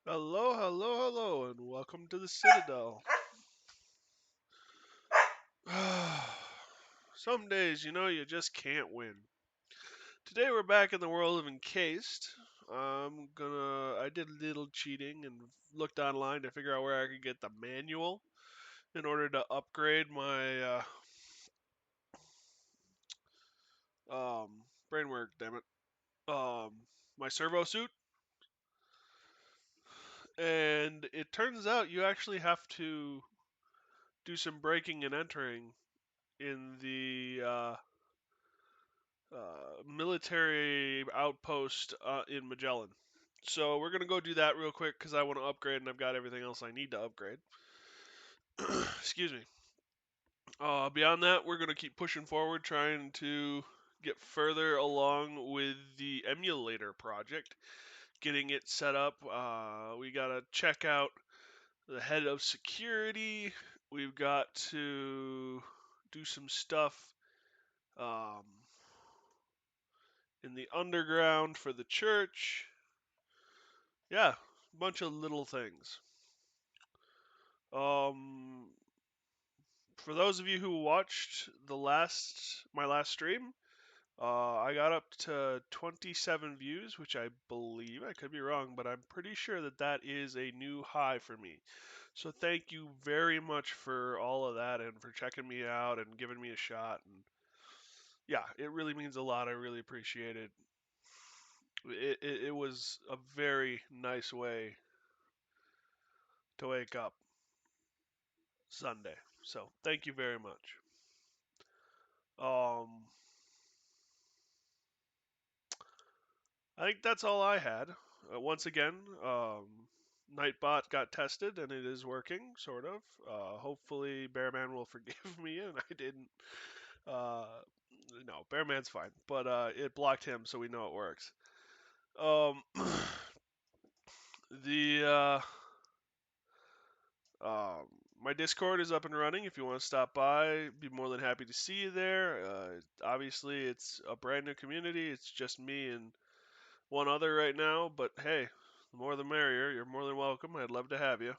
Hello, hello, hello, and welcome to the Citadel. Some days, you just can't win. Today we're back in the world of Encased. I did a little cheating and looked online to figure out where I could get the manual in order to upgrade my, brain work, damn it, my servo suit. And it turns out you actually have to do some breaking and entering in the, military outpost in Magellan. So we're gonna go do that real quick because I want to upgrade and I've got everything else I need to upgrade. Excuse me. Beyond that, we're gonna keep pushing forward, trying to get further along with the emulator project, getting it set up. We gotta check out the head of security. We've got to do some stuff um, in the underground for the church. Yeah, a bunch of little things. Um, for those of you who watched my last stream, I got up to 27 views, which I believe, I could be wrong, but I'm pretty sure that that is a new high for me. So thank you very much for all of that and for checking me out and giving me a shot. And yeah, it really means a lot. I really appreciate it. It was a very nice way to wake up Sunday. So thank you very much. Um, I think that's all I had. Once again, Nightbot got tested and it is working, sort of. Hopefully, Bearman will forgive me and I didn't. Uh, no, Bearman's fine, but it blocked him, so we know it works. Um, the um, my Discord is up and running. If you want to stop by, be more than happy to see you there. Obviously, it's a brand new community. It's just me and one other right now, but hey, the more the merrier. You're more than welcome. I'd love to have you.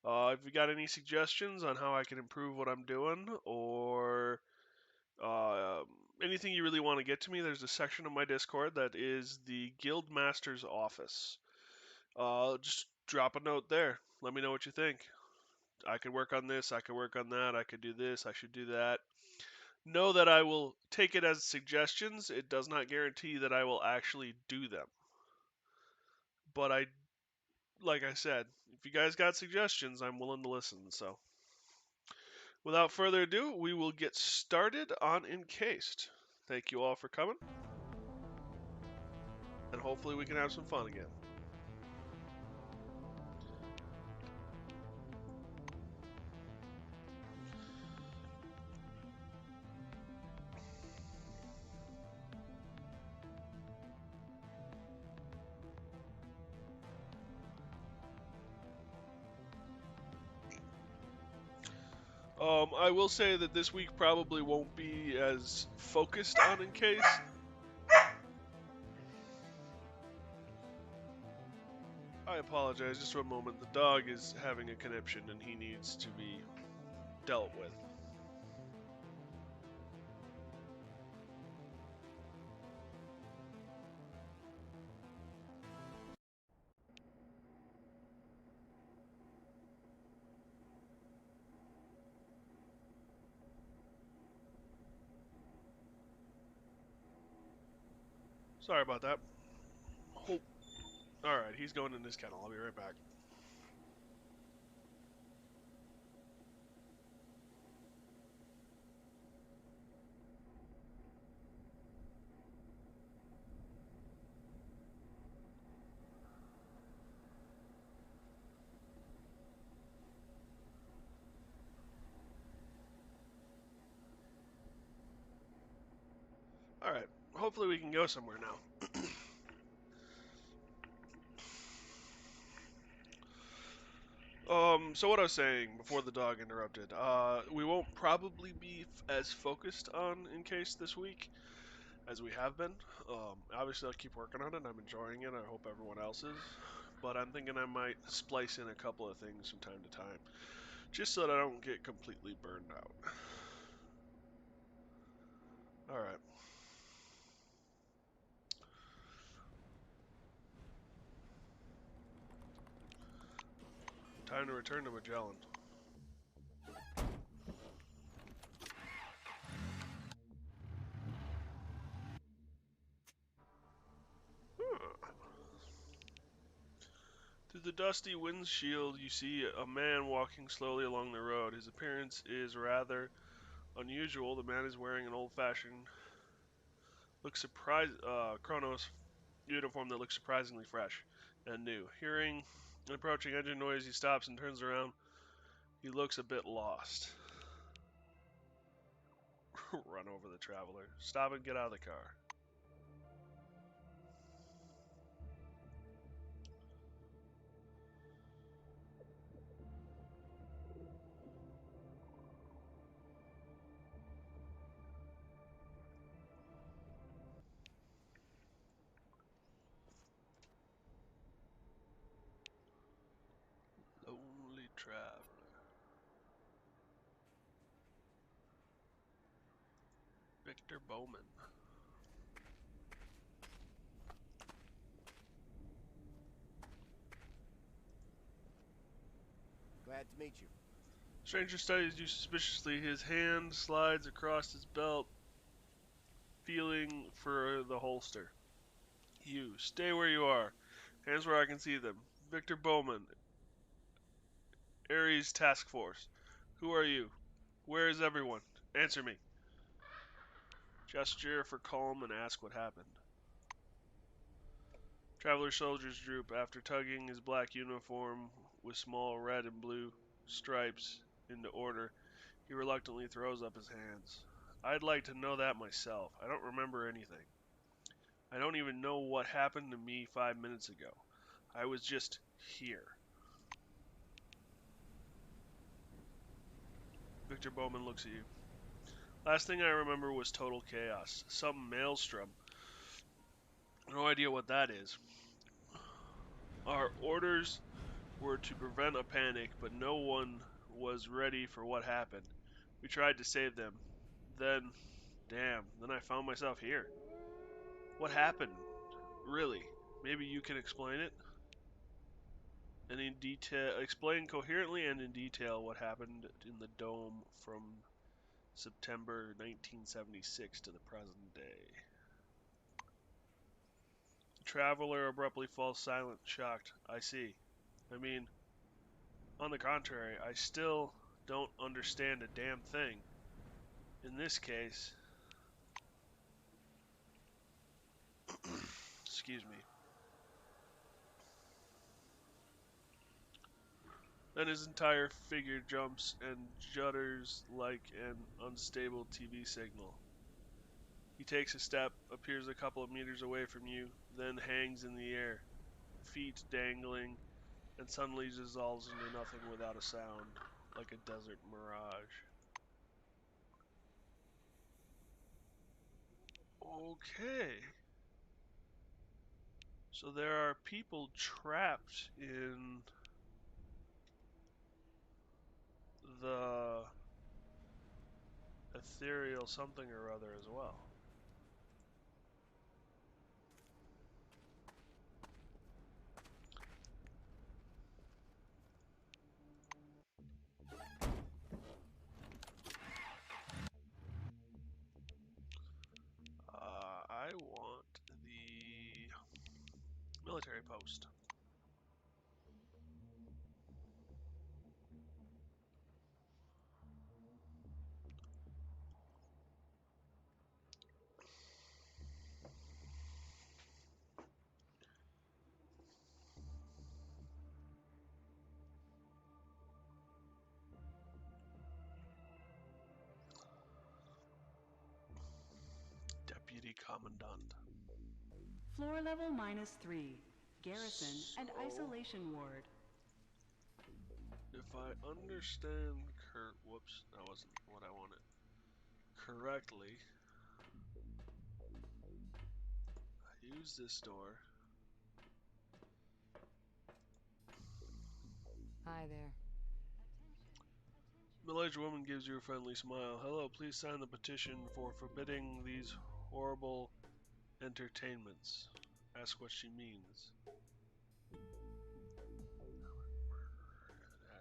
If you got any suggestions on how I can improve what I'm doing, or uh, anything you really want to get to me, there's a section of my Discord that is the Guild Master's office. Just drop a note there. Let me know what you think. I could work on this. I could work on that. I could do this. I should do that. Know that I will take it as suggestions. It does not guarantee that I will actually do them. But like I said, if you guys got suggestions, I'm willing to listen. So, without further ado, we will get started on Encased. Thank you all for coming, and hopefully we can have some fun again. I will say that this week probably won't be as focused on Encased. I apologize, just for a moment. The dog is having a conniption and he needs to be dealt with. Sorry about that. Hope. Alright, he's going in his kennel. I'll be right back. Alright, hopefully we can go somewhere now. So what I was saying before the dog interrupted, we won't probably be as focused on Encased this week as we have been. Obviously I'll keep working on it. I'm enjoying it. I hope everyone else is. but I'm thinking I might splice in a couple of things from time to time, just so that I don't get completely burned out. Alright. Time to return to Magellan. Through the dusty windshield, you see a man walking slowly along the road. His appearance is rather unusual. The man is wearing an old-fashioned, Chronos uniform that looks surprisingly fresh and new. Hearing an approaching engine noise, he stops and turns around. He looks a bit lost. Run over the traveler. Stop and get out of the car. Lonely traveler. Victor Bowman. Glad to meet you. Stranger studies you suspiciously. His hand slides across his belt, feeling for the holster. You, stay where you are. Hands where I can see them. Victor Bowman, Ares Task Force. Who are you? Where is everyone? Answer me. Gesture for calm and ask what happened. Traveler's shoulders droop after tugging his black uniform with small red and blue stripes into order. He reluctantly throws up his hands. I'd like to know that myself. I don't remember anything. I don't even know what happened to me 5 minutes ago. I was just here. Victor Bowman looks at you. Last thing I remember was total chaos. Some maelstrom. No idea what that is. Our orders were to prevent a panic, but no one was ready for what happened. We tried to save them. Then, damn, then I found myself here. What happened? Really? Maybe you can explain it? And in detail, explain coherently and in detail what happened in the dome from September 1976 to the present day. The traveler abruptly falls silent, shocked. I see. I mean, on the contrary, I still don't understand a damn thing. In this case, excuse me. Then his entire figure jumps and judders like an unstable TV signal. He takes a step, appears a couple of meters away from you, then hangs in the air, feet dangling, and suddenly dissolves into nothing without a sound, like a desert mirage. Okay. So there are people trapped in the ethereal something or other as well. I want the military post. Deputy Commandant. Floor level -3. Garrison and So, isolation ward. if I understand whoops, that wasn't what I wanted. Correctly, I use this door. Hi there. Middle-aged woman gives you a friendly smile. Hello, please sign the petition for forbidding these horrible entertainments. Ask what she means.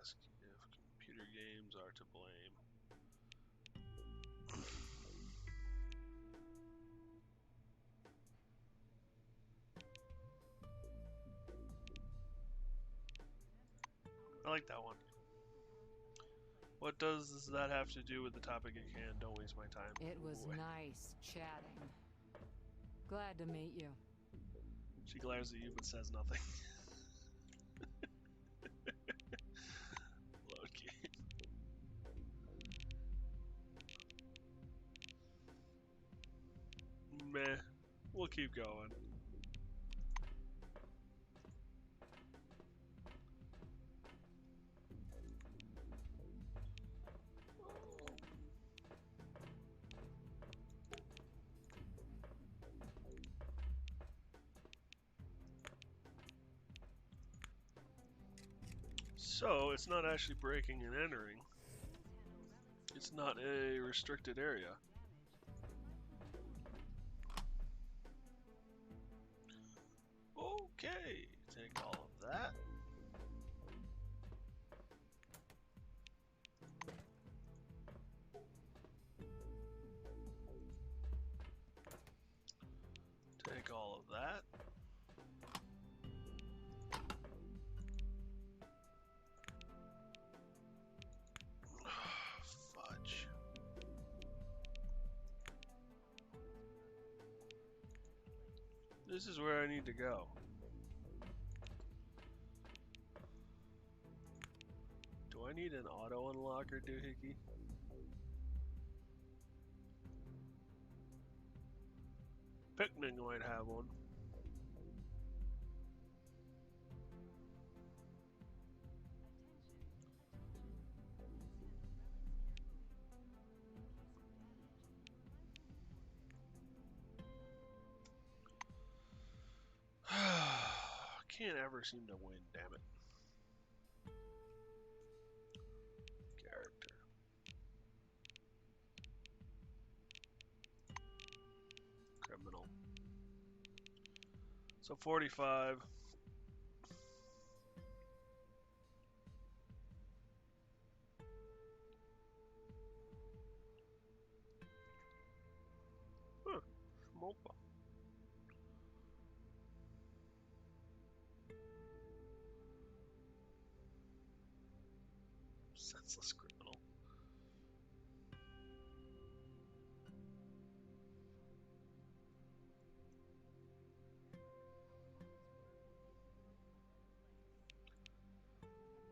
Ask if computer games are to blame. I like that one. What does that have to do with the topic at hand? Don't waste my time. It was Boy. nice chatting. Glad to meet you. She glares at you but says nothing. Loki. Meh. We'll keep going. So, it's not actually breaking and entering. It's not a restricted area. Okay, take all of that. Take all of that. Fudge. This is where I need to go. Do I need an auto unlocker, doohickey? Picnic might have one. Can't ever seem to win, damn it. Character. Criminal. So 45. Huh. Schmopa. Senseless criminal.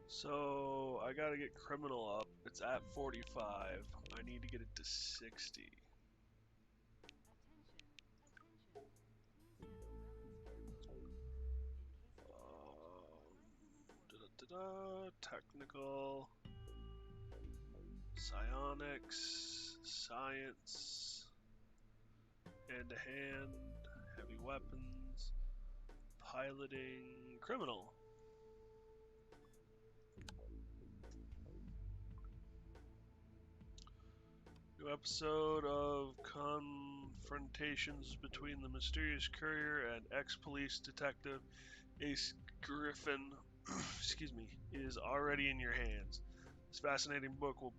So I gotta get criminal up. It's at 45. I need to get it to 60. Technical, psionics, science, hand-to-hand, heavy weapons, piloting, criminal. New episode of confrontations between the mysterious courier and ex-police detective Ace Griffin excuse me, is already in your hands. This fascinating book will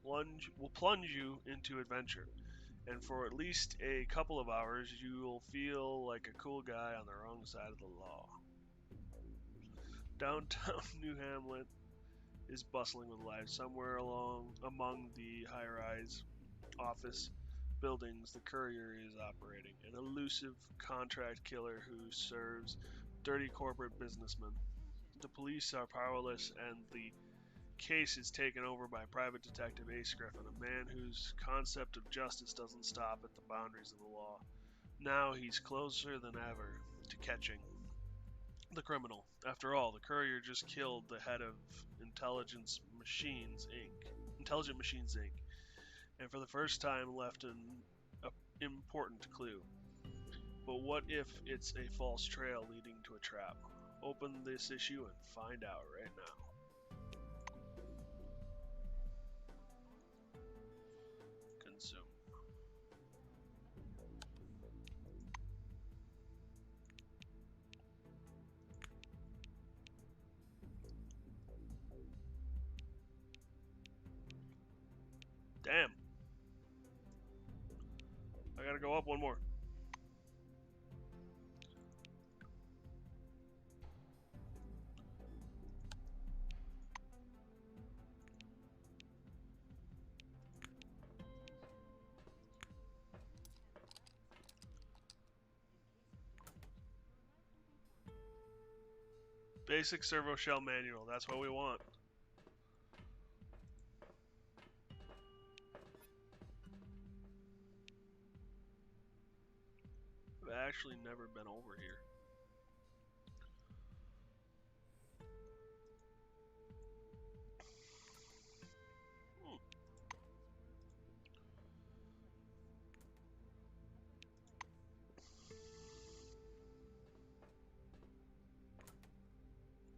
plunge you into adventure, and for at least a couple of hours, you will feel like a cool guy on the wrong side of the law. Downtown New Hamlet is bustling with life. Somewhere among the high-rise office buildings, the courier is operating, an elusive contract killer who serves dirty corporate businessmen. The police are powerless, and the case is taken over by Private Detective Ace Griffin, a man whose concept of justice doesn't stop at the boundaries of the law. Now he's closer than ever to catching the criminal. After all, the courier just killed the head of Intelligent Machines Inc., and for the first time left an important clue. But what if it's a false trail leading to a trap? Open this issue and find out right now. Oh, one more. Basic servo shell manual. That's what we want. I've actually never been over here.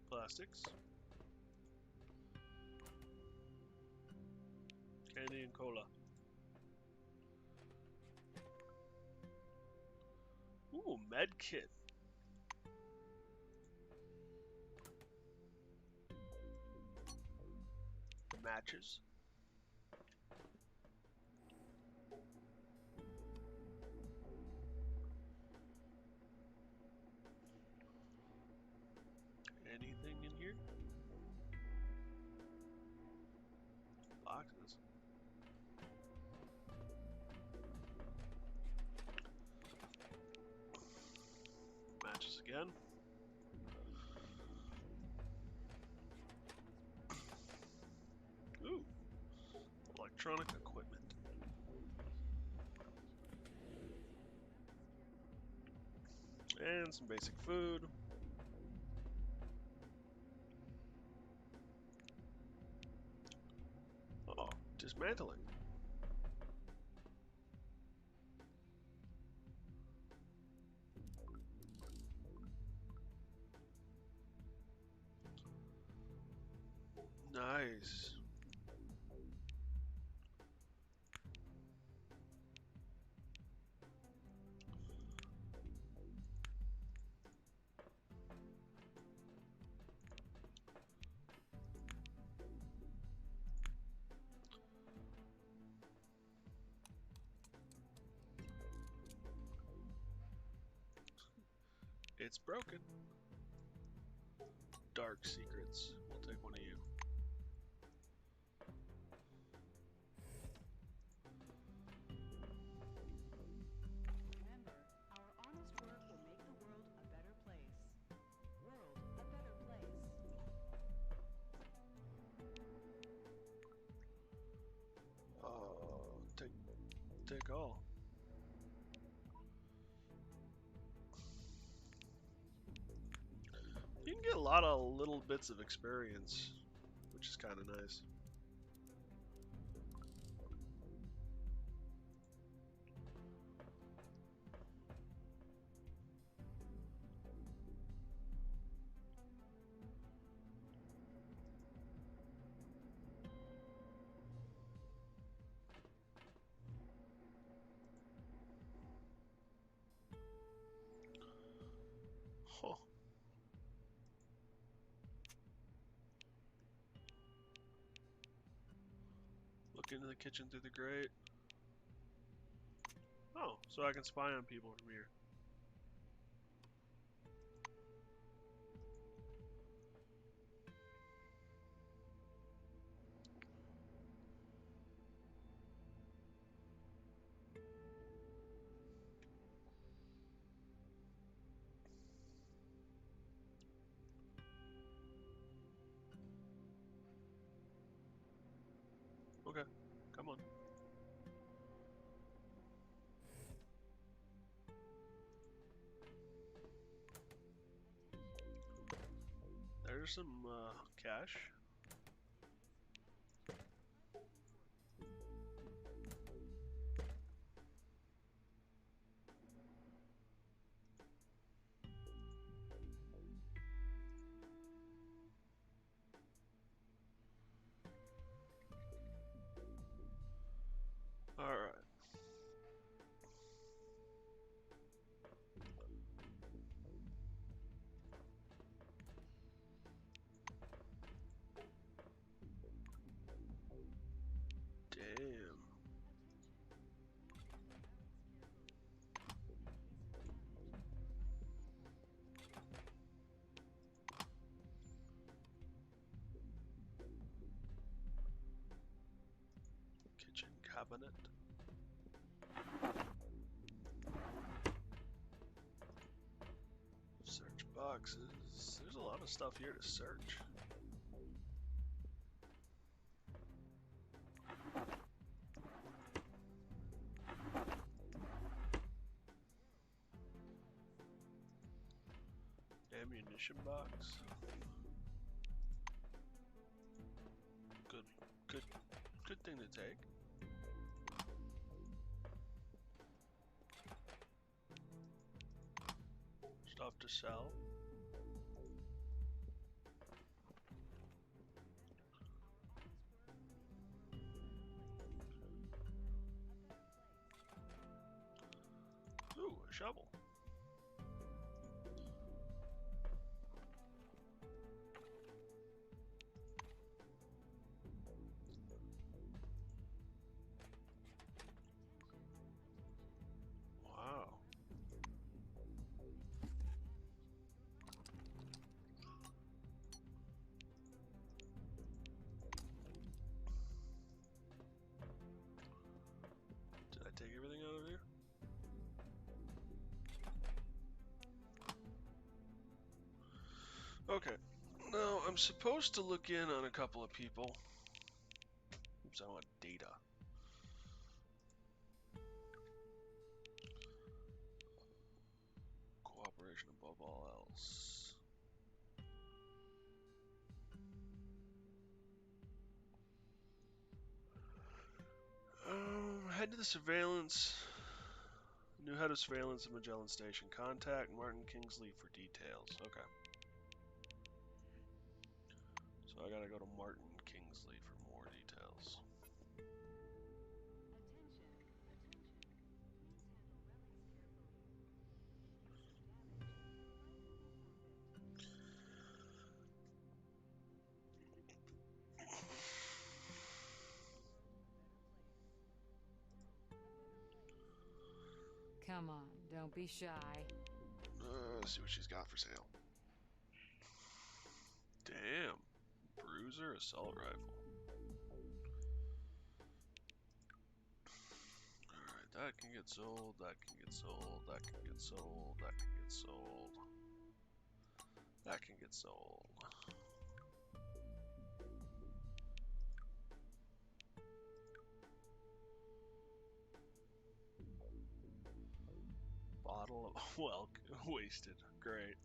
Plastics. Candy and cola. Ooh, med kit. Matches. Anything in here? Boxes. Matches again. Ooh, electronic equipment. And some basic food. Oh, dismantling. Nice. It's broken. Dark secrets. We'll take one of you. Remember, our honest work will make the world a better place. World a better place. Oh, take all. You can get a lot of little bits of experience, which is kind of nice. Huh. Look into the kitchen through the grate. Oh, so I can spy on people from here. Okay, come on. There's some cash. All right. cabinet. Search boxes. There's a lot of stuff here to search. Ammunition box. Good thing to take. Stuff to sell. Ooh, a shovel. Wow. Did I take everything out of here? Okay. Now, I'm supposed to look in on a couple of people. Oops, I want data. Cooperation above all else. Head to the surveillance. New head of surveillance at Magellan Station. Contact Martin Kingsley for details. Okay. So I gotta go to Martin Kingsley for more details. Come on, don't be shy. Let's see what she's got for sale. Damn. Bruiser assault rifle. Alright, that can get sold, that can get sold, that can get sold, that can get sold. That can get sold. Bottle of, well, wasted. Great.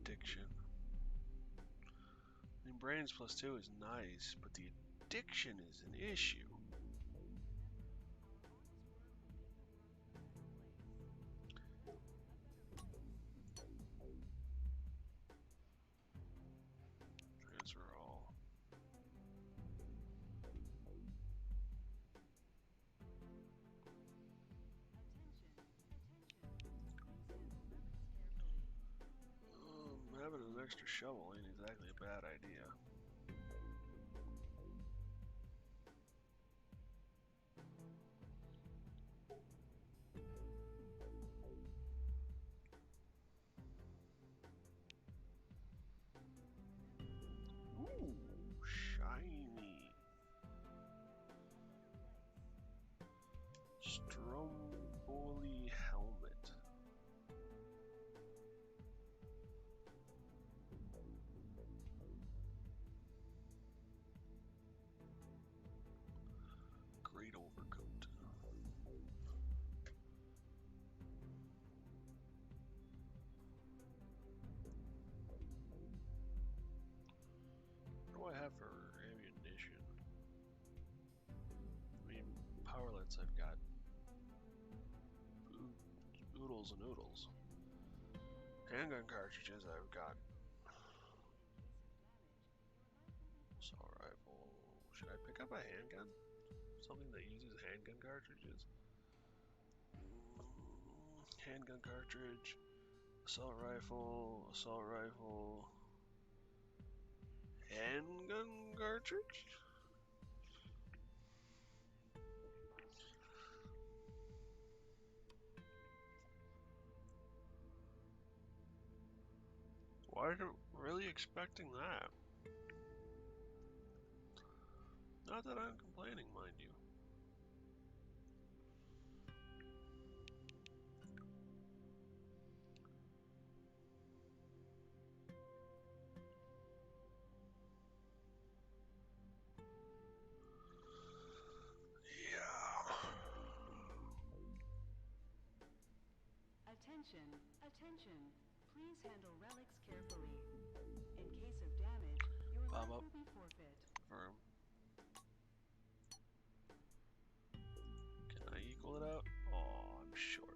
Addiction. I mean, brains +2 is nice, but the addiction is an issue. Transfer all. Having an extra shovel ain't exactly a bad idea. Ooh, shiny. Stromboli helmet. Great overcoat. What do I have for ammunition? I mean, powerlets I've got. Oodles and oodles. Handgun cartridges I've got. Assault rifle. Should I pick up a handgun? Something that uses handgun cartridges? Handgun cartridge. Assault rifle. Assault rifle. Handgun cartridge? wasn't really expecting that. Not that I'm complaining, mind you. Yeah. Attention, attention. Please handle relics carefully. In case of damage, your Bob life up. will be forfeit. Firm. Can I equal it out? Oh, I'm short.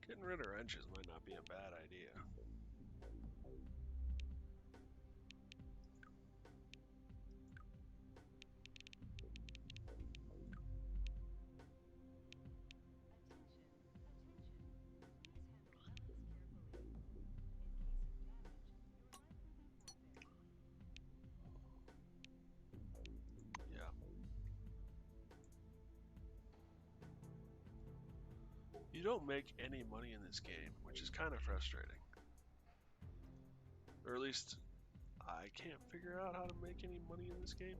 Getting rid of wrenches might not be a bad idea. Yeah. You don't make any money in this game, which is kind of frustrating. Or at least, I can't figure out how to make any money in this game.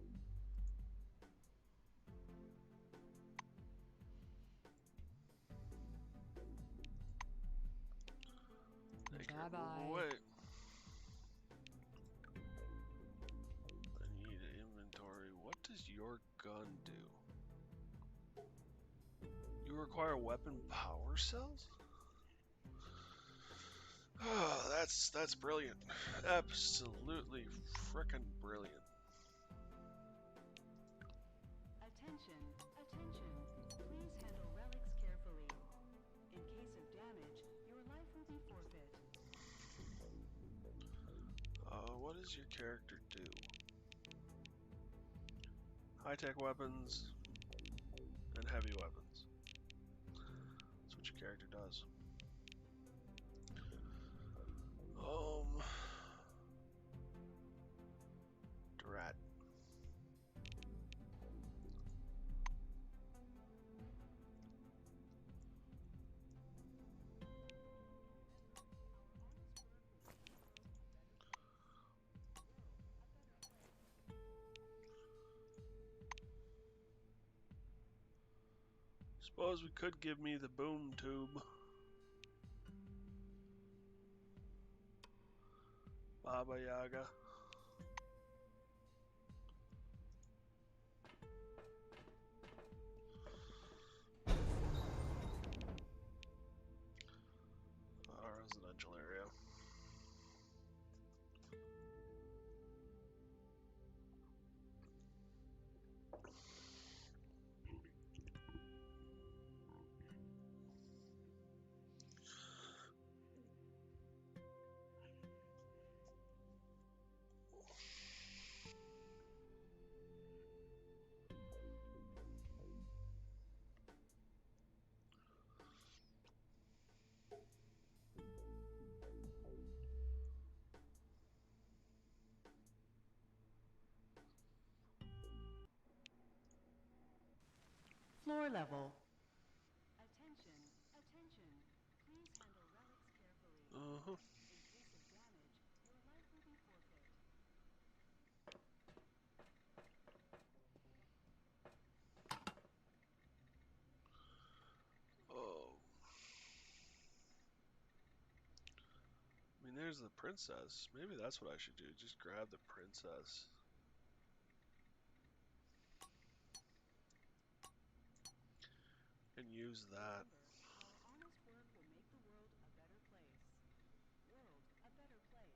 Bye-bye. Wait. I need an inventory. What does your gun do? You require weapon power cells? Oh, that's brilliant. Absolutely frickin' brilliant. Attention, attention. Please handle relics carefully. In case of damage, your life will be forfeit. What does your character do? High-tech weapons and heavy weapons. That's what your character does. Drat. Suppose we could give me the boom tube. Baba Yaga. Residential area. Floor level. Attention, attention. Please handle relics carefully. Uh-huh. In case of damage, your life will be forfeit. Oh. I mean, there's the princess. Maybe that's what I should do. Just grab the princess. And use that. Remember, our honest work will make the world a better place. World a better place.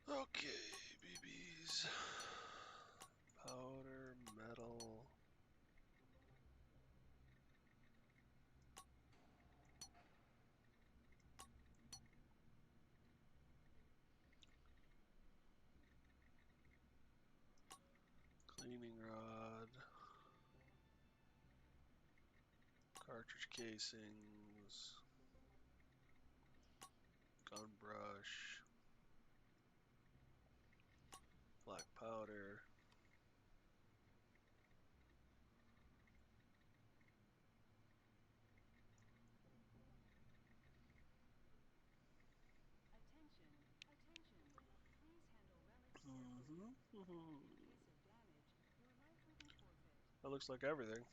Okay, BBs. Powder, metal. cleaning rod, cartridge casings, gun brush, black powder. That looks like everything.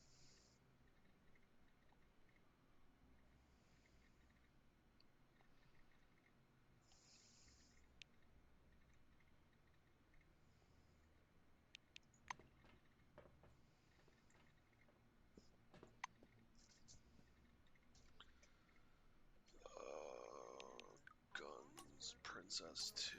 Guns, Princess 2.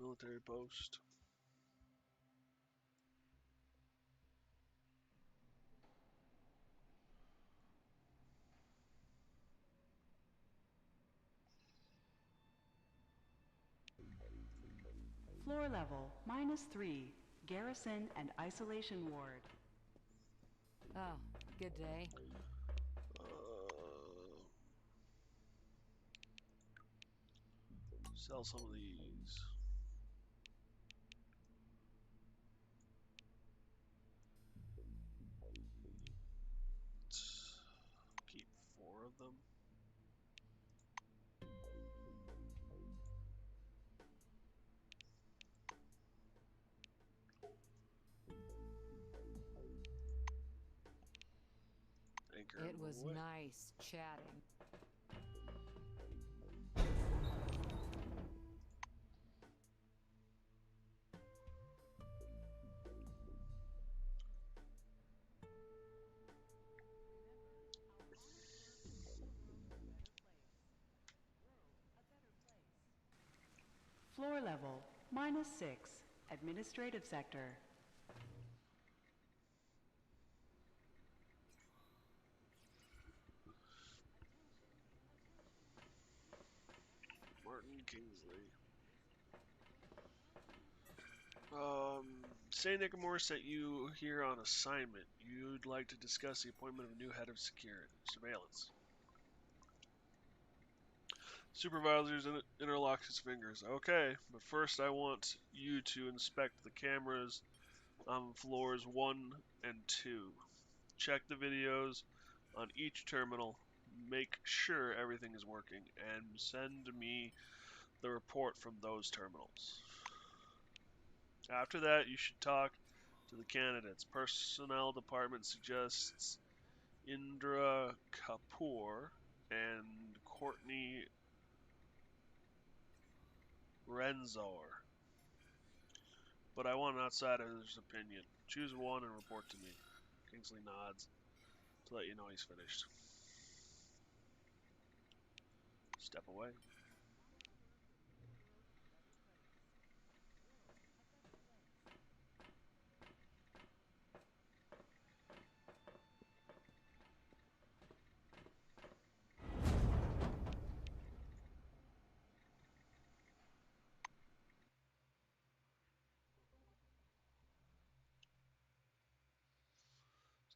Military post. Floor level, -3. Garrison and isolation ward. Oh, good day. Sell some of these. Keep 4 of them. Anchor It and was move away. nice chatting. Floor level, -6. Administrative sector. Martin Kingsley. Say Nickmore sent you here on assignment. You'd like to discuss the appointment of a new head of security surveillance. Supervisors interlock his fingers. Okay, but first I want you to inspect the cameras on floors 1 and 2. Check the videos on each terminal. Make sure everything is working, and send me the report from those terminals. After that, you should talk to the candidates. Personnel department suggests Indra Kapoor and Courtney Renzor. But I want an outsider's opinion. Choose one and report to me. Kingsley nods to let you know he's finished. Step away.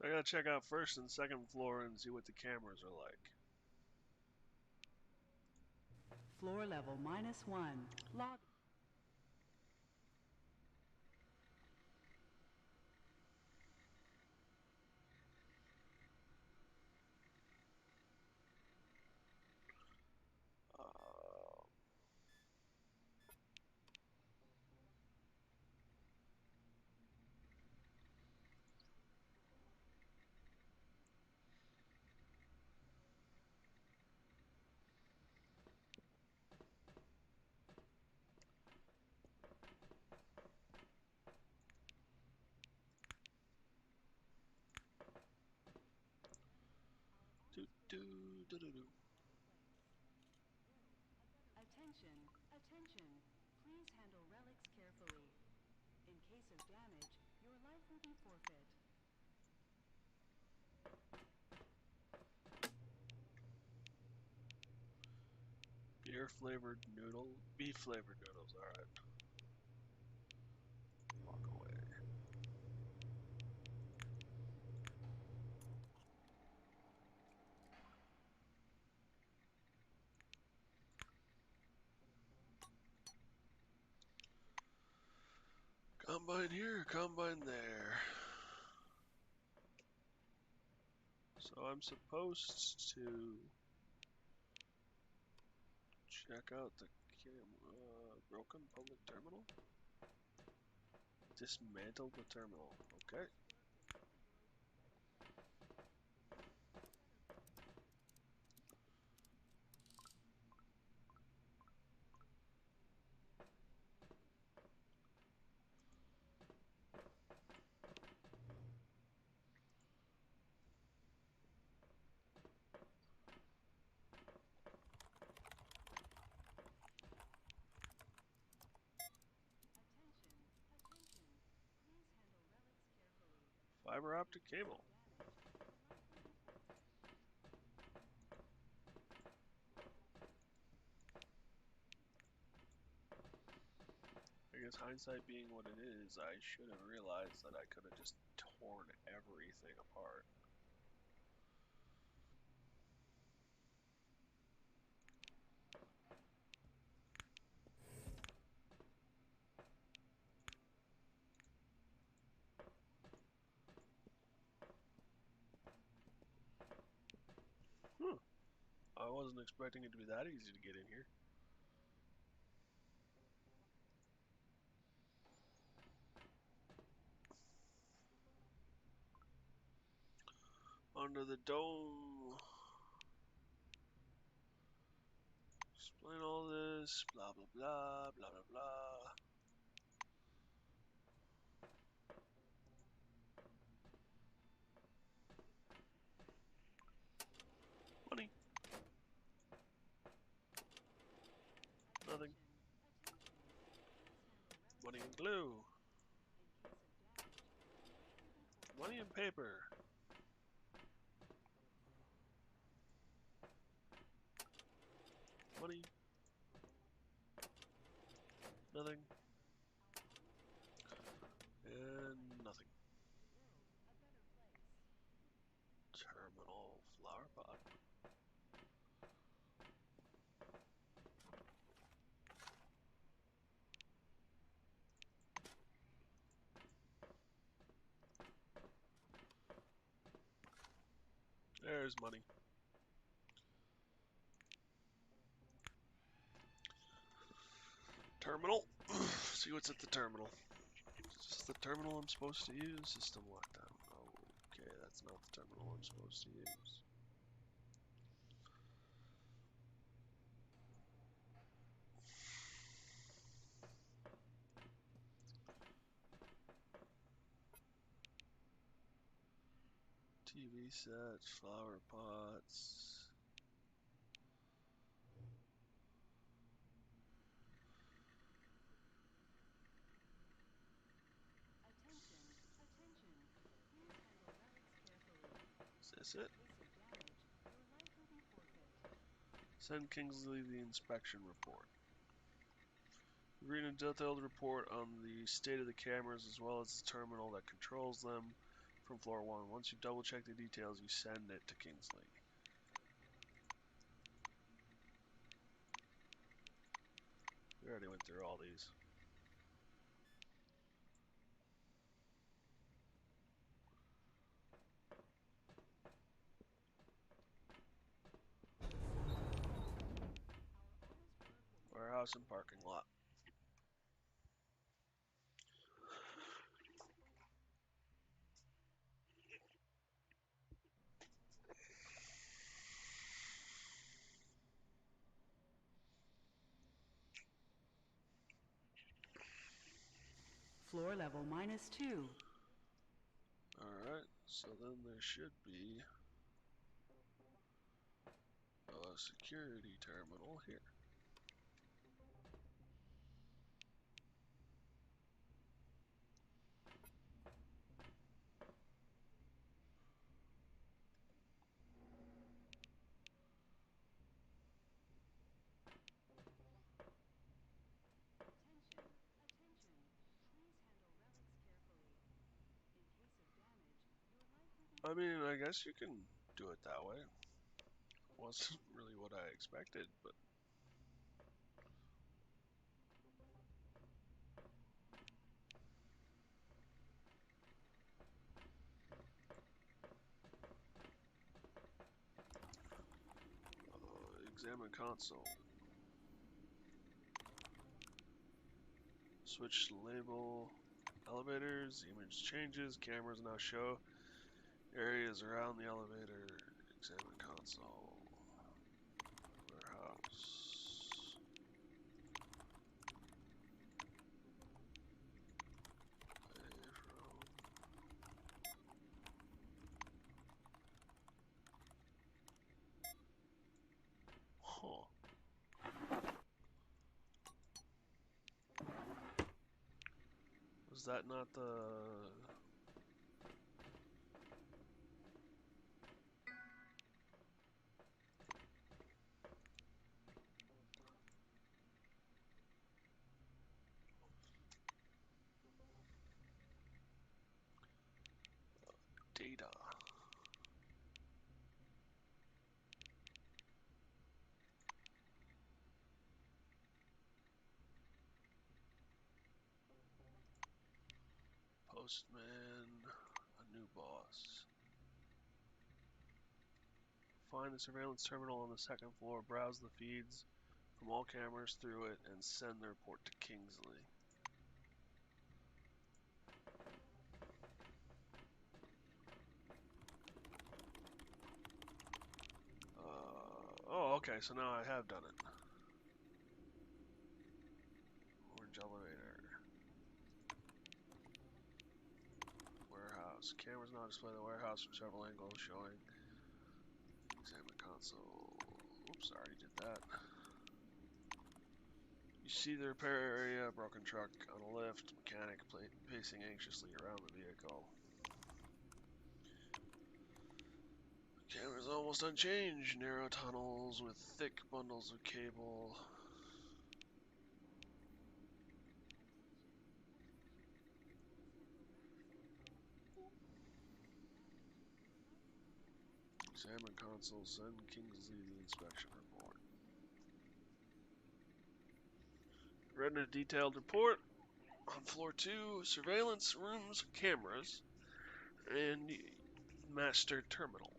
So I gotta check out first and second floor and see what the cameras are like. Floor level, -1. Log. Uh, do do do do do. Attention, Attention, please handle relics carefully. In case of damage, your life will be forfeit. Beer-flavored noodle, beef-flavored noodles, alright. Walk away. Combine here, combine there. So I'm supposed to check out the broken public terminal? Dismantle the terminal, okay. Fiber optic cable. I guess hindsight being what it is, I should have realized that I could have just torn everything apart. I wasn't expecting it to be that easy to get in here. Under the dome. Explain all this, blah blah blah, blah blah blah. Money. Nothing. Money and glue. Money and paper. Money. Nothing. And nothing. Terminal flower pot. There's money. Terminal. See what's at the terminal. Is this the terminal I'm supposed to use? System lockdown. Okay, that's not the terminal I'm supposed to use. TV sets, flower pots. Is this it? Send Kingsley the inspection report. Read a detailed report on the state of the cameras as well as the terminal that controls them from floor 1. Once you double check the details, you send it to Kingsley. We already went through all these. Warehouse and parking lot. Floor level -2. Alright, so then there should be a security terminal here. I mean, I guess you can do it that way. Wasn't really what I expected, but examine console. Switch label. Elevators. Image changes. Cameras now show areas around the elevator. Examine console. Warehouse. Huh. Was that not the... data? Postman. A new boss. Find the surveillance terminal on the second floor, browse the feeds from all cameras through it, and send the report to Kingsley. Oh, okay, so now I have done it. Orange elevator. Warehouse. Cameras now display the warehouse from several angles, showing examine console. Oops, I already did that. You see the repair area, broken truck on a lift, mechanic pacing anxiously around the vehicle. Camera's almost unchanged. Narrow tunnels with thick bundles of cable. Examine console, send Kingsley the inspection report. Read a detailed report on floor 2, surveillance rooms, cameras, and master terminal.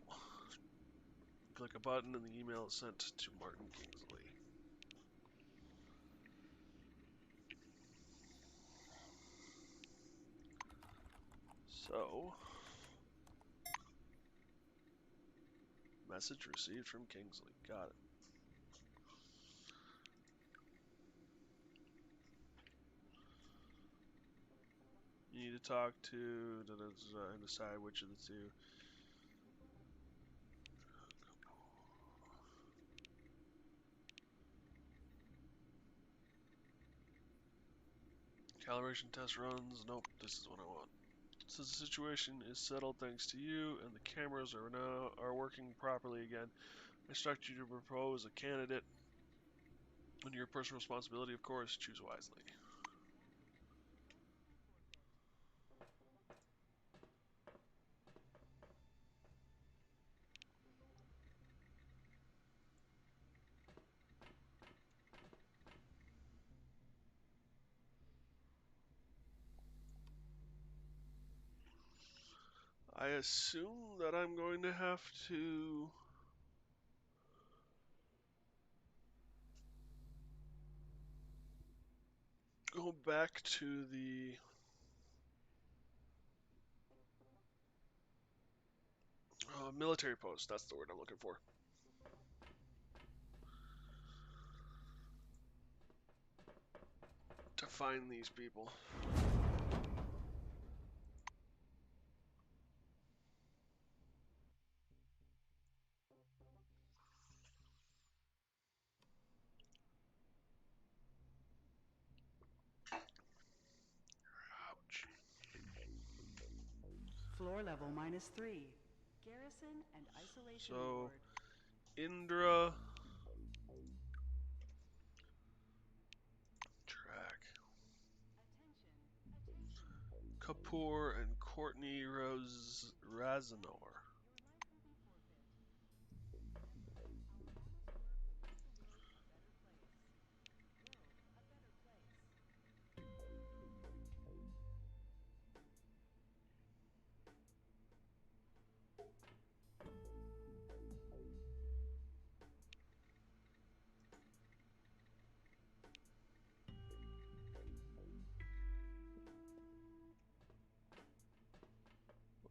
Click a button and the email is sent to Martin Kingsley. So, message received from Kingsley. Got it. You need to talk to and decide which of the two. Calibration test runs. Nope, this is what I want. Since the situation is settled thanks to you, and the cameras are working properly again, I instruct you to propose a candidate. Under your personal responsibility, of course, choose wisely. I assume that I'm going to have to go back to the military post. That's the word I'm looking for. To find these people. Ouch. Floor level -3. Garrison and isolation So, ward. Indra. Track. Attention. Kapoor and Courtney Razanor.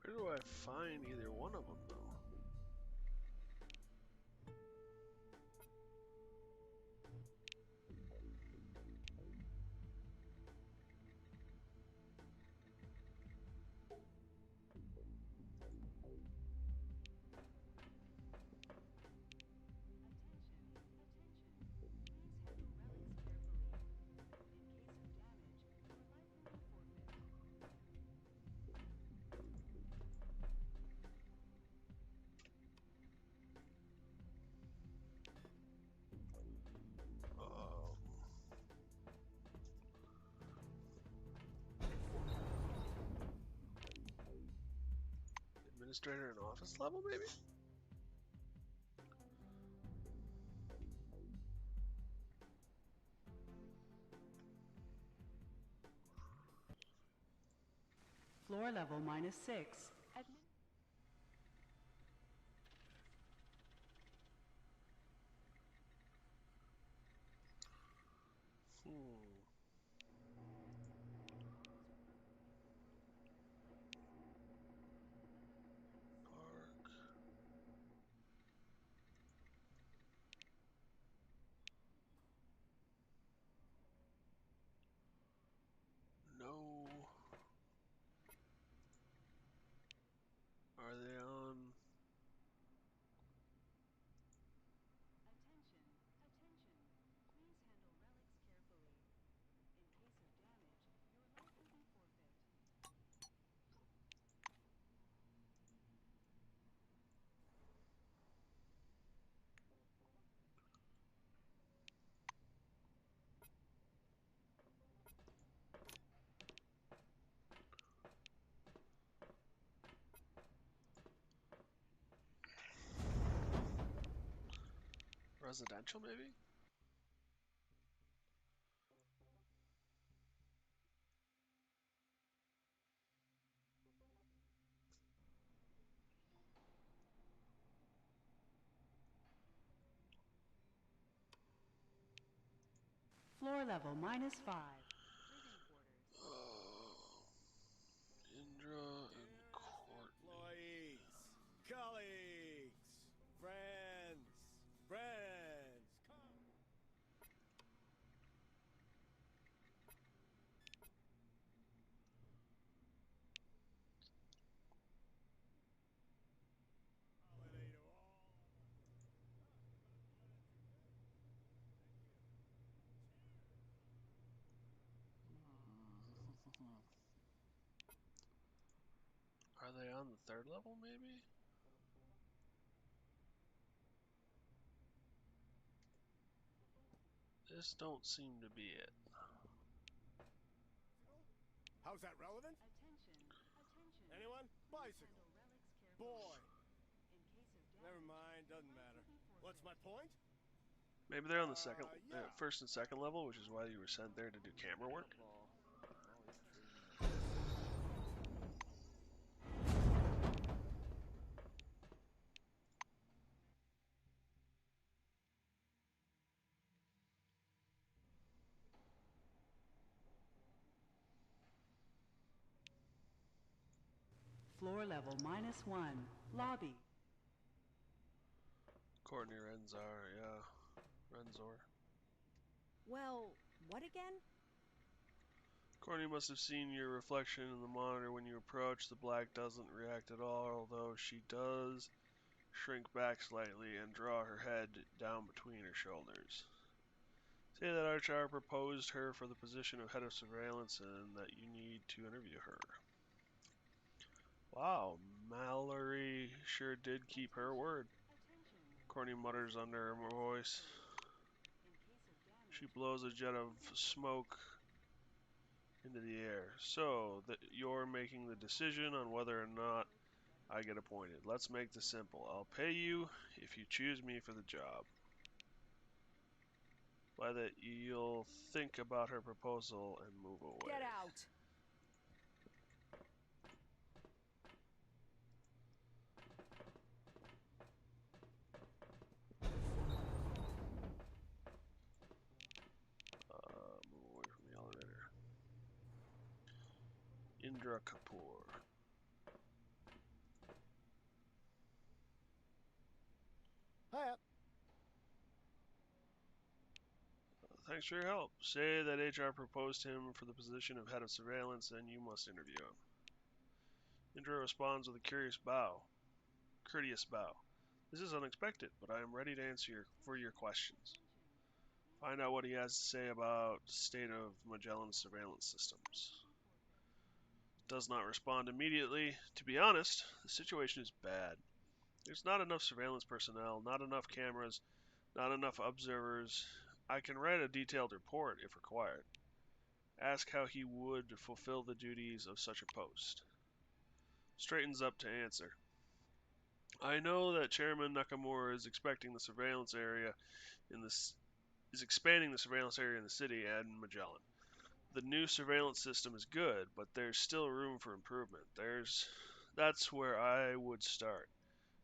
Where do I find either one of them, though? Administrator and office level, maybe? Floor level -6. Park. No. Are they on? Residential, maybe? Floor level -5. Indra and Courtney. Employees, colleagues, friends, come. Holiday to all. Are they on the third level, maybe? This don't seem to be it. How's that relevant? Anyone? Bicycle. Boy. Never mind, doesn't matter. What's my point? Maybe they're on the second, Yeah. first and second level, which is why you were sent there to do camera work. Floor level -1. Lobby. Courtney Renzar, yeah. Renzor. Well, what again? Courtney must have seen your reflection in the monitor when you approach. The black doesn't react at all, although she does shrink back slightly and draw her head down between her shoulders. Say that HR proposed her for the position of head of surveillance and that you need to interview her. Wow, Mallory sure did keep her word. Courtney mutters under her voice. She blows a jet of smoke into the air. So that you're making the decision on whether or not I get appointed. Let's make this simple. I'll pay you if you choose me for the job. By that, you'll think about her proposal and move away. Get out! Move away from the elevator. Indra Kapoor. Hiya. Thanks for your help. Say that HR proposed him for the position of head of surveillance, and you must interview him. Indra responds with a courteous bow. This is unexpected, but I am ready to answer your questions. Find out what he has to say about the state of Magellan's surveillance systems. Does not respond immediately. To be honest, the situation is bad. There's not enough surveillance personnel, not enough cameras, not enough observers. I can write a detailed report if required. Ask how he would fulfill the duties of such a post. Straightens up to answer. I know that Chairman Nakamura is expanding the surveillance area in the city and Magellan. The new surveillance system is good, but there's still room for improvement. That's where I would start.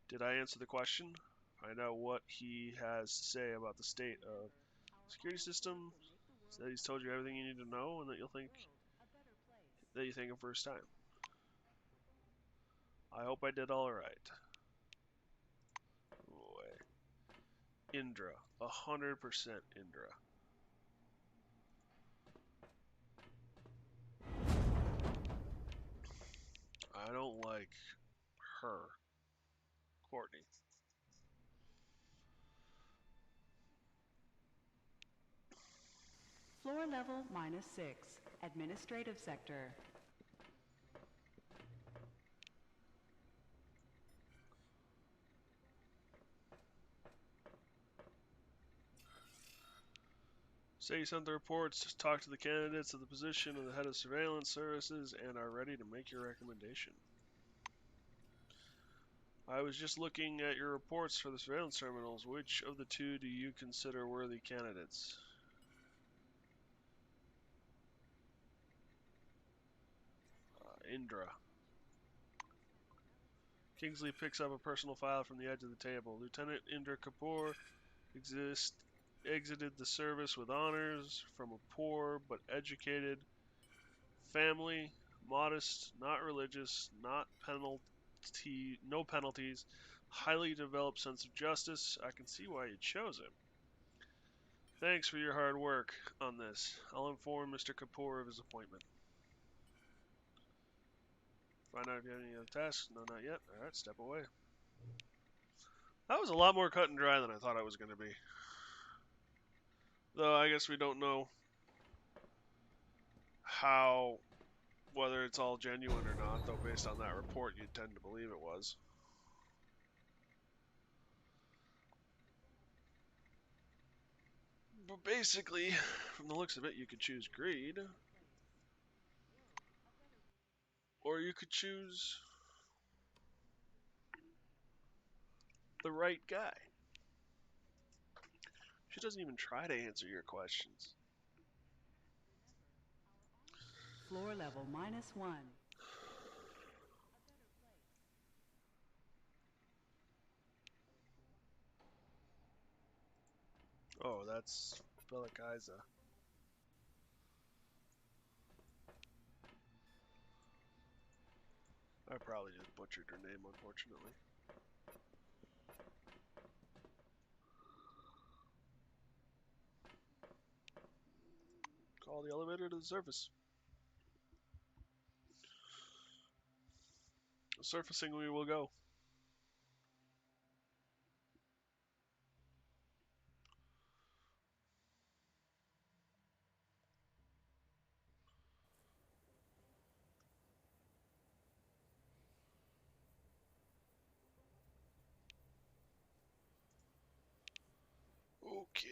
Did I answer the question? Find out what he has to say about the state of security system. That he's told you everything you need to know, and that you think him first time. I hope I did all right. Boy. Indra, 100% Indra. I don't like her, Courtney. Floor level -6, administrative sector. Say you sent the reports, talk to the candidates of the position of the head of surveillance services, and are ready to make your recommendation. I was just looking at your reports for the surveillance terminals. Which of the two do you consider worthy candidates? Indra. Kingsley picks up a personal file from the edge of the table. Lieutenant Indra Kapoor exited the service with honors from a poor but educated family, modest, not religious, no penalties, highly developed sense of justice. I can see why you chose him. Thanks for your hard work on this. I'll inform Mr. Kapoor of his appointment. Find out if you have any other tasks. No, not yet. Alright, step away. That was a lot more cut and dry than I thought it was going to be. Though I guess we don't know whether it's all genuine or not, though based on that report you'd tend to believe it was. But basically, from the looks of it, you could choose greed. Or you could choose the right guy. She doesn't even try to answer your questions. Floor level -1. Oh, that's Belakaiza. I probably just butchered her name, unfortunately. Call the elevator to the surface. Surfacing we will go. Okay.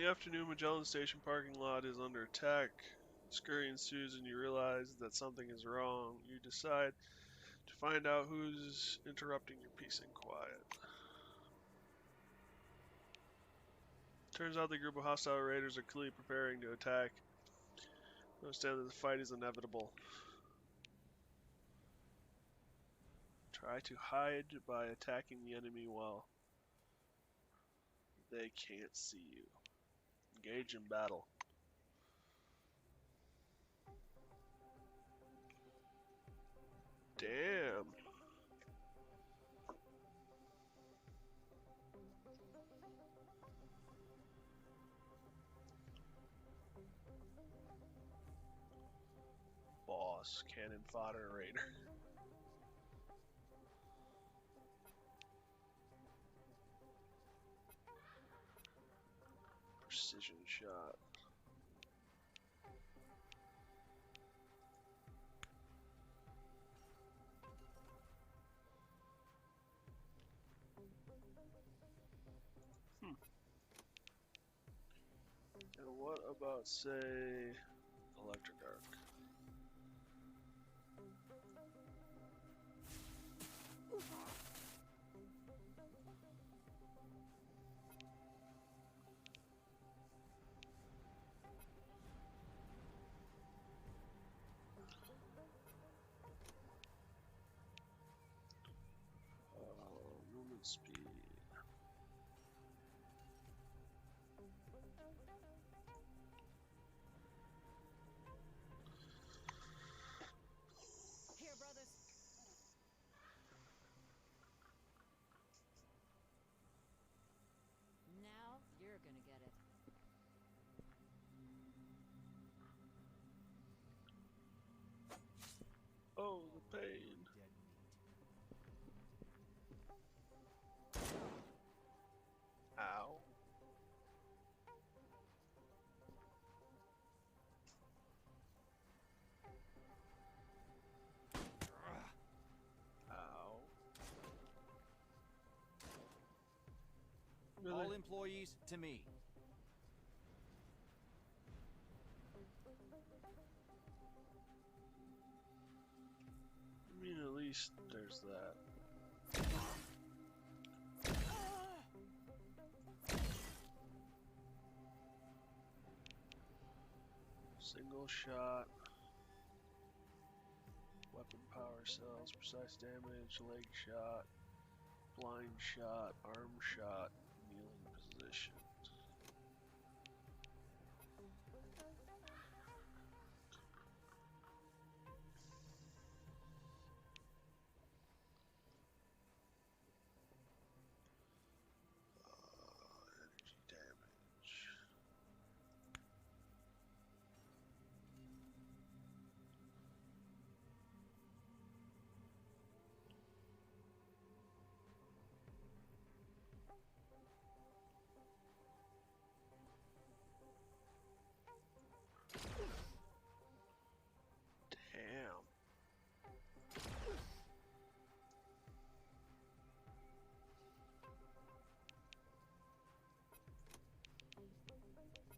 the afternoon, Magellan Station parking lot is under attack. Scurry ensues and you realize that something is wrong. You decide to find out who's interrupting your peace and quiet. Turns out the group of hostile raiders are clearly preparing to attack. Understand that the fight is inevitable. Try to hide by attacking the enemy while they can't see you. Engage in battle. Damn. Boss, cannon fodder raider. Precision shot. And what about, say, electric arc? Movement speed. Here, brothers. Now you're gonna get it. Oh, the pain. Ow. Ow. Really? All employees to me. I mean, at least there's that. Single shot. Weapon power cells, precise damage, leg shot, blind shot, arm shot, kneeling position. Energy damage. Damn.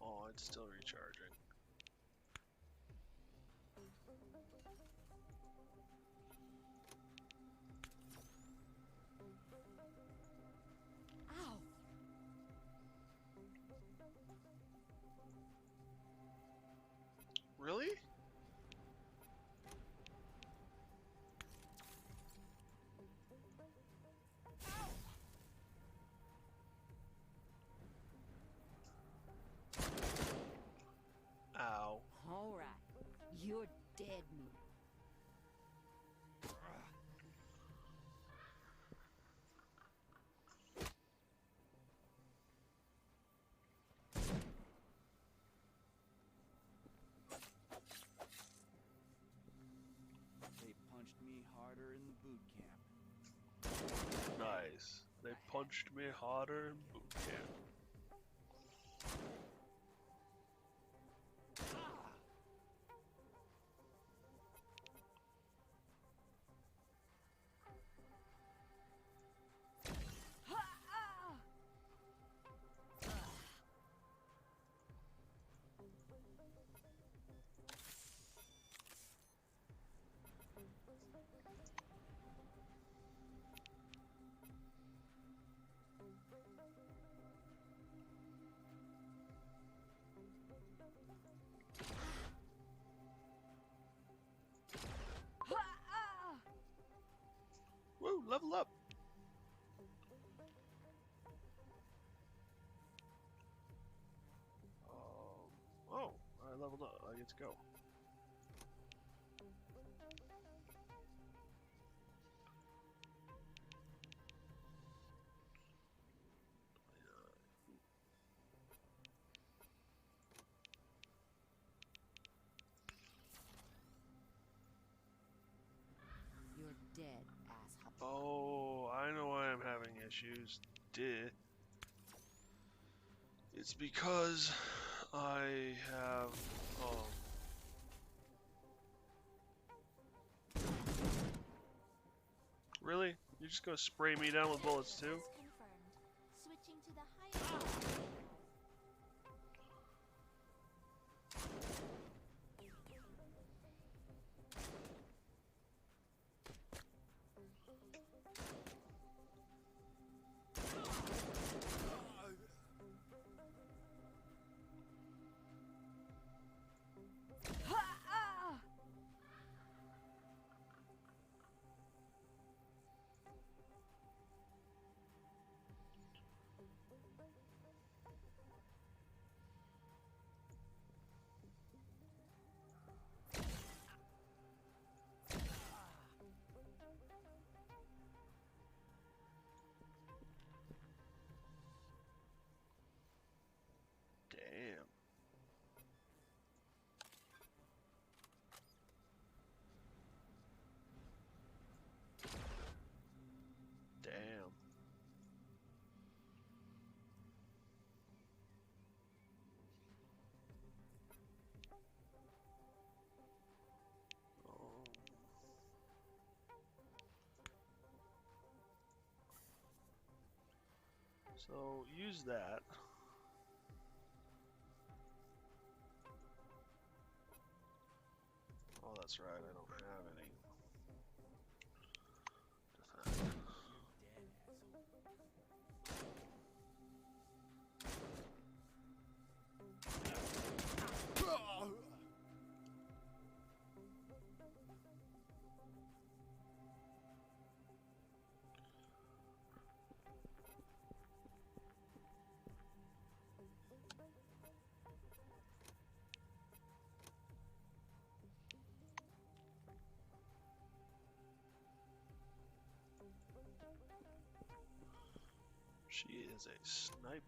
Oh, it's still recharging. Ow! Really? Ow. All right. You're dead meat. They punched me harder in the boot camp. Nice. They punched me harder in boot camp. level up. Oh, I leveled up. I get to go. You're dead, asshole. Oh, I know why I'm having issues. Duh. It's because I have. Oh. Really? You're just gonna spray me down with bullets too? Confirmed. Switching to the higher. Damn. Damn. Oh. So use that. Oh, that's right. I don't have any. Defend. She is a sniper.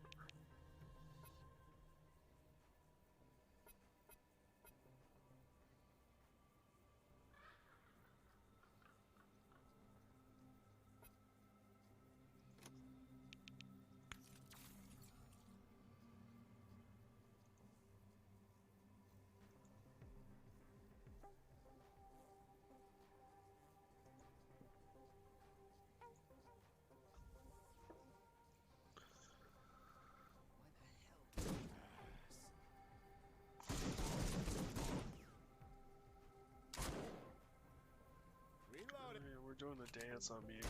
Reloading. Yeah, we're doing the dance on me again.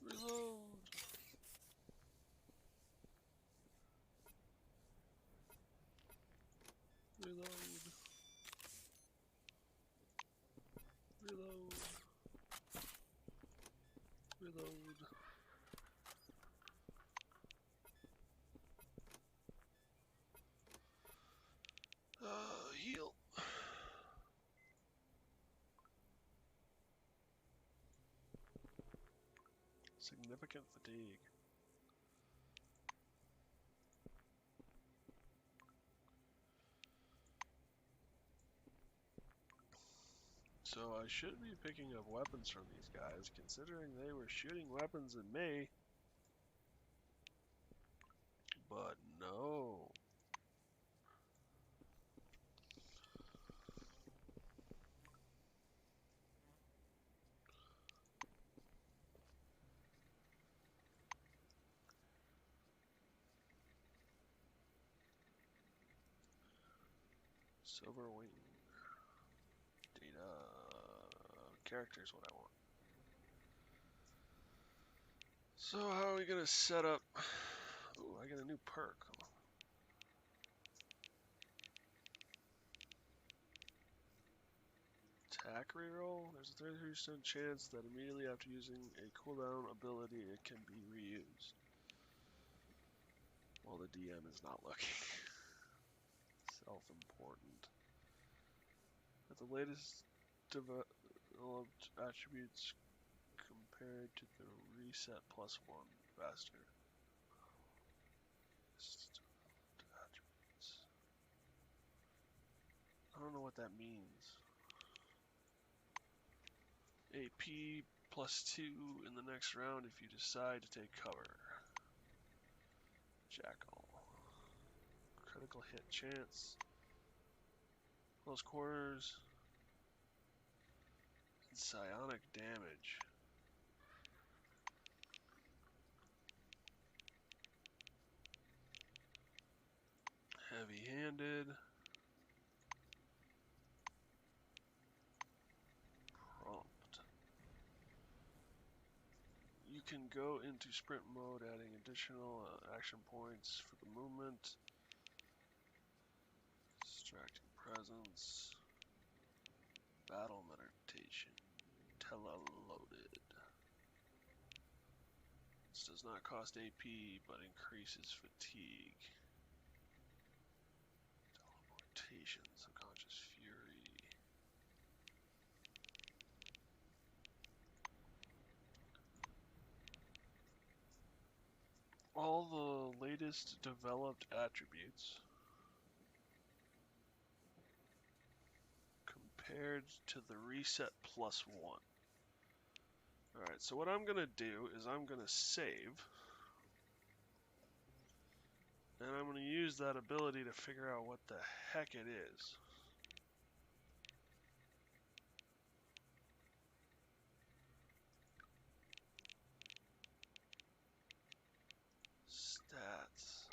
Reload. Reload. Reload. Reload. Heal. Significant fatigue. So I should be picking up weapons from these guys, considering they were shooting weapons at me. But no. Silver wing. Data. character is what I want. So how are we gonna set up? Ooh, I get a new perk. Attack reroll. There's a 33% chance that immediately after using a cooldown ability, it can be reused. While the DM is not looking. Self-important. At the latest developed attributes compared to the reset +1 faster. Attributes. I don't know what that means. AP +2 in the next round if you decide to take cover. Jackal. Critical hit chance. Close quarters. And psionic damage. Heavy-handed. Prompt. You can go into sprint mode, adding additional action points for the movement. Distracting presence. Battle meditation. Teleloaded. This does not cost AP, but increases fatigue. Teleportation. Subconscious fury. All the latest developed attributes compared to the reset +1. Alright, so what I'm going to do is I'm going to save. And I'm going to use that ability to figure out what the heck it is. Stats.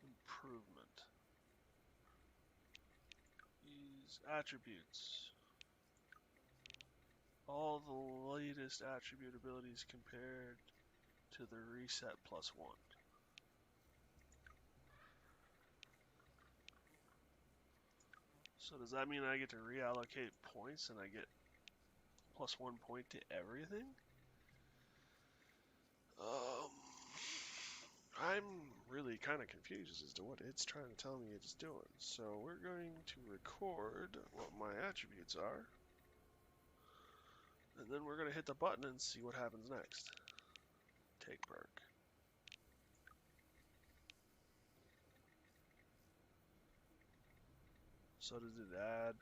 Improvement. These attributes. All the latest attribute abilities compared to the reset +1. So does that mean I get to reallocate points and I get +1 point to everything? I'm really kind of confused as to what it's trying to tell me it's doing. So we're going to record what my attributes are. And then we're going to hit the button and see what happens next. Take perk. So does it add?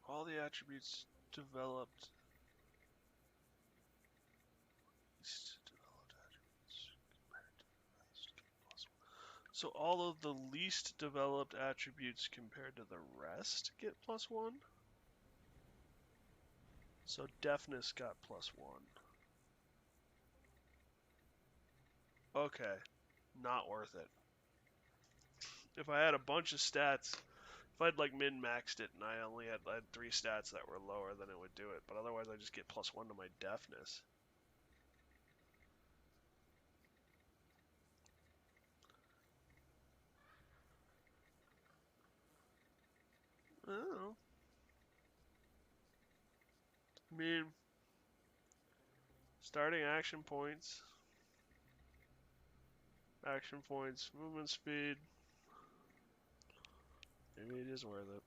All the attributes developed. So all of the least developed attributes compared to the rest get +1? So deafness got +1. Okay, not worth it. If I had a bunch of stats, if I'd like min-maxed it and I only had 3 stats that were lower, then it would do it. But otherwise I just get +1 to my deafness. I don't know. I mean, starting action points, movement speed. Maybe it is worth it.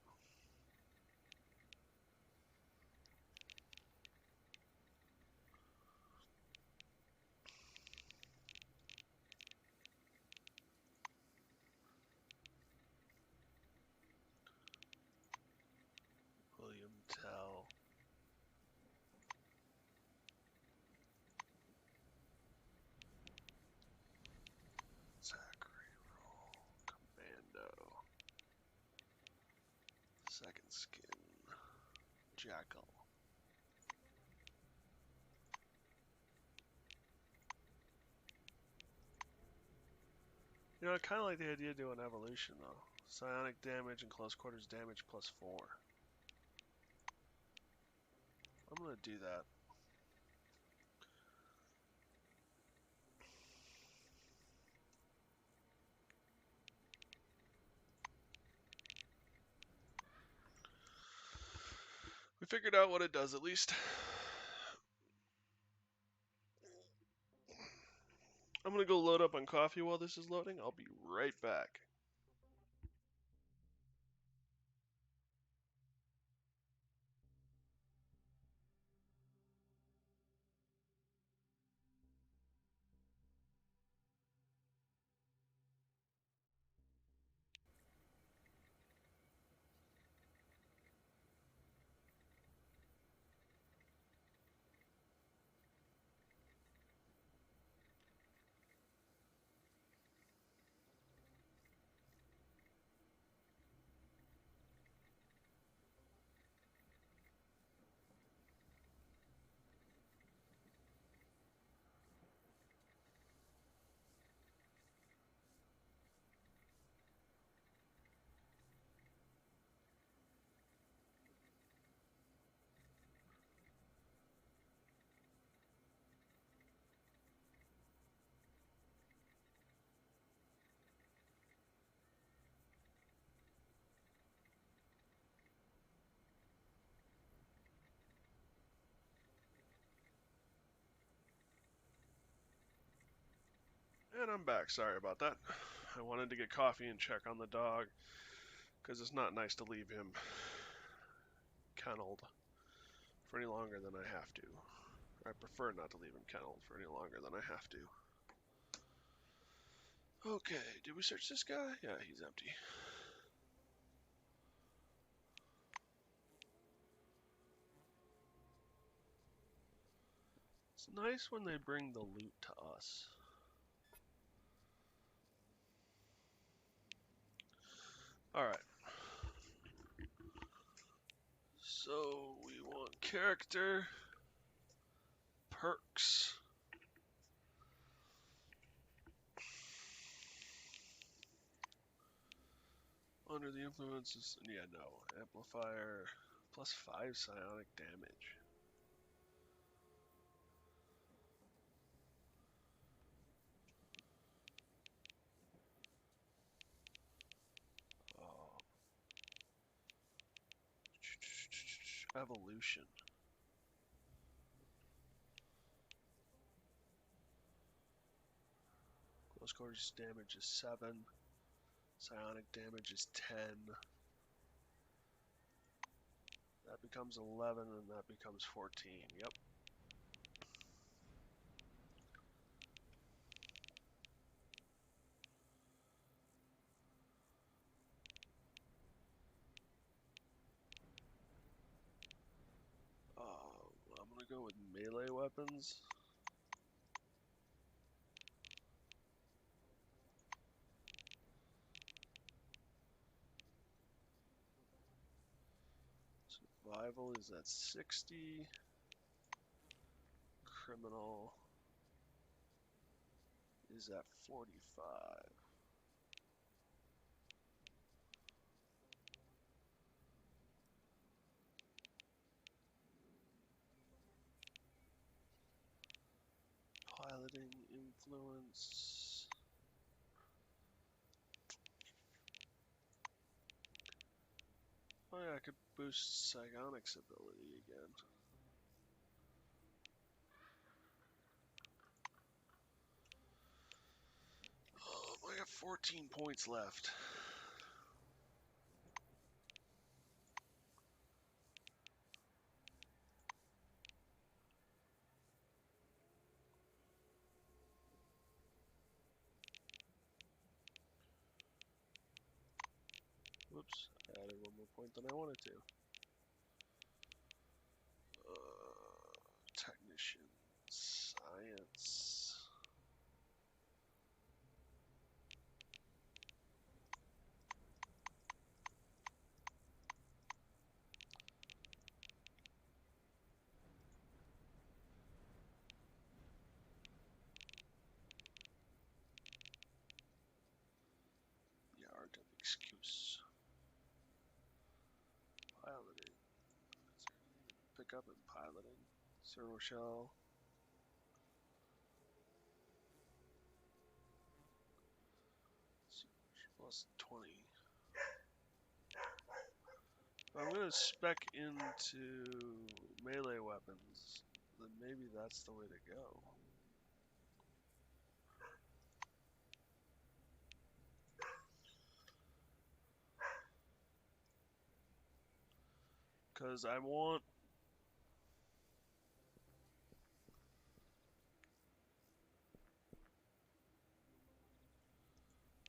William Tell. Skin. Jackal. You know, I kind of like the idea of doing evolution, though. Psionic damage and close quarters damage +4. I'm going to do that. We figured out what it does, at least. I'm going to go load up on coffee while this is loading. I'll be right back. And I'm back. Sorry about that. I wanted to get coffee and check on the dog, because it's not nice to leave him kenneled for any longer than I have to. I prefer not to leave him kenneled for any longer than I have to. Okay, did we search this guy? Yeah, he's empty. It's nice when they bring the loot to us. Alright. So, we want character, perks. Under the influences, yeah, no. Amplifier, +5 psionic damage. Oh. Evolution. Close quarters damage is 7. Psionic damage is 10. That becomes 11, and that becomes 14. Yep. I'm gonna go with melee weapons. Survival is at 60. Criminal is at 45. Piloting influence. Oh yeah, I could boost Psionic's ability again. I got 14 points left. Whoops, I added one more point than I wanted to. Technician, science. backup and piloting. Servo shell. Plus 20. If I'm gonna spec into melee weapons, then maybe that's the way to go. Because I want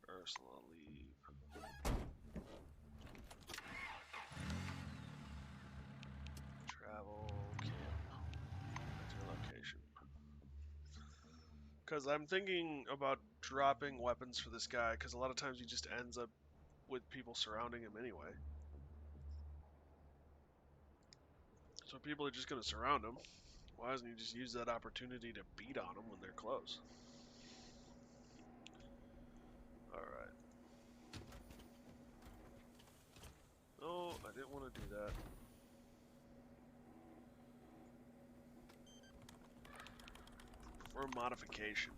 Ursula leave. Travel camp. That's your location. Because I'm thinking about dropping weapons for this guy, because a lot of times he just ends up with people surrounding him anyway. So people are just going to surround him. Why doesn't he just use that opportunity to beat on them when they're close? Alright. Oh, I didn't want to do that. For modification.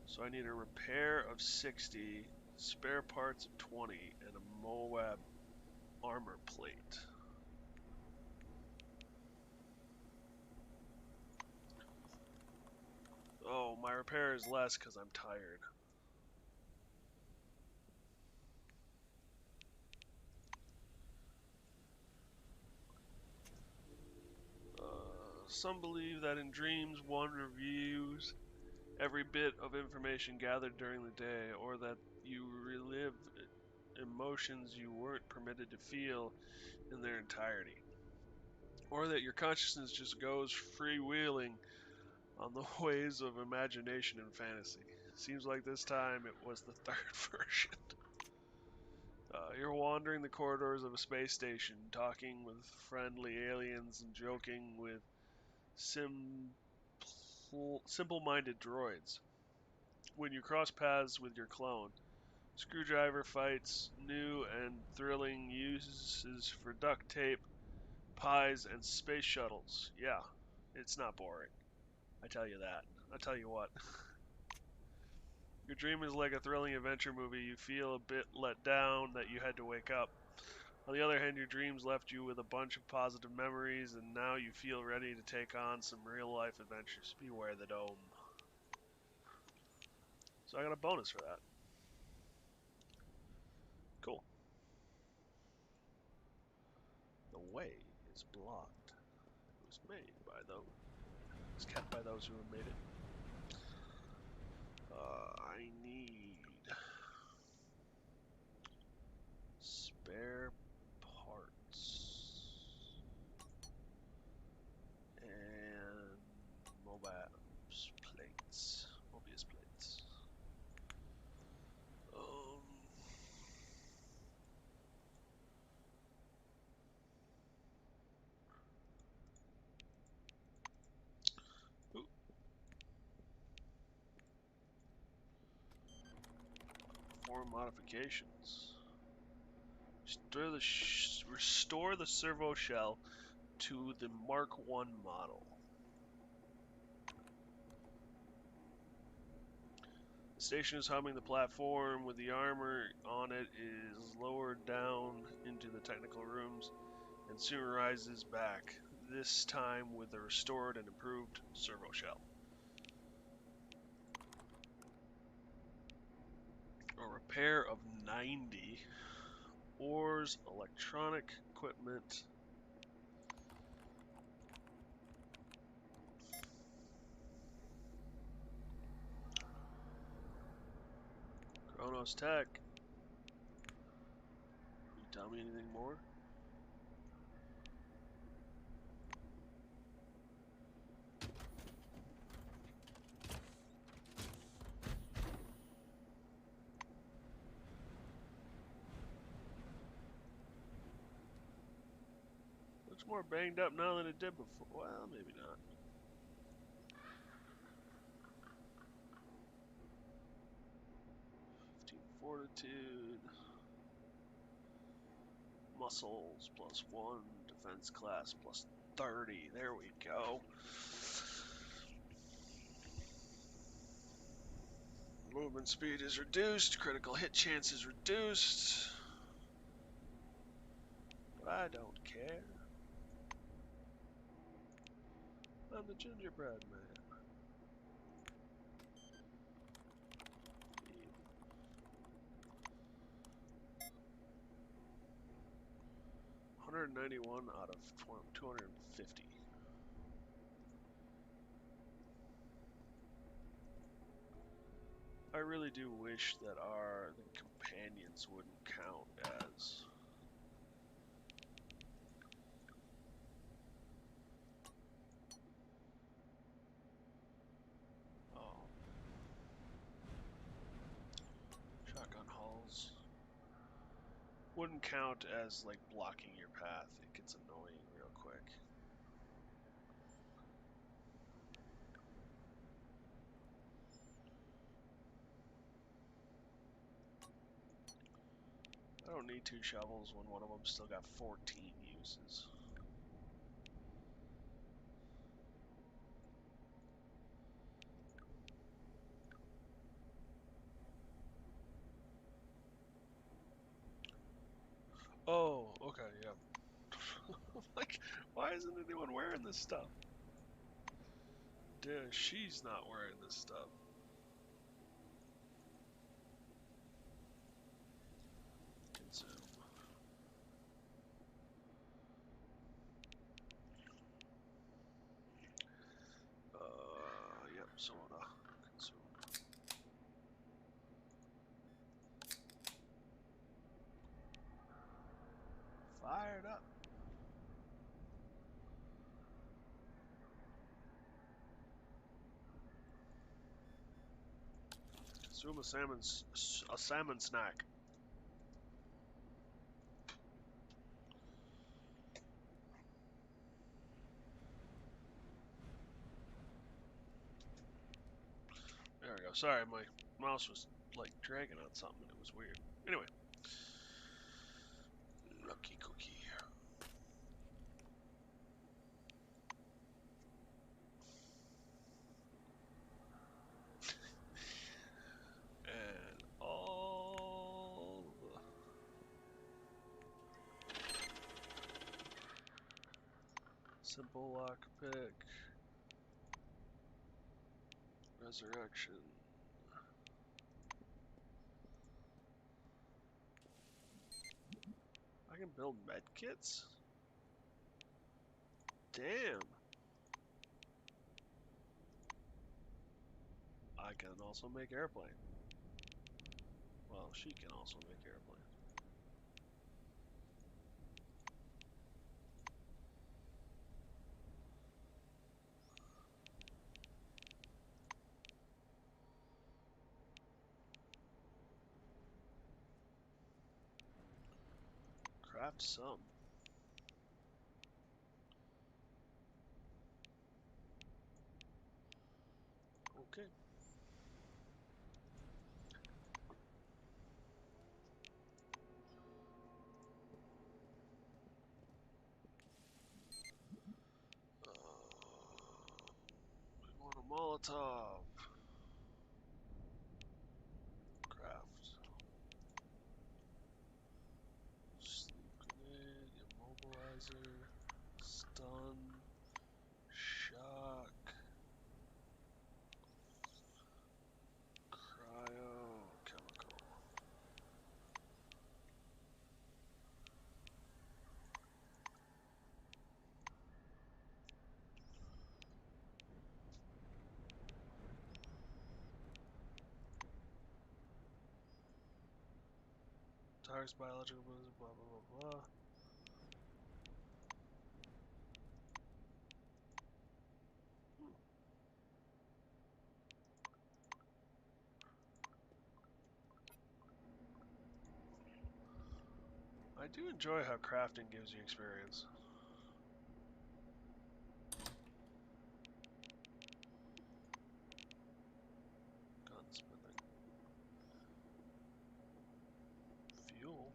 So I need a repair of 60, spare parts of 20, and a Moab armor plate. Oh, my repair is less because I'm tired. Some believe that in dreams one reviews every bit of information gathered during the day, or that you relive emotions you weren't permitted to feel in their entirety, or that your consciousness just goes freewheeling on the ways of imagination and fantasy. Seems like this time it was the third version. You're wandering the corridors of a space station, talking with friendly aliens and joking with simple-minded droids. When you cross paths with your clone, Screwdriver fights new and thrilling uses for duct tape, pies, and space shuttles. Yeah, it's not boring. I tell you that. I tell you what. Your dream is like a thrilling adventure movie. You feel a bit let down that you had to wake up. On the other hand, your dreams left you with a bunch of positive memories, and now you feel ready to take on some real-life adventures. Beware the dome. So I got a bonus for that. Cool. The way is blocked. It was made by those. It's kept by those who have made it. I need spare parts and Mobius plates. Mobius plates. Ooh. Four modifications. Restore the servo shell to the Mark I model. The station is humming. The platform with the armor on it is lowered down into the technical rooms and soon rises back, this time with a restored and improved servo shell. A repair of 90 ores, electronic equipment, Chronos Tech. Can you tell me anything more? Looks more banged up now than it did before. Well, maybe not. Fortitude, muscles +1, defense class plus 30. There we go. Movement speed is reduced. Critical hit chance is reduced. But I don't care. I'm the gingerbread man. 191 out of 250. I really do wish that the companions wouldn't count as shotgun hulls. Wouldn't count as like blocking your path. It gets annoying real quick. I don't need 2 shovels when one of them still got 14 uses. Oh, okay, yeah. Like, why isn't anyone wearing this stuff? Dude, she's not wearing this stuff. Consume. Yep, soda. Consume. Fired up. Consume a salmon snack. There we go. Sorry, my mouse was like dragging on something. It was weird. Anyway. Lucky cookie. And all the simple lockpick. Resurrection. I can build med kits? Damn. I can also make airplane. Well, she can also make airplane. Craft some. Okay. We want a Molotov. Craft. Sleep grenade, immobilizer, stun, shock, cryo, chemical. Targets biological, blah blah blah blah. I do enjoy how crafting gives you experience. Gunsmithing. Fuel.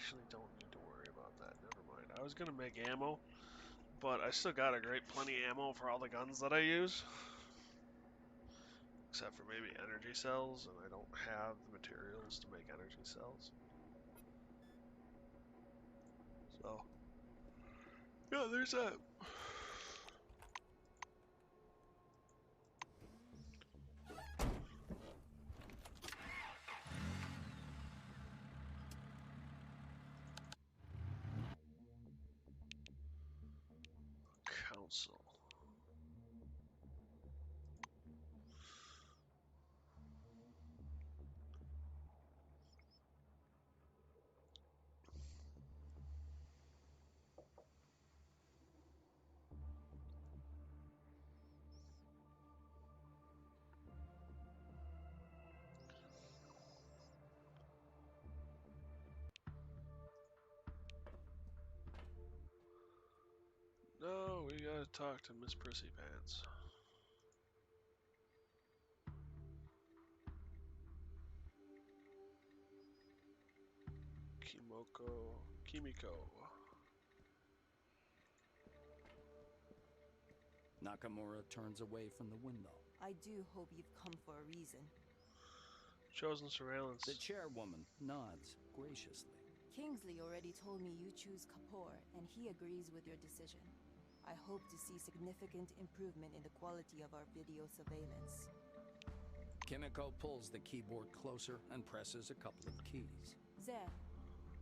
actually don't need to worry about that. Never mind. I was gonna make ammo, but I still got a great plenty of ammo for all the guns that I use. Except for maybe energy cells, and I don't have the materials to make energy cells. So, yeah, there's that. Council. No, we gotta talk to Miss Prissy Pants. Kimiko. Nakamura turns away from the window. I do hope you've come for a reason. Chosen surveillance. The chairwoman nods graciously. Kingsley already told me you choose Kapoor, and he agrees with your decision. I hope to see significant improvement in the quality of our video surveillance. Kimiko pulls the keyboard closer and presses a couple of keys. There,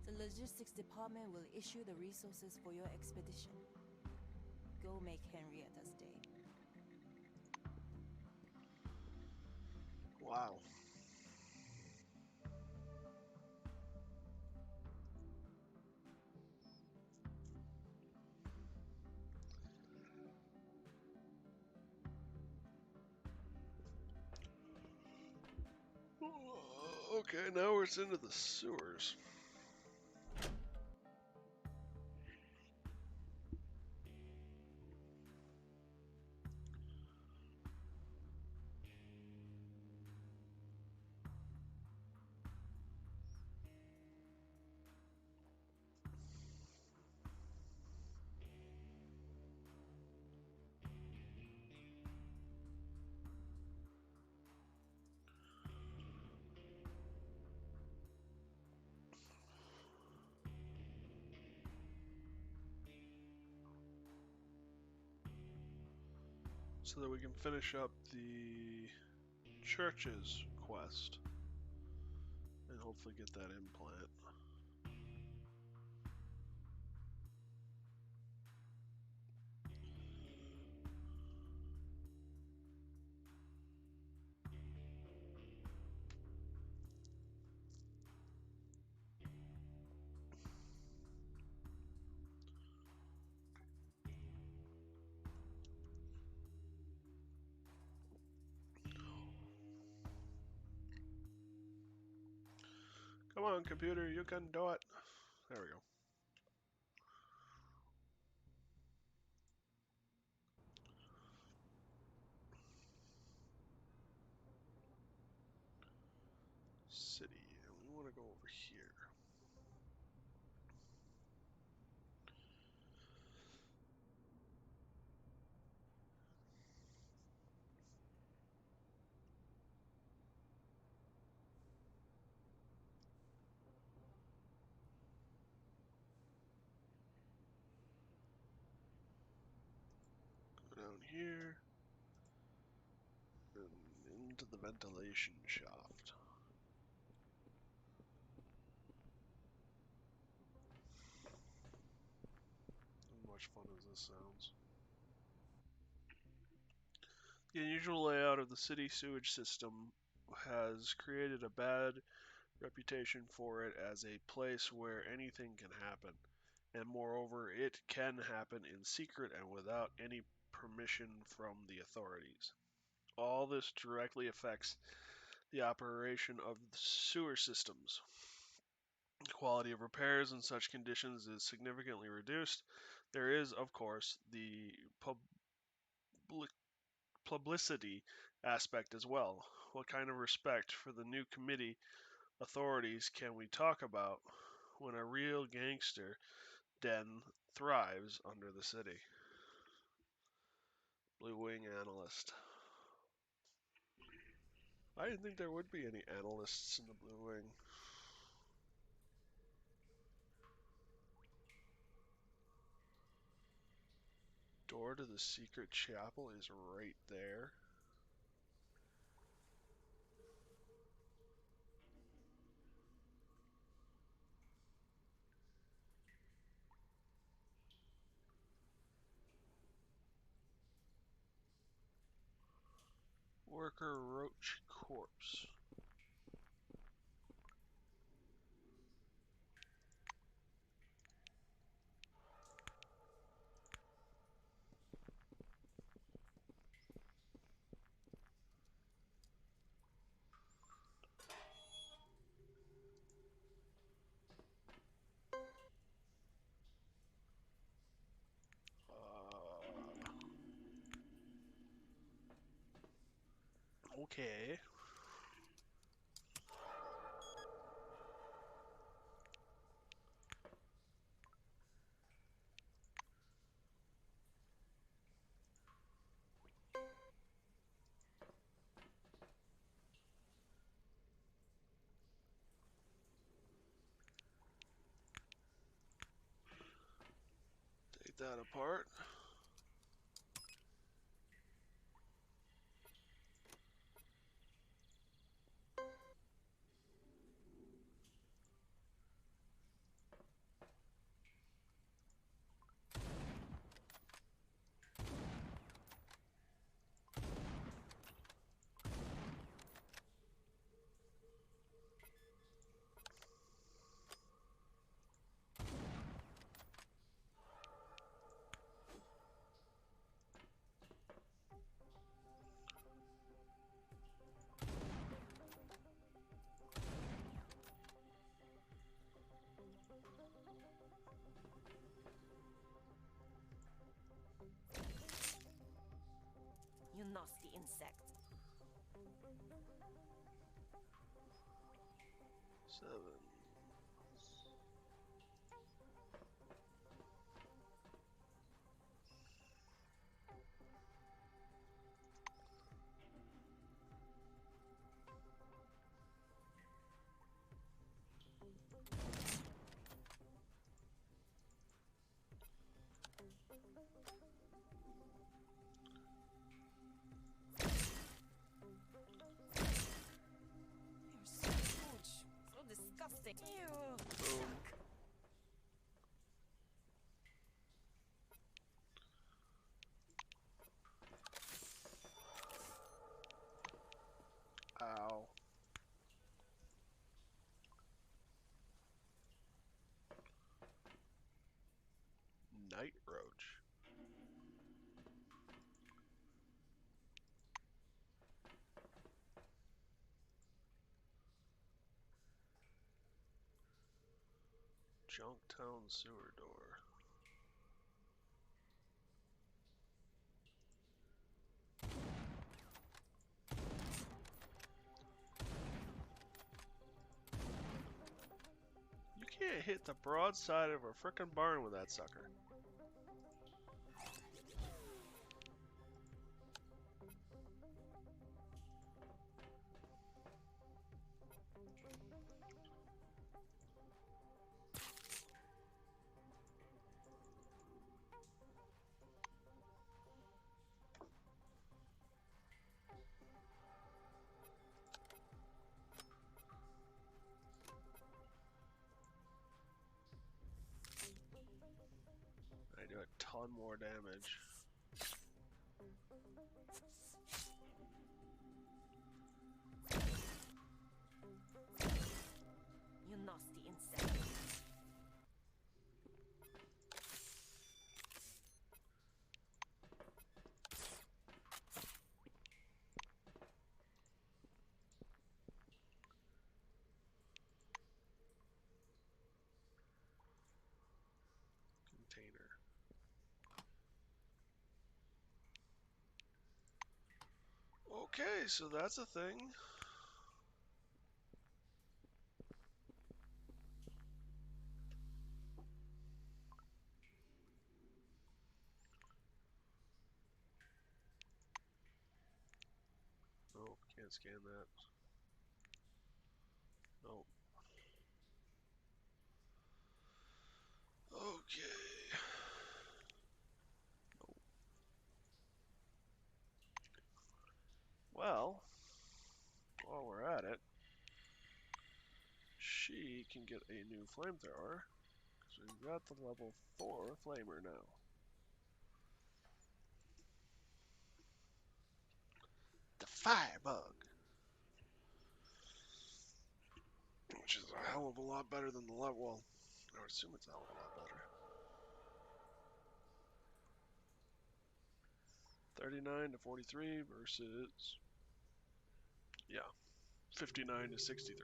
the logistics department will issue the resources for your expedition. Go make Henrietta's day. Wow. Okay, now we're into the sewers. So that we can finish up the church's quest and hopefully get that implant. Come on, computer, you can do it. There we go. City, and we want to go over here. Go down here and into the ventilation shaft. How much fun as this sounds. The unusual layout of the city sewage system has created a bad reputation for it as a place where anything can happen, and moreover, it can happen in secret and without any permission from the authorities. All this directly affects the operation of the sewer systems. The quality of repairs in such conditions is significantly reduced. There is, of course, the publicity aspect as well. What kind of respect for the new committee authorities can we talk about when a real gangster den thrives under the city. Blue Wing Analyst. I didn't think there would be any analysts in the Blue Wing. Door to the secret chapel is right there. Worker Roach Corpse. Okay. Take that apart. You nasty insect. 7. You're so huge. So disgusting. Ew. Boom. Ow. Night Roach. Junktown sewer door. You can't hit the broadside of a frickin' barn with that sucker. I do a ton more damage. You nasty insect. Container. Okay, so that's a thing. can't scan that. Nope. Okay. Nope. Well, while we're at it, she can get a new flamethrower. So we've got the level 4 flamer now. The firebug. Which is a hell of a lot better than the level. Well, I would assume it's a hell of a lot better. 39 to 43 versus, yeah, 59 to 63.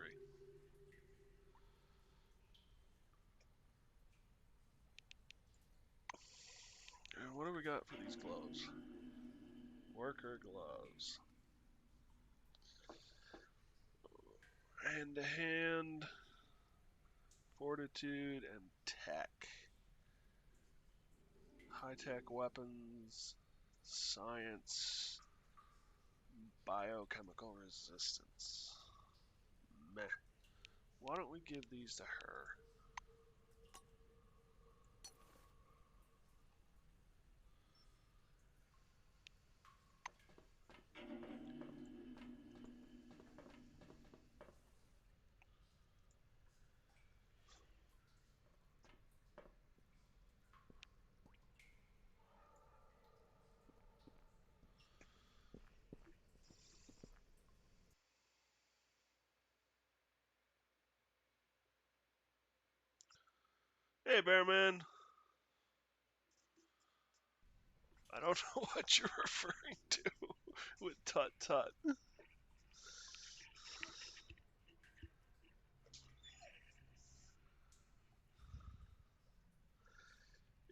And what do we got for these gloves? Worker gloves. Hand to hand, fortitude, and tech. High tech weapons, science, biochemical resistance. Meh. Why don't we give these to her? Hey, Bearman. I don't know what you're referring to with tut tut.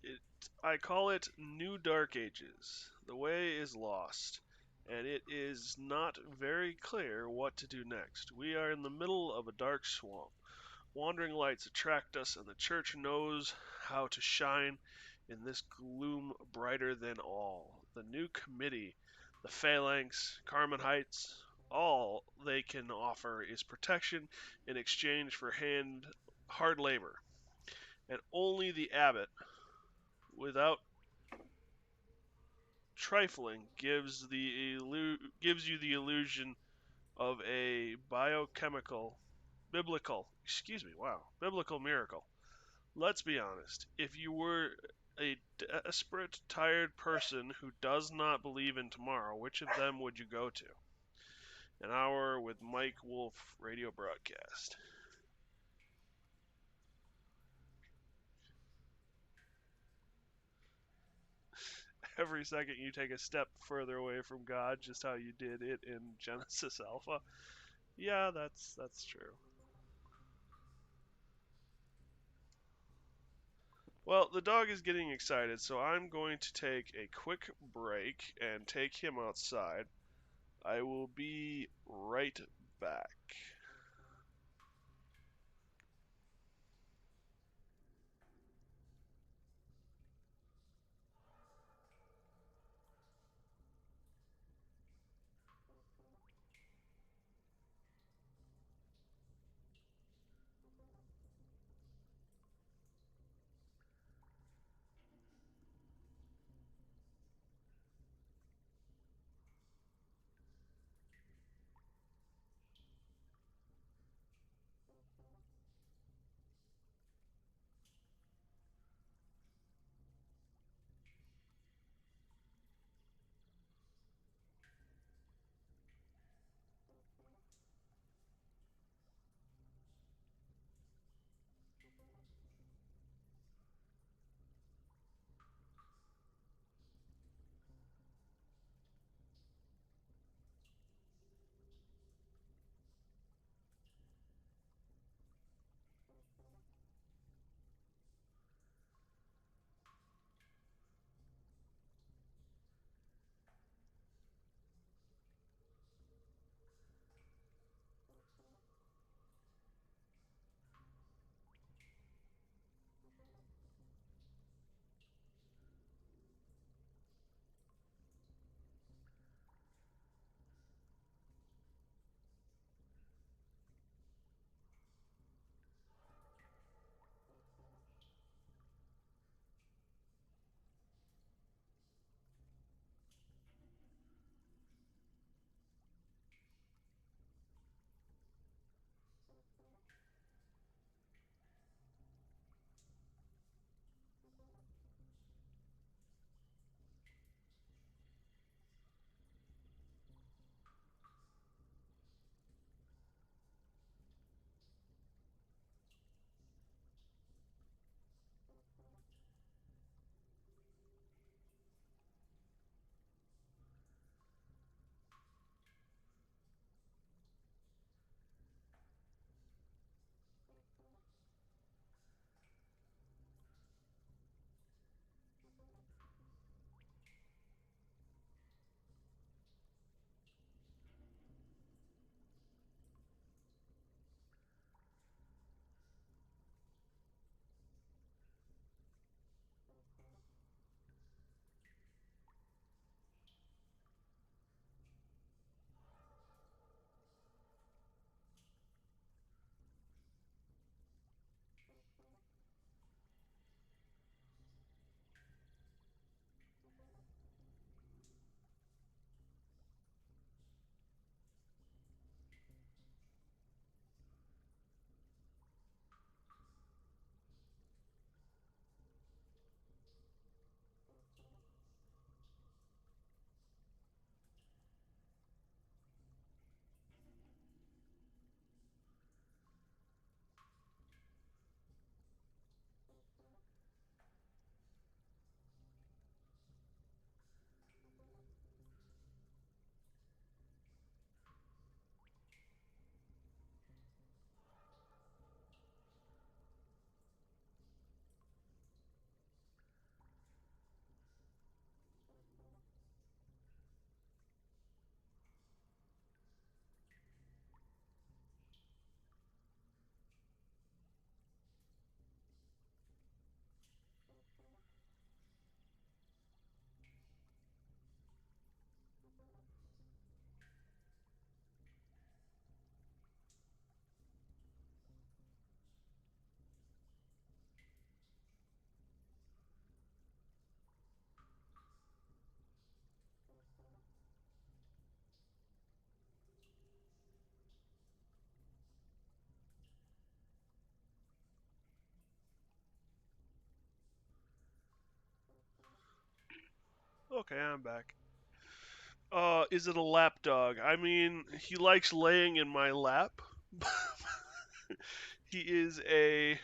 It, I call it New Dark Ages. The way is lost, and it is not very clear what to do next. We are in the middle of a dark swamp. Wandering lights attract us, and the church knows how to shine in this gloom brighter than all. The new committee, the Phalanx, Carmen Heights, all they can offer is protection in exchange for hard labor. And only the abbot, without trifling, gives you the illusion of a biblical miracle. Let's be honest. If you were a desperate, tired person who does not believe in tomorrow, which of them would you go to? An hour with Mike Wolf radio broadcast. Every second you take a step further away from God, just how you did it in Genesis Alpha. Yeah, that's true. Well, the dog is getting excited, so I'm going to take a quick break and take him outside. I will be right back. Okay, I'm back. Is it a lap dog? I mean, he likes laying in my lap. He is a...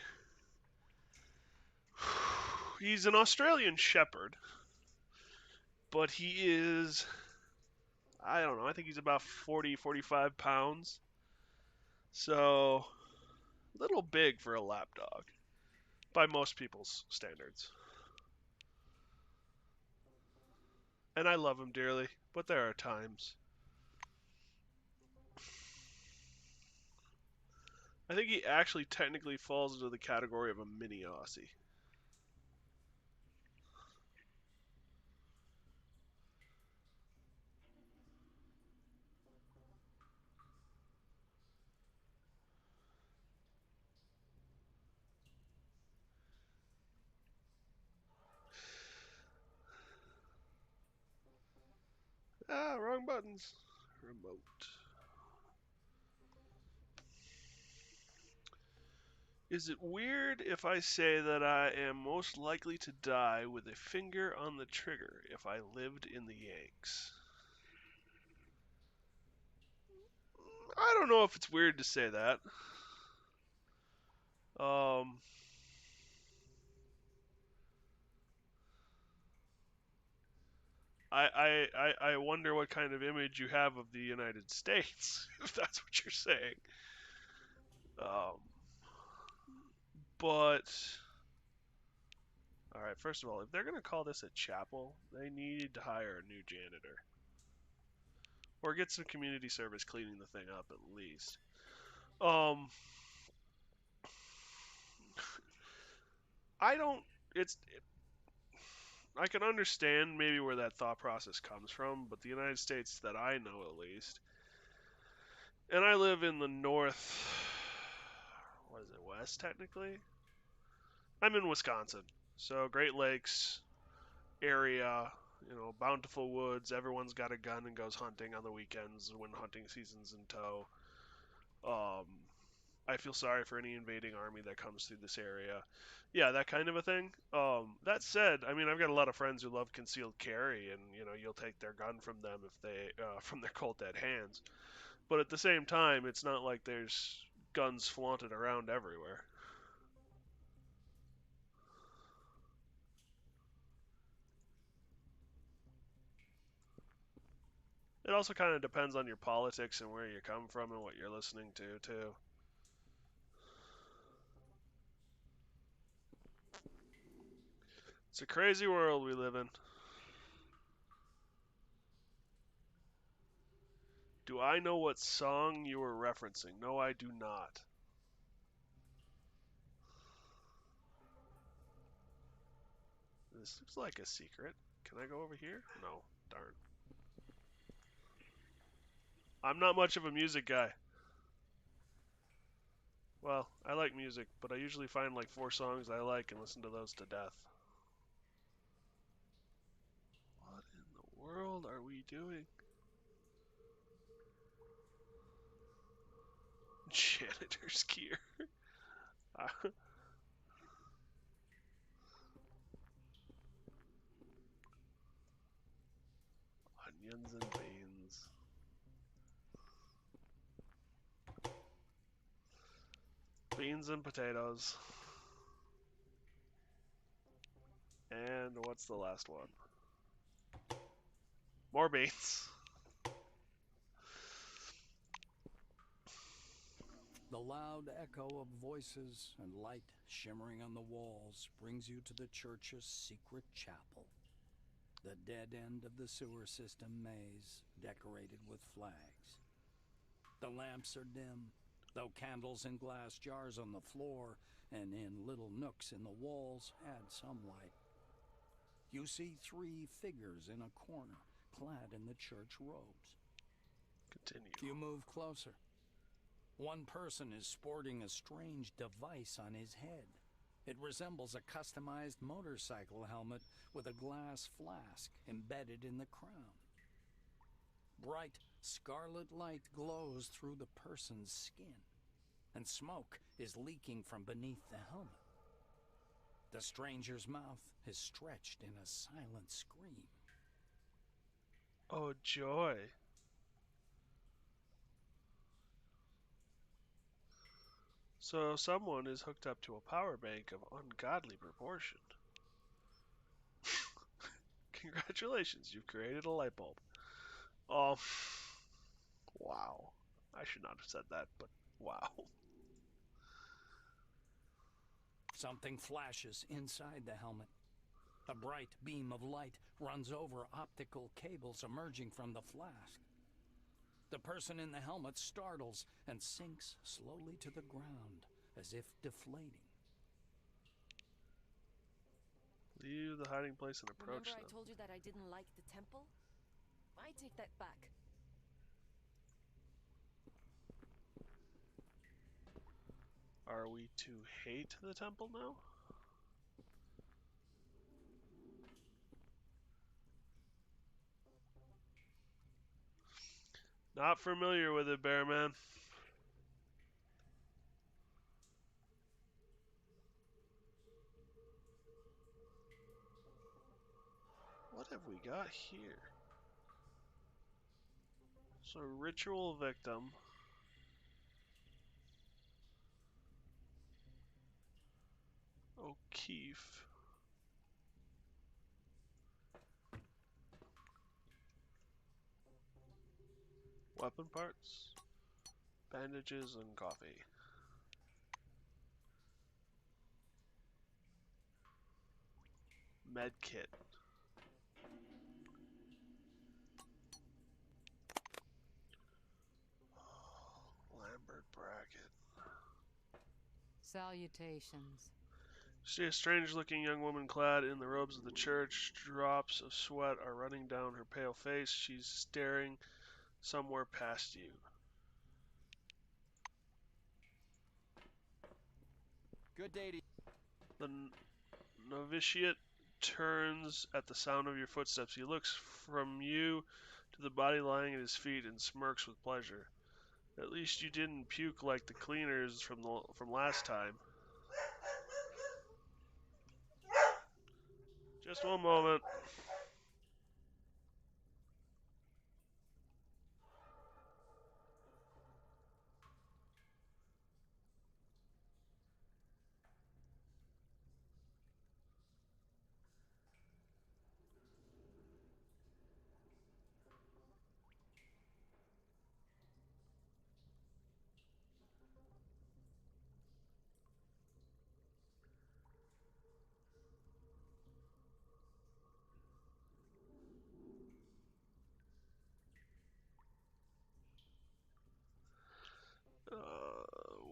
He's an Australian Shepherd. But he is... I don't know, I think he's about 40, 45 pounds. So, a little big for a lap dog. By most people's standards. And I love him dearly, but there are times. I think he actually technically falls into the category of a mini Aussie. Ah, wrong buttons. Remote. Is it weird if I say that I am most likely to die with a finger on the trigger if I lived in the Yanks? I don't know if it's weird to say that. I wonder what kind of image you have of the United States, if that's what you're saying. But, alright, first of all, if they're going to call this a chapel, they need to hire a new janitor. Or get some community service cleaning the thing up, at least. I don't, I can understand maybe where that thought process comes from, but the United States that I know at least, and I live in the north, what is it, west technically? I'm in Wisconsin, so Great Lakes area, you know, bountiful woods, everyone's got a gun and goes hunting on the weekends when hunting season's in tow. I feel sorry for any invading army that comes through this area. Yeah, that kind of a thing. That said, I mean, I've got a lot of friends who love concealed carry, and you know, you'll take their gun from them if they from their cold dead hands. But at the same time, it's not like there's guns flaunted around everywhere. It also kind of depends on your politics and where you come from and what you're listening to, too. It's a crazy world we live in. Do I know what song you were referencing? No, I do not. This looks like a secret. Can I go over here? No. Darn. I'm not much of a music guy. Well, I like music, but I usually find like 4 songs I like and listen to those to death. What in the world are we doing? Janitor's gear. Onions and beans. Beans and potatoes. And what's the last one? More beans. The loud echo of voices and light shimmering on the walls brings you to the church's secret chapel. The dead end of the sewer system maze, decorated with flags. The lamps are dim, though candles in glass jars on the floor and in little nooks in the walls add some light. You see 3 figures in a corner, clad in the church robes. Continue. You move closer. One person is sporting a strange device on his head. It resembles a customized motorcycle helmet with a glass flask embedded in the crown. Bright scarlet light glows through the person's skin, and smoke is leaking from beneath the helmet. The stranger's mouth is stretched in a silent scream. Oh, joy. So someone is hooked up to a power bank of ungodly proportion. Congratulations, you've created a light bulb. Oh, wow. I should not have said that, but wow. Something flashes inside the helmet. A bright beam of light runs over optical cables emerging from the flask. The person in the helmet startles and sinks slowly to the ground, as if deflating. Leave the hiding place and approach Remember I them. told you that I didn't like the temple? I take that back. Are we to hate the temple now? Not familiar with it, Bearman. What have we got here? So, ritual victim. O'Keefe. Weapon parts. Bandages and coffee. Med kit. Lambert bracket. Salutations. See a strange-looking young woman clad in the robes of the church. Drops of sweat are running down her pale face. She's staring somewhere past you. Good day to you. The novitiate turns at the sound of your footsteps. He looks from you to the body lying at his feet and smirks with pleasure. At least you didn't puke like the cleaners from last time. Just one moment.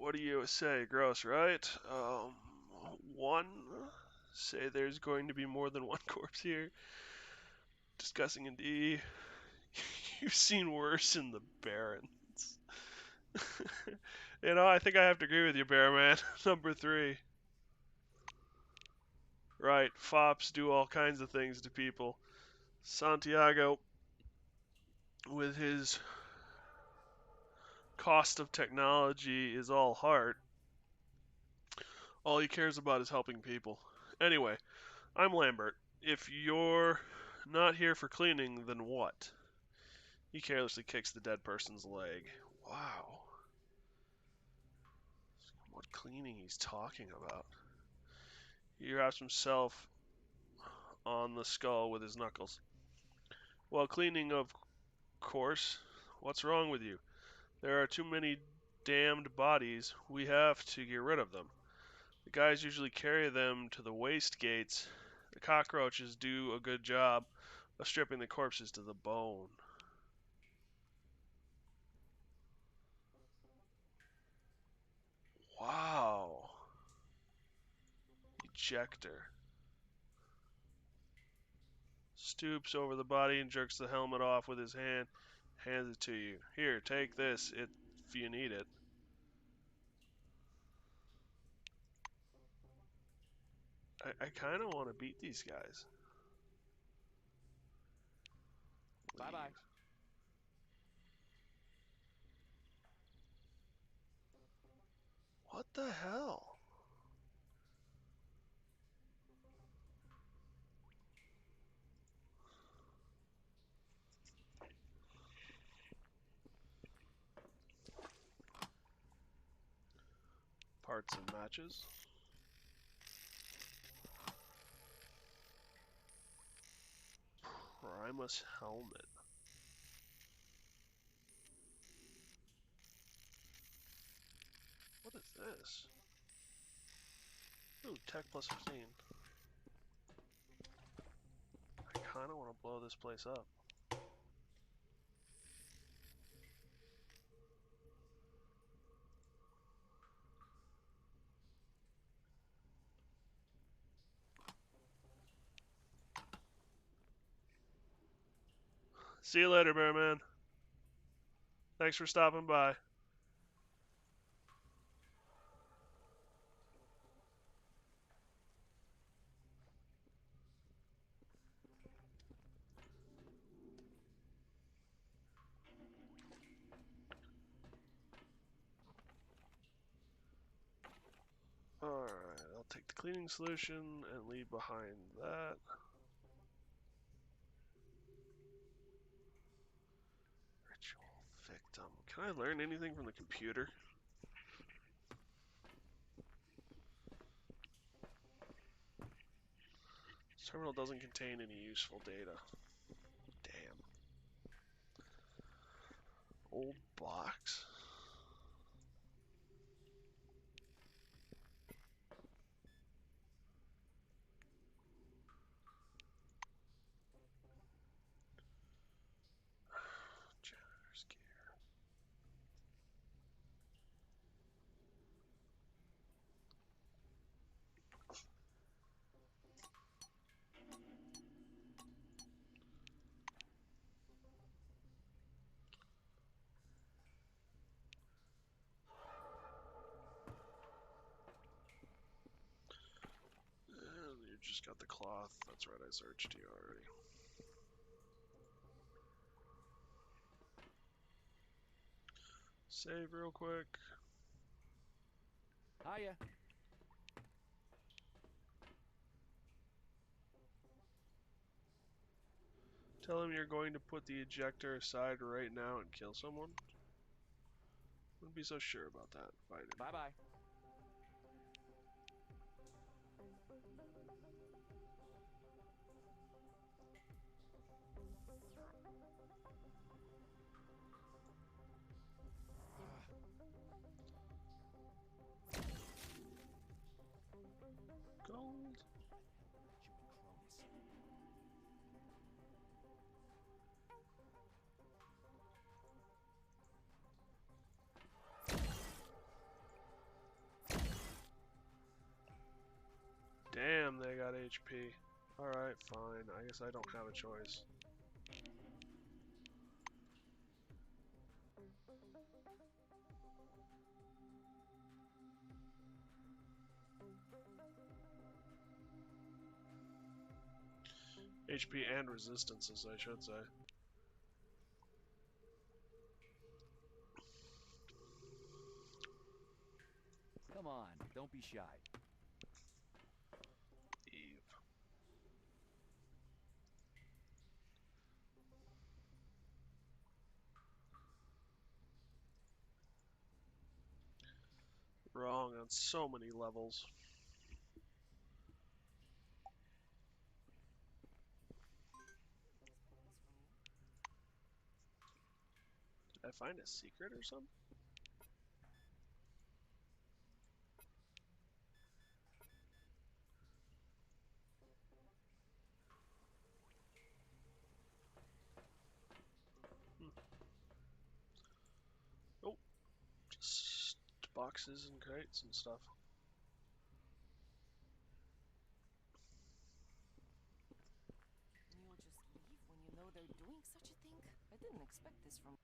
What do you say? Gross, right? One. Say there's going to be more than one corpse here. Discussing in D. You've seen worse in the Barrens. I think I have to agree with you, Bearman. Number 3. Right, fops do all kinds of things to people. Santiago, with his cost of technology, is all heart. All he cares about is helping people. Anyway, I'm Lambert. If you're not here for cleaning, then what? He carelessly kicks the dead person's leg. Wow. What cleaning he's talking about. He wraps himself on the skull with his knuckles. Well, cleaning, of course. What's wrong with you? There are too many damned bodies. We have to get rid of them. The guys usually carry them to the waste gates. The cockroaches do a good job of stripping the corpses to the bone. Wow. Ejector. Stoops over the body and jerks the helmet off with his hand. Hands it to you. Here, take this if you need it. I kind of want to beat these guys. Bye bye. Leave. What the hell? parts and matches. Primus helmet. What is this? Ooh, tech plus 15. I kinda wanna blow this place up. See you later, Bearman. Thanks for stopping by. Alright, I'll take the cleaning solution and leave behind that. Ritual victim. Can I learn anything from the computer? This terminal doesn't contain any useful data. Damn. Old box. Janitor's gear. And you just got the cloth. That's right, I searched you already. Save real quick. Hiya. Tell him you're going to put the ejector aside right now and kill someone. Wouldn't be so sure about that. Fight him. Bye-bye. Gold. Damn, they got HP. Alright, fine. I guess I don't have a choice. HP and resistances, I should say. Come on, don't be shy. Eve. Wrong on so many levels. Did I find a secret or something? Oh, just boxes and crates and stuff. You'll just leave when you know they're doing such a thing? I didn't expect this from.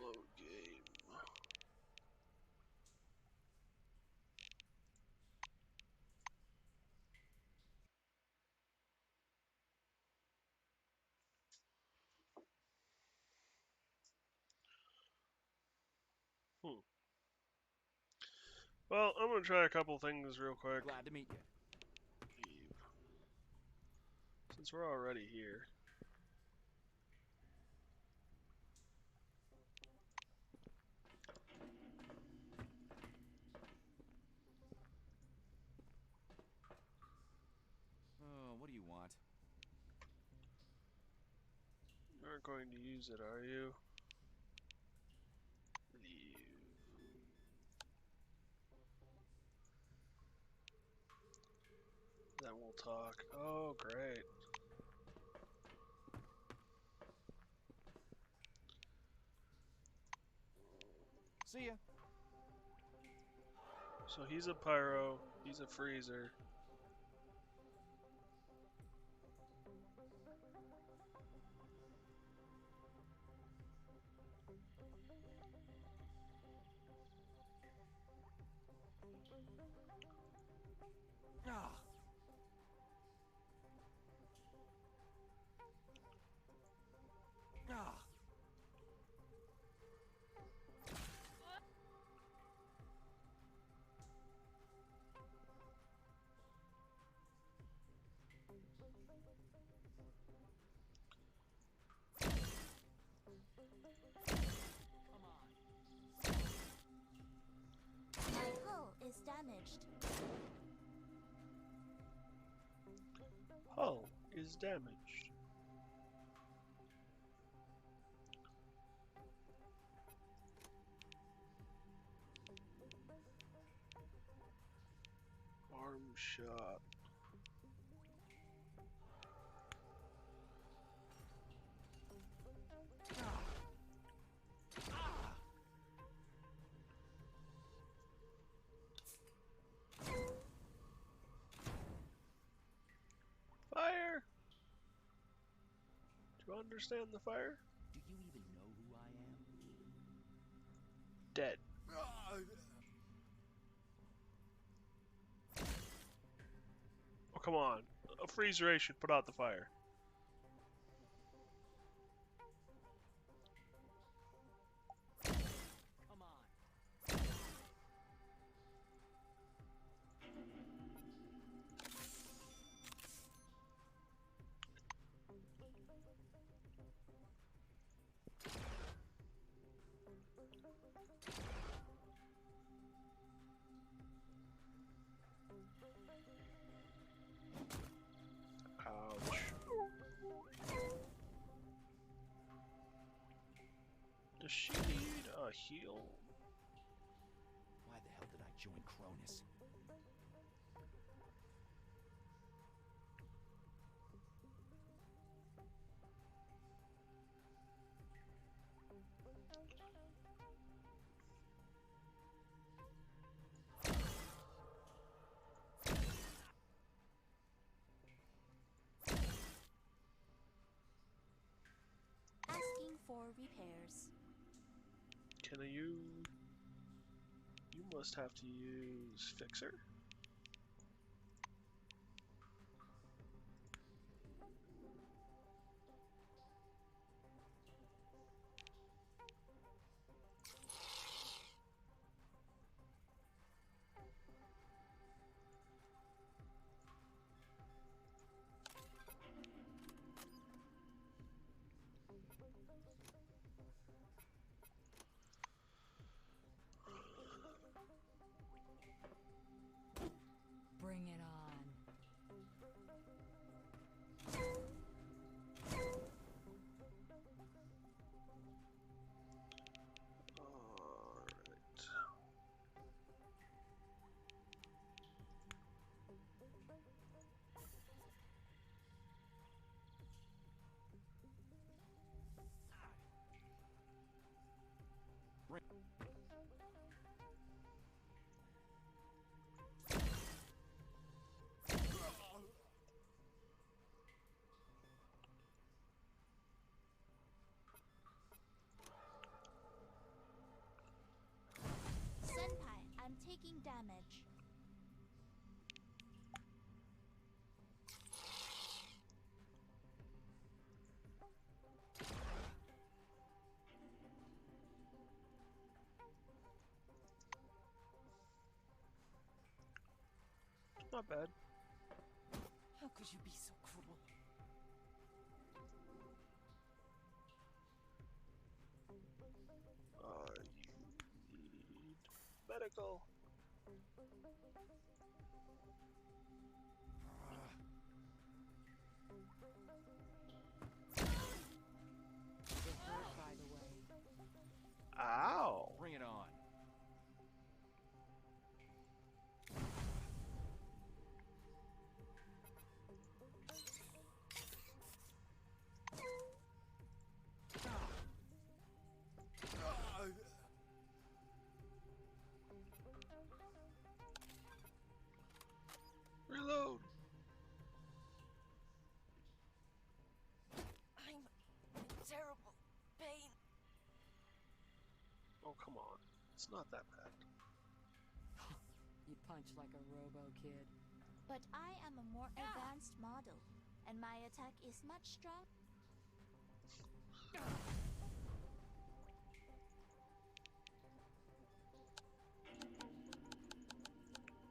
Load game. Well, I'm gonna try a couple things real quick. Glad to meet you. Eve. Since we're already here. Oh, what do you want? You aren't going to use it, are you? Leave. Then we'll talk. Oh, great. See ya. So he's a pyro, he's a freezer. Ah. Ah. My hull is damaged. Hull is damaged. Arm shot. Fire! Do you understand the fire? Do you even know who I am? Dead. Oh, come on. A freeze ray should put out the fire. Come on. Ouch. Does she need a heal? Why the hell did I join Cronus? Asking for repairs. Can you... You must have to use Fixer? Bring it on. Alright. Senpai, I'm taking damage. Not bad. How could you be so cruel? medical. You're hurt, by the way. Ow. Bring it on. Reload. I'm in terrible pain. Oh, come on. It's not that bad. You punch like a robo kid. But I am a more advanced model, and my attack is much stronger.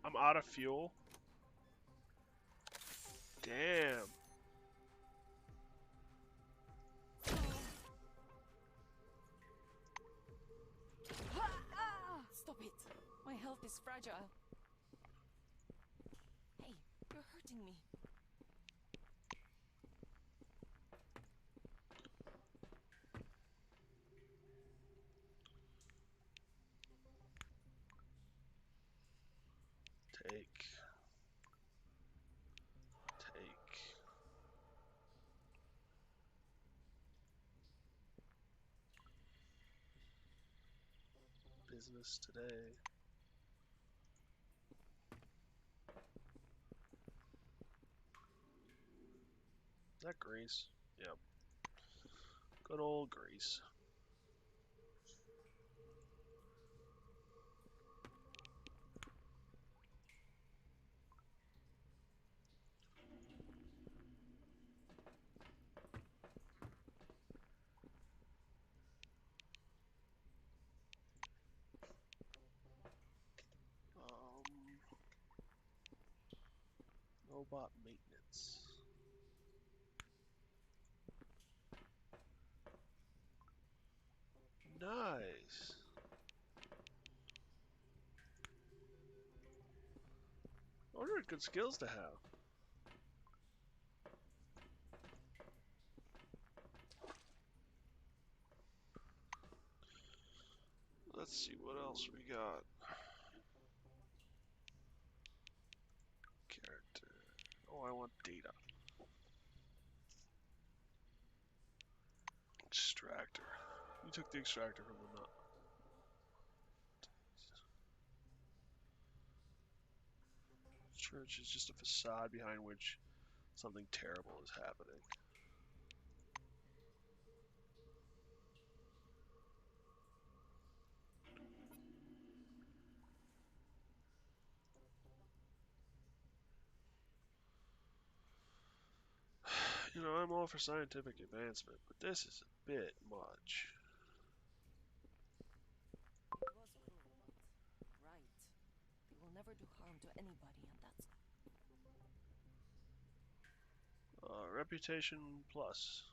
I'm out of fuel. Damn. Stop it. My health is fragile. Hey, you're hurting me. Take. Business today. Is that grease? Yep. Good old grease. Robot maintenance. Nice. What are good skills to have? Let's see what else we got. Character. Oh, I want data. Extractor. You took the extractor from the nut. Church is just a facade behind which something terrible is happening. You know, I'm all for scientific advancement, but this is a bit much. It was cruel, but right. They will never do harm to anybody, and that's... Reputation plus.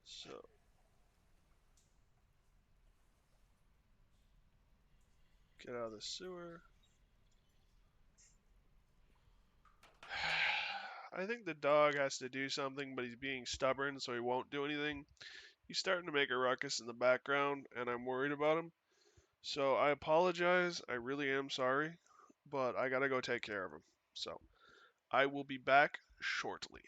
So. Get out of the sewer. I think the dog has to do something, but he's being stubborn, so he won't do anything. He's starting to make a ruckus in the background, and I'm worried about him. So I apologize. I really am sorry, but I gotta go take care of him. So I will be back shortly.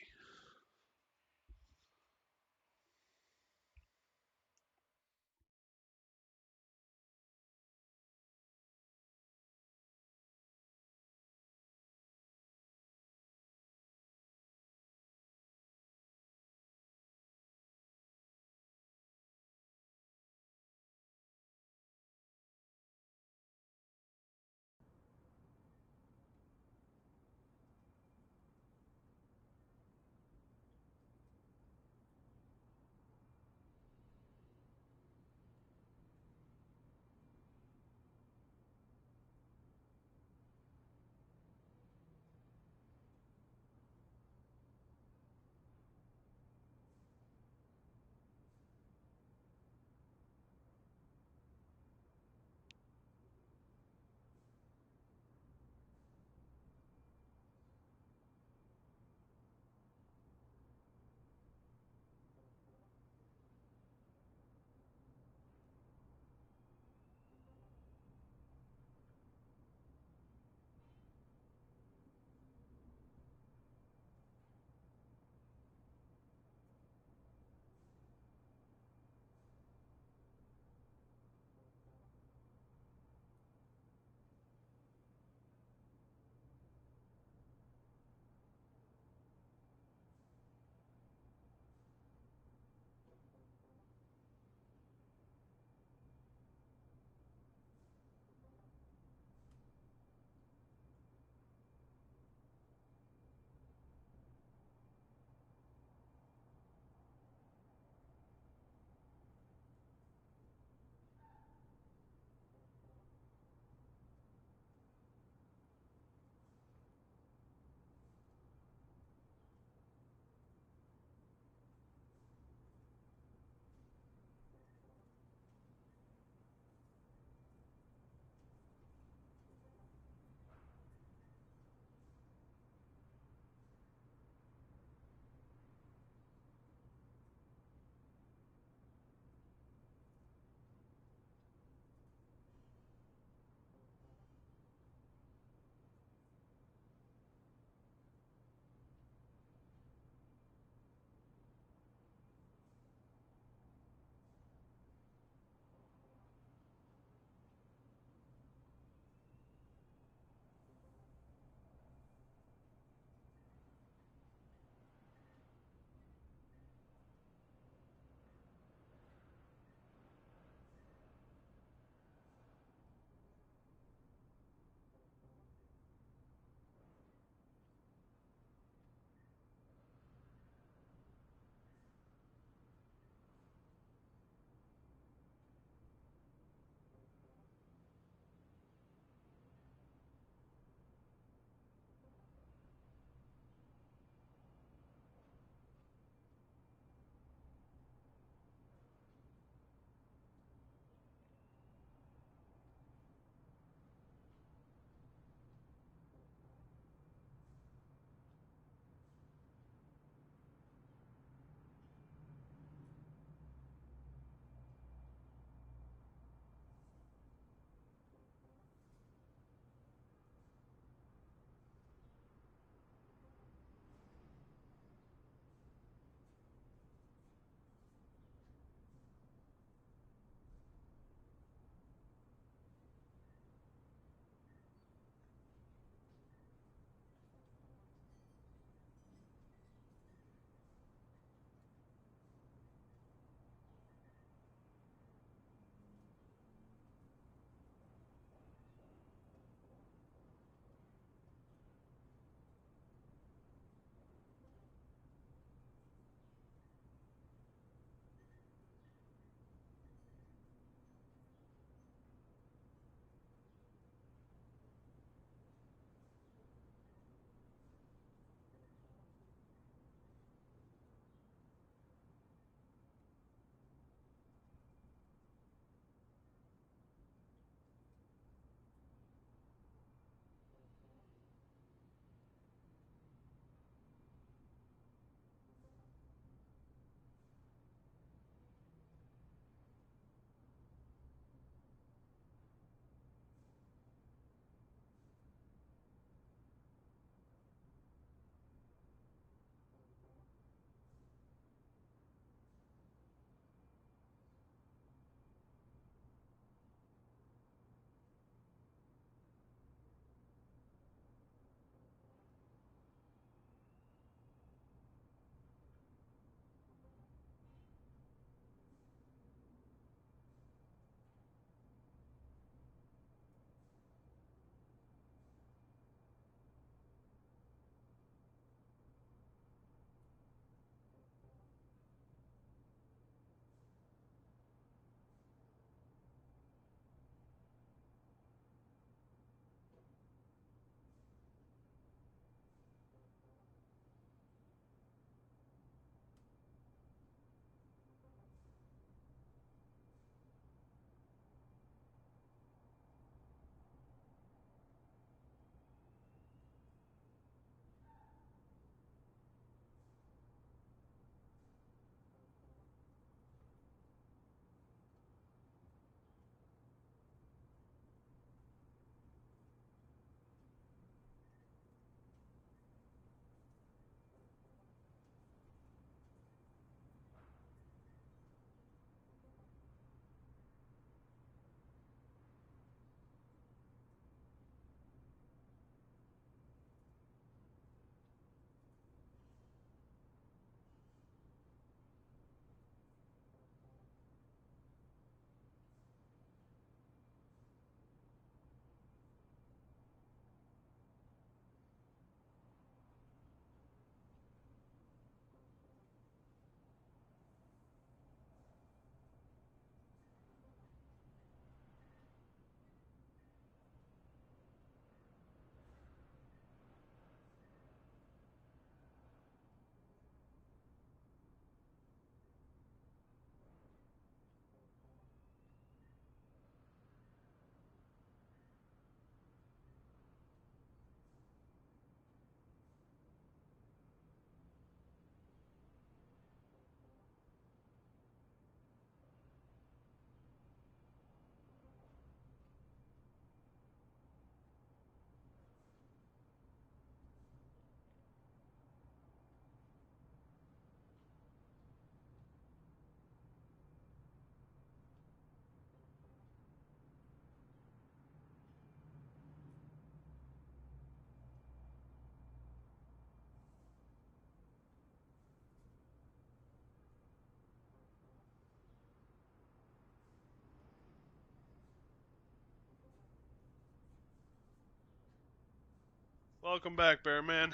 Welcome back, Bearman.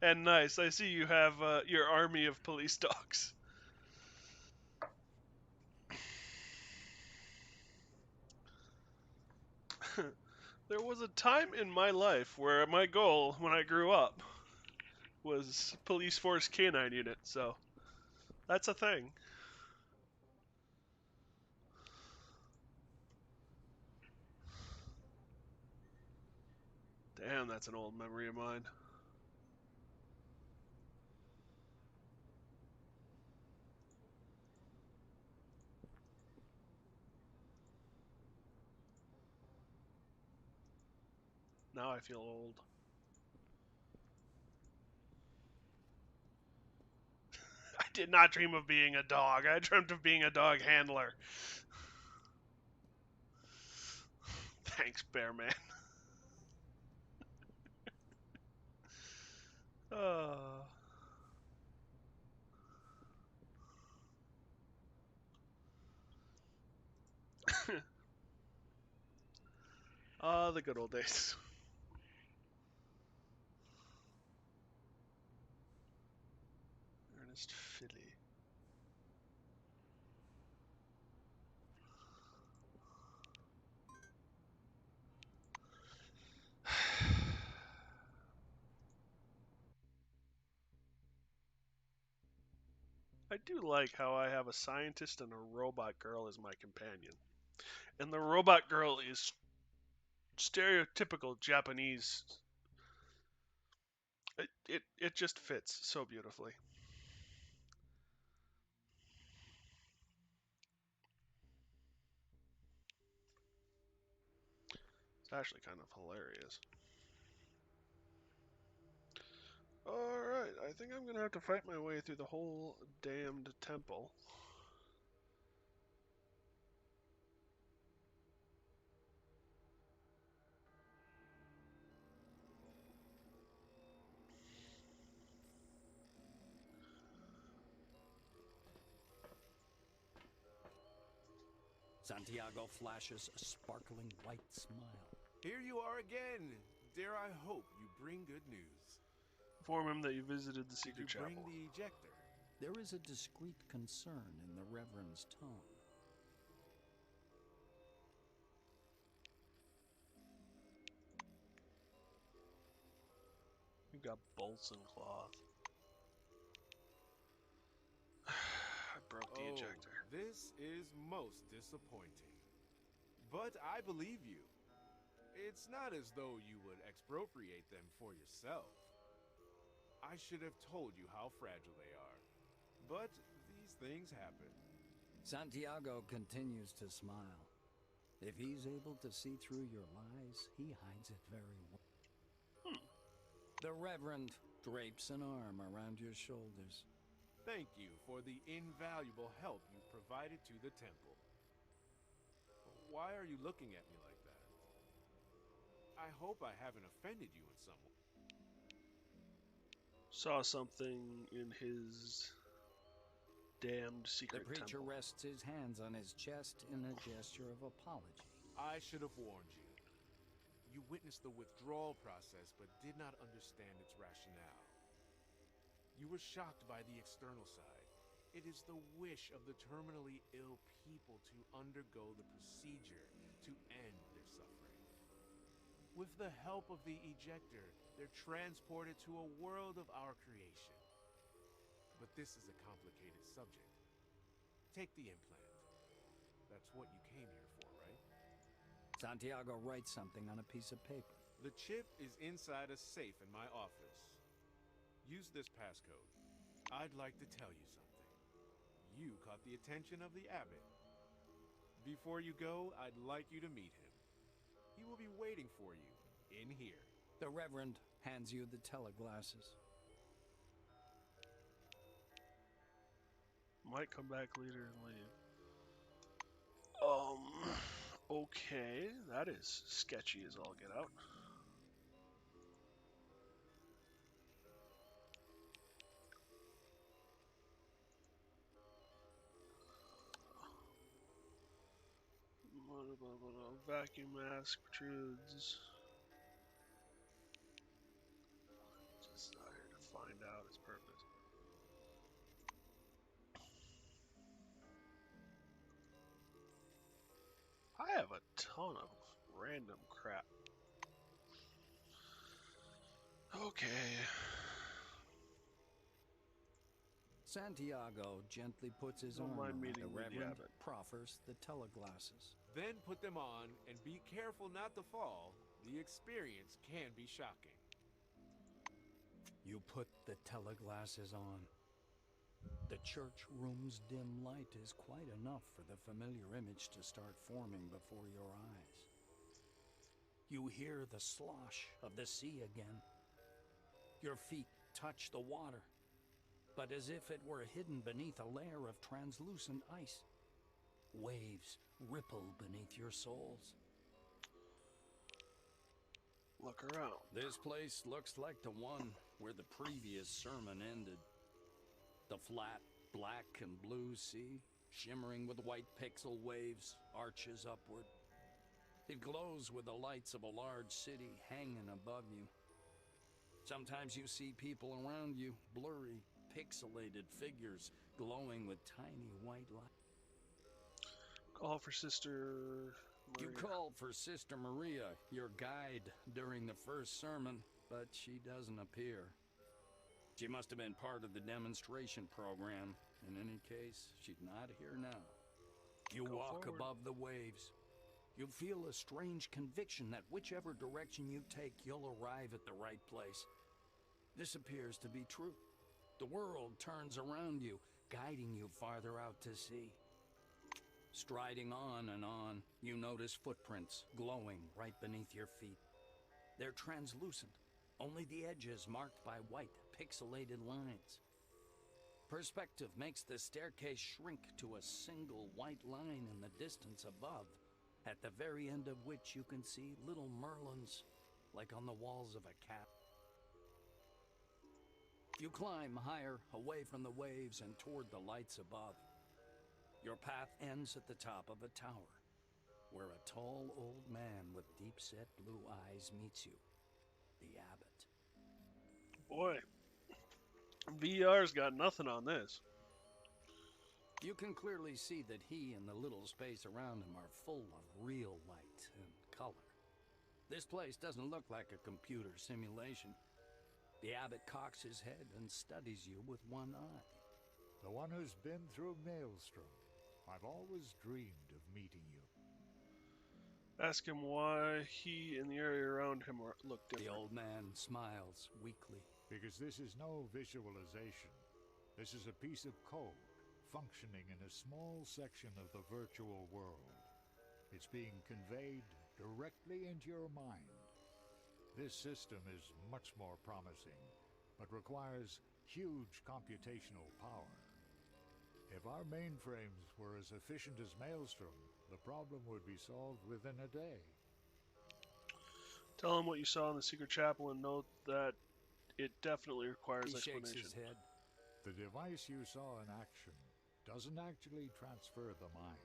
And nice, I see you have your army of police dogs. There was a time in my life where my goal, when I grew up, was police force canine unit, so that's a thing. Damn, that's an old memory of mine. Now I feel old. I did not dream of being a dog. I dreamt of being a dog handler. Thanks, Bearman. Oh. Ah, the good old days. Ernest Philly. I do like how I have a scientist and a robot girl as my companion. And the robot girl is stereotypical Japanese. It just fits so beautifully. It's actually kind of hilarious. Alright, I think I'm gonna have to fight my way through the whole damned temple. Santiago flashes a sparkling white smile. Here you are again. Dare I hope you bring good news. Inform him that you visited the Did secret you chapel. bring the ejector? There is a discreet concern in the Reverend's tone. You got bolts and cloth. I broke the ejector. This is most disappointing. But I believe you. It's not as though you would expropriate them for yourself. I should have told you how fragile they are. But these things happen. Santiago continues to smile. If he's able to see through your lies, he hides it very well. The Reverend drapes an arm around your shoulders. Thank you for the invaluable help you provided to the temple. Why are you looking at me like that? I hope I haven't offended you in some way. Saw something in his damned The secret preacher temple. rests his hands on his chest in a gesture of apology. I should have warned you. You witnessed the withdrawal process but did not understand its rationale. You were shocked by the external side. It is the wish of the terminally ill people to undergo the procedure to end their suffering. With the help of the ejector, they're transported to a world of our creation. But this is a complicated subject. Take the implant. That's what you came here for, right? Santiago writes something on a piece of paper. The chip is inside a safe in my office. Use this passcode. I'd like to tell you something. You caught the attention of the abbot. Before you go, I'd like you to meet him. He will be waiting for you in here. The Reverend hands you the teleglasses. Might come back later and leave. Okay, that is sketchy as all get out. Vacuum mask protrudes. ton of random crap. Okay. Santiago gently puts his Don't arm mind around meeting the with the Reverend, abbot. proffers the teleglasses. Then put them on and be careful not to fall. The experience can be shocking. You put the teleglasses on. The church room's dim light is quite enough for the familiar image to start forming before your eyes. You hear the slosh of the sea again. Your feet touch the water, but as if it were hidden beneath a layer of translucent ice. Waves ripple beneath your soles. Look around. This place looks like the one where the previous sermon ended. The flat, black and blue sea, shimmering with white pixel waves, arches upward. It glows with the lights of a large city hanging above you. Sometimes you see people around you, blurry, pixelated figures glowing with tiny white light. Call for Sister Maria. You called for Sister Maria, your guide, during the first sermon, but she doesn't appear. She must have been part of the demonstration program. In any case, she's not here now. You Go walk forward. above the waves. You feel a strange conviction that whichever direction you take, you'll arrive at the right place. This appears to be true. The world turns around you, guiding you farther out to sea. Striding on and on, you notice footprints glowing right beneath your feet. They're translucent, only the edges marked by white, pixelated lines. Perspective makes the staircase shrink to a single white line in the distance above, at the very end of which you can see little merlins, like on the walls of a cap. You climb higher, away from the waves and toward the lights above. Your path ends at the top of a tower, where a tall old man with deep-set blue eyes meets you, the abbot. Boy, VR's got nothing on this. You can clearly see that he and the little space around him are full of real light and color. This place doesn't look like a computer simulation. The abbot cocks his head and studies you with one eye. The one who's been through Maelstrom. I've always dreamed of meeting you. Ask him why he and the area around him look The different. old man smiles weakly. Because this is no visualization. This is a piece of code functioning in a small section of the virtual world. It's being conveyed directly into your mind. This system is much more promising, but requires huge computational power. If our mainframes were as efficient as Maelstrom, the problem would be solved within a day. Tell him what you saw in the secret chapel and note that it definitely requires He shakes explanation. his head. The device you saw in action doesn't actually transfer the mind.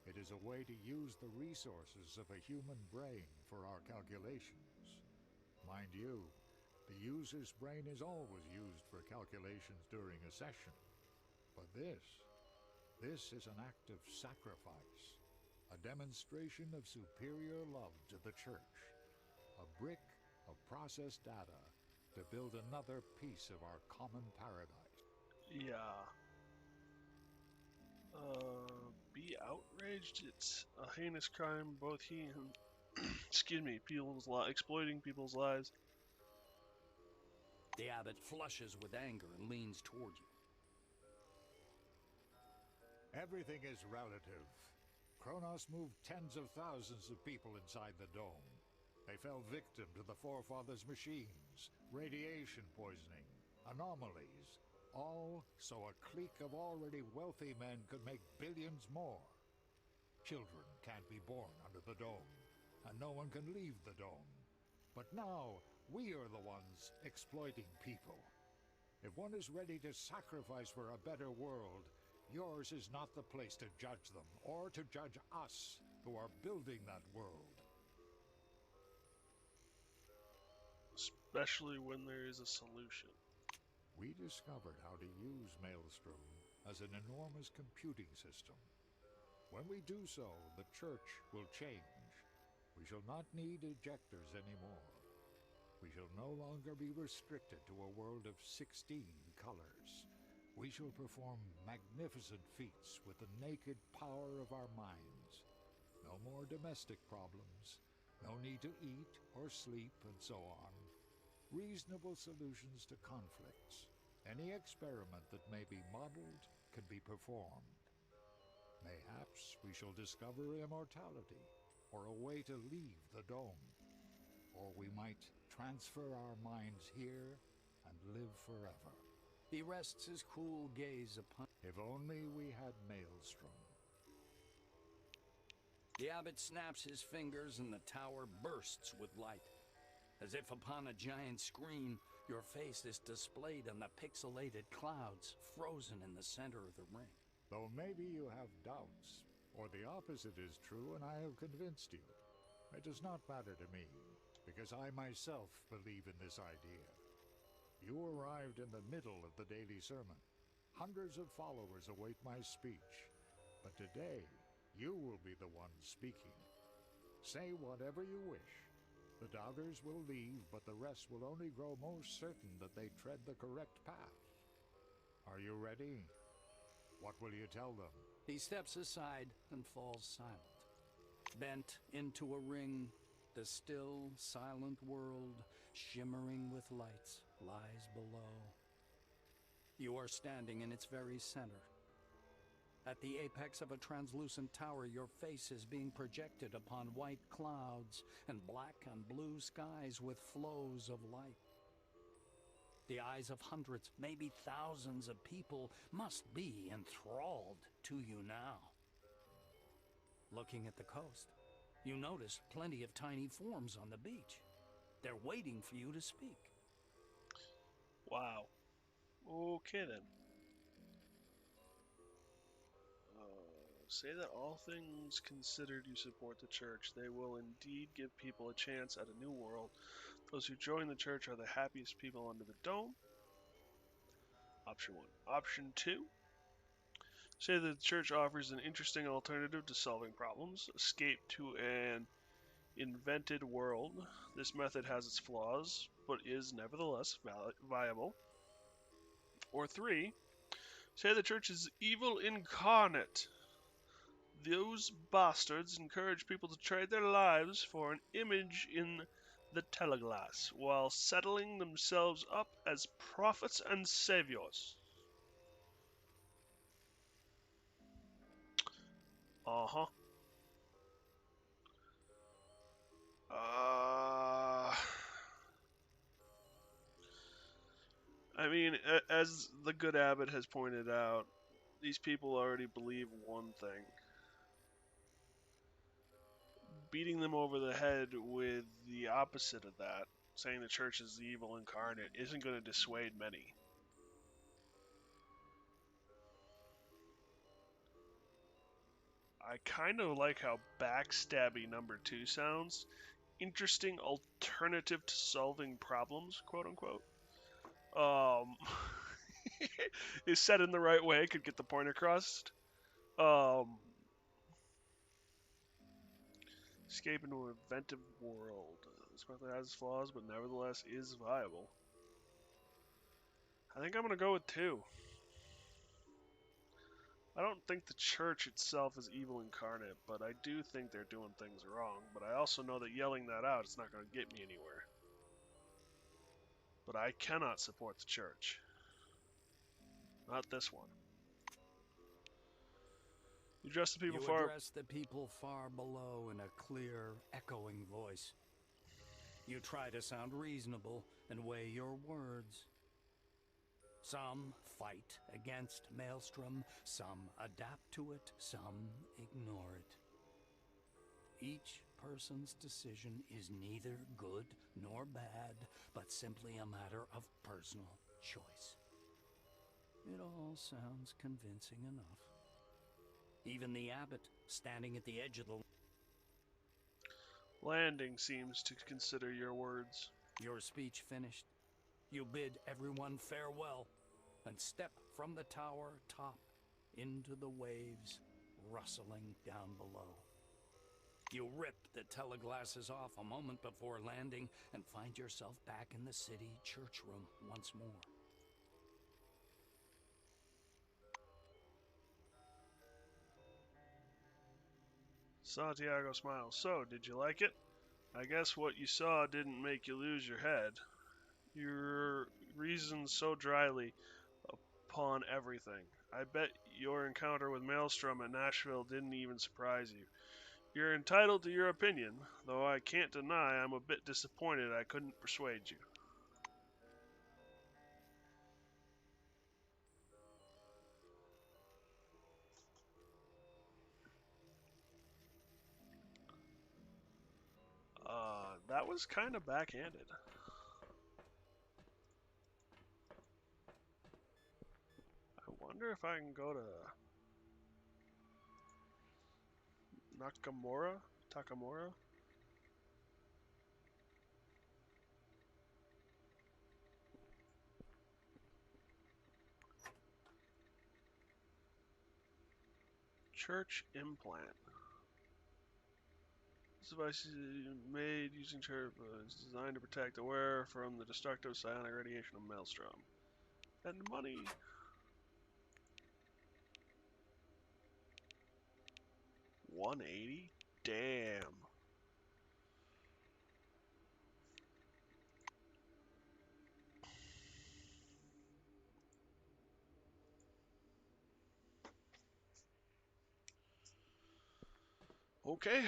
It is a way to use the resources of a human brain for our calculations. Mind you, the user's brain is always used for calculations during a session. But this is an act of sacrifice, a demonstration of superior love to the church, a brick of processed data to build another piece of our common paradise. Yeah. Be outraged. It's a heinous crime. Both he and excuse me, exploiting people's lives. The abbot flushes with anger and leans toward you. Everything is relative. Kronos moved tens of thousands of people inside the dome. They fell victim to the Forefathers' machines, radiation poisoning, anomalies, all so a clique of already wealthy men could make billions more. Children can't be born under the dome, and no one can leave the dome. But now, we are the ones exploiting people. If one is ready to sacrifice for a better world, yours is not the place to judge them, or to judge us, who are building that world. Especially when there is a solution. We discovered how to use Maelstrom as an enormous computing system. When we do so, the church will change. We shall not need ejectors anymore. We shall no longer be restricted to a world of 16 colors. We shall perform magnificent feats with the naked power of our minds. No more domestic problems, no need to eat or sleep, and so on. Reasonable solutions to conflicts. Any experiment that may be modeled can be performed. Mayhaps we shall discover immortality, or a way to leave the dome. Or we might transfer our minds here and live forever. He rests his cool gaze upon. If only we had Maelstrom. The abbot snaps his fingers and the tower bursts with light. As if upon a giant screen, your face is displayed on the pixelated clouds frozen in the center of the ring. Though maybe you have doubts, or the opposite is true and I have convinced you. It does not matter to me, because I myself believe in this idea. You arrived in the middle of the daily sermon. Hundreds of followers await my speech. But today, you will be the one speaking. Say whatever you wish. The doubters will leave, but the rest will only grow more certain that they tread the correct path. Are you ready? What will you tell them? He steps aside and falls silent. Bent into a ring, the still, silent world, shimmering with lights, lies below. You are standing in its very center. At the apex of a translucent tower, your face is being projected upon white clouds and black and blue skies with flows of light. The eyes of hundreds, maybe thousands of people must be enthralled to you now. Looking at the coast, you notice plenty of tiny forms on the beach. They're waiting for you to speak. Wow. Okay then. Say that all things considered, you support the church. They will indeed give people a chance at a new world. Those who join the church are the happiest people under the dome. Option 1. Option 2. Say that the church offers an interesting alternative to solving problems. Escape to an invented world. This method has its flaws, but is nevertheless viable. Or 3. Say the church is evil incarnate. Those bastards encourage people to trade their lives for an image in the teleglass, while settling themselves up as prophets and saviors. Uh-huh. I mean, as the good abbot has pointed out, these people already believe one thing. Beating them over the head with the opposite of that, saying the church is the evil incarnate, isn't going to dissuade many. I kind of like how backstabby number 2 sounds. Interesting alternative to solving problems, quote unquote. Is said in the right way, could get the point across. Escape into an inventive world. This method has flaws, but nevertheless is viable. I think I'm going to go with 2. I don't think the church itself is evil incarnate, but I do think they're doing things wrong. But I also know that yelling that out is not going to get me anywhere. But I cannot support the church. Not this one. You address the people You far... address the people far below in a clear, echoing voice. You try to sound reasonable and weigh your words. Some fight against Maelstrom, some adapt to it, some ignore it. Each person's decision is neither good nor bad, but simply a matter of personal choice. It all sounds convincing enough. Even the abbot, standing at the edge of the landing, seems to consider your words. Your speech finished, you bid everyone farewell and step from the tower top into the waves rustling down below. You rip the teleglasses off a moment before landing and find yourself back in the city church room once more. Santiago smiles. So, did you like it? I guess what you saw didn't make you lose your head. You reasoned so dryly upon everything. I bet your encounter with Maelstrom at Nashville didn't even surprise you. You're entitled to your opinion, though I can't deny I'm a bit disappointed I couldn't persuade you. That was kind of backhanded. I wonder if I can go to Takamura? Church implant. This device is made using servo. It's designed to protect the wearer from the destructive psionic radiation of Maelstrom. And money. 180? Damn. Okay.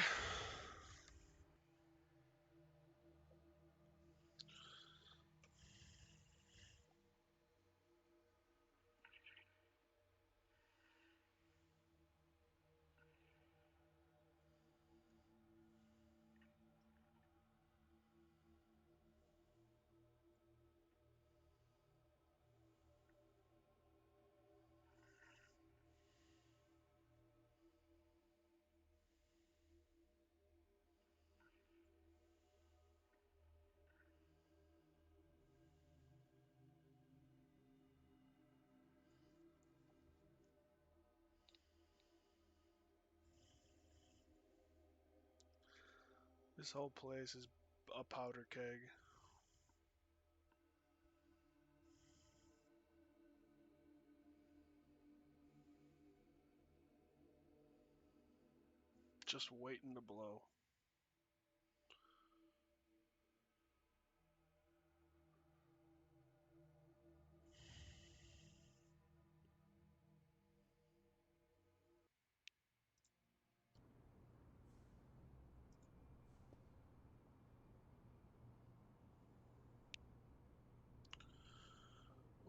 This whole place is a powder keg. Just waiting to blow.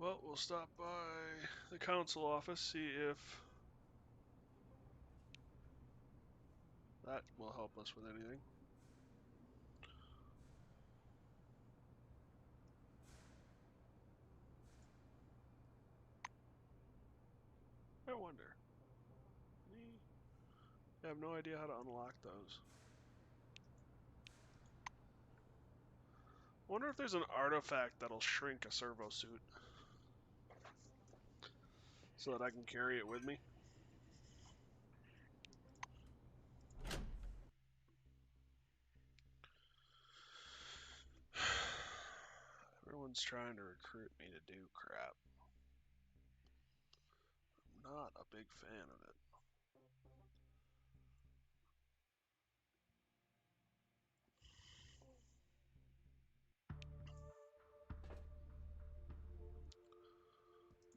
Well, we'll stop by the council office, see if that will help us with anything. I wonder. I have no idea how to unlock those. Wonder if there's an artifact that'll shrink a servo suit so that I can carry it with me. Everyone's trying to recruit me to do crap. I'm not a big fan of it.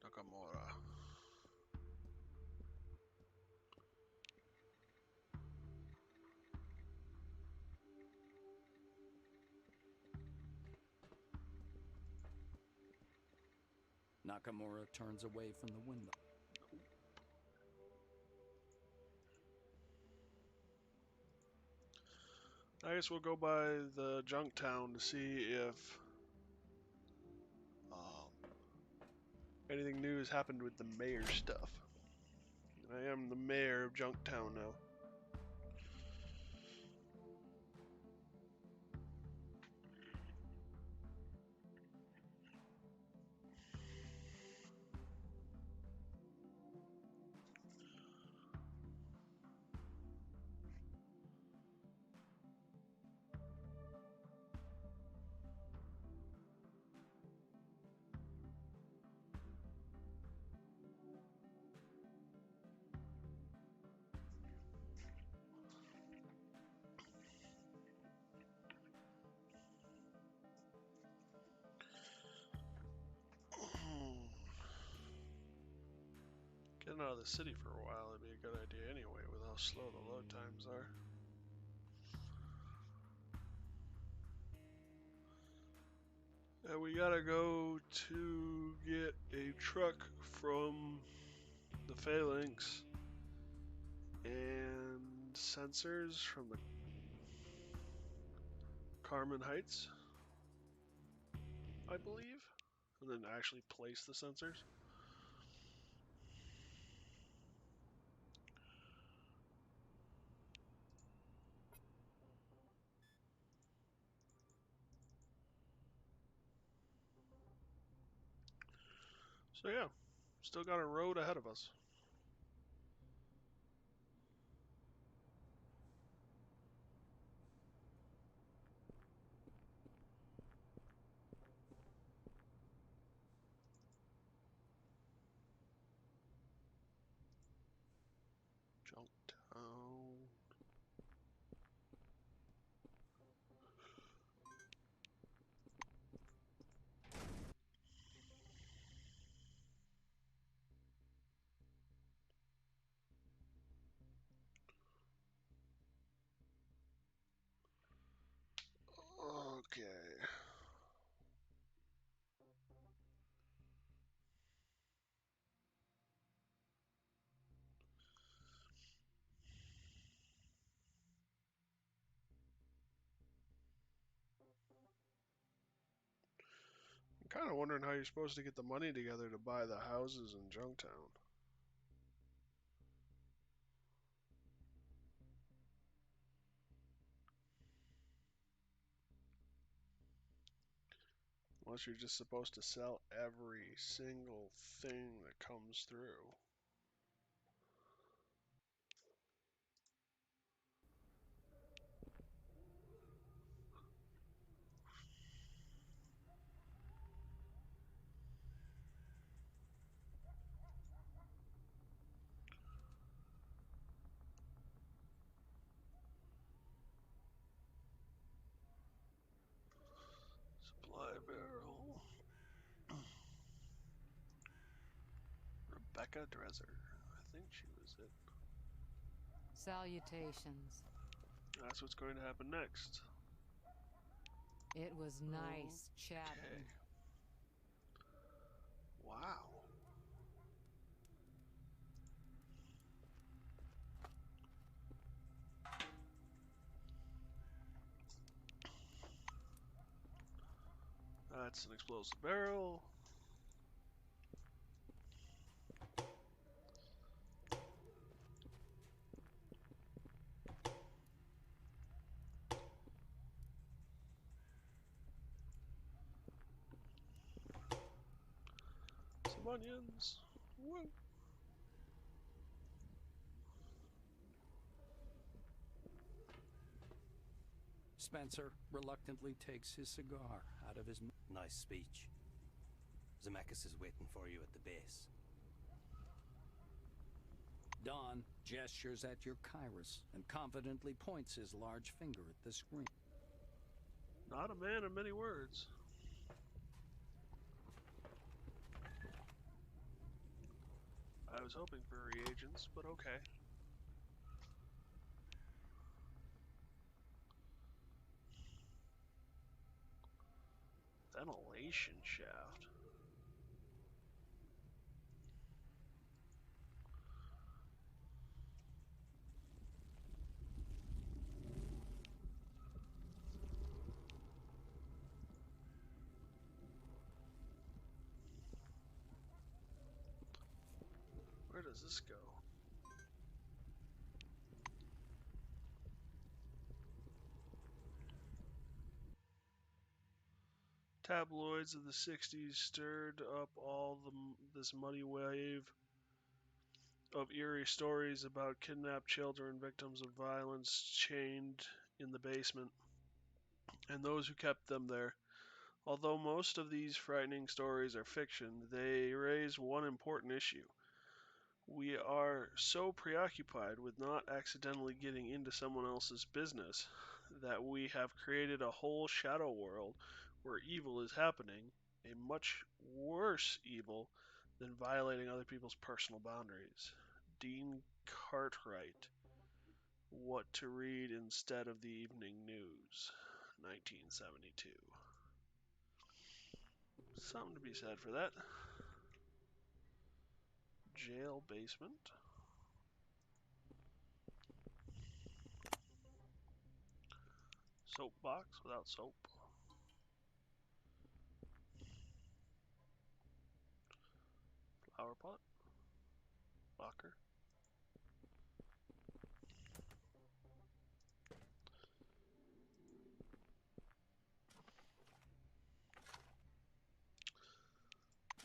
Nakamura. Nakamura turns away from the window. I guess we'll go by the junk town to see if anything new has happened with the mayor stuff. I am the mayor of Junktown now. Getting out of the city for a while would be a good idea anyway, with how slow the load times are. And we gotta go to get a truck from the phalanx and sensors from the Carmen Heights, I believe, and then actually place the sensors. So yeah, still got a road ahead of us. Junktown. Okay. I'm kind of wondering how you're supposed to get the money together to buy the houses in Junktown. Unless you're just supposed to sell every single thing that comes through. Supply barrel. Rebecca Dresser. I think she was it. Salutations. That's what's going to happen next. It was nice chatting. Okay. Wow. That's an explosive barrel. Some onions. Woo. Spencer reluctantly takes his cigar out of his... Nice speech. Zemeckis is waiting for you at the base. Don gestures at your Kairos and confidently points his large finger at the screen. Not a man of many words. I was hoping for reagents, but okay. Ventilation shaft. Where does this go? Tabloids of the 60s stirred up this muddy wave of eerie stories about kidnapped children, victims of violence chained in the basement, and those who kept them there. Although most of these frightening stories are fiction, they raise one important issue. We are so preoccupied with not accidentally getting into someone else's business that we have created a whole shadow world where evil is happening, a much worse evil than violating other people's personal boundaries. Dean Cartwright. What to read instead of the evening news. 1972. Something to be said for that. Jail basement. Soapbox without soap. Flower pot. Locker.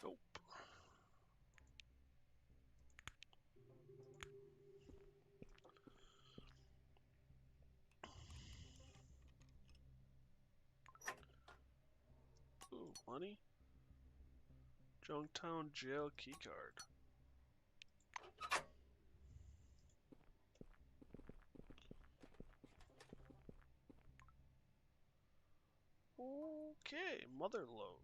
Nope. Ooh, money. Junktown jail keycard. Okay, mother load.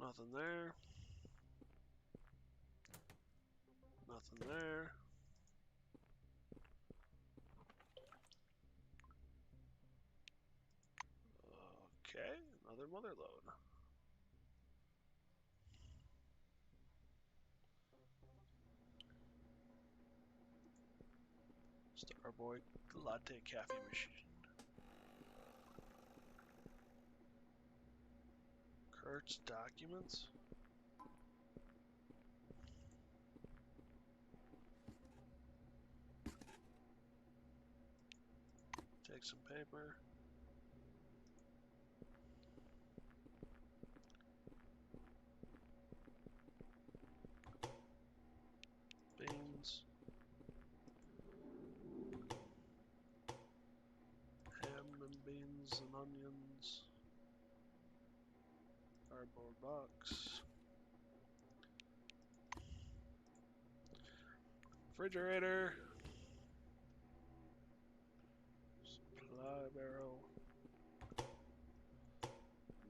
Nothing there. Nothing there. Okay, another mother load. Starboy latte cafe machine. Kurt's documents. Take some paper. Beans. Ham and beans and onions. Cardboard box. Refrigerator. Supply barrel.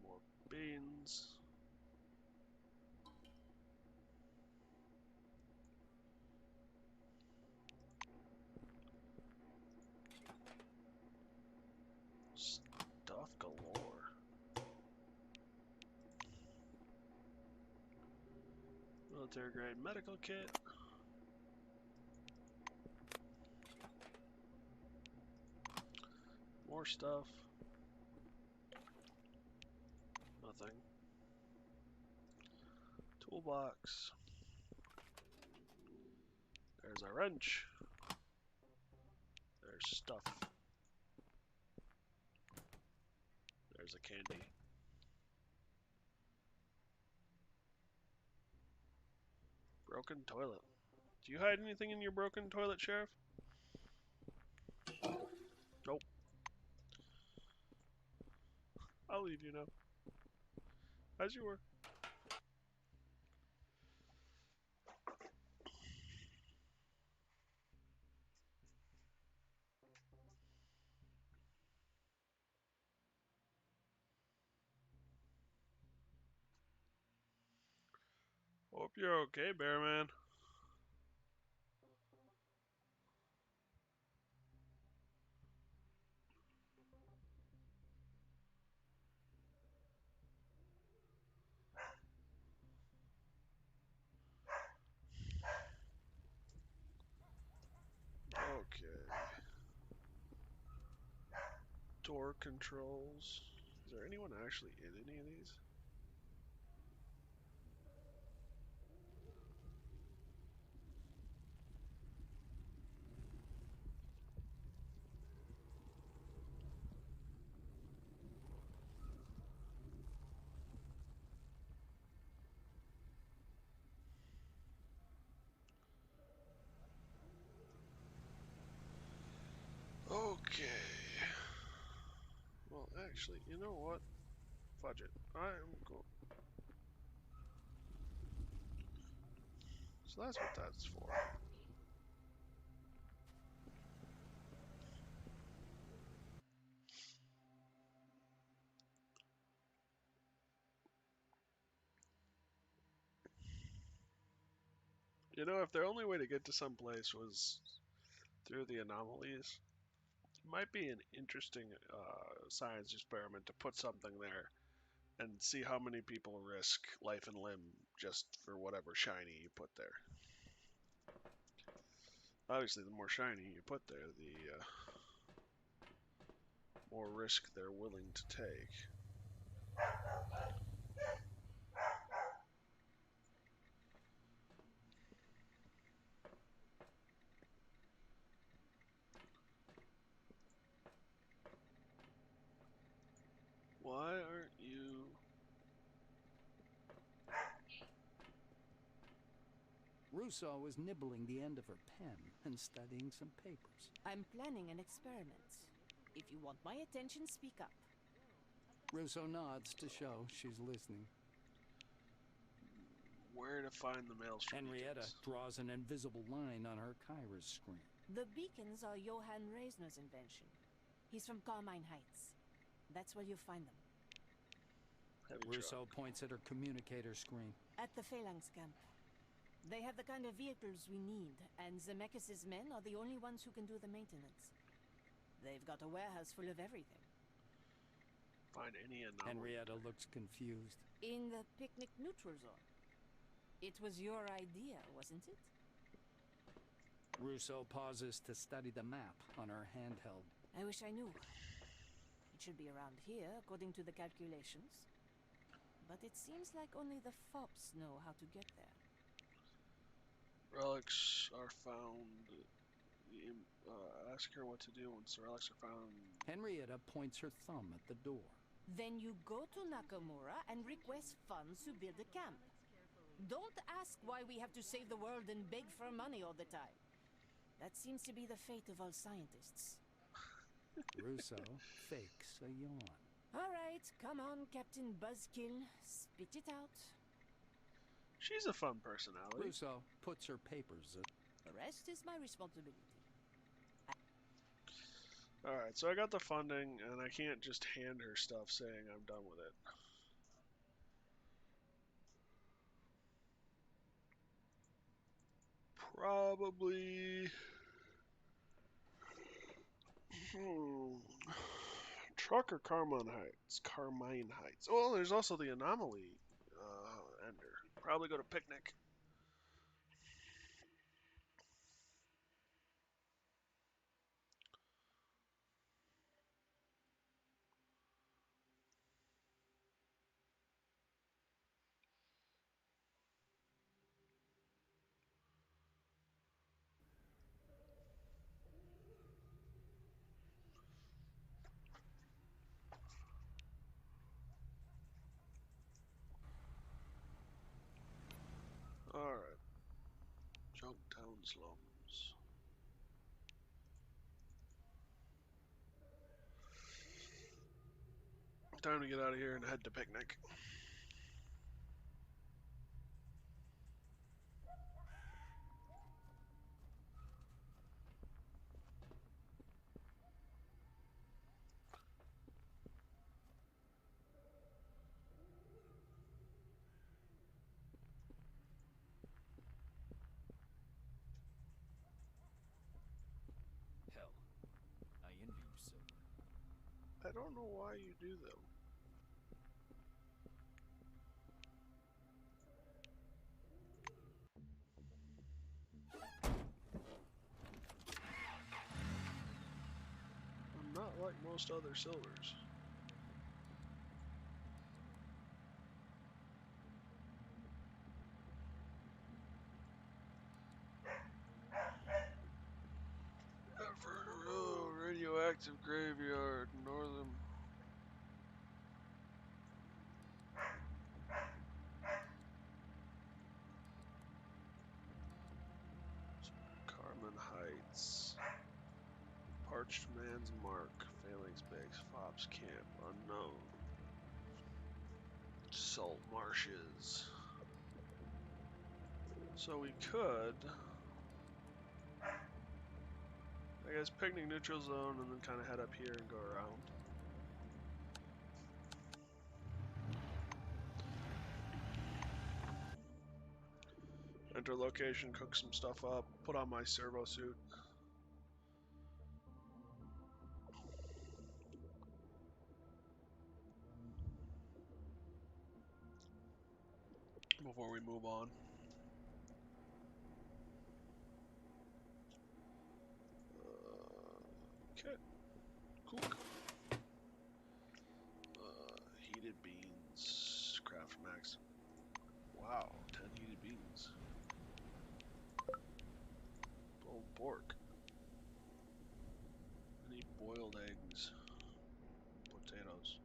More beans. Stuff galore. Military grade medical kit. More stuff. Nothing. Toolbox. There's a wrench. There's stuff. There's a candy. Broken toilet. Do you hide anything in your broken toilet, Sheriff? Nope. I'll leave you now. As you were. Hope you're okay, Bearman. Okay. Door controls. Is there anyone actually in any of these? Okay. Well, actually, you know what? Fudge it. I am going. So that's what that's for. You know, if their only way to get to some place was through the anomalies, it might be an interesting science experiment to put something there and see how many people risk life and limb just for whatever shiny you put there. Obviously, the more shiny you put there, the more risk they're willing to take. Why aren't you... Russo was nibbling the end of her pen and studying some papers. I'm planning an experiment. If you want my attention, speak up. Russo nods to show she's listening. Where to find the maelstrom Henrietta beacons? draws an invisible line on her Kyra's screen. The beacons are Johann Reisner's invention. He's from Carmine Heights. That's where you'll find them. Heavy Russo truck. points at her communicator screen. At the Phalanx camp. They have the kind of vehicles we need, and Zemeckis' men are the only ones who can do the maintenance. They've got a warehouse full of everything. Find any anomaly. Henrietta looks confused. In the picnic neutral zone. It was your idea, wasn't it? Russo pauses to study the map on her handheld. I wish I knew. It should be around here, according to the calculations. But it seems like only the fops know how to get there. Relics are found. Ask her what to do once the relics are found. Henrietta points her thumb at the door. Then you go to Nakamura and request funds to build a camp. Don't ask why we have to save the world and beg for money all the time. That seems to be the fate of all scientists. Russo fakes a yawn. All right, come on, Captain Buzzkill. Spit it out. She's a fun personality. Russo puts her papers at... The rest is my responsibility. Alright, so I got the funding, and I can't just hand her stuff saying I'm done with it. Probably... Truck or Carmine Heights? Carmine Heights. Oh, there's also the anomaly ender. Probably go to Picnic. Alright. Junktown slums. Time to get out of here and head to Picnic. Hell, I envy you so. I don't know why you do them. I'm not like most other silvers. Radioactive graveyard, northern. Carmen Heights. Parched Man's Mark. Phalanx Base. Fops Camp. Unknown. Salt Marshes. So we could... I guess Picnic Neutral Zone and then kind of head up here and go around. hunter location, cook some stuff up, put on my servo suit. Before we move on. Okay, cool. Heated beans, craft max. Wow, 10 heated beans. Pulled pork. I need boiled eggs. Potatoes.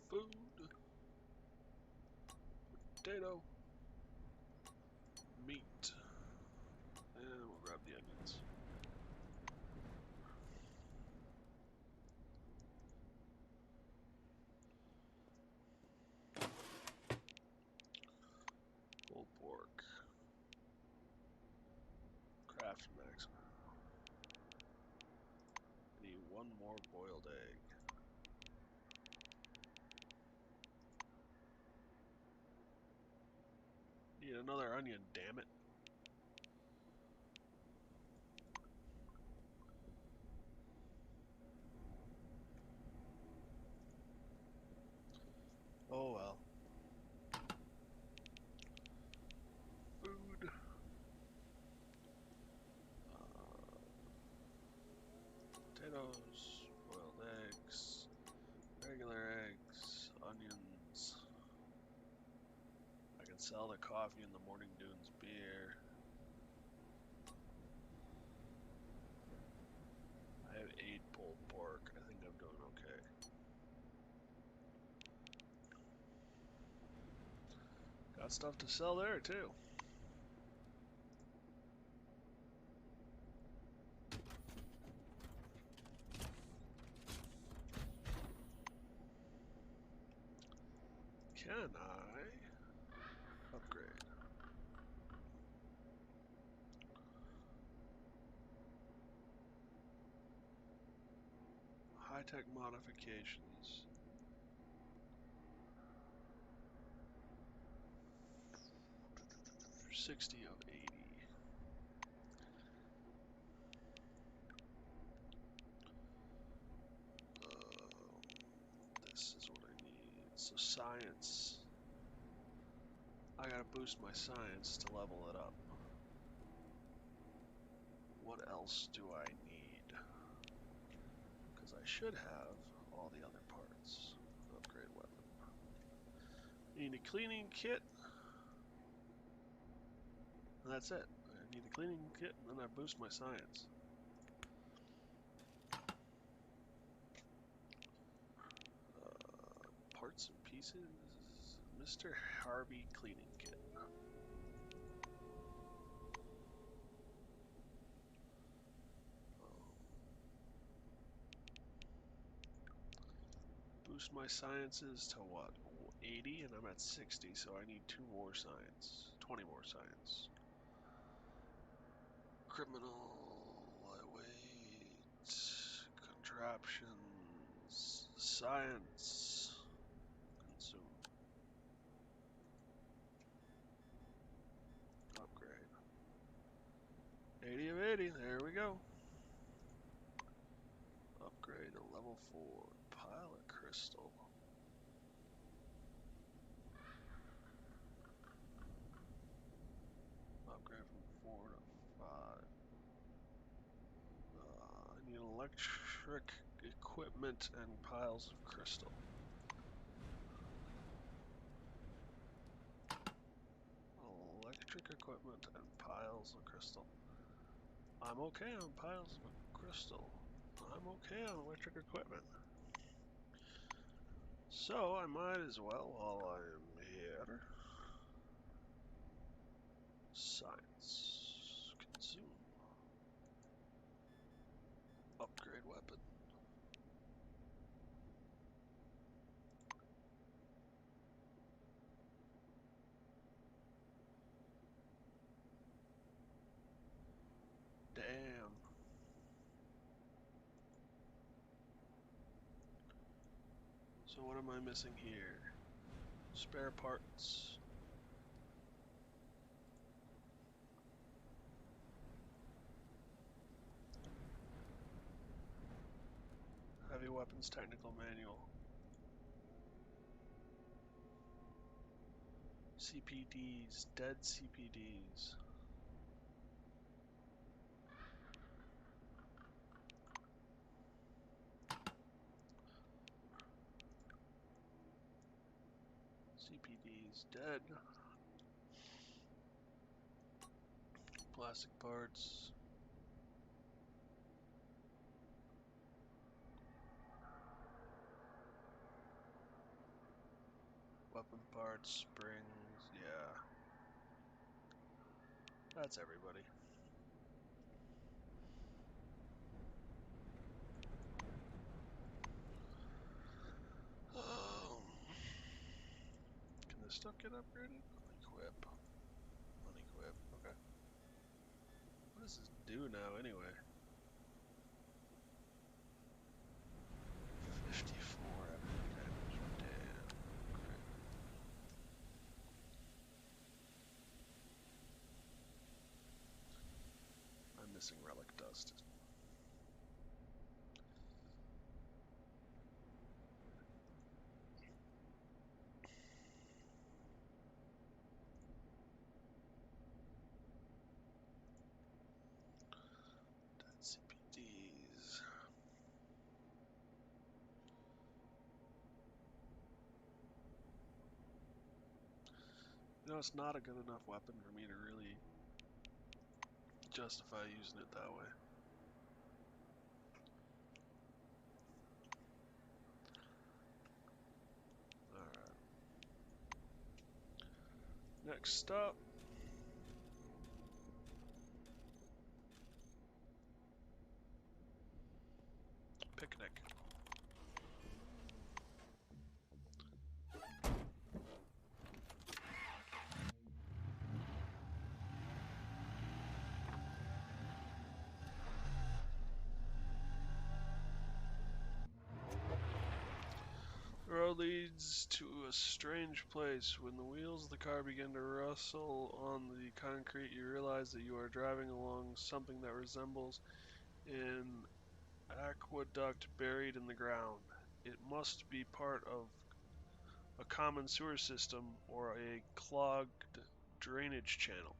Food. Potato. Meat. And we'll grab the onions. Pulled pork. Craft max. Need one more boiled egg. Need another onion, damn it. Oh well. Food. Potatoes, boiled eggs, regular eggs, onions. I can sell the coffee and the Morning Dunes beer. I have 8 pulled pork. I think I'm doing okay. Got stuff to sell there too. Can I upgrade? High-tech modifications. 60 of 80. This is what I need. So science. I gotta boost my science to level it up. What else do I need? Because I should have all the other parts. Upgrade weapon. Need a cleaning kit. And that's it. I need a cleaning kit and then I boost my science. Parts and pieces. Mr. Harvey cleaning kit. Boost my sciences to what? 80 and I'm at 60, so I need 2 more science. 20 more science. Criminal, lightweight, contraptions, science, consume. Upgrade. 80 of 80, there we go. Upgrade to level 4, pile of crystal. Upgrade from 4 to 5. I need electric equipment and piles of crystal. Electric equipment and piles of crystal. I'm okay on piles of crystal. I'm okay on electric equipment. So I might as well, while I'm here, science, consume, upgrade weapon. So what am I missing here? Spare parts. Heavy weapons technical manual. CPDs, dead CPDs. CPDs dead. Plastic parts. Weapon parts, springs, yeah. That's everybody. Can this stuff get upgraded? Unequip. Unequip, okay. What does this do now anyway? 54 epic damage, damn. Crit. I'm missing relic dust. Dead CPDs. You know, it's not a good enough weapon for me to really justify using it that way. Alright. Next stop. Picnic. The road leads to a strange place. When the wheels of the car begin to rustle on the concrete, you realize that you are driving along something that resembles an aqueduct buried in the ground. It must be part of a common sewer system or a clogged drainage channel.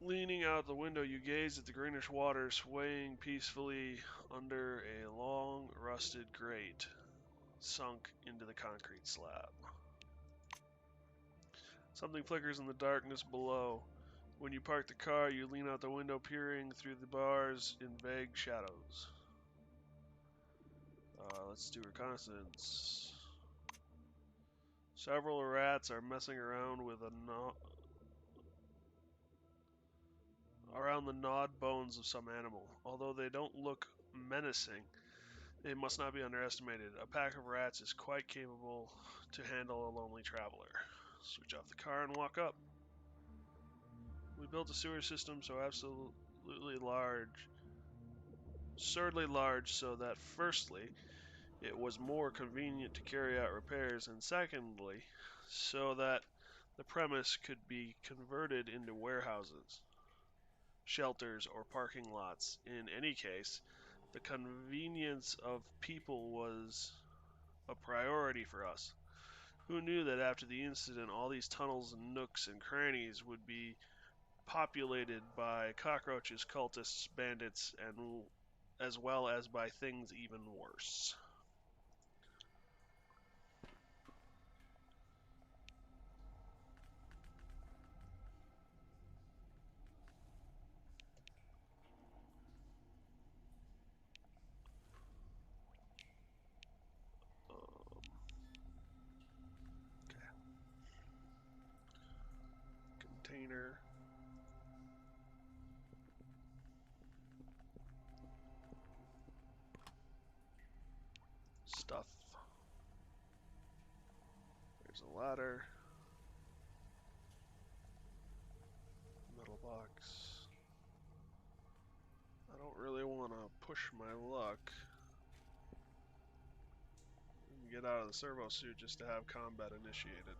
Leaning out the window, you gaze at the greenish water swaying peacefully under a long, rusted grate sunk into the concrete slab. Something flickers in the darkness below. When you park the car, you lean out the window, peering through the bars in vague shadows. Let's do reconnaissance. Several rats are messing around with around the gnawed bones of some animal. Although they don't look menacing, they must not be underestimated. A pack of rats is quite capable to handle a lonely traveler. Switch off the car and walk up. We built a sewer system so absolutely large, absurdly large, so that firstly, it was more convenient to carry out repairs, and secondly, so that the premise could be converted into warehouses, shelters, or parking lots. In any case, the convenience of people was a priority for us. Who knew that after the incident, all these tunnels and nooks and crannies would be populated by cockroaches, cultists, bandits, and as well as by things even worse. Okay. Container. Stuff. There's a ladder. Metal box. I don't really want to push my luck. get out of the servo suit just to have combat initiated.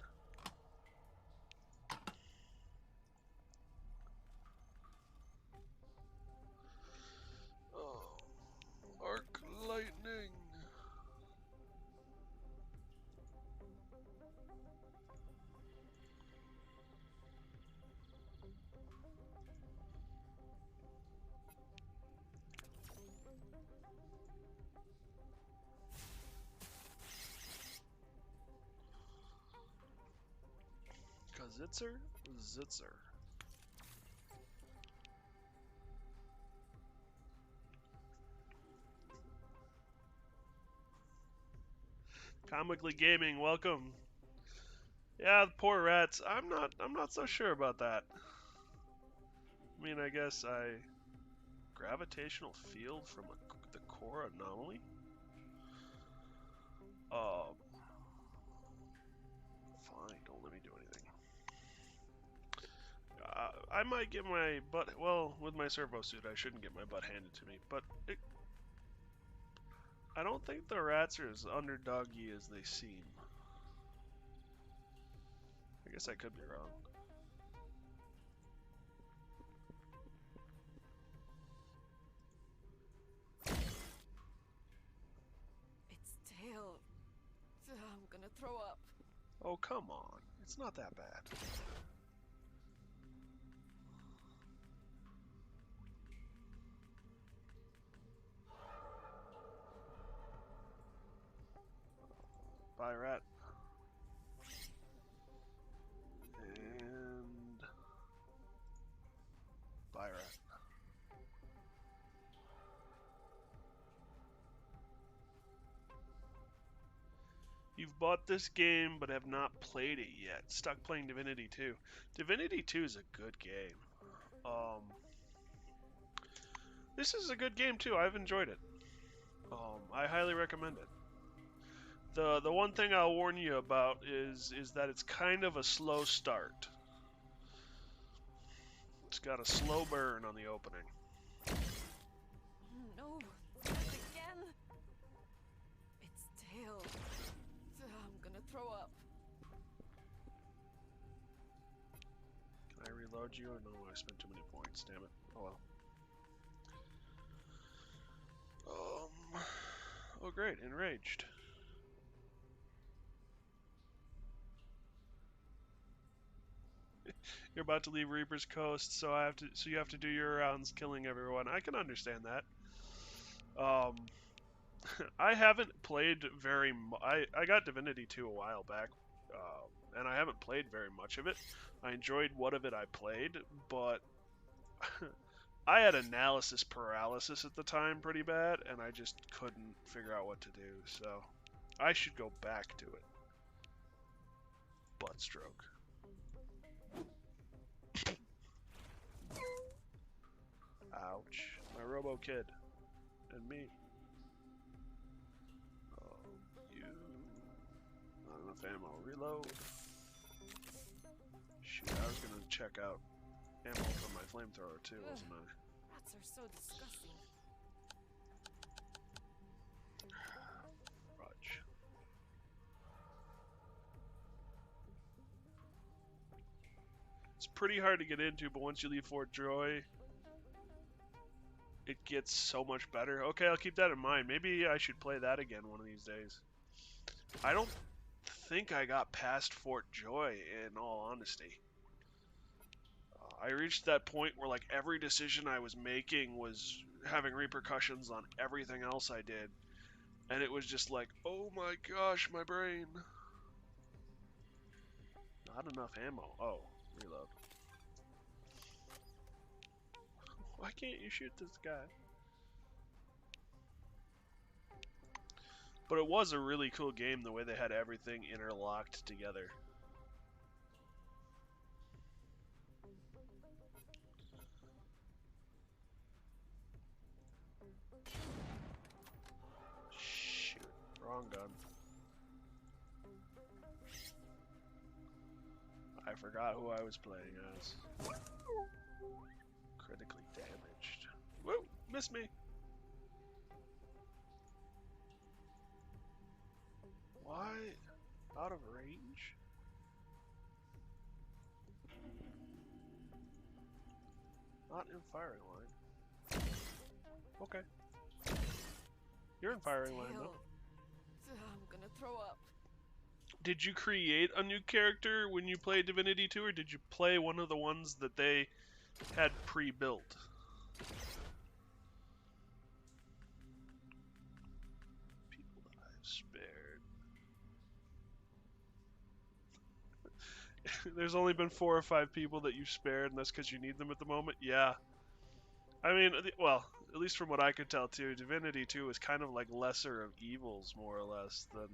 Oh, arc lightning. Zitzer? Zitzer. Comically Gaming, welcome. Yeah, the poor rats. I'm not so sure about that. I mean, I guess gravitational field from the core anomaly? Fine, don't let me do anything. I might get my butt... Well, with my servo suit, I shouldn't get my butt handed to me, but... I don't think the rats are as underdoggy as they seem. I guess I could be wrong. Its tail. I'm gonna throw up. Oh, come on. It's not that bad. Bye, rat. And... Bye, rat. You've bought this game but have not played it yet. Stuck playing Divinity 2. Divinity 2 is a good game. This is a good game too. I've enjoyed it. I highly recommend it. The one thing I'll warn you about is that it's kind of a slow start. It's got a slow burn on the opening. No, not again. Its tail. I'm gonna throw up. Can I reload you? Or no, I spent too many points. Damn it. Oh well. Oh great, enraged. You're about to leave Reaper's Coast, so you have to do your rounds killing everyone. I can understand that. I haven't played very much. I got Divinity 2 a while back, and I haven't played very much of it. I enjoyed what of it I played, but I had analysis paralysis at the time pretty bad, and I just couldn't figure out what to do, so I should go back to it. Butt stroke. Ouch. My Robo Kid. And me. Oh, you. Not enough ammo. Reload. Shoot, I was gonna check out ammo from my flamethrower too, wasn't I? Rats are so disgusting. Rudge. It's pretty hard to get into, but once you leave Fort Joy, it gets so much better. Okay, I'll keep that in mind. Maybe I should play that again one of these days. I don't think I got past Fort Joy, in all honesty. I reached that point where like every decision I was making was having repercussions on everything else I did. And it was just like, oh my gosh, my brain. Not enough ammo. Oh, reload. Why can't you shoot this guy? But it was a really cool game the way they had everything interlocked together. Shoot, wrong gun. I forgot who I was playing as. Critically damaged. Woo! Missed me! Why? Out of range? Not in firing line. Okay. You're in firing line, though. I'm gonna throw up. Did you create a new character when you played Divinity 2, or did you play one of the ones that they had pre-built? People that I've spared. There's only been 4 or 5 people that you've spared, and that's because you need them at the moment? Yeah. I mean, well, at least from what I could tell, too, Divinity 2 is kind of like lesser of evils, more or less, than...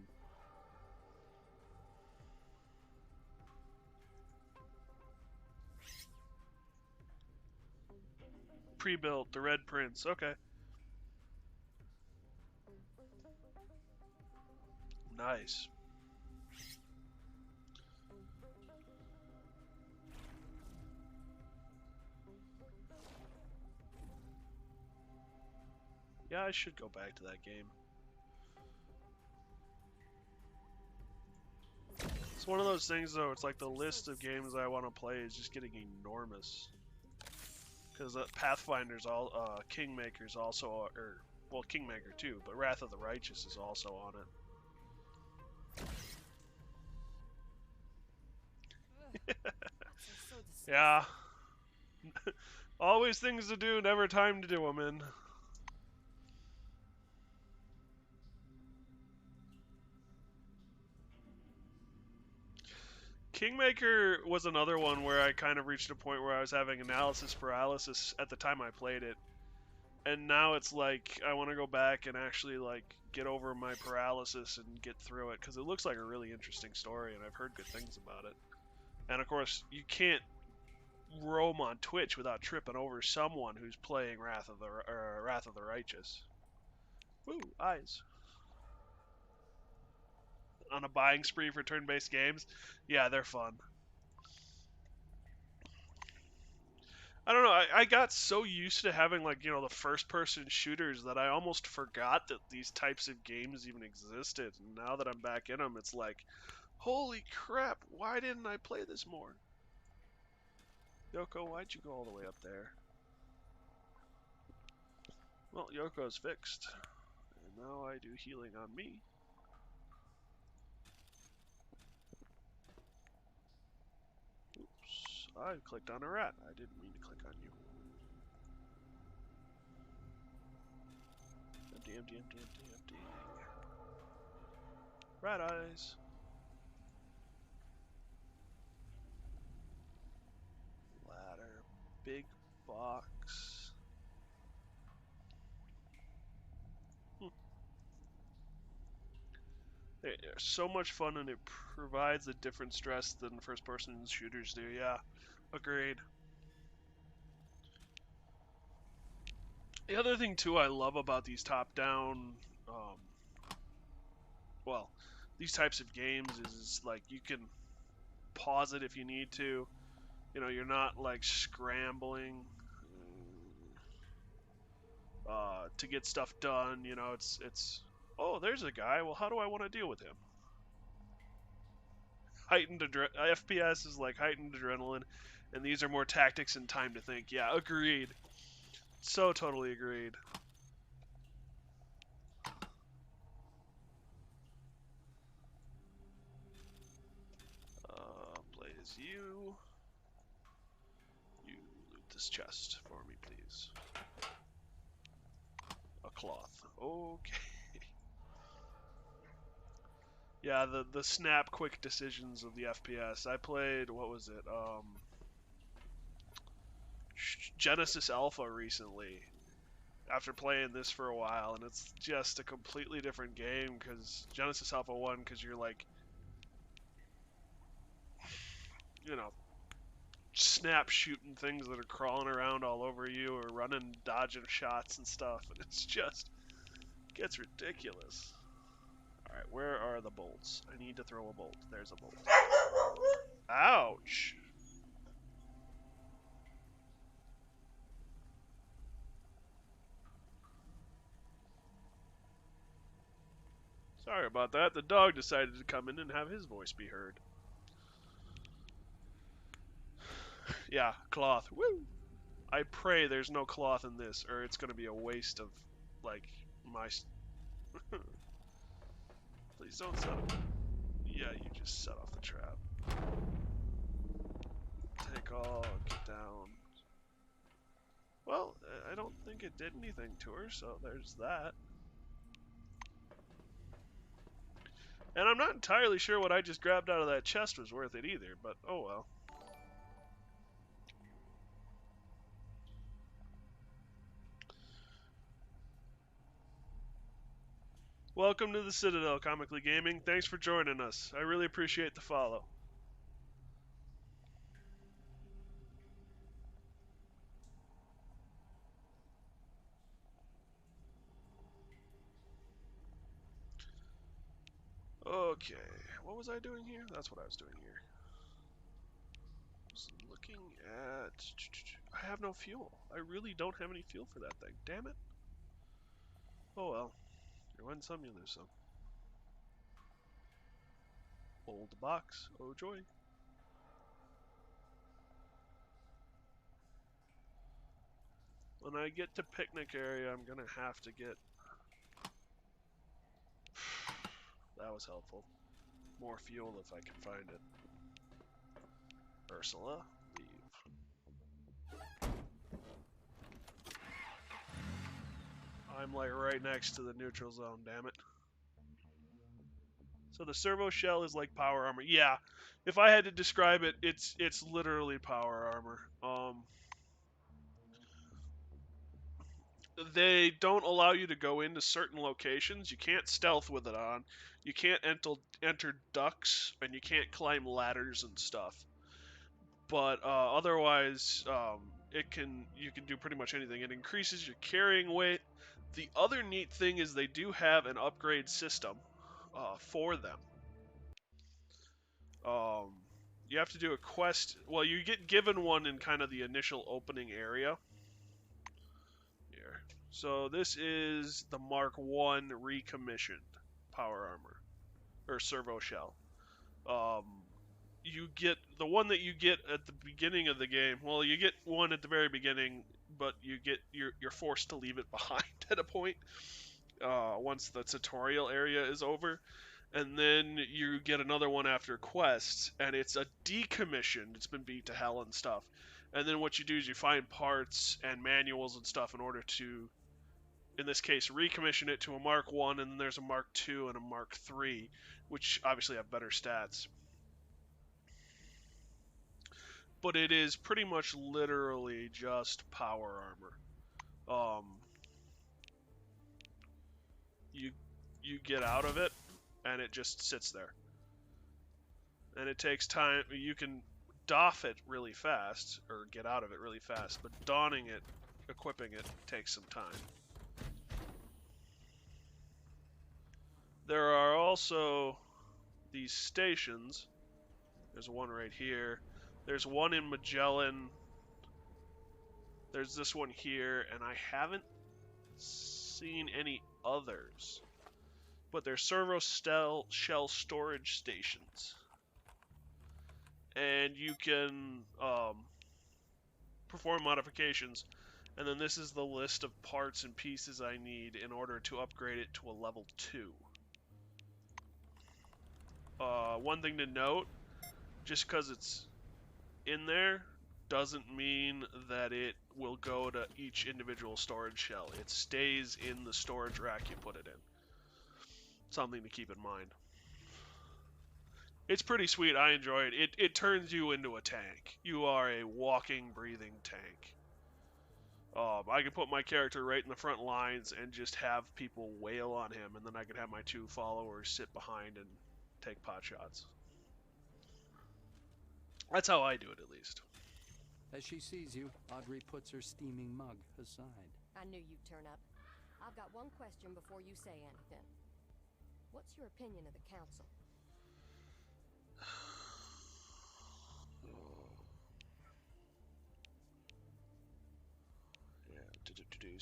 Pre-built, the Red Prince, okay. Nice. Yeah, I should go back to that game. It's one of those things, though, it's like the list of games I want to play is just getting enormous. Because Pathfinder's Kingmaker's also, or, well, Kingmaker too, but Wrath of the Righteous is also on it. Yeah. Always things to do, never time to do them in. Kingmaker was another one where I kind of reached a point where I was having analysis paralysis at the time I played it. And now it's like, I want to go back and actually, like, get over my paralysis and get through it, because it looks like a really interesting story, and I've heard good things about it. And, of course, you can't roam on Twitch without tripping over someone who's playing Wrath of the Righteous. Woo, eyes. On a buying spree for turn-based games? Yeah, they're fun. I don't know, I got so used to having, like, you know, the first-person shooters that I almost forgot that these types of games even existed. And now that I'm back in them, it's like, holy crap, why didn't I play this more? Yoko, why'd you go all the way up there? Well, Yoko's fixed. And now I do healing on me. Oops, I clicked on a rat. I didn't mean to click on you. Empty, empty, empty, empty, empty. Rat eyes. Ladder. Big box. They're so much fun, and it provides a different stress than first-person shooters do. Yeah, agreed. The other thing, too, I love about these top-down, well, these types of games is like you can pause it if you need to. You know, you're not like scrambling to get stuff done. You know, it's oh, there's a guy. Well, how do I want to deal with him? Heightened FPS is like heightened adrenaline, and these are more tactics and time to think. Yeah, agreed. So totally agreed. Play as you. You loot this chest for me, please. A cloth. Okay. Yeah, the snap quick decisions of the FPS. I played, what was it? Genesis Alpha recently. After playing this for a while, and it's just a completely different game because Genesis Alpha 1, because you're like, you know, snap shooting things that are crawling around all over you or running, dodging shots and stuff, and it's just gets ridiculous. Alright, where are the bolts? I need to throw a bolt. There's a bolt. Ouch! Sorry about that. The dog decided to come in and have his voice be heard. Yeah, cloth. Woo! I pray there's no cloth in this, or it's gonna be a waste of, like, my... Please don't set up... Yeah, you just set off the trap. Take all, get down. Well, I don't think it did anything to her, so there's that. And I'm not entirely sure what I just grabbed out of that chest was worth it either, but oh well. Welcome to the Citadel, Comically Gaming. Thanks for joining us. I really appreciate the follow. Okay, what was I doing here? That's what I was doing here. I was looking at... I have no fuel. I really don't have any fuel for that thing. Damn it. Oh well. You win some, you lose some. Old box. Oh joy. When I get to picnic area, I'm gonna have to get... That was helpful. More fuel if I can find it. Ursula, leave. I'm like right next to the neutral zone, damn it. So the servo shell is like power armor. Yeah, if I had to describe it, it's literally power armor. They don't allow you to go into certain locations. You can't stealth with it on. You can't enter ducts, and you can't climb ladders and stuff. But otherwise, you can do pretty much anything. It increases your carrying weight. The other neat thing is they do have an upgrade system for them. You have to do a quest. Well, you get given one in kind of the initial opening area. Here. So this is the Mark 1 recommissioned power armor, or servo shell. You get the one that you get at the beginning of the game. Well, you get one at the very beginning, but you're forced to leave it behind at a point once the tutorial area is over. And then you get another one after quests, and it's a decommissioned. It's been beat to hell and stuff. And then what you do is you find parts and manuals and stuff in order to, in this case, recommission it to a Mark 1, and then there's a Mark 2 and a Mark 3, which obviously have better stats. But it is pretty much literally just power armor. You get out of it, and it just sits there. And it takes time. You can doff it really fast, or get out of it really fast, but donning it, equipping it, takes some time. There are also these stations. There's one right here. There's one in Magellan. There's this one here, and I haven't seen any others. But they're servo shell storage stations. And you can perform modifications. And then this is the list of parts and pieces I need in order to upgrade it to a level 2. One thing to note, just because it's in there doesn't mean that it will go to each individual storage shell. It stays in the storage rack you put it in. Something to keep in mind. It's pretty sweet. I enjoy it. It turns you into a tank. You are a walking, breathing tank. I can put my character right in the front lines and just have people wail on him, and then I can have my 2 followers sit behind and take pot shots. That's how I do it, at least. As she sees you, Audrey puts her steaming mug aside. I knew you'd turn up. I've got one question before you say anything. What's your opinion of the council?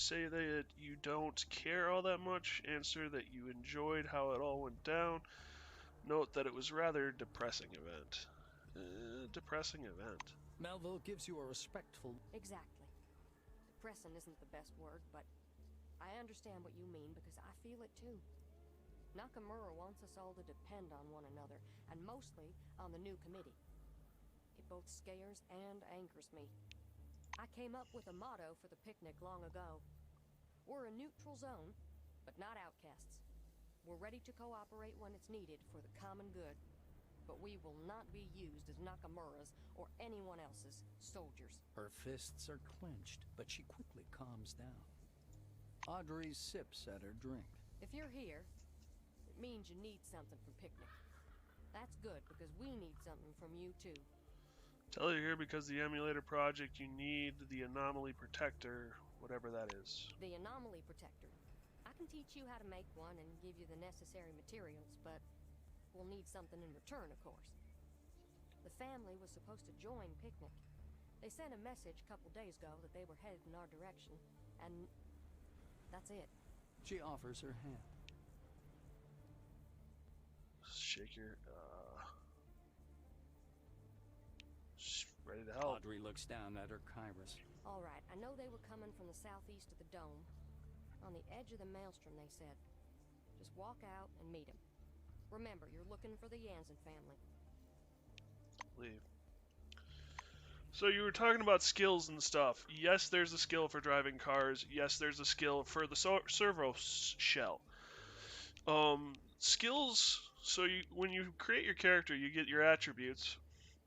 say that you don't care all that much. Answer that you enjoyed how it all went down. Note that it was rather depressing event. Depressing event. Melville gives you a respectful... Exactly. Depressing isn't the best word, but I understand what you mean because I feel it too. Nakamura wants us all to depend on one another, and mostly on the new committee. It both scares and angers me. I came up with a motto for the picnic long ago. We're a neutral zone, but not outcasts. We're ready to cooperate when it's needed for the common good, but we will not be used as Nakamura's or anyone else's soldiers. Her fists are clenched, but she quickly calms down. Audrey sips at her drink. If you're here, it means you need something from Picnic. That's good, because we need something from you, too. Tell you here because the emulator project, you need the anomaly protector, whatever that is. The anomaly protector. I can teach you how to make one and give you the necessary materials, but we'll need something in return, of course. The family was supposed to join Picnic. They sent a message a couple days ago that they were headed in our direction, and that's it. She offers her hand. Shake your, ready to help. Audrey looks down at her Kairos. All right, I know they were coming from the southeast of the dome. On the edge of the maelstrom, they said. Just walk out and meet them. Remember, you're looking for the Jansen family. Leave. So you were talking about skills and stuff. Yes, there's a skill for driving cars. Yes, there's a skill for the servo shell. Skills, so when you create your character, you get your attributes.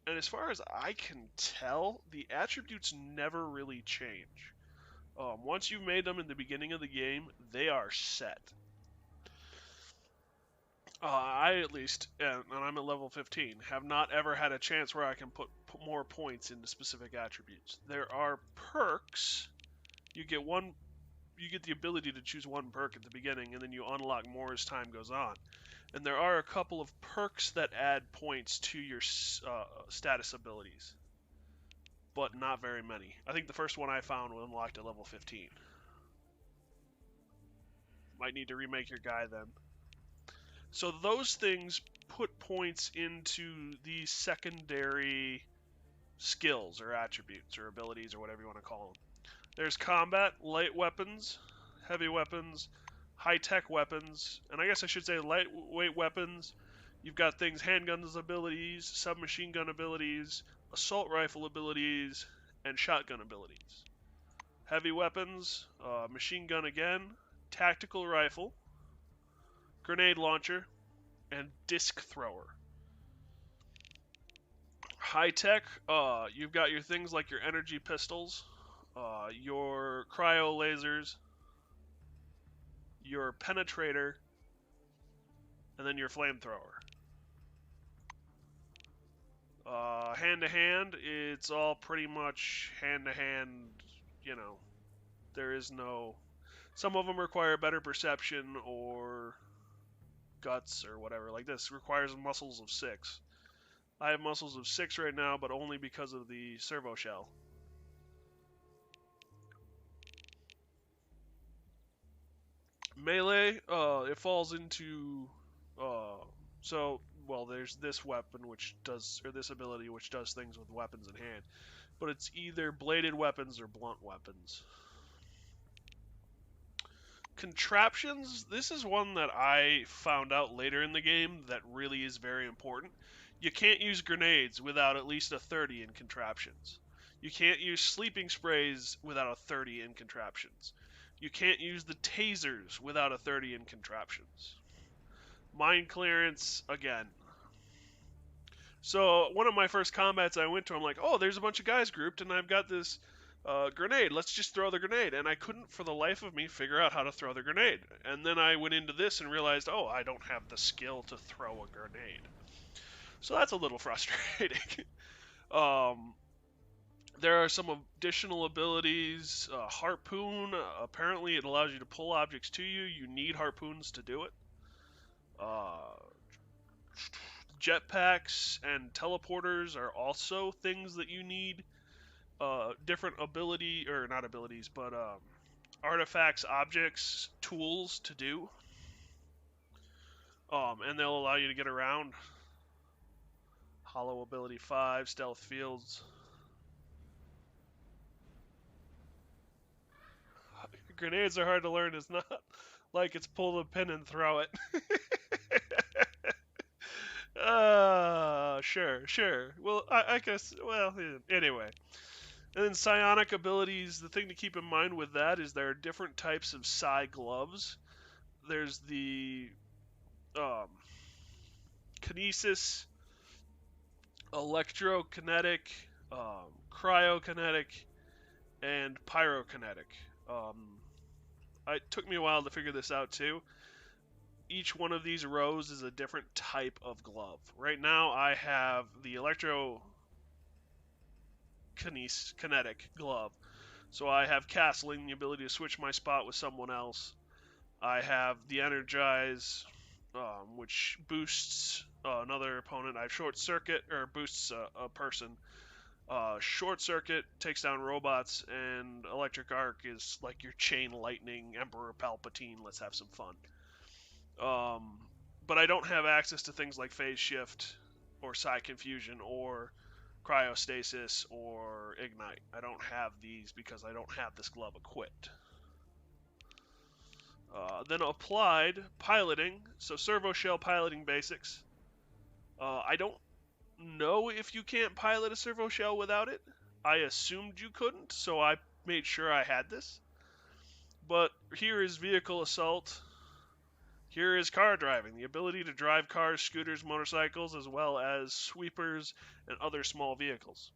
And as far as I can tell, the attributes never really change. Once you've made them in the beginning of the game, they are set. I, at least, and I'm at level 15, have not ever had a chance where I can put more points into specific attributes. There are perks. You get the ability to choose one perk at the beginning, and then you unlock more as time goes on. And there are a couple of perks that add points to your status abilities, but not very many. I think the first one I found was unlocked at level 15. Might need to remake your guy then. So those things put points into the secondary skills or attributes or abilities or whatever you want to call them. There's combat, light weapons, heavy weapons, high-tech weapons, and I guess I should say lightweight weapons. You've got things, handguns abilities, submachine gun abilities, assault rifle abilities, and shotgun abilities. Heavy weapons, machine gun again, tactical rifle, grenade launcher, and disc thrower. High-tech, you've got your things like your energy pistols, your cryo lasers, your penetrator, and then your flamethrower. Hand-to-hand, it's all pretty much hand-to-hand, you know. There is no... Some of them require better perception or guts or whatever. Like this requires muscles of 6. I have muscles of 6 right now, but only because of the servo shell. Melee, it falls into, well, there's this weapon which does, or this ability which does things with weapons in hand, but it's either bladed weapons or blunt weapons. Contraptions, this is one that I found out later in the game that really is very important. You can't use grenades without at least a 30 in contraptions. You can't use sleeping sprays without a 30 in contraptions. You can't use the tasers without a 30 in contraptions. Mine clearance, again. So, one of my first combats I went to, I'm like, oh, there's a bunch of guys grouped, and I've got this grenade. Let's just throw the grenade. And I couldn't, for the life of me, figure out how to throw the grenade. And then I went into this and realized, oh, I don't have the skill to throw a grenade. So that's a little frustrating. There are some additional abilities. Harpoon, apparently it allows you to pull objects to you. You need harpoons to do it. Jetpacks and teleporters are also things that you need. Different ability, or not abilities, but artifacts, objects, tools to do. And they'll allow you to get around. Hollow ability 5, stealth fields. Grenades are hard to learn. It's not like it's pull the pin and throw it. Sure. Well, I guess, well, anyway. And then psionic abilities, the thing to keep in mind with that is there are different types of psi gloves. There's the kinesis, electrokinetic, cryokinetic, and pyrokinetic. It took me a while to figure this out too. Each one of these rows is a different type of glove. Right now I have the electrokinetic glove. So I have castling, the ability to switch my spot with someone else. I have the energize, which boosts another opponent. I have short circuit, or boosts a person. Short circuit takes down robots, and electric arc is like your chain lightning, Emperor Palpatine. Let's have some fun. But I don't have access to things like phase shift, or psi confusion, or cryostasis, or ignite. I don't have these because I don't have this glove equipped. Then applied piloting, so servo shell piloting basics. I don't know if you can't pilot a servo shell without it. I assumed you couldn't, so I made sure I had this. But here is vehicle assault. Here is car driving, the ability to drive cars, scooters, motorcycles, as well as sweepers and other small vehicles.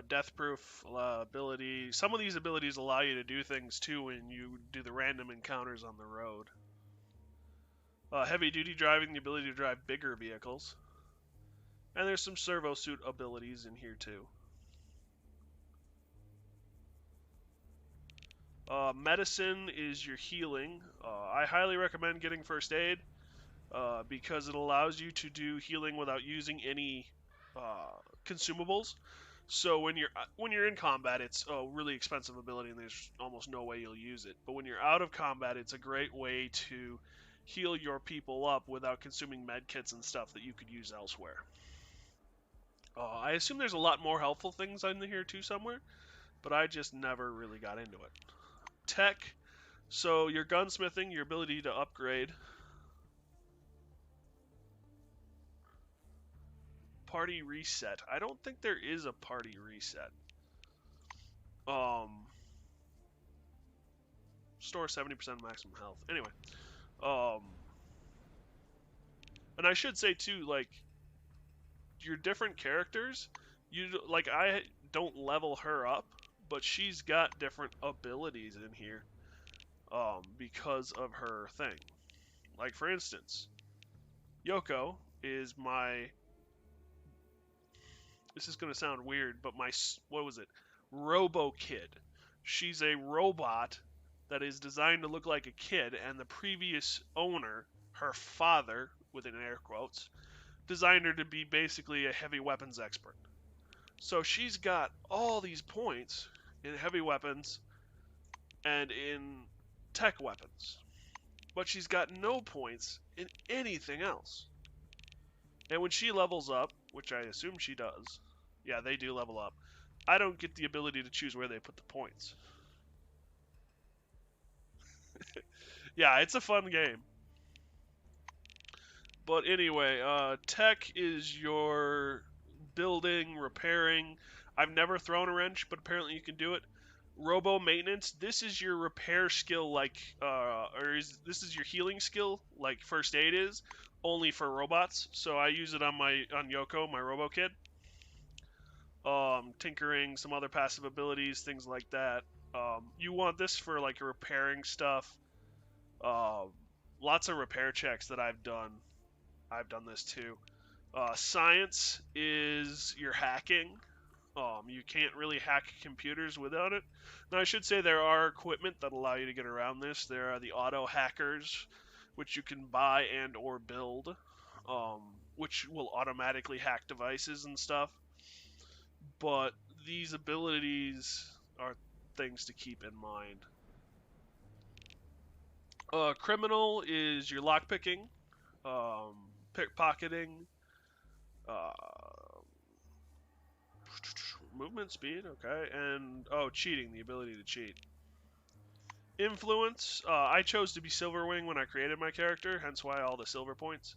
Death proof ability. Some of these abilities allow you to do things too when you do the random encounters on the road. Heavy duty driving, the ability to drive bigger vehicles. And there's some servo suit abilities in here too. Medicine is your healing. I highly recommend getting first aid because it allows you to do healing without using any consumables. So when you're in combat, it's a really expensive ability and there's almost no way you'll use it. But when you're out of combat, it's a great way to heal your people up without consuming med kits and stuff that you could use elsewhere. I assume there's a lot more helpful things in here too somewhere, but I just never really got into it. Tech, so your gunsmithing, your ability to upgrade. Party reset. I don't think there is a party reset. Store 70% maximum health. Anyway. And I should say too, like, your different characters, I don't level her up, but she's got different abilities in here because of her thing. Like, for instance, Yoko is my... This is going to sound weird, but Robo Kid. She's a robot that is designed to look like a kid, and the previous owner, her father, within air quotes, designed her to be basically a heavy weapons expert. So she's got all these points in heavy weapons and in tech weapons, but she's got no points in anything else. And when she levels up, which I assume she does, yeah, they do level up, I don't get the ability to choose where they put the points. Yeah, it's a fun game. But anyway, tech is your building, repairing. I've never thrown a wrench, but apparently you can do it. Robo maintenance. This is your repair skill, this is your healing skill, like first aid is, only for robots. So I use it on Yoko, my Robo Kid. Tinkering, some other passive abilities, things like that. You want this for like repairing stuff. Lots of repair checks that I've done. I've done this too. Science is your hacking. You can't really hack computers without it. Now, I should say there are equipment that allow you to get around this. There are the auto hackers, which you can buy and or build, which will automatically hack devices and stuff. But these abilities are things to keep in mind. Criminal is your lockpicking, pickpocketing, uh, movement speed, okay, and cheating, the ability to cheat. Influence, I chose to be Silverwing when I created my character, hence why all the silver points.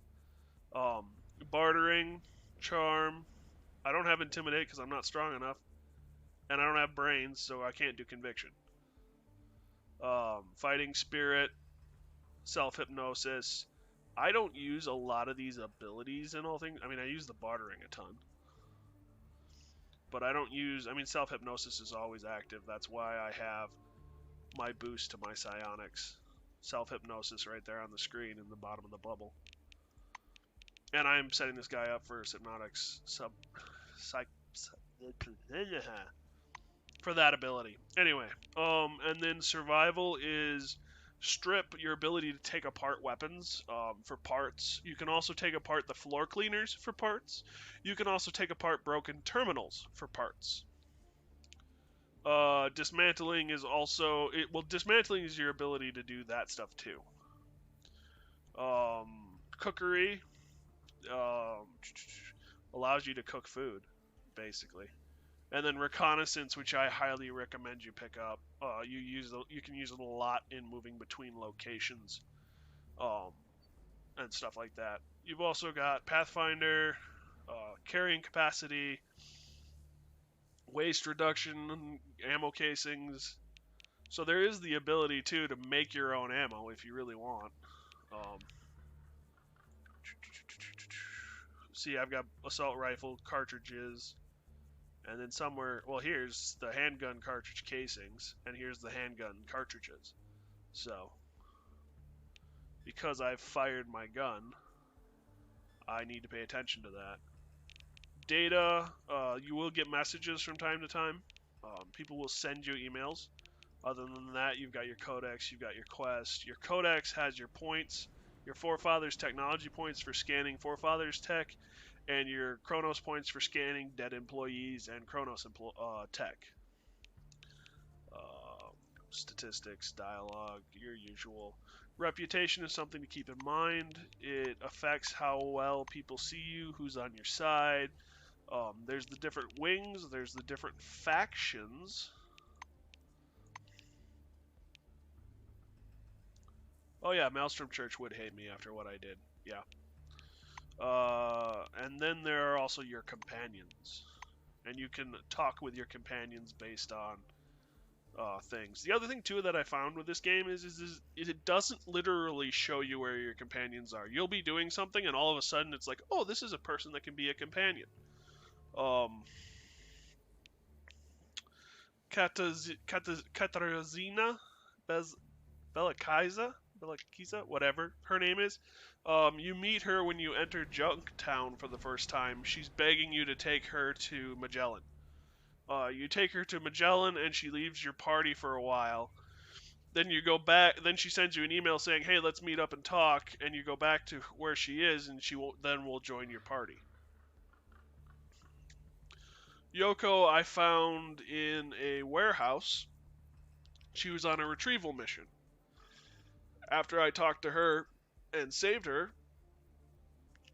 Bartering, charm. I don't have intimidate because I'm not strong enough, and I don't have brains, so I can't do conviction. Fighting spirit, self-hypnosis. I don't use a lot of these abilities and all things. I mean, I use the bartering a ton. But I don't use... I mean, self-hypnosis is always active. That's why I have my boost to my psionics. Self-hypnosis right there on the screen in the bottom of the bubble. And I'm setting this guy up for hypnotics for that ability. Anyway, and then survival is strip, your ability to take apart weapons for parts. You can also take apart the floor cleaners for parts. You can also take apart broken terminals for parts. Dismantling is also dismantling is your ability to do that stuff too. Cookery allows you to cook food, basically. And then reconnaissance, which I highly recommend you pick up. You can use it a lot in moving between locations, and stuff like that. You've also got Pathfinder, carrying capacity, waste reduction, ammo casings. So there is the ability too to make your own ammo if you really want. See, I've got assault rifle cartridges. And then somewhere, well, here's the handgun cartridge casings, and here's the handgun cartridges. So, because I've fired my gun, I need to pay attention to that. Data, you will get messages from time to time. People will send you emails. Other than that, you've got your codex, you've got your quest. Your codex has your points, your Forefathers technology points for scanning Forefathers tech, and your Chronos points for scanning dead employees and Chronos tech. Statistics, dialogue, your usual. Reputation is something to keep in mind. It affects how well people see you, who's on your side. There's the different wings, there's the different factions. Oh yeah, Maelstrom Church would hate me after what I did. Yeah. And then there are also your companions. And you can talk with your companions based on things. The other thing, too, that I found with this game is it doesn't literally show you where your companions are. You'll be doing something, and all of a sudden it's like, oh, this is a person that can be a companion. Katarzyna Belakiza, whatever her name is. You meet her when you enter Junktown for the first time. She's begging you to take her to Magellan. You take her to Magellan, and she leaves your party for a while. Then you go back. Then she sends you an email saying, "Hey, let's meet up and talk." And you go back to where she is, and she will join your party. Yoko, I found in a warehouse. She was on a retrieval mission. After I talked to her and saved her,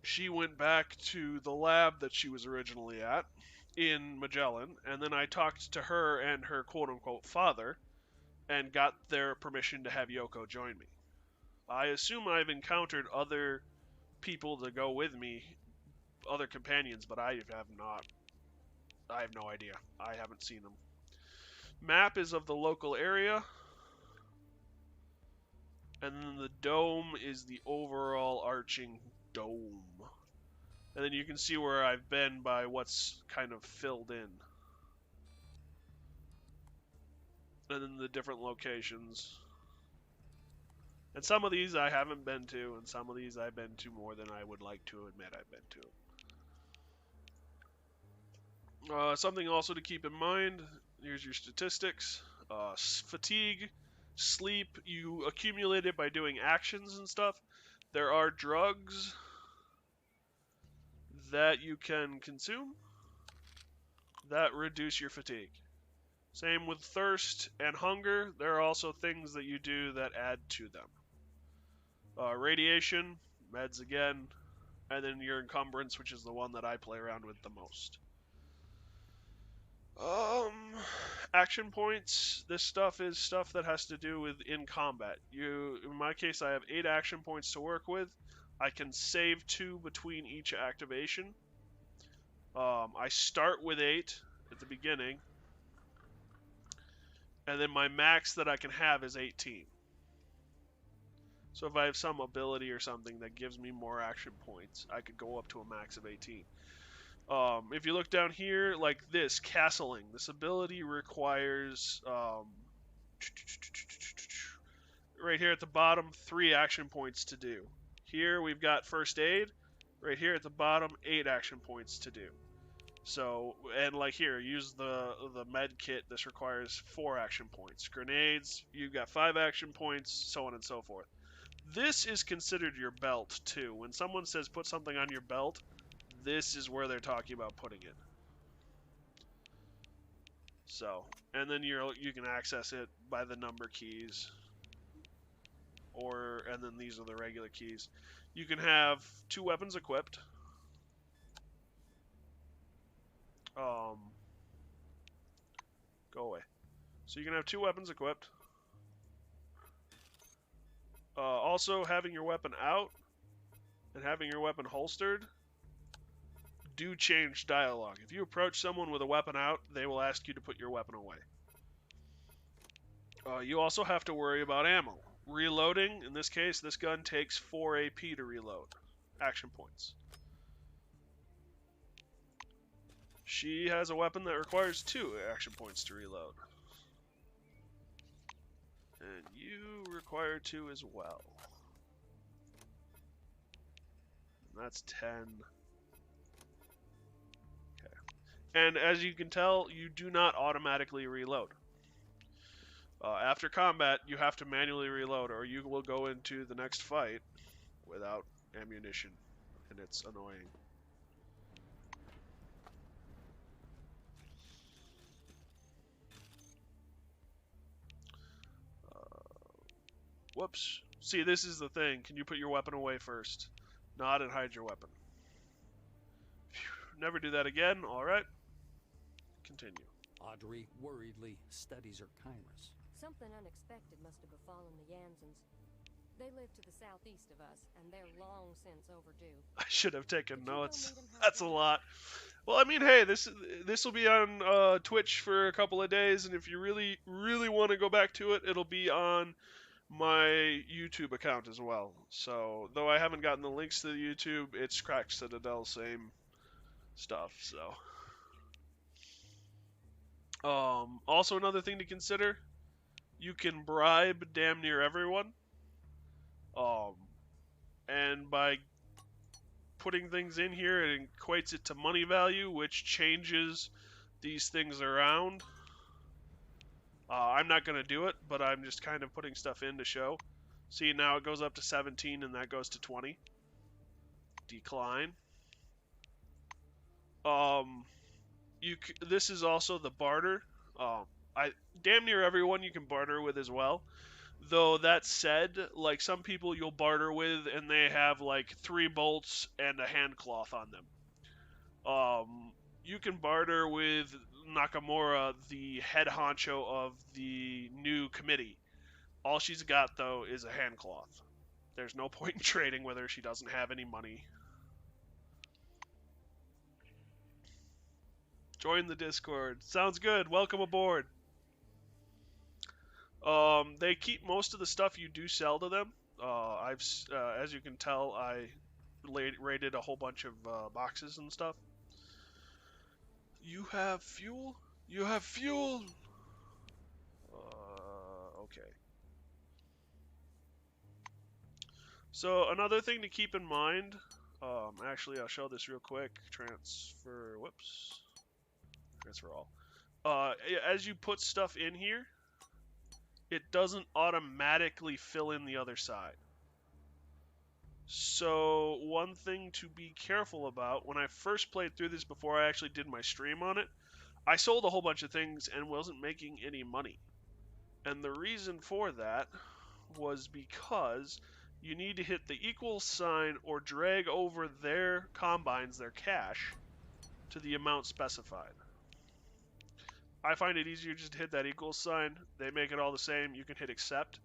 she went back to the lab that she was originally at in Magellan, and then I talked to her and her quote-unquote father and got their permission to have Yoko join me. I assume I've encountered other people to go with me, other companions, but I have not. I have no idea. I haven't seen them. Map is of the local area, and then the dome is the overall arching dome. And then you can see where I've been by what's kind of filled in. And then the different locations. And some of these I haven't been to, and some of these I've been to more than I would like to admit I've been to. Something also to keep in mind, here's your statistics. Fatigue, sleep, you accumulate it by doing actions and stuff. There are drugs that you can consume that reduce your fatigue. Same with thirst and hunger. There are also things that you do that add to them. Radiation, meds again, and then your encumbrance, which is the one that I play around with the most. Action points. This stuff is stuff that has to do with in combat. In my case, I have 8 action points to work with. I can save 2 between each activation. I start with 8 at the beginning, and then my max that I can have is 18. So if I have some ability or something that gives me more action points, I could go up to a max of 18. If you look down here, like this, castling. This ability requires, right here at the bottom, 3 action points to do. Here we've got first aid. Right here at the bottom, 8 action points to do. So, and like here, use the med kit. This requires 4 action points. Grenades, you've got 5 action points, so on and so forth. This is considered your belt too. When someone says put something on your belt, this is where they're talking about putting it. So, and then you can access it by the number keys, and then these are the regular keys. You can have 2 weapons equipped. Go away. So you can have 2 weapons equipped. Also, having your weapon out and having your weapon holstered do change dialogue. If you approach someone with a weapon out, they will ask you to put your weapon away. You also have to worry about ammo. Reloading, in this case, this gun takes 4 AP to reload. Action points. She has a weapon that requires 2 action points to reload. And you require 2 as well. And that's 10. Okay. And as you can tell, you do not automatically reload. After combat, you have to manually reload, or you will go into the next fight without ammunition, and it's annoying. Whoops. See, this is the thing. Can you put your weapon away first? Nod and hide your weapon. Phew, never do that again. All right. Continue. Audrey worriedly studies her chiros. Something unexpected must have befallen the Jansons. They live to the southeast of us, and they're long since overdue. I should have taken notes. That's a lot. Well, I mean, hey, this will be on Twitch for a couple of days, and if you really, really want to go back to it, it'll be on my YouTube account as well. So, though I haven't gotten the links to the YouTube, it's Cracked Citadel, same stuff, so. Also another thing to consider, you can bribe damn near everyone. And by putting things in here, it equates it to money value, which changes these things around. I'm not going to do it, but I'm just kind of putting stuff in to show. See, now it goes up to 17, and that goes to 20. Decline. This is also the barter. Damn near everyone you can barter with as well. Though that said, like some people you'll barter with and they have like 3 bolts and a hand cloth on them. You can barter with Nakamura, the head honcho of the new committee. All she's got though is a hand cloth. There's no point in trading with her. She doesn't have any money. Join the Discord. Sounds good. Welcome aboard. They keep most of the stuff you do sell to them. As you can tell, I raided a whole bunch of boxes and stuff. You have fuel? You have fuel? Okay. So another thing to keep in mind, actually I'll show this real quick. Transfer all. As you put stuff in here, it doesn't automatically fill in the other side. So one thing to be careful about, when I first played through this before I actually did my stream on it, I sold a whole bunch of things and wasn't making any money. And the reason for that was because you need to hit the equal sign or drag over their combines, their cash, to the amount specified. I find it easier just to hit that equal sign. They make it all the same. You can hit accept.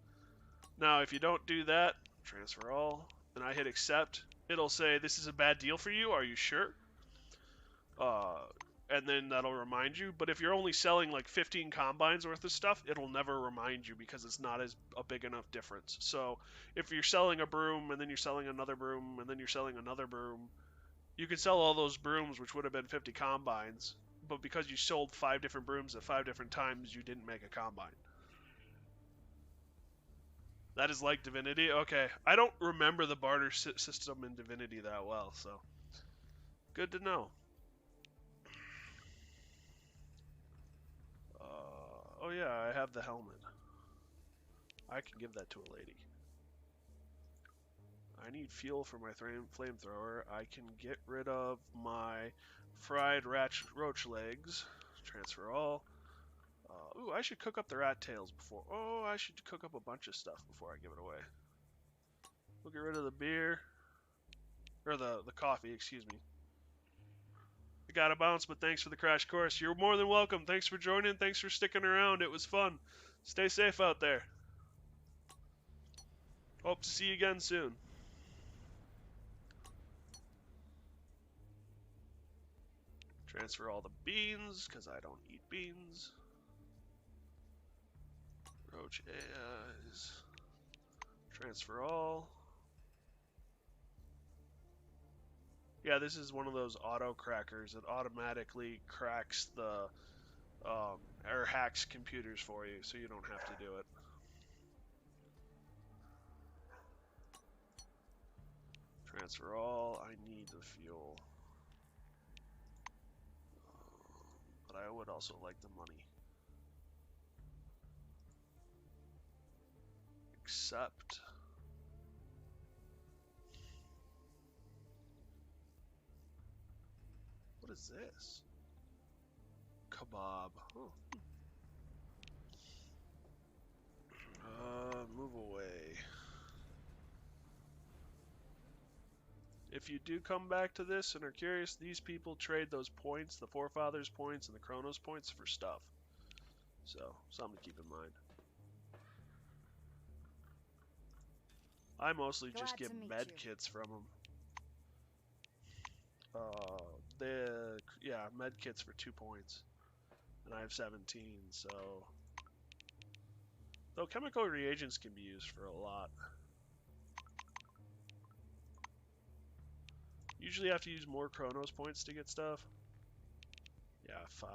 Now, if you don't do that, transfer all, and I hit accept, it'll say, this is a bad deal for you. Are you sure? And then that'll remind you. But if you're only selling like 15 combines worth of stuff, it'll never remind you because it's not as a big enough difference. So if you're selling a broom and then you're selling another broom and then you're selling another broom, you could sell all those brooms, which would have been 50 combines, but because you sold 5 different brooms at 5 different times, you didn't make a combine. That is like Divinity? Okay. I don't remember the barter system in Divinity that well, so good to know. Oh yeah, I have the helmet. I can give that to a lady. I need fuel for my flamethrower. I can get rid of my fried roach legs. Transfer all. Ooh, I should cook up the rat tails before. Oh, I should cook up a bunch of stuff before I give it away. We'll get rid of the beer. Or the coffee, excuse me. I gotta bounce, but thanks for the crash course. You're more than welcome. Thanks for joining. Thanks for sticking around. It was fun. Stay safe out there. Hope to see you again soon. Transfer all the beans, because I don't eat beans. Roach AIs. Transfer all. Yeah, this is one of those auto crackers that automatically cracks the or hacks computers for you, so you don't have to do it. Transfer all. I need the fuel. But I would also like the money. Accept. What is this? Kebab. Oh. Move away. If you do come back to this and are curious, these people trade those points, the Forefathers points and the Chronos points, for stuff. So, something to keep in mind. I mostly just get med kits from them. Med kits for 2 points. And I have 17, so... Though chemical reagents can be used for a lot. Usually have to use more Chronos points to get stuff. Yeah, 5.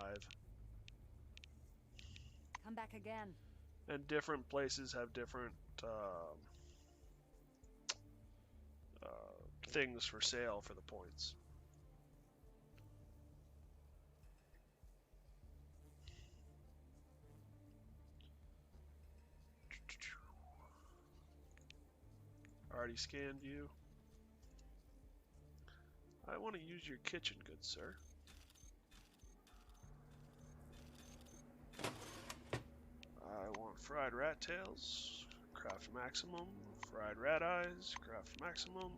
Come back again. And different places have different things for sale for the points. Already scanned you. I want to use your kitchen, good sir. I want fried rat tails, craft maximum, fried rat eyes, craft maximum,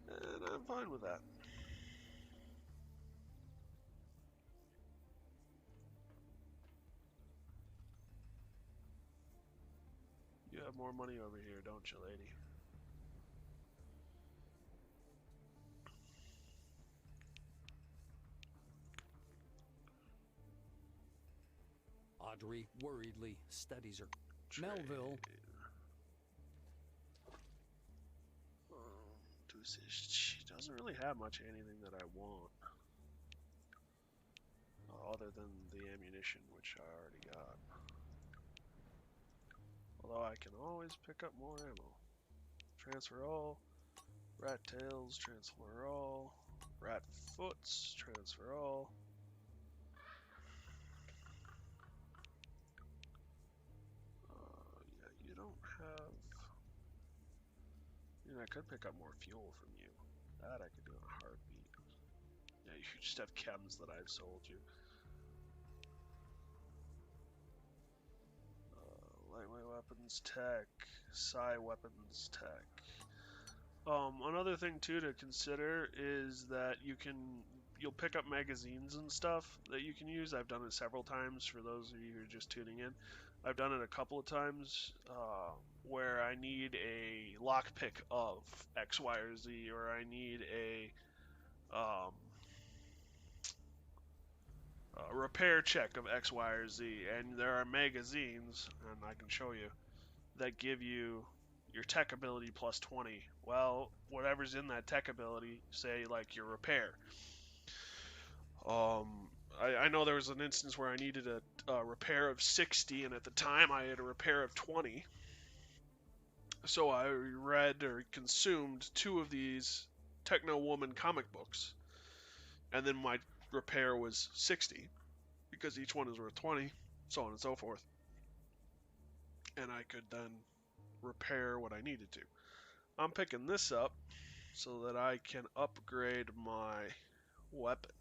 and I'm fine with that. You have more money over here, don't you, lady? Audrey worriedly studies her. Trade. Melville. She doesn't really have much of anything that I want. Other than the ammunition, which I already got. Although I can always pick up more ammo. Transfer all. Rat tails, transfer all. Rat foots, transfer all. Yeah, you don't have... I could pick up more fuel from you. That I could do in a heartbeat. Yeah, you just have chems that I've sold you. weapons tech, psi weapons tech. Another thing too to consider is that you'll pick up magazines and stuff that you can use. I've done it several times for those of you who are just tuning in. I've done it a couple of times where I need a lockpick of X, Y, or Z, or I need a repair check of X, Y, or Z, and there are magazines, and I can show you, that give you your tech ability plus 20. Well, whatever's in that tech ability, say like your repair. I know there was an instance where I needed a repair of 60, and at the time I had a repair of 20. So I read or consumed 2 of these Techno Woman comic books, and then my repair was 60, because each one is worth 20, so on and so forth. And I could then repair what I needed to. I'm picking this up so that I can upgrade my weapon.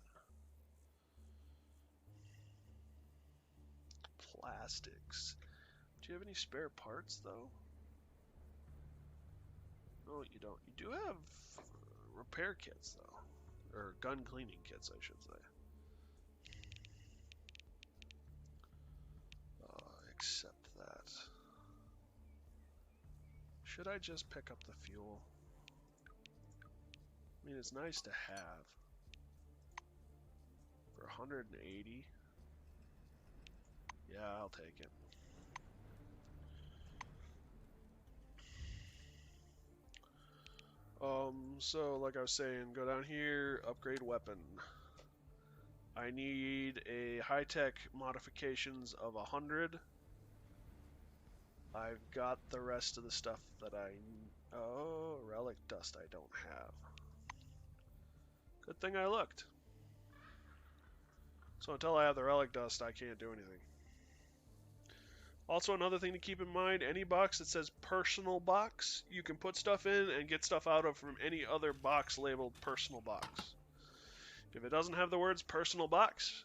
Plastics. Do you have any spare parts, though? No, you don't. You do have repair kits, though. Or gun cleaning kits, I should say. Accept that. Should I just pick up the fuel? I mean, it's nice to have. For 180? Yeah, I'll take it. So like I was saying, go down here, upgrade weapon. I need a high-tech modifications of 100. I've got the rest of the stuff that oh, relic dust I don't have. Good thing I looked. So until I have the relic dust, I can't do anything. Also, another thing to keep in mind, any box that says personal box, you can put stuff in and get stuff out of from any other box labeled personal box. If it doesn't have the words personal box,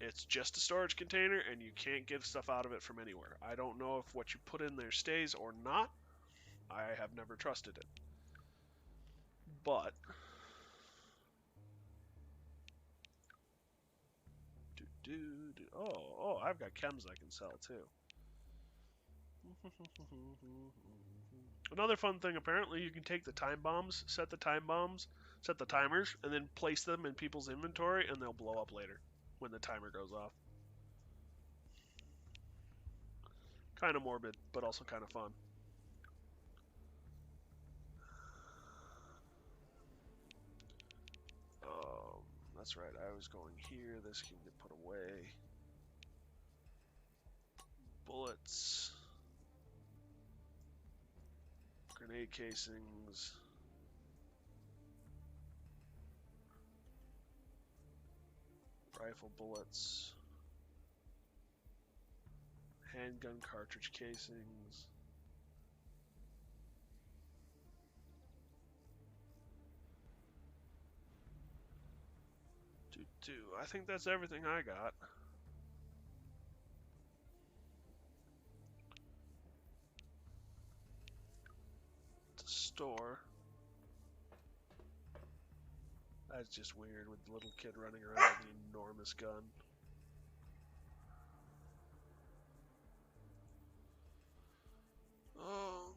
it's just a storage container and you can't get stuff out of it from anywhere. I don't know if what you put in there stays or not. I have never trusted it. But oh, I've got chems I can sell too. Another fun thing, apparently, you can take the time bombs, set the timers, and then place them in people's inventory, and they'll blow up later when the timer goes off. Kind of morbid, but also kind of fun. That's right, I was going here. This can get put away. Bullets. Grenade casings. Rifle bullets. Handgun cartridge casings. I think that's everything I got. To store. That's just weird with the little kid running around with an enormous gun. Oh.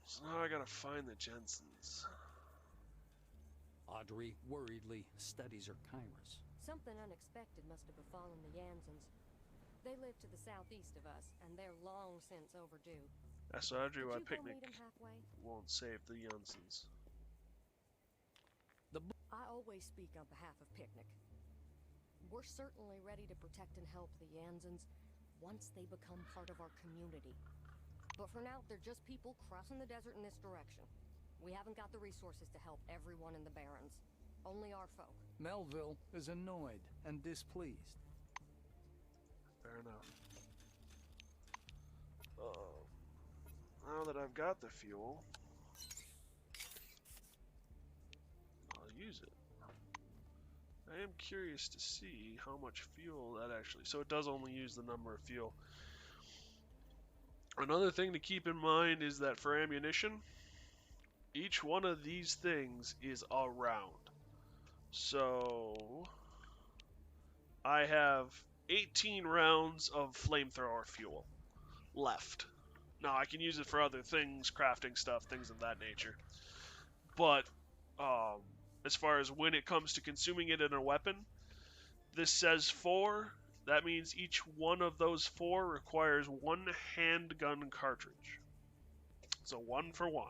So now I gotta find the Jensens. Audrey worriedly studies her chimeras. Something unexpected must have befallen the Jansens. They live to the southeast of us, and they're long since overdue. That's Audrey why Did you go picnic meet 'em halfway? won't save the Jensens. I always speak on behalf of Picnic. We're certainly ready to protect and help the Jansens once they become part of our community. But for now, they're just people crossing the desert in this direction. We haven't got the resources to help everyone in the Barrens. Only our folk. Melville is annoyed and displeased. Fair enough. Now that I've got the fuel, I'll use it. I am curious to see how much fuel that actually... So it does only use the number of fuel. Another thing to keep in mind is that for ammunition, each one of these things is a round. So I have 18 rounds of flamethrower fuel left. Now I can use it for other things, crafting stuff, things of that nature. But as far as when it comes to consuming it in a weapon, this says 4. That means each one of those 4 requires 1 handgun cartridge. So 1 for 1.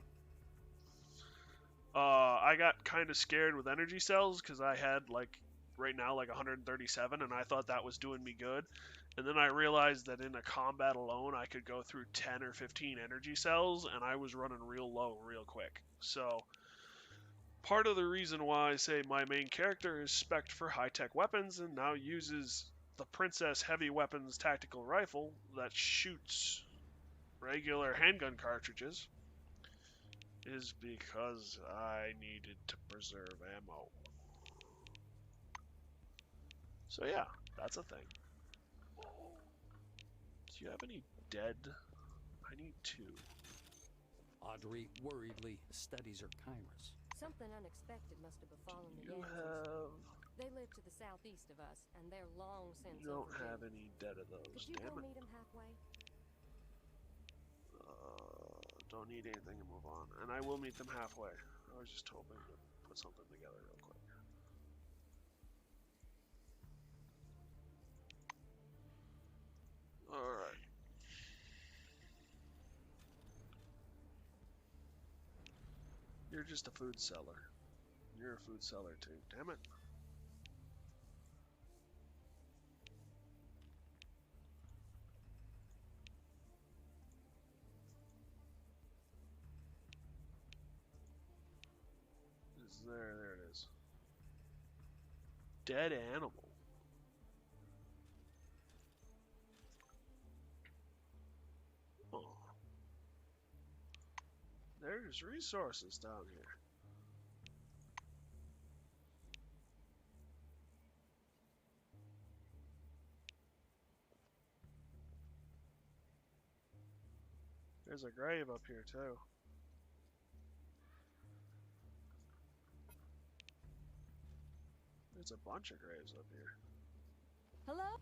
I got kind of scared with energy cells because I had right now 137, and I thought that was doing me good. And then I realized that in a combat alone, I could go through 10 or 15 energy cells, and I was running real low real quick. So part of the reason why I say my main character is spec'd for high-tech weapons and now uses the Princess Heavy Weapons Tactical Rifle that shoots regular handgun cartridges is because I needed to preserve ammo. So yeah, that's a thing. Do you have any dead? I need 2. Audrey worriedly studies her chimeras. Something unexpected must have befallen the You Gansons. have... They live to the southeast of us, and they're long since You don't overdue. have any dead of those, Could you damn go it. meet them halfway? Don't need anything to move on. And I will meet them halfway. I was just hoping to put something together real quick. Alright. You're just a food seller. You're a food seller too, damn it. There it is. Dead animal. Oh. There's resources down here. There's a grave up here too. There's a bunch of graves up here. Hello?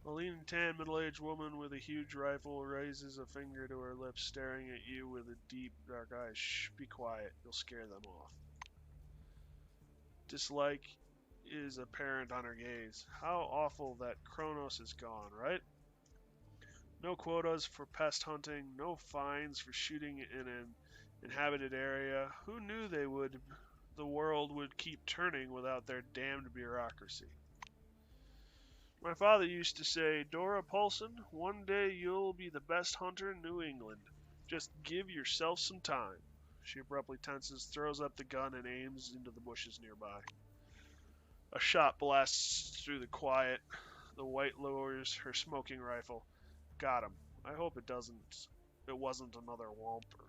A lean and tan middle-aged woman with a huge rifle raises a finger to her lips, staring at you with a deep, dark eye. Shh, be quiet. You'll scare them off. Dislike is apparent on her gaze. How awful that Kronos is gone, right? No quotas for pest hunting, no fines for shooting in an inhabited area. Who knew the world would keep turning without their damned bureaucracy? My father used to say, Dora Paulson, one day you'll be the best hunter in New England. Just give yourself some time. She abruptly tenses, throws up the gun, and aims into the bushes nearby. A shot blasts through the quiet. The white lowers her smoking rifle. Got him. I hope it wasn't another womper.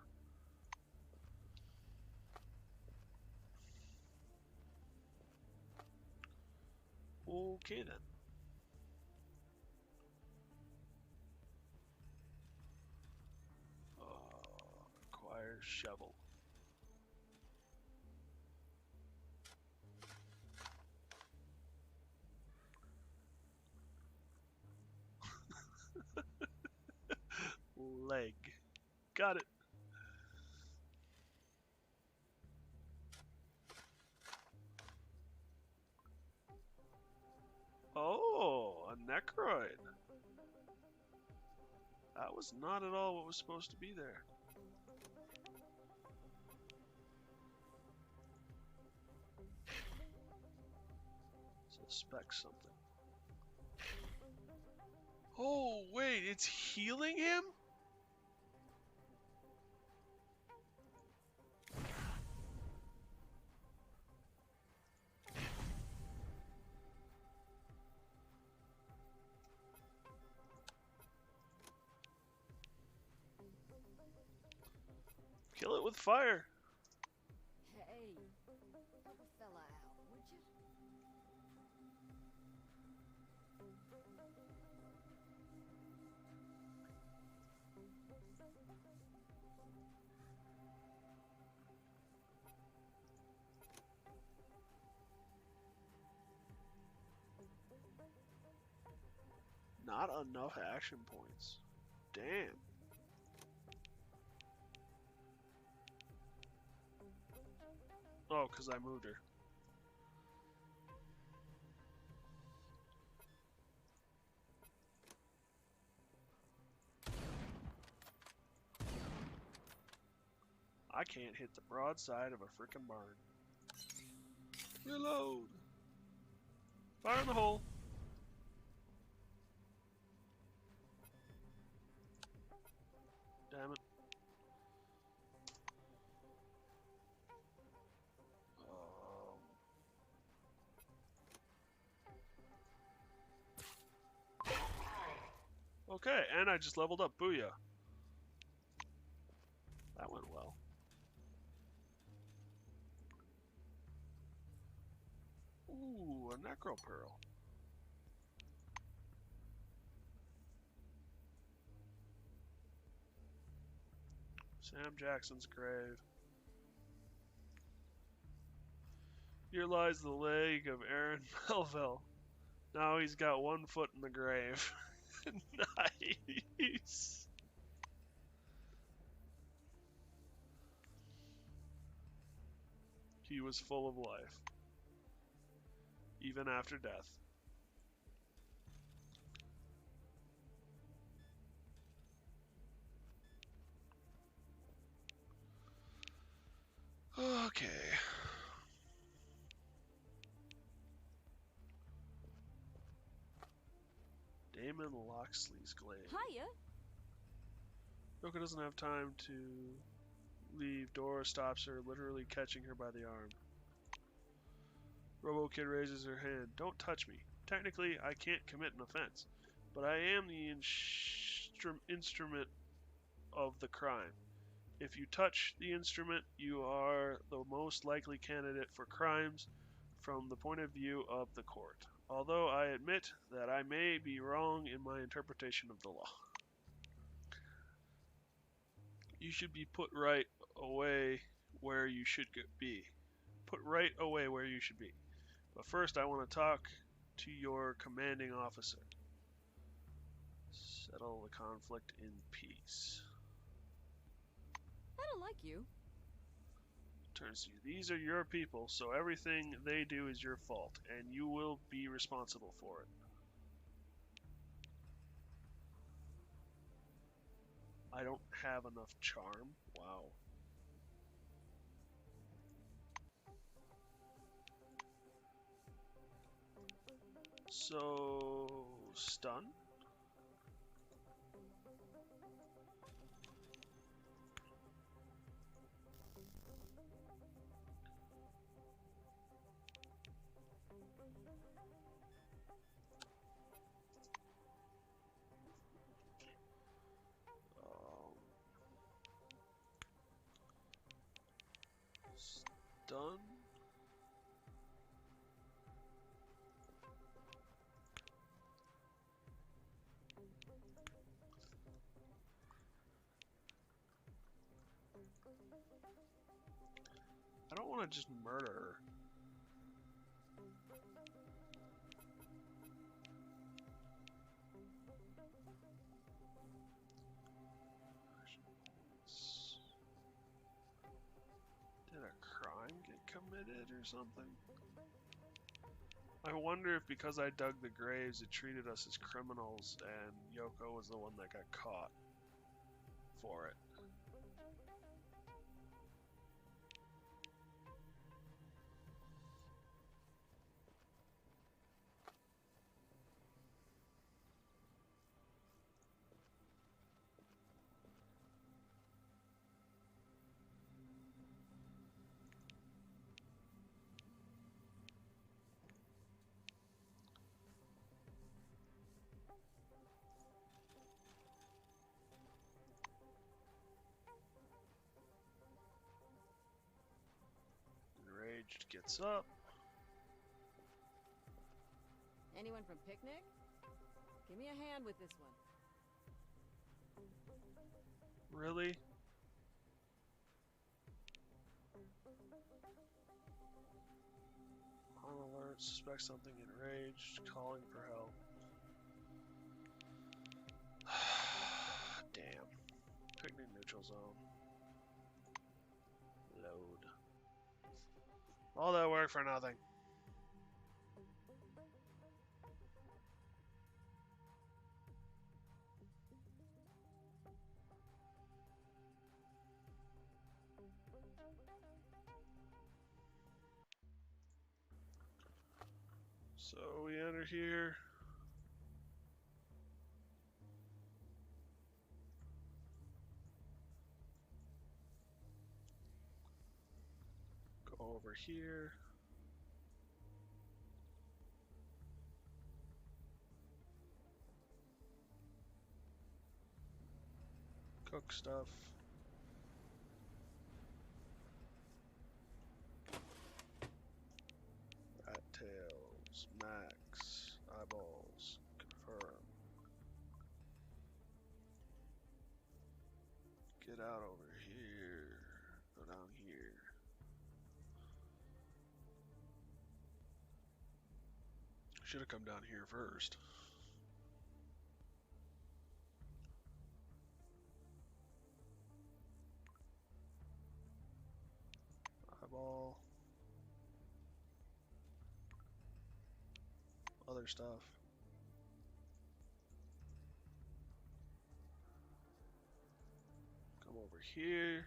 Okay then. Acquire shovel. Leg. Got it. Oh, a necroid. That was not at all what was supposed to be there. Suspect something. Oh, wait, it's healing him? Kill it with fire. Hey, help a fella out, would you? Not enough action points. Damn. Oh, because I moved her. I can't hit the broadside of a frickin' barn. Reload! Fire in the hole! Damn it. Okay, and I just leveled up. Booyah. That went well. Ooh, a necro pearl. Sam Jackson's grave. Here lies the leg of Aaron Melville. Now he's got 1 foot in the grave. Nice. He was full of life, even after death. Okay. Damon Loxley's glade. Hiya. Yoko doesn't have time to leave. Dora stops her, literally catching her by the arm. Robo Kid raises her hand. Don't touch me. Technically, I can't commit an offense, but I am the instrument of the crime. If you touch the instrument, you are the most likely candidate for crimes from the point of view of the court. Although I admit that I may be wrong in my interpretation of the law. You should be put right away where you should be. Put right away where you should be. But first, I want to talk to your commanding officer. Settle the conflict in peace. I don't like you. Turns to you. These are your people, so everything they do is your fault, and you will be responsible for it. I don't have enough charm. Wow. So, stun? Stun? I don't want to just murder her. Did a crime get committed or something? I wonder if because I dug the graves it treated us as criminals and Yoko was the one that got caught for it. Enraged gets up. Anyone from Picnic? Give me a hand with this one. Really? On alert, suspect something enraged, calling for help. Damn. Picnic neutral zone. Load. All that work for nothing. So we enter here. Go over here. Cook stuff. Rat tails, max, eyeballs, confirm. Get out over here. Go down here. Should have come down here first. Eyeball. Other stuff. Come over here.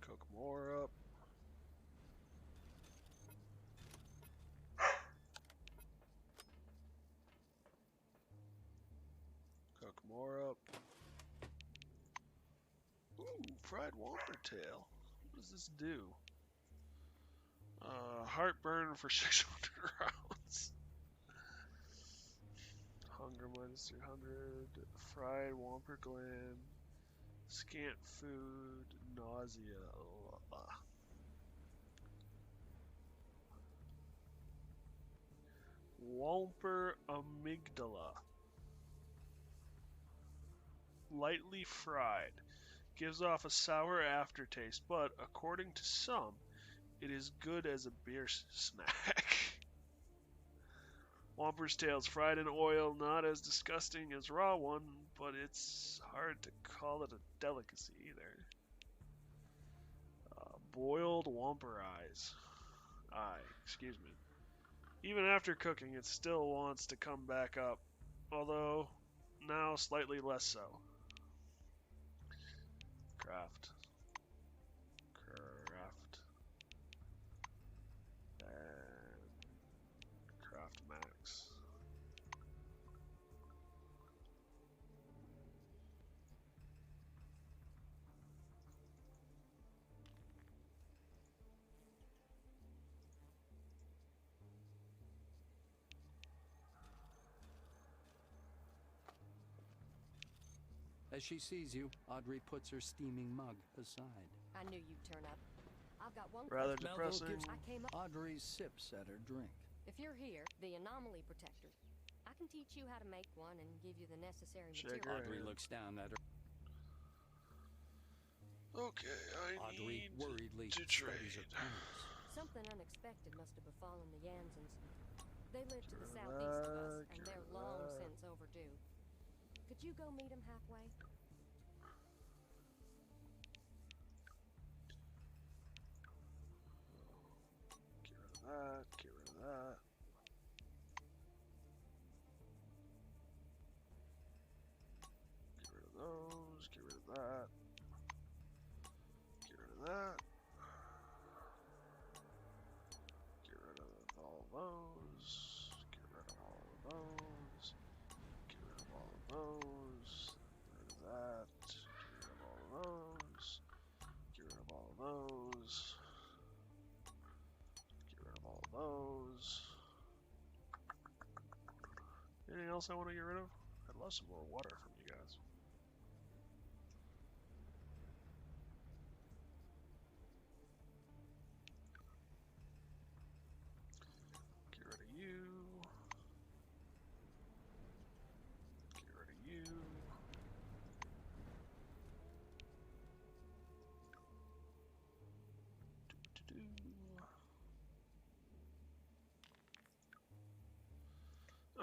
Cook more up. Cook more up. Ooh, fried whopper tail. What does this do? Heartburn for 600 rounds. Hunger minus 300. Fried whopper gland. Scant food. Nausea. Whopper amygdala. Lightly fried. Gives off a sour aftertaste, but according to some, it is good as a beer snack. Whopper's tail's fried in oil, not as disgusting as raw one, but it's hard to call it a delicacy either. Boiled Whopper eyes. Excuse me. Even after cooking, it still wants to come back up, although now slightly less so. Craft. And craft max. As she sees you, Audrey puts her steaming mug aside. I knew you'd turn up. I've got one Rather question. depressing. I came up. Audrey sips at her drink. If you're here, the anomaly protector, I can teach you how to make one and give you the necessary Shake material. Audrey looks down at her. Okay, Audrey need worriedly to studies her trade. pants. Something unexpected must have befallen the Jansons. They live to the southeast of us, and they're long since overdue. Could you go meet them halfway? Get rid of that. Get rid of those. Get rid of that. Get rid of that. Get rid of all those. Get rid of all of those. Get rid of all of those. Get rid of that. Get rid of all of those. Get rid of all of those. Get rid of all of those. Anything else I want to get rid of? I'd love some more water from you guys.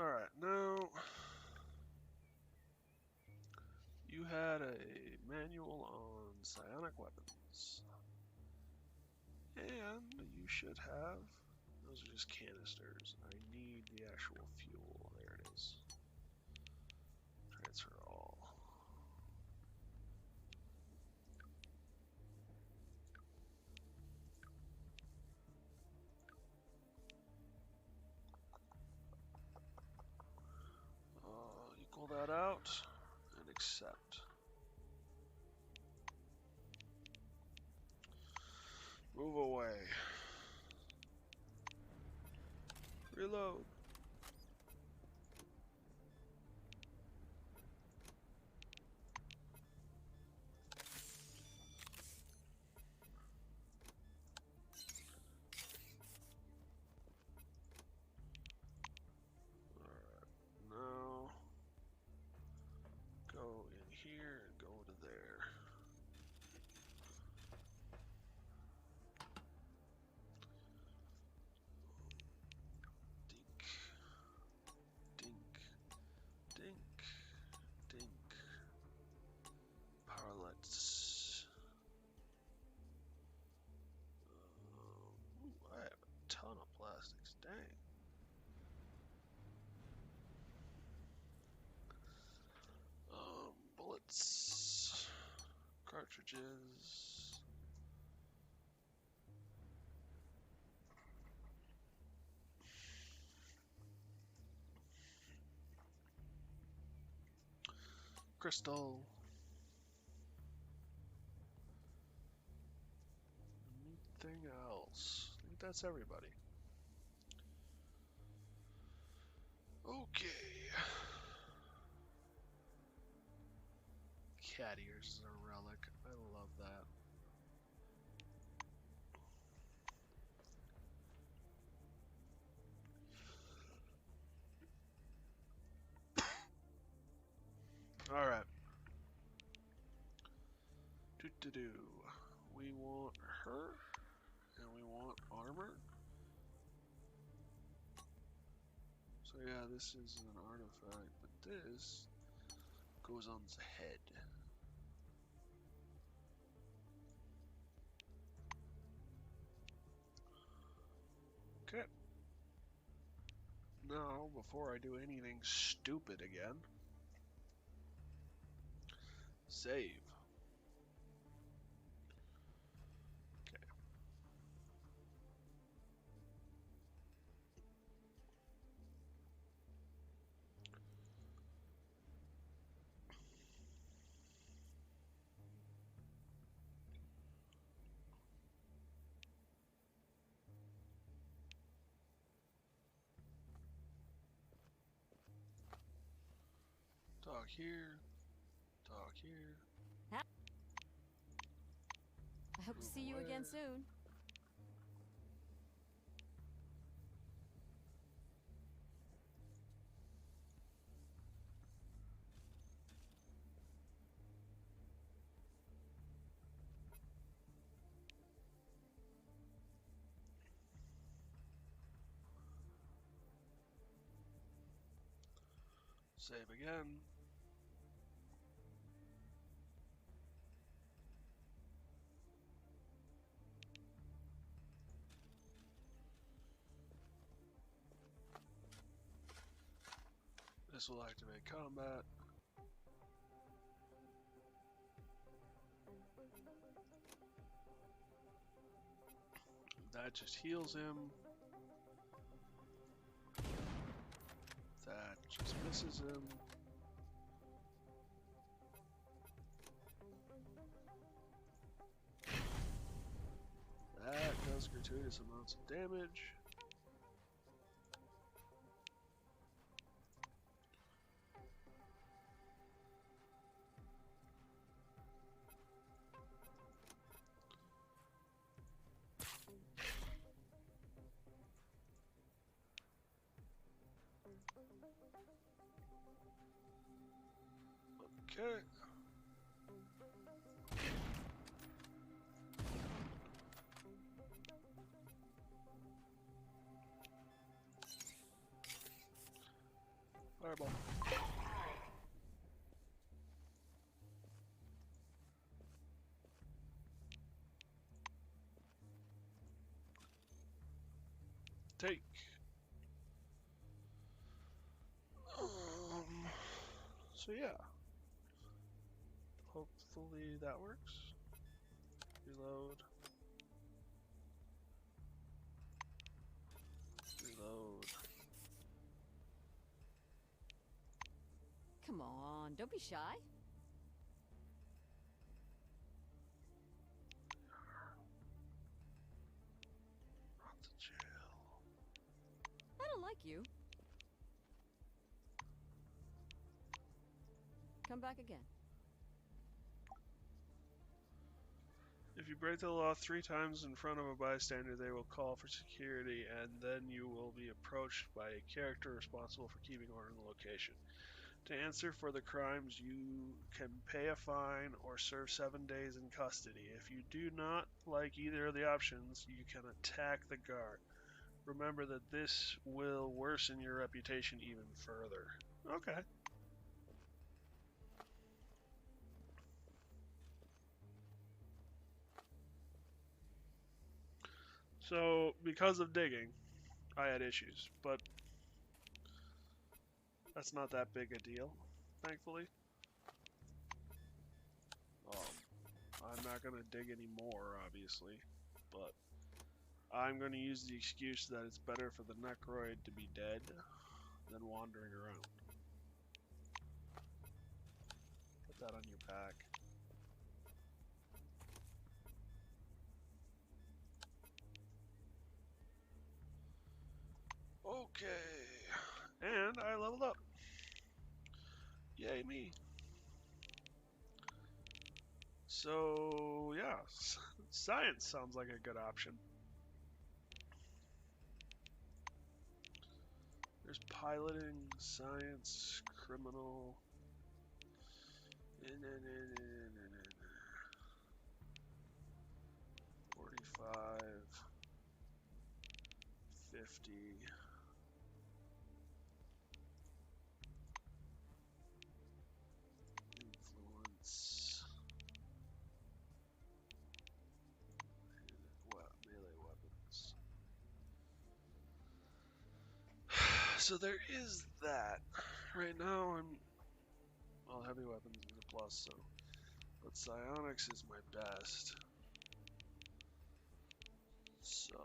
Alright, now you had a manual on psionic weapons. And you should have. Those are just canisters. I need the actual fuel. There it is. Transfer all. Equal that out and accept. Move away. Reload. Alright, now go in here and go to there. Dink, dink, dink. Parlets. Ooh, I have a ton of plastics. Dang. Bullets. Cartridges. Crystal. Anything else? I think that's everybody. Okay. Cat ears is a relic. I love that. Alright. Do. We want her, and we want armor. So yeah, this is an artifact, but this goes on the head. Okay. Now, before I do anything stupid again, save. Okay. Talk here. Talk here. I hope to see you again soon. Save again. This will activate combat. That just heals him. That just misses him. That does gratuitous amounts of damage. Okay. Fireball. Take. So yeah. Hopefully that works. Reload. Reload. Come on, don't be shy. Not to jail. I don't like you. Come back again. If you break the law 3 times in front of a bystander, they will call for security, and then you will be approached by a character responsible for keeping order in the location. To answer for the crimes, you can pay a fine or serve 7 days in custody. If you do not like either of the options, you can attack the guard. Remember that this will worsen your reputation even further. Okay. So, because of digging, I had issues, but that's not that big a deal, thankfully. I'm not going to dig anymore, obviously, but I'm going to use the excuse that it's better for the Necroid to be dead than wandering around. Put that on your pack. Okay, and I leveled up. Yay me. So, yeah, science sounds like a good option. There's piloting, science, criminal. 45, 50. Influence. Melee weapons. So there is that. Right now well, heavy weapons is a plus, so. But psionics is my best. So,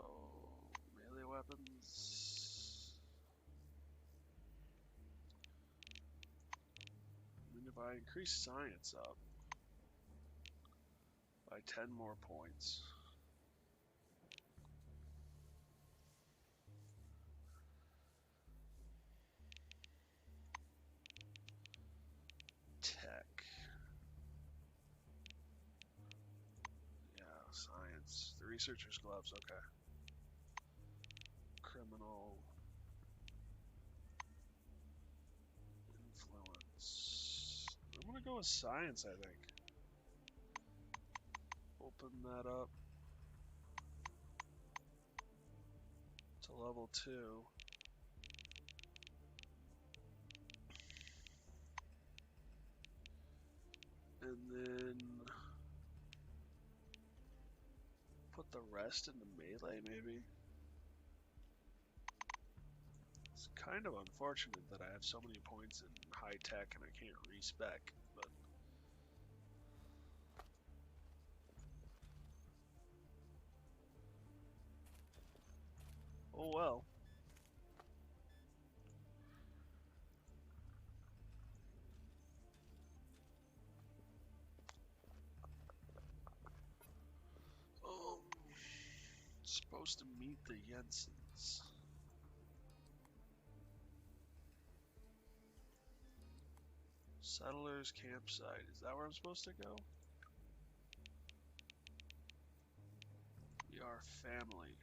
melee weapons. I mean, if I increase science up by 10 more points. Tech. Yeah, science. The researcher's gloves, okay. Criminal. Influence. I'm gonna go with science, I think. Open that up to level 2. And then put the rest into melee, maybe? It's kind of unfortunate that I have so many points in high tech and I can't respec, but oh well. Supposed to meet the Jensens. Settlers campsite. Is that where I'm supposed to go? We are family.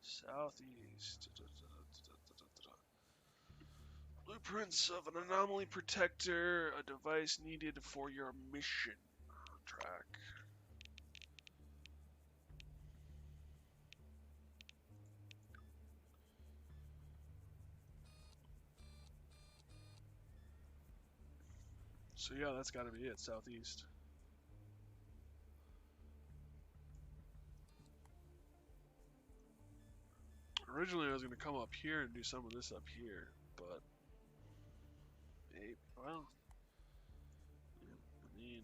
Southeast. Blueprints of an anomaly protector. A device needed for your mission. Track. So yeah, that's got to be it, southeast. Originally I was going to come up here and do some of this up here, but maybe, well, I mean,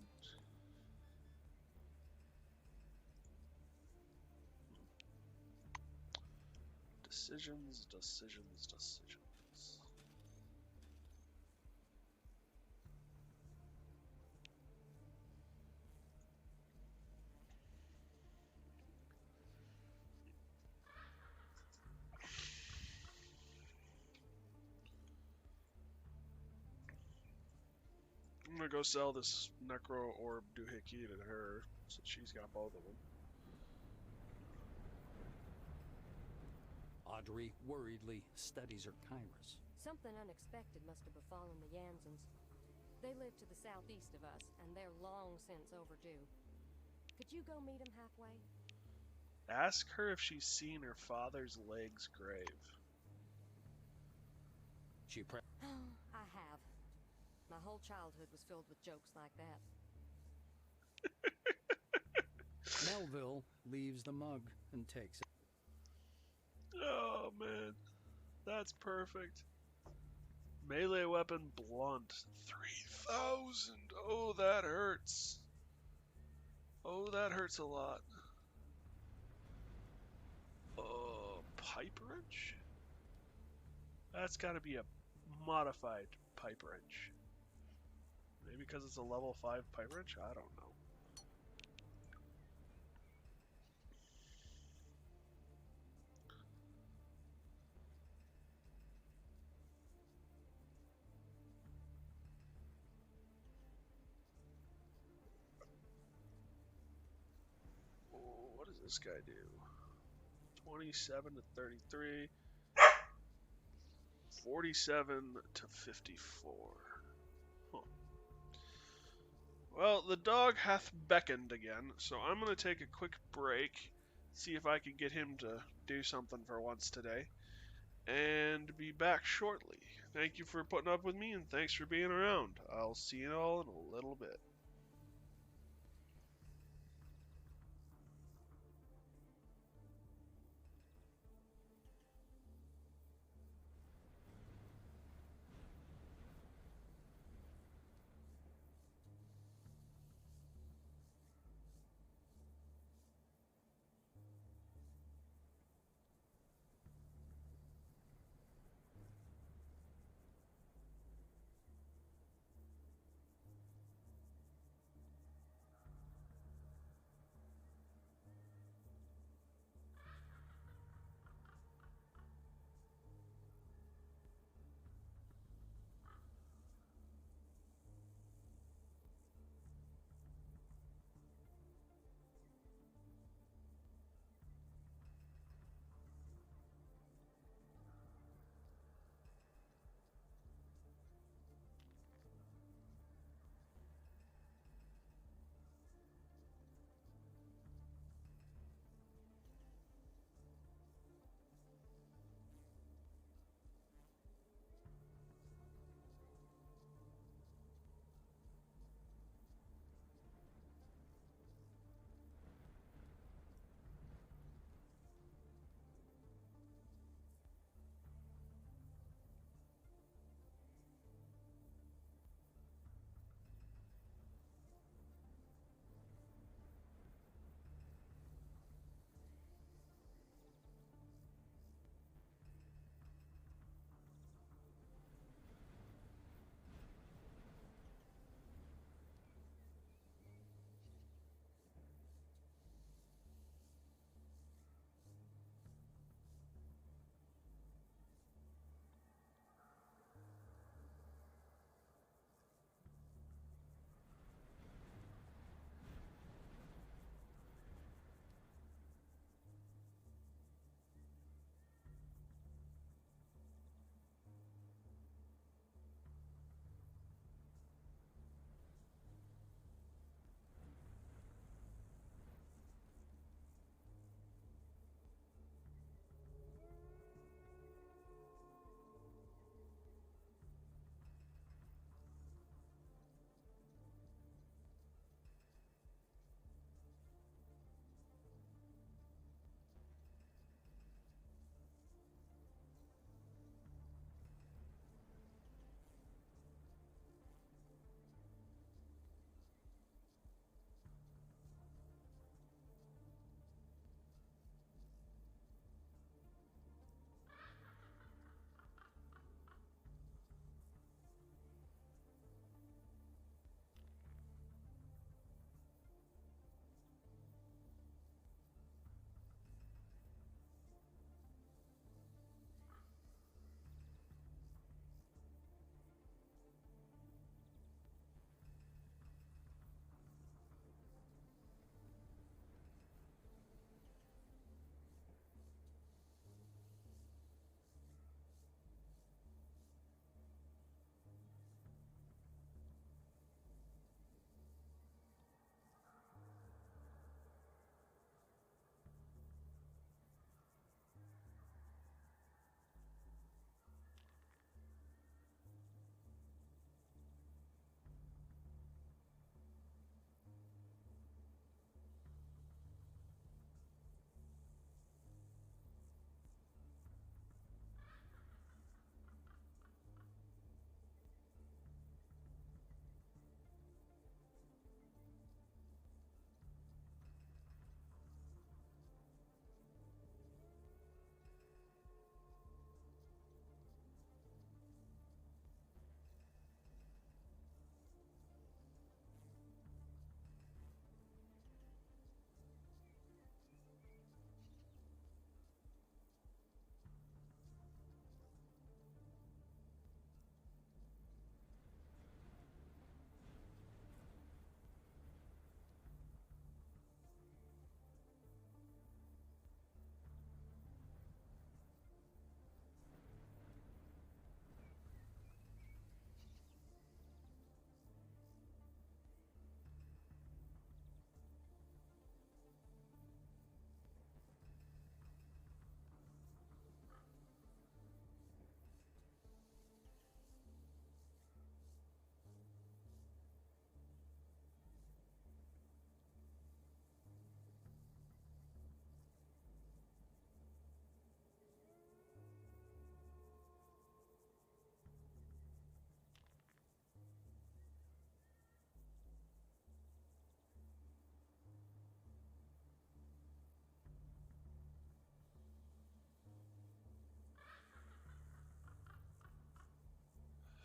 decisions. I'm gonna go sell this Necro Orb Doohickey to her, since she's got both of them. Audrey worriedly studies her Kairos. Something unexpected must have befallen the Jansons. They live to the southeast of us, and they're long since overdue. Could you go meet them halfway? Ask her if she's seen her father's legs grave. I have. My whole childhood was filled with jokes like that. Melville leaves the mug and takes it. Oh man, that's perfect. Melee weapon blunt, 3,000. Oh, that hurts. Oh, that hurts a lot. Pipe wrench? That's got to be a modified pipe wrench. Maybe because it's a level 5 pipe wrench? I don't know. Oh, what does this guy do? 27 to 33. 47 to 54. Huh. Well, the dog hath beckoned again, so I'm going to take a quick break, see if I can get him to do something for once today, and be back shortly. Thank you for putting up with me, and thanks for being around. I'll see you all in a little bit.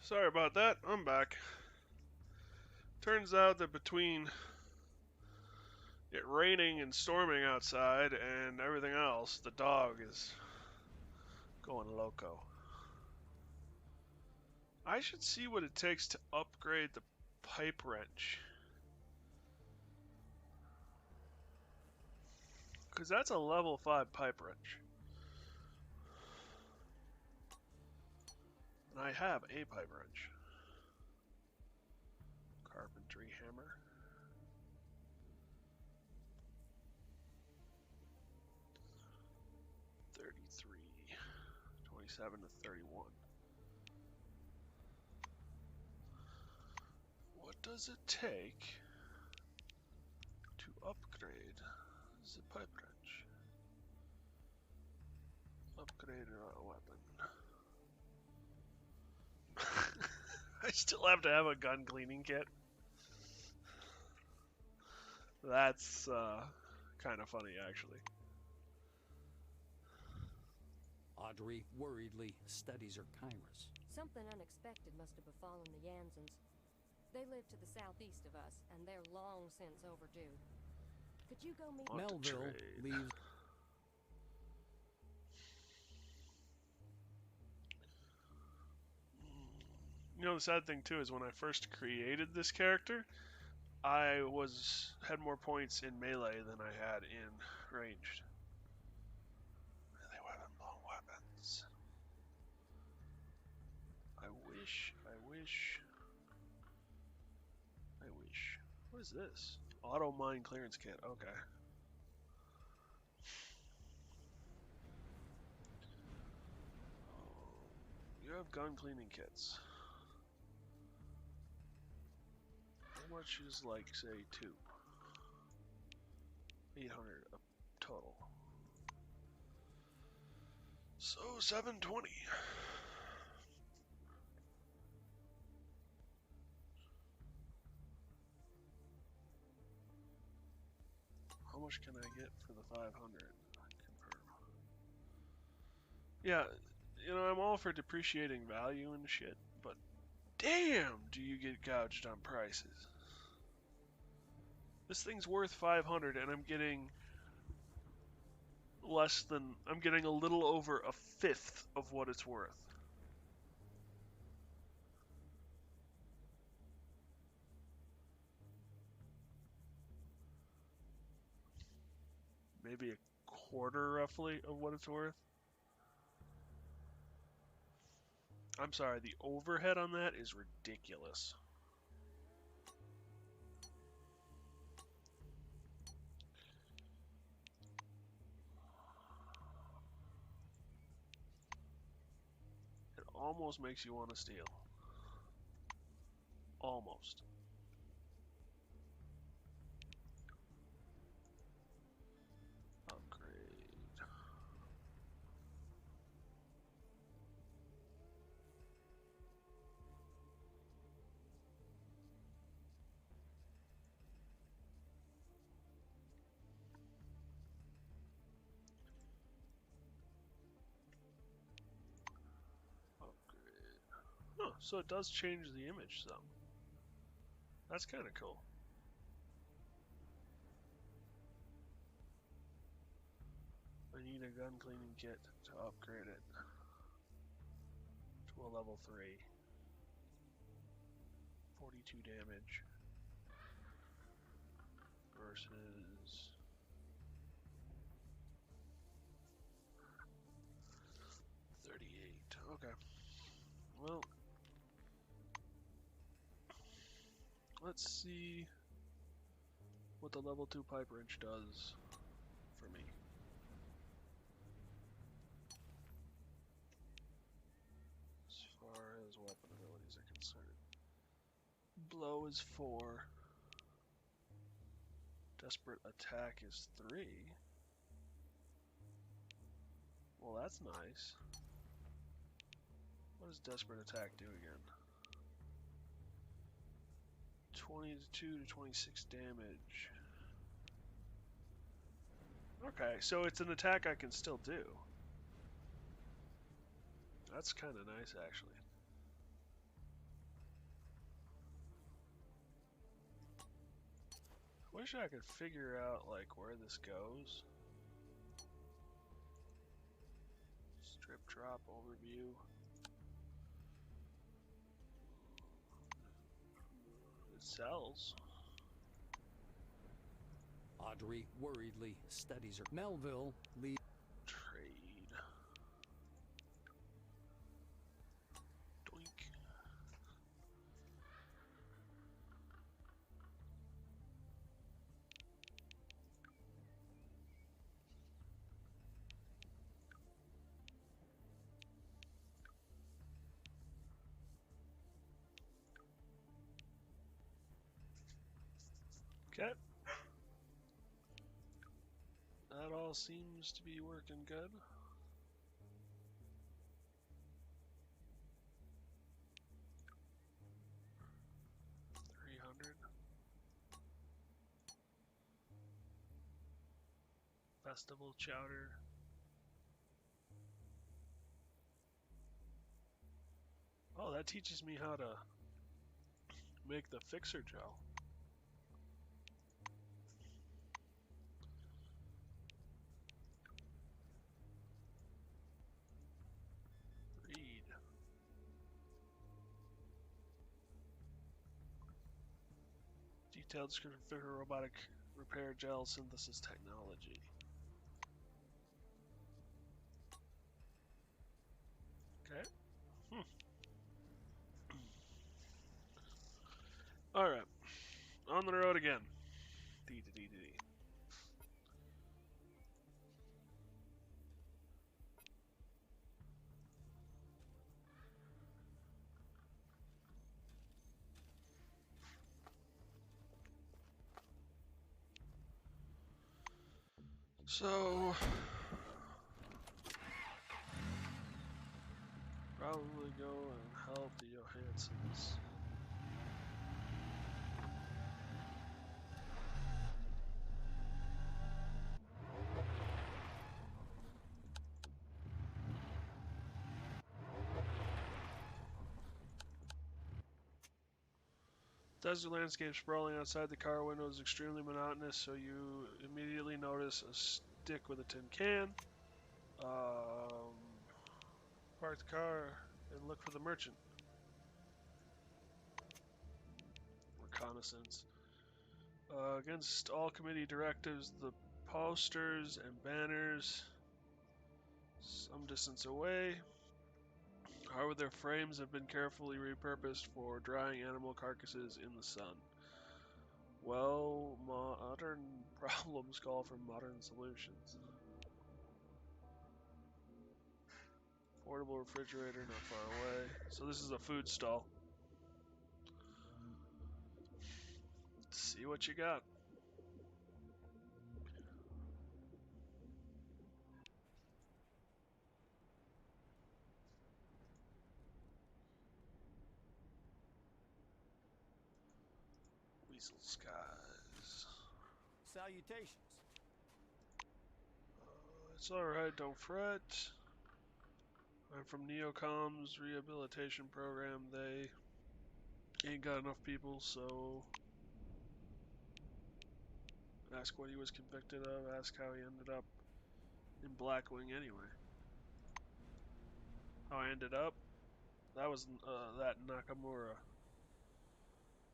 Sorry about that. I'm back. Turns out that between it raining and storming outside and everything else, the dog is going loco. I should see what it takes to upgrade the pipe wrench. Because that's a level 5 pipe wrench. And I have a pipe wrench. Carpentry hammer. $33. 27 to 31. What does it take to upgrade the pipe wrench? Upgrade a weapon. I still have to have a gun cleaning kit. That's kind of funny, actually. Audrey worriedly studies her chiros. Something unexpected must have befallen the Jansons. They live to the southeast of us, and they're long since overdue. Could you go meet Melville leaves. You know, the sad thing too is when I first created this character, I had more points in melee than I had in ranged. Melee weapon, long weapons. I wish. What is this? Auto mine clearance kit. Okay. You have gun cleaning kits. How much is, like, say, 2? 800 total. So 720. How much can I get for the 500? Confirm. Yeah, you know, I'm all for depreciating value and shit, but damn, do you get gouged on prices. This thing's worth 500 and I'm getting I'm getting a little over a fifth of what it's worth. Maybe a quarter, roughly, of what it's worth. I'm sorry, the overhead on that is ridiculous. It almost makes you want to steal. Almost. Huh, so it does change the image some. That's kind of cool. I need a gun cleaning kit to upgrade it to a level 3. 42 damage versus 38. Okay. Well, let's see what the level 2 pipe wrench does for me. As far as weapon abilities are concerned. Blow is 4. Desperate attack is 3. Well, that's nice. What does desperate attack do again? 22 to 26 damage. Okay, so it's an attack I can still do. That's kind of nice, actually. Wish I could figure out like where this goes. Strip drop overview. It sells. Audrey worriedly studies her. Melville leaves. Trade. Doink. Okay. That all seems to be working good. Festival chowder. Oh, that teaches me how to make the fixer gel. Read. Detailed description for robotic repair gel synthesis technology. Okay. Alright. On the road again. Dee-dee-dee-dee. So, probably go and help the Johanssons. Desert landscape sprawling outside the car window is extremely monotonous, so you immediately notice a stick with a tin can. Park the car and look for the merchant. Reconnaissance. Against all committee directives, the posters and banners some distance away. However, their frames have been carefully repurposed for drying animal carcasses in the sun. Well, modern problems call for modern solutions. Portable refrigerator not far away. So this is a food stall. Let's see what you got. Weasel skies. Salutations. It's alright, don't fret. I'm from Neocom's rehabilitation program. They ain't got enough people, so ask what he was convicted of, ask how he ended up in Blackwing anyway. How I ended up? That was that Nakamura.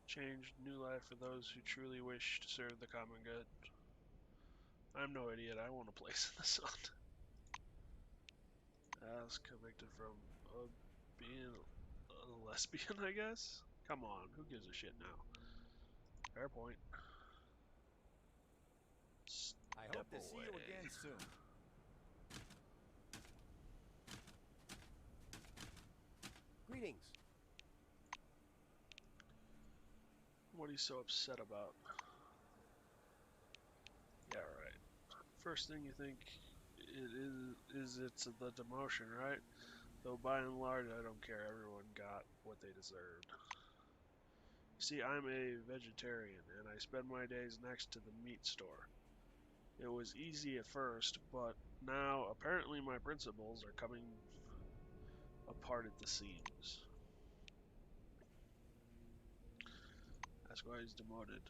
Changed new life for those who truly wish to serve the common good. I'm no idiot, I want a place in the sun. As convicted from being a lesbian, I guess? Come on, who gives a shit now? Fair point. I hope to see you again soon. Greetings. What are you so upset about? Yeah, right. First thing you think it's the demotion, right? Though by and large, I don't care. Everyone got what they deserved. See, I'm a vegetarian, and I spend my days next to the meat store. It was easy at first, but now apparently my principles are coming apart at the seams. That's why he's demoted.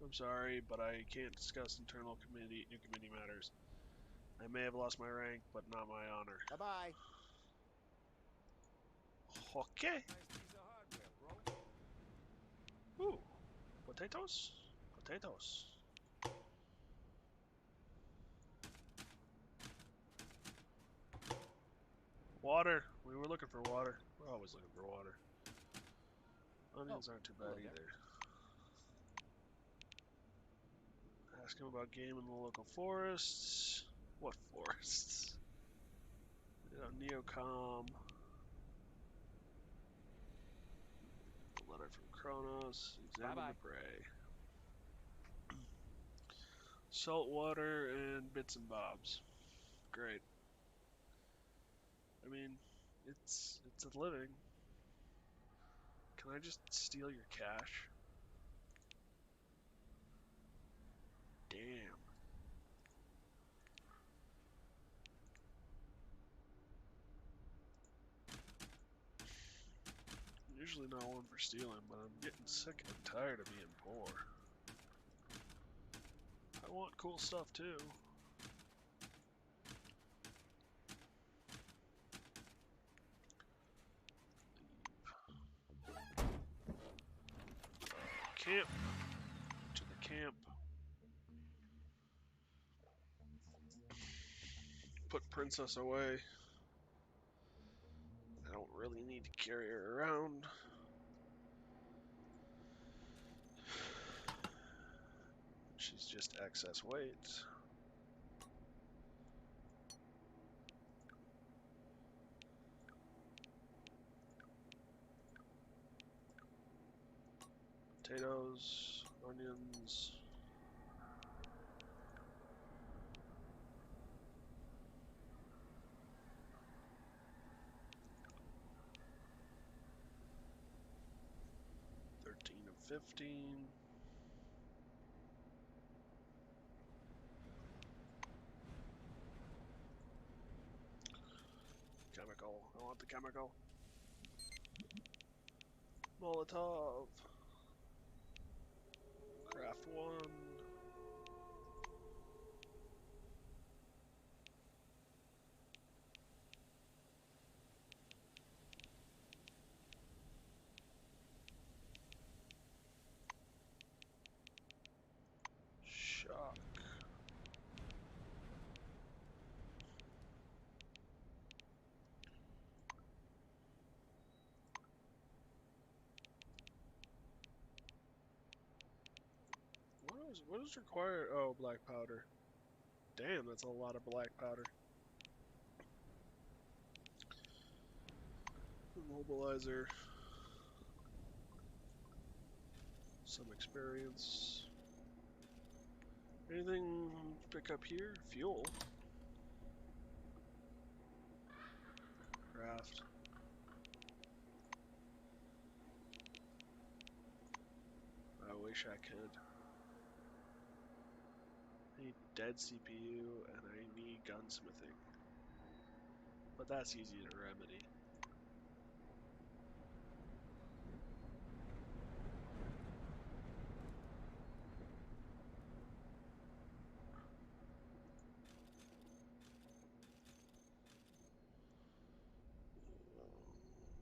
I'm sorry, but I can't discuss internal new committee matters. I may have lost my rank, but not my honor. Bye-bye. Okay. Nice piece of hardware, bro. Ooh. Potatoes? Potatoes. Water. We were looking for water. We're always looking for water. Onions aren't too bad either. Ask him about game in the local forests. What forests? Neocom. A letter from Kronos. Examine the prey. Salt water and bits and bobs. Great. I mean, it's a living. Can I just steal your cash? Damn. Usually not one for stealing, but I'm getting sick and tired of being poor. I want cool stuff too. Camp. To the camp. Put Princess away. I don't really need to carry her around. She's just excess weight. Potatoes, onions. $13 of $15. Chemical. I want the chemical. Molotov. Craft one. Shock. What is required? Oh, black powder. Damn, that's a lot of black powder. Immobilizer. Some experience. Anything to pick up here? Fuel. Craft. I wish I could. I need dead CPU and I need gunsmithing. But that's easy to remedy.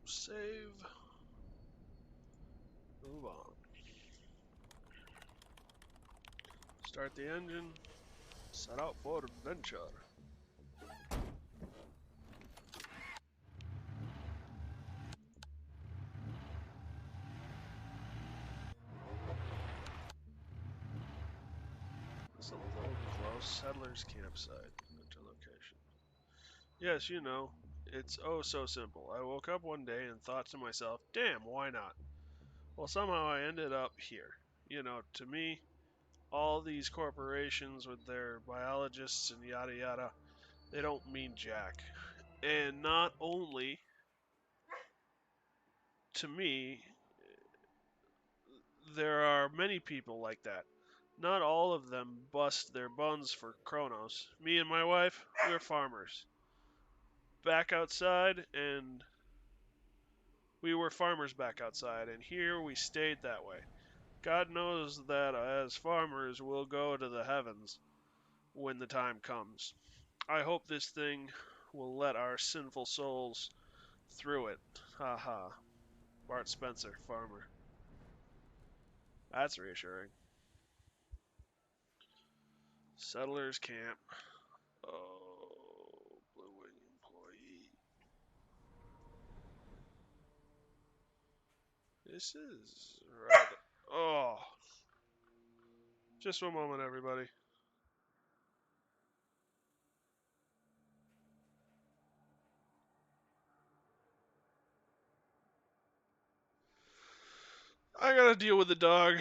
Save. Move on. Start the engine. Set out for adventure. It's a little close. Settlers campsite. Enter location. Yes, you know, it's oh so simple. I woke up one day and thought to myself, damn, why not? Well, somehow I ended up here. You know, to me, all these corporations with their biologists and yada yada, they don't mean jack. And not only to me, there are many people like that. Not all of them bust their buns for Kronos. Me and my wife, we're farmers. Back outside, and we were farmers back outside, and here we stayed that way. God knows that as farmers we'll go to the heavens when the time comes. I hope this thing will let our sinful souls through it. Ha ha. Bart Spencer, farmer. That's reassuring. Settlers camp. Oh, Blue Wing employee. This is right. Oh, just one moment, everybody. I gotta deal with the dog.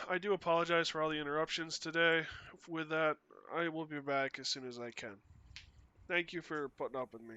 I do apologize for all the interruptions today. With that, I will be back as soon as I can. Thank you for putting up with me.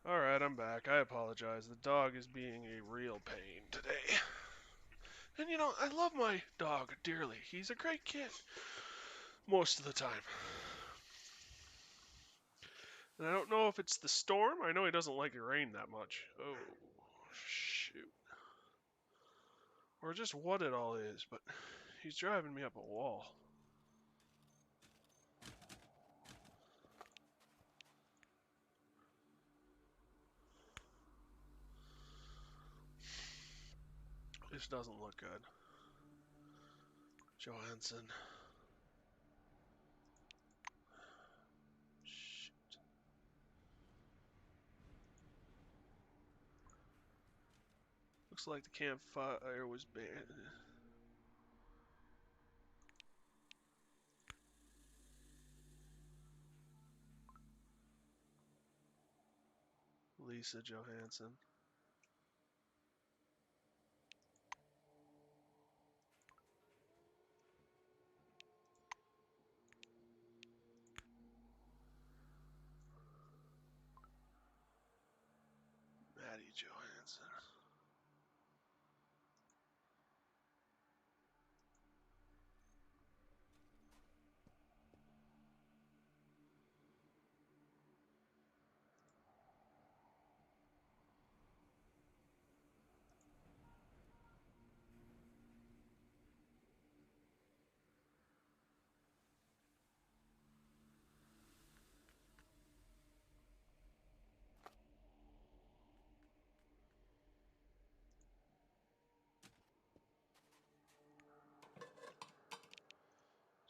Alright, I'm back. I apologize. The dog is being a real pain today. And you know, I love my dog dearly. He's a great kid. Most of the time. And I don't know if it's the storm. I know he doesn't like the rain that much. Oh, shoot. Or just what it all is, but he's driving me up a wall. This doesn't look good. Johansson. Shoot. Looks like the campfire was banned. Lisa Johansson. Maddie Johansson.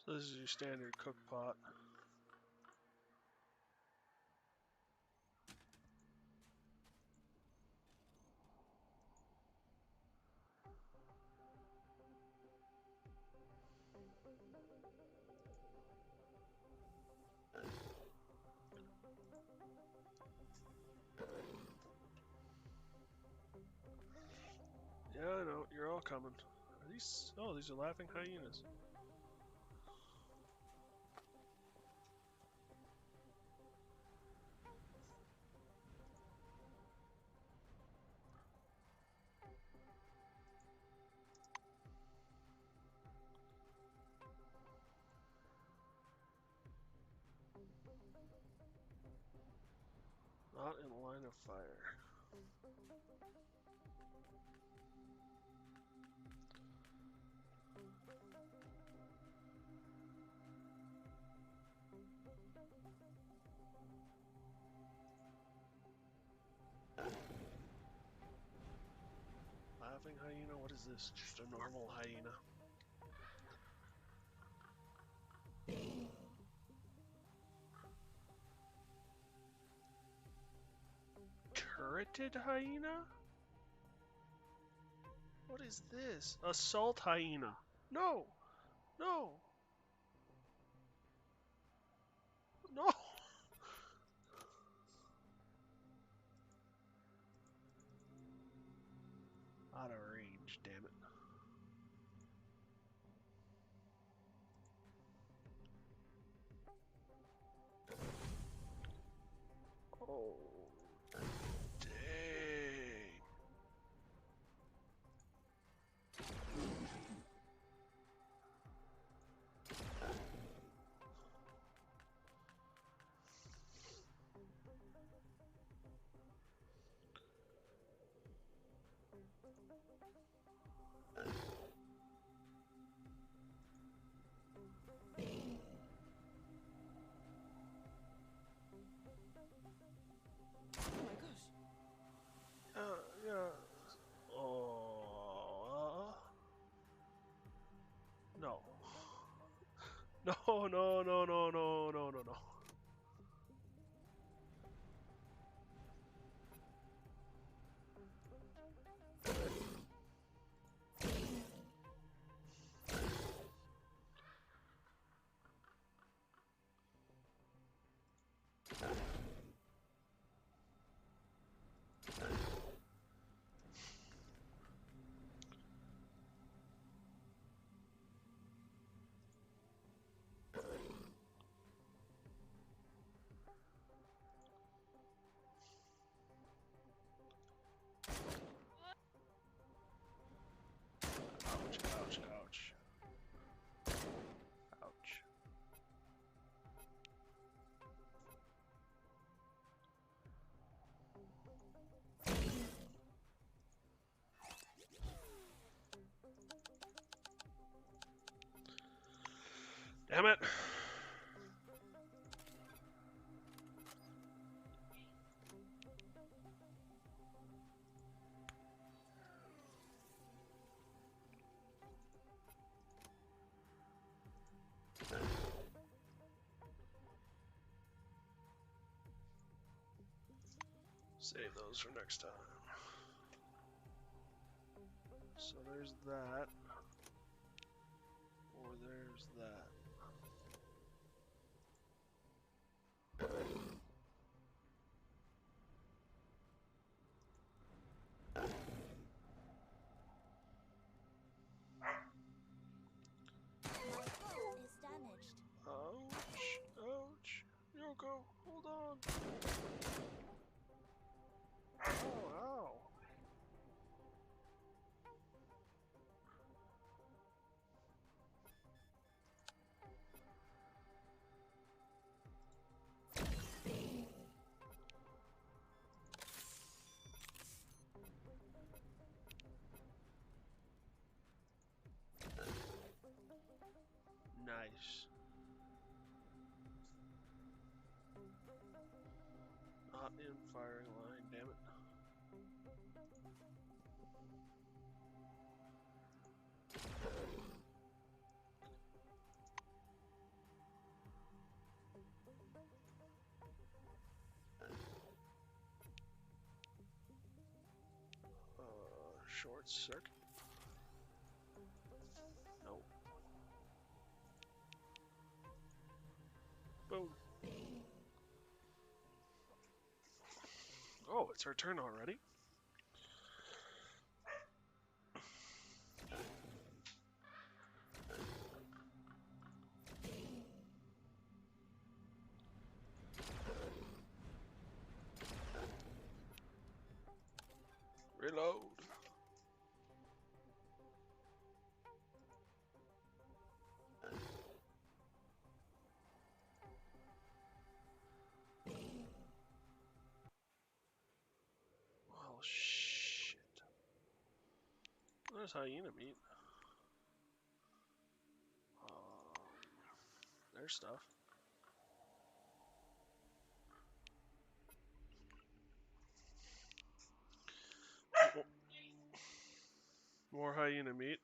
So this is your standard cook pot. Yeah, I know. You're all coming. Are these? Oh, these are laughing hyenas. Not in line of fire. Laughing hyena? What is this? Just a normal hyena. Turreted hyena? What is this? Assault hyena. No! No! No! Out of range, damn it. Oh, dang. Yeah. Oh. No. No, no, no, no, no, no, no, no. Damn it. Save those for next time. So there's that. Or there's that. My hull is damaged. Ouch. Ouch. Yoko, hold on. Oh, ow. Nice. Not in firing line, damn it. Short circuit. Nope. Boom. Oh, it's our turn already? Reload. Well, shit. There's hyena meat. There's stuff. More hyena meat.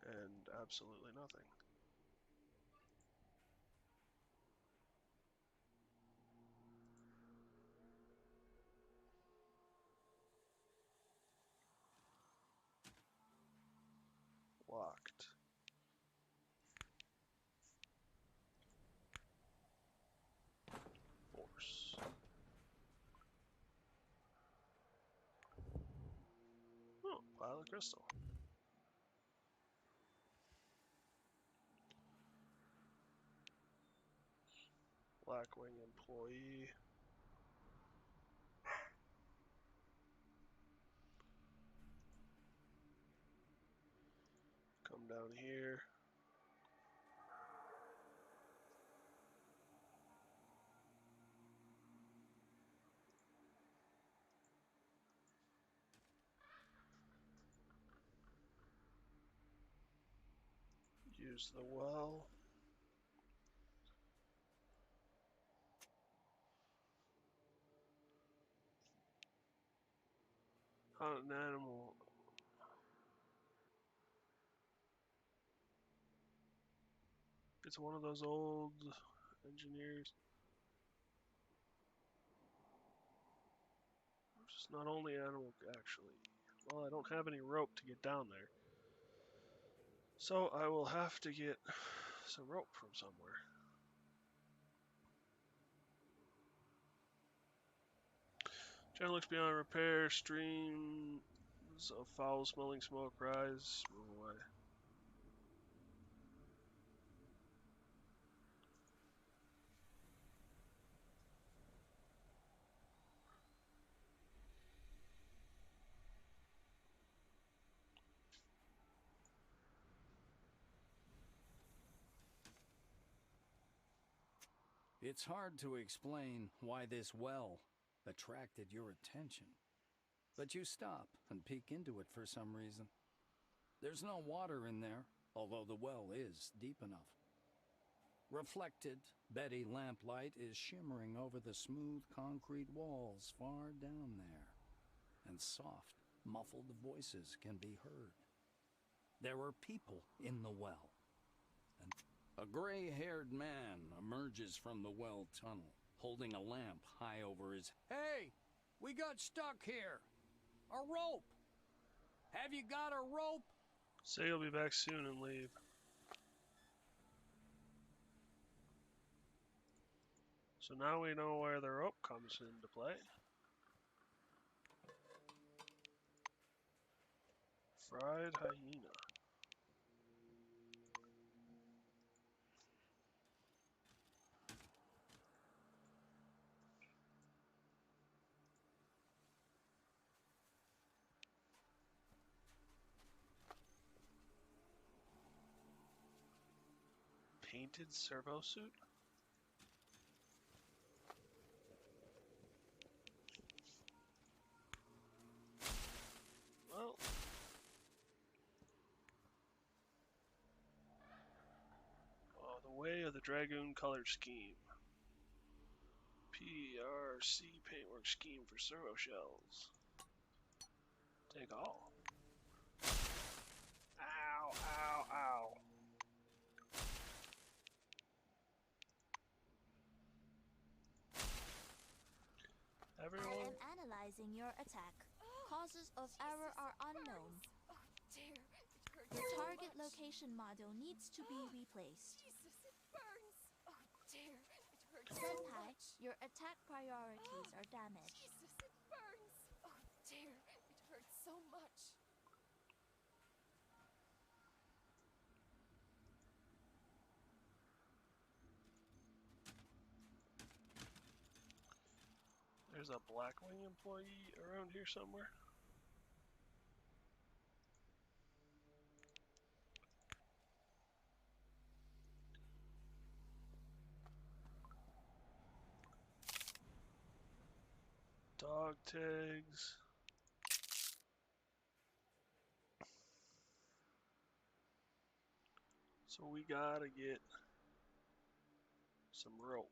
And absolutely nothing. Locked. Force. Oh, pile of crystal. Blackwing employee. Come down here. Use the well. Hunt an animal. It's one of those old engineers. It's not only animal, actually. Well, I don't have any rope to get down there. So I will have to get some rope from somewhere. Channel looks beyond repair. Streams of foul-smelling smoke rise. Move away. It's hard to explain why this well attracted your attention, but you stop and peek into it for some reason. There's no water in there, although the well is deep enough. Reflected, Betty lamplight is shimmering over the smooth concrete walls far down there, and soft, muffled voices can be heard. There are people in the well. And a gray-haired man emerges from the well tunnel, holding a lamp high over his... Hey! We got stuck here! A rope! Have you got a rope? Say you'll be back soon and leave. So now we know where the rope comes into play. Fried hyena. Painted servo suit? Well, the way of the dragoon color scheme. PRC paintwork scheme for servo shells. Take all. Ow, ow, ow. Everyone? I am analyzing your attack. Causes of error are unknown. Oh dear, it hurts The so target much. location model needs to be replaced. Jesus, it burns. Oh dear, it hurts so Senpai, much. your attack priorities are damaged. Jesus, it burns. Oh dear, it hurts so much. There's a Blackwing employee around here somewhere. Dog tags. So we gotta get some rope.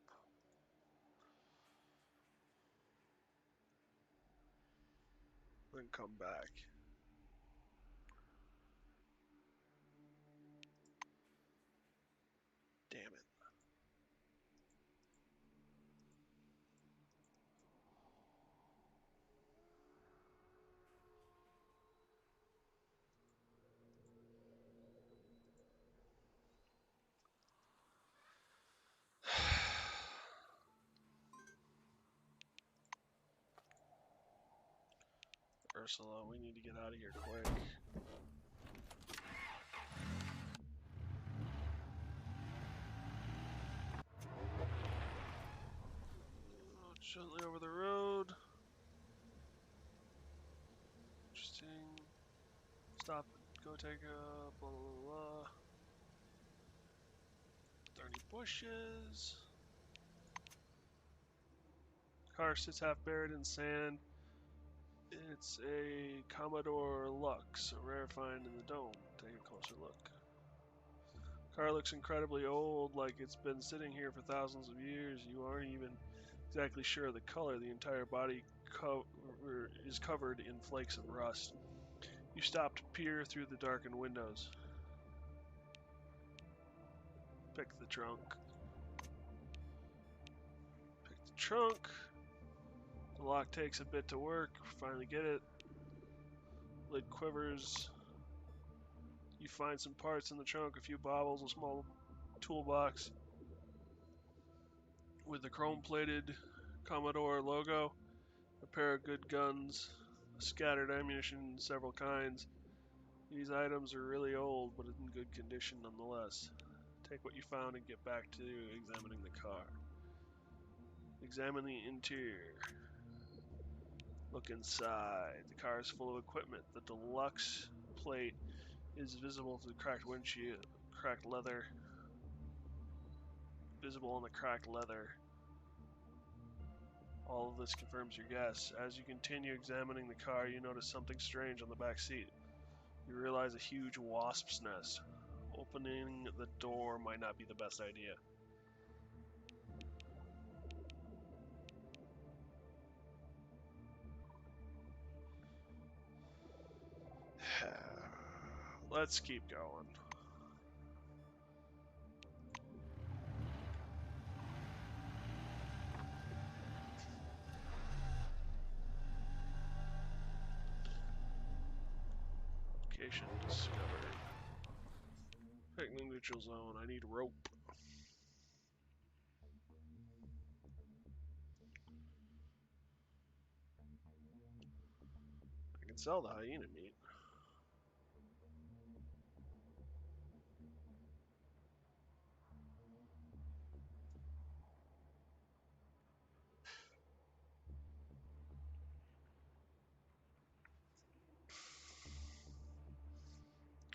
Then come back. Damn it. Ursula, we need to get out of here quick. Gently over the road. Interesting. Stop. Go take a blah blah blah. Thorny bushes. Car sits half buried in sand. It's a Commodore Lux, a rare find in the dome. Take a closer look. Car looks incredibly old, like it's been sitting here for thousands of years. You aren't even exactly sure of the color. The entire body is covered in flakes of rust. You stop to peer through the darkened windows. Pick the trunk. Pick the trunk. The lock takes a bit to work. Finally get it. Lid quivers. You find some parts in the trunk, a few baubles, a small toolbox with the chrome-plated Commodore logo, a pair of good guns, scattered ammunition, several kinds. These items are really old, but in good condition nonetheless. Take what you found and get back to examining the car. Examine the interior. Look inside. The car is full of equipment. The deluxe plate is visible through the cracked windshield, cracked leather. Visible on the cracked leather. All of this confirms your guess. As you continue examining the car, you notice something strange on the back seat. You realize a huge wasp's nest. Opening the door might not be the best idea. Let's keep going. Location discovered. Picnic neutral zone. I need rope. I can sell the hyena meat.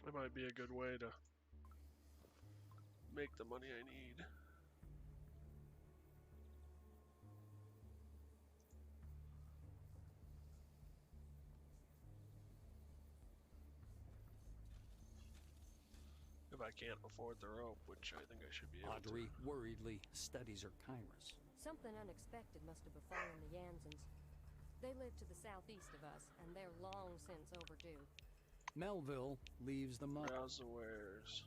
That might be a good way to make the money I need. If I can't afford the rope, which I think I should be able Audrey to. worriedly studies her chimeras. Something unexpected must have befallen the Jansons. They live to the southeast of us, and they're long since overdue. Melville leaves the mud. Browse the wares.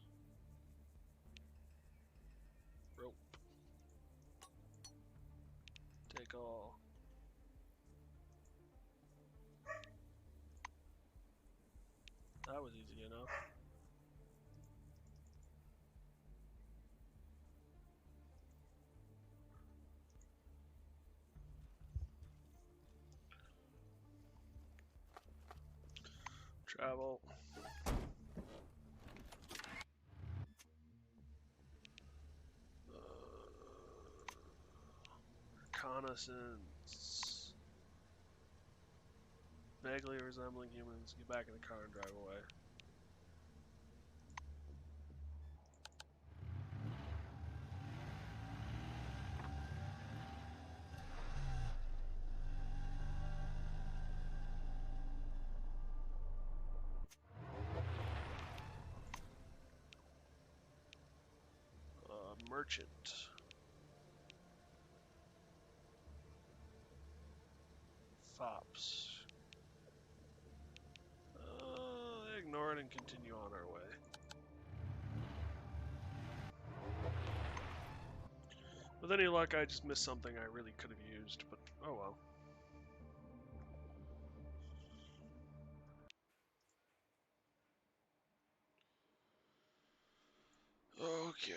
Rope. Take all. That was easy enough. Travel. Reconnaissance. Vaguely resembling humans. Get back in the car and drive away. Merchant. Fops. Ignore it and continue on our way. With any luck, I just missed something I really could have used, but oh well. Okay.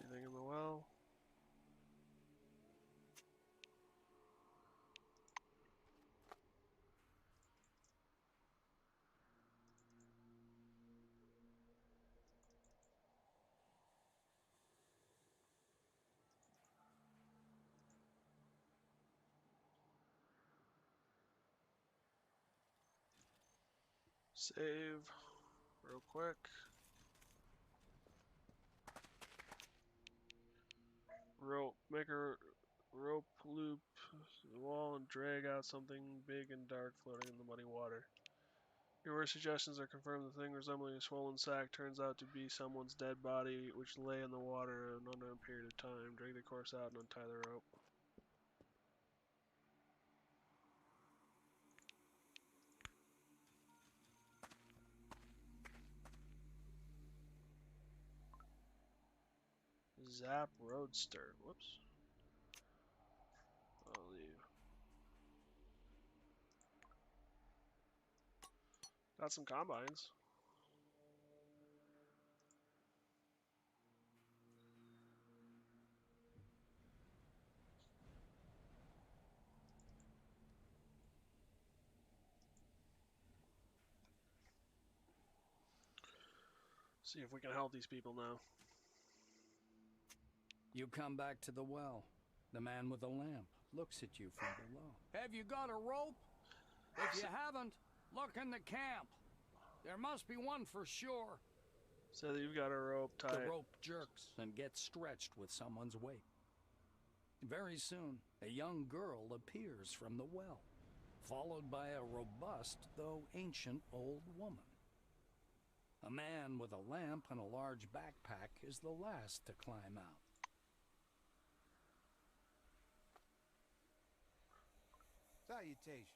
Anything in the well? Save real quick. Rope. Make a rope loop the wall and drag out something big and dark floating in the muddy water. Your worst suggestions are confirmed. The thing resembling a swollen sack turns out to be someone's dead body, which lay in the water an unknown period of time. Drag the corpse out and untie the rope. Zap Roadster. Whoops. I'll leave. Got some combines. See if we can help these people now. You come back to the well. The man with the lamp looks at you from below. Have you got a rope? If you haven't, look in the camp. There must be one for sure. So that you've got a rope tied. The rope jerks and gets stretched with someone's weight. Very soon, a young girl appears from the well, followed by a robust, though ancient, old woman. A man with a lamp and a large backpack is the last to climb out. Salutations.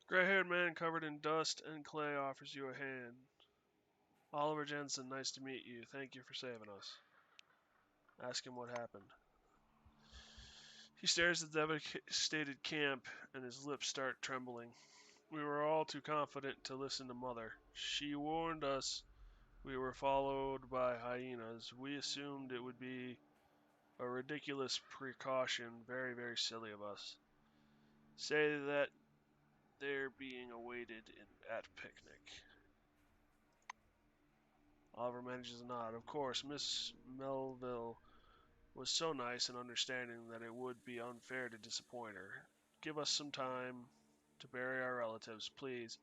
Gray-haired man covered in dust and clay offers you a hand. Oliver Jensen, nice to meet you. Thank you for saving us. Ask him what happened. He stares at the devastated camp, and his lips start trembling. We were all too confident to listen to Mother. She warned us we were followed by hyenas. We assumed it would be a ridiculous precaution, very, very silly of us. Say that they're being awaited at picnic. Oliver manages a nod. Of course, Miss Melville was so nice and understanding that it would be unfair to disappoint her. Give us some time to bury our relatives, please.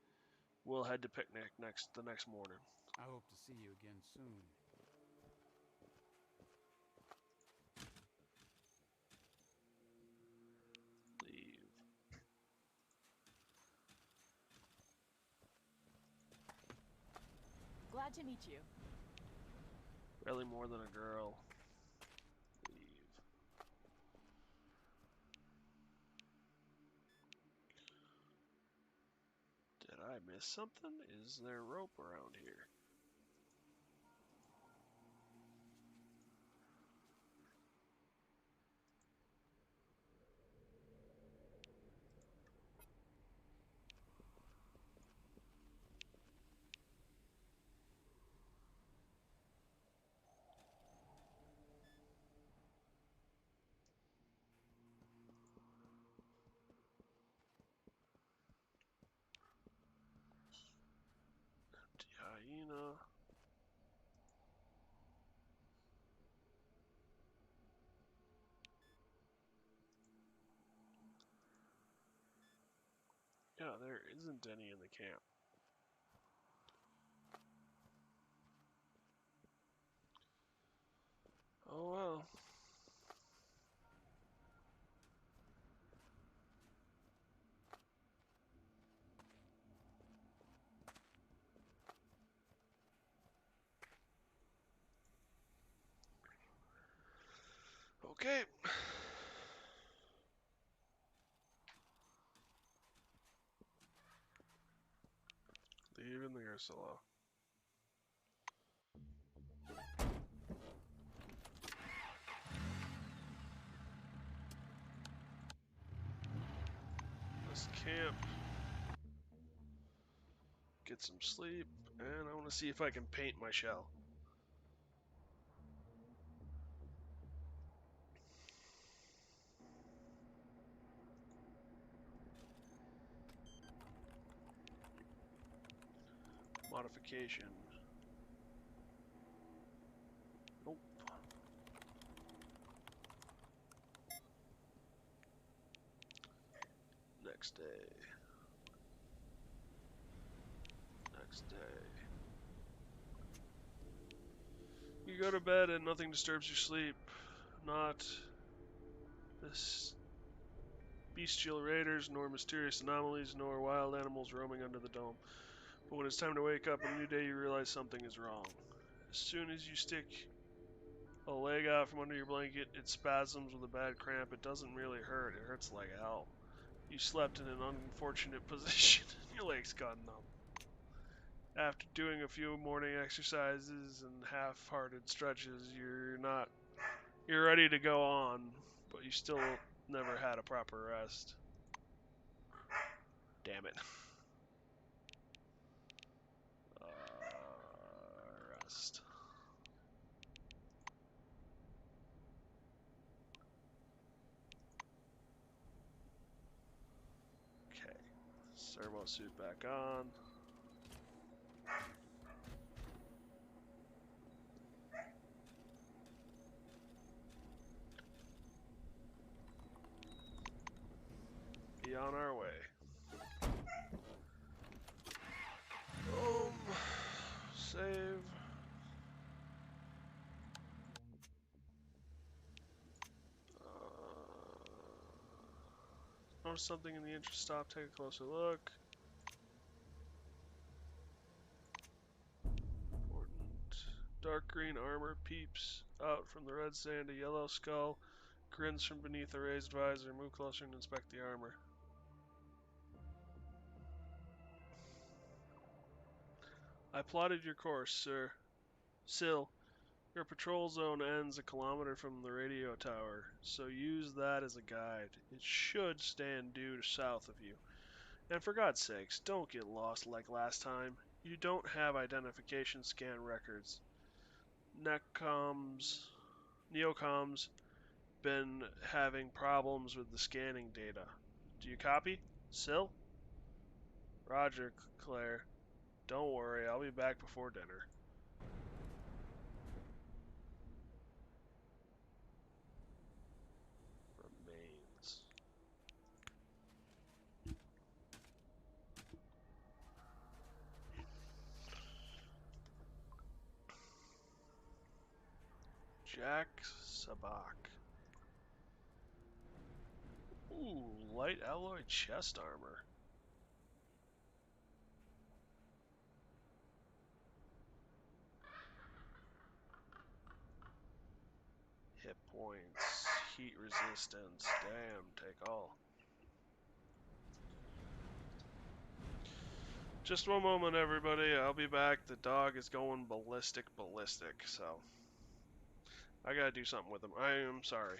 We'll head to picnic the next morning. I hope to see you again soon. Leave. Glad to meet you. Barely more than a girl. Leave. Did I miss something? Is there rope around here? Hyena. Yeah, there isn't any in the camp. Oh well. Okay. Leaving the Ursula. This camp. Get some sleep, and I want to see if I can paint my shell. Modification. Nope. Next day. Next day. You go to bed and nothing disturbs your sleep. Not this bestial raiders, nor mysterious anomalies, nor wild animals roaming under the dome. But when it's time to wake up on a new day, you realize something is wrong. As soon as you stick a leg out from under your blanket, it spasms with a bad cramp. It doesn't really hurt. It hurts like hell. You slept in an unfortunate position. Your legs got numb. After doing a few morning exercises and half-hearted stretches, you're ready to go on, but you still never had a proper rest. Damn it. Rest. Okay. Servo suit back on. Be on our way. Notice something in the interest. Stop, take a closer look. Important. Dark green armor peeps out from the red sand. A yellow skull grins from beneath a raised visor. Move closer and inspect the armor. I plotted your course, sir. Sill, your patrol zone ends a kilometer from the radio tower, so use that as a guide. It should stand due south of you. And for God's sakes, don't get lost like last time. You don't have identification scan records. Neocom's been having problems with the scanning data. Do you copy? Sill? Roger, Claire. Don't worry, I'll be back before dinner. Remains. Jack Sabak. Ooh, light alloy chest armor. Hit points, heat resistance, damn, take all. Just one moment, everybody. I'll be back. The dog is going ballistic, so I gotta do something with him. I am sorry.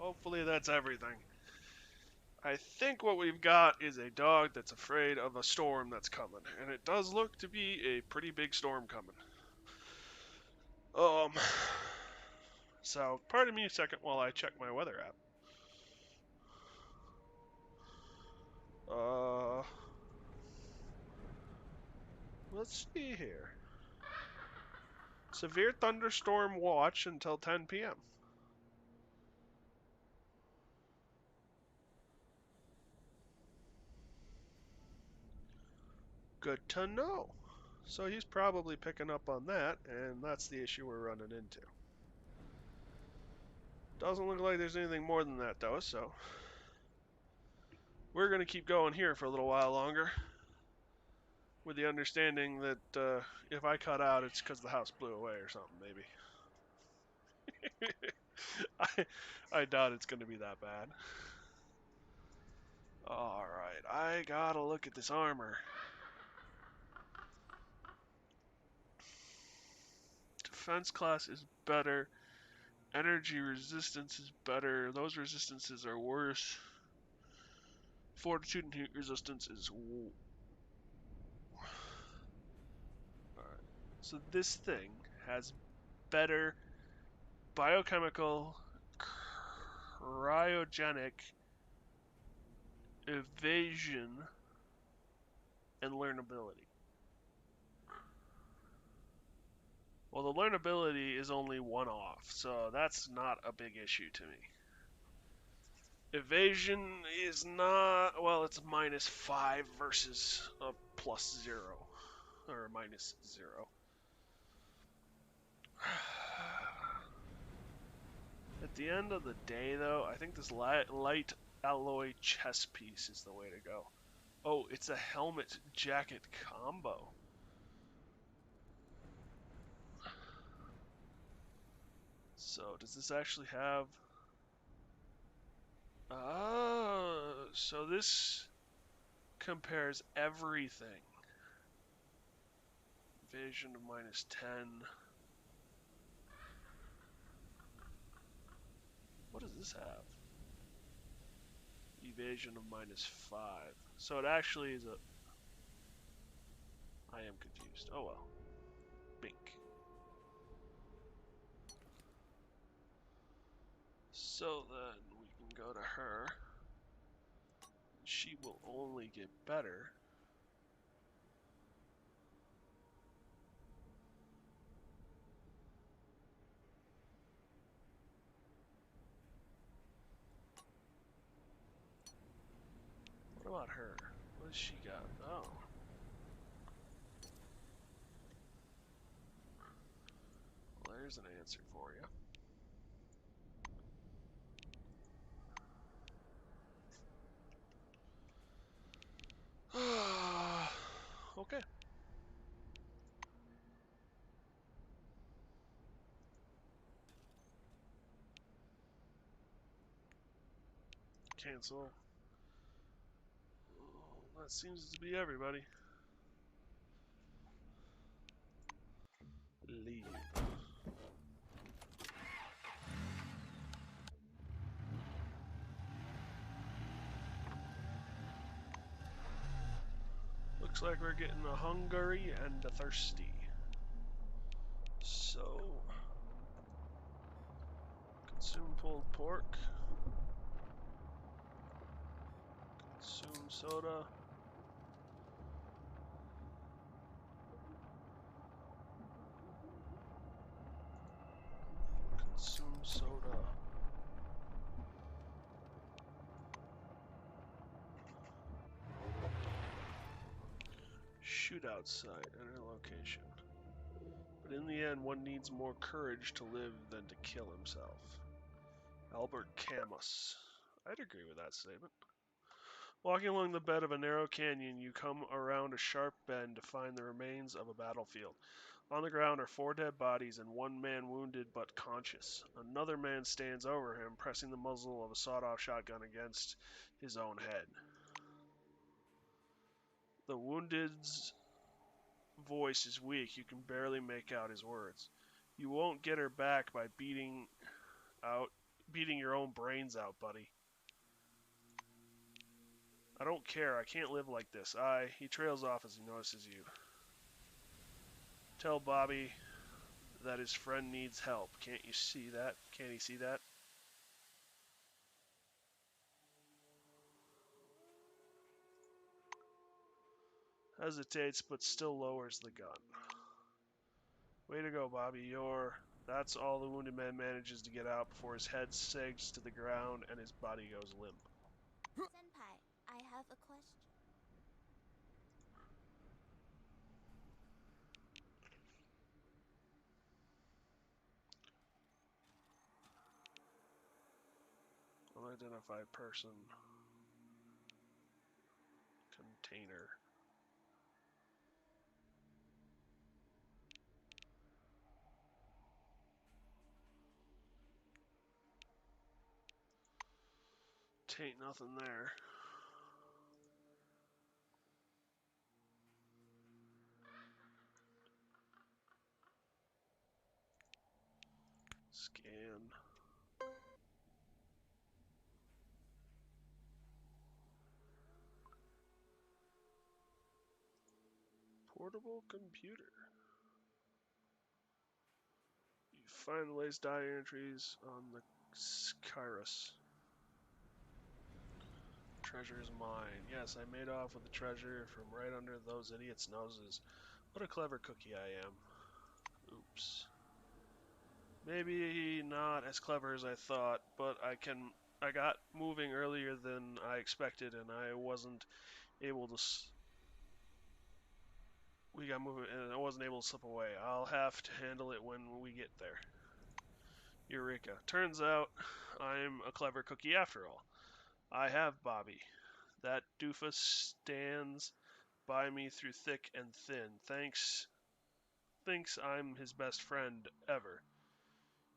hopefully that's everything. I think what we've got is a dog that's afraid of a storm that's coming, and it does look to be a pretty big storm coming. So pardon me a second while I check my weather app. Let's see here. Severe thunderstorm watch until 10 p.m. Good to know. So he's probably picking up on that, and that's the issue we're running into. Doesn't look like there's anything more than that, though, so we're going to keep going here for a little while longer, with the understanding that if I cut out, it's because the house blew away or something, maybe. I doubt it's going to be that bad. Alright, I gotta look at this armor. Defense class is better. Energy resistance is better. Those resistances are worse. Fortitude and heat resistance is... Alright, so this thing has better biochemical, cryogenic, evasion, and learnability. Well, the learnability is only one off, so that's not a big issue to me. Evasion is not, well, it's -5 versus a +0, or -0. At the end of the day, though, I think this light alloy chest piece is the way to go. Oh, it's a helmet jacket combo. So, does this actually have... Oh, so this compares everything. Evasion of -10. What does this have? Evasion of -5. So it actually is a... I am confused. Oh well. Bink. So then we can go to her. She will only get better. What about her? What has she got? Oh. Well, there's an answer for you. Okay. Cancel. Oh, that seems to be everybody. Leave. Looks like we're getting a hungry and a thirsty. So, consume pulled pork. Consume soda. Consume soda. Shoot outside, enter location. But in the end, one needs more courage to live than to kill himself. Albert Camus. I'd agree with that statement. Walking along the bed of a narrow canyon, you come around a sharp bend to find the remains of a battlefield. On the ground are 4 dead bodies and 1 man wounded but conscious. Another man stands over him, pressing the muzzle of a sawed-off shotgun against his own head. The wounded's voice is weak. You can barely make out his words. You won't get her back by beating beating your own brains out, buddy. I don't care. I can't live like this. He trails off as he notices you. Tell Bobby that his friend needs help. Can't you see that? Can't he see that? Hesitates, but still lowers the gun. Way to go, Bobby. That's all the wounded man manages to get out before his head sags to the ground and his body goes limp. Senpai, I have a question. Unidentified person. Container. Tain't nothing there. Scan. Portable computer. You find the latest diary entries on the Kairos. Treasure is mine. Yes, I made off with the treasure from right under those idiots' noses. What a clever cookie I am. Oops. Maybe not as clever as I thought, but I got moving earlier than I expected, and I wasn't able to. We got moving, and I wasn't able to slip away. I'll have to handle it when we get there. Eureka! Turns out I'm a clever cookie after all. I have Bobby. That doofus stands by me through thick and thin. Thinks I'm his best friend ever.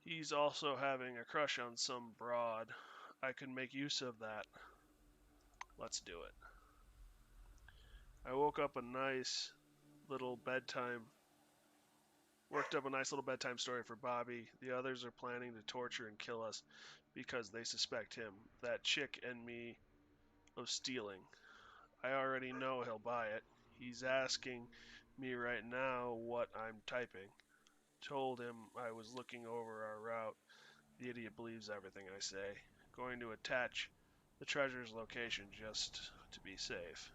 He's also having a crush on some broad. I could make use of that. Let's do it. I worked up a nice little bedtime story for Bobby. The others are planning to torture and kill us because they suspect him, that chick, and me of stealing. I already know he'll buy it. He's asking me right now what I'm typing. Told him I was looking over our route. The idiot believes everything I say. Going to attach the treasure's location just to be safe.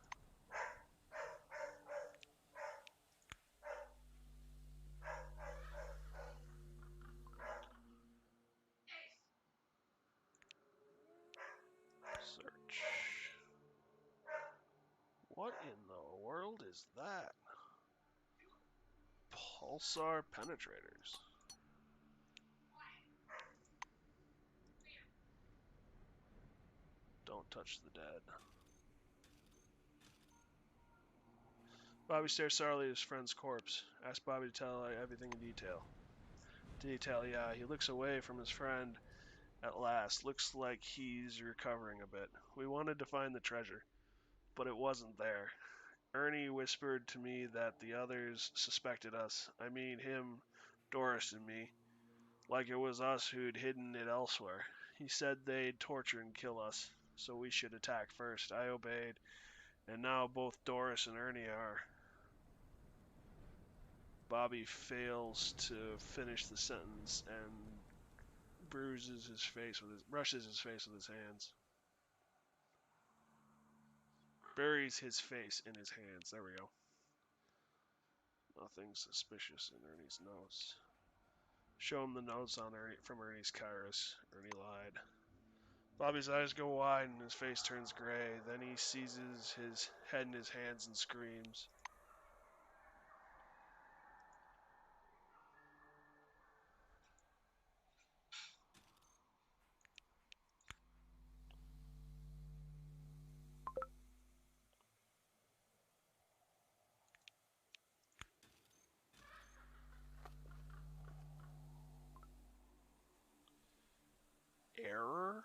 Search. What in the world is that? Pulsar penetrators. Don't touch the dead. Bobby stares sourly at his friend's corpse. Asks Bobby to tell everything in detail. Yeah. He looks away from his friend at last. Looks like he's recovering a bit. We wanted to find the treasure, but it wasn't there. Ernie whispered to me that the others suspected us. I mean him, Doris, and me. Like it was us who'd hidden it elsewhere. He said they'd torture and kill us, so we should attack first. I obeyed, and now both Doris and Ernie are. Bobby fails to finish the sentence and brushes his face with his hands. Buries his face in his hands. There we go. Nothing suspicious in Ernie's notes. Show him the notes on from Ernie's Kairos. Ernie lied. Bobby's eyes go wide and his face turns gray. Then he seizes his head in his hands and screams. Error?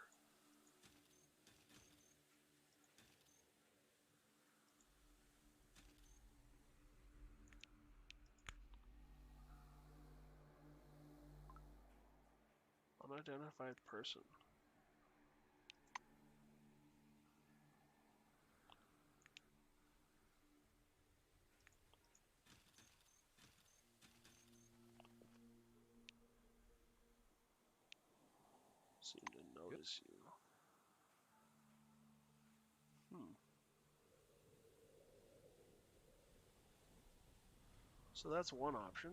Unidentified person. is you. So that's one option.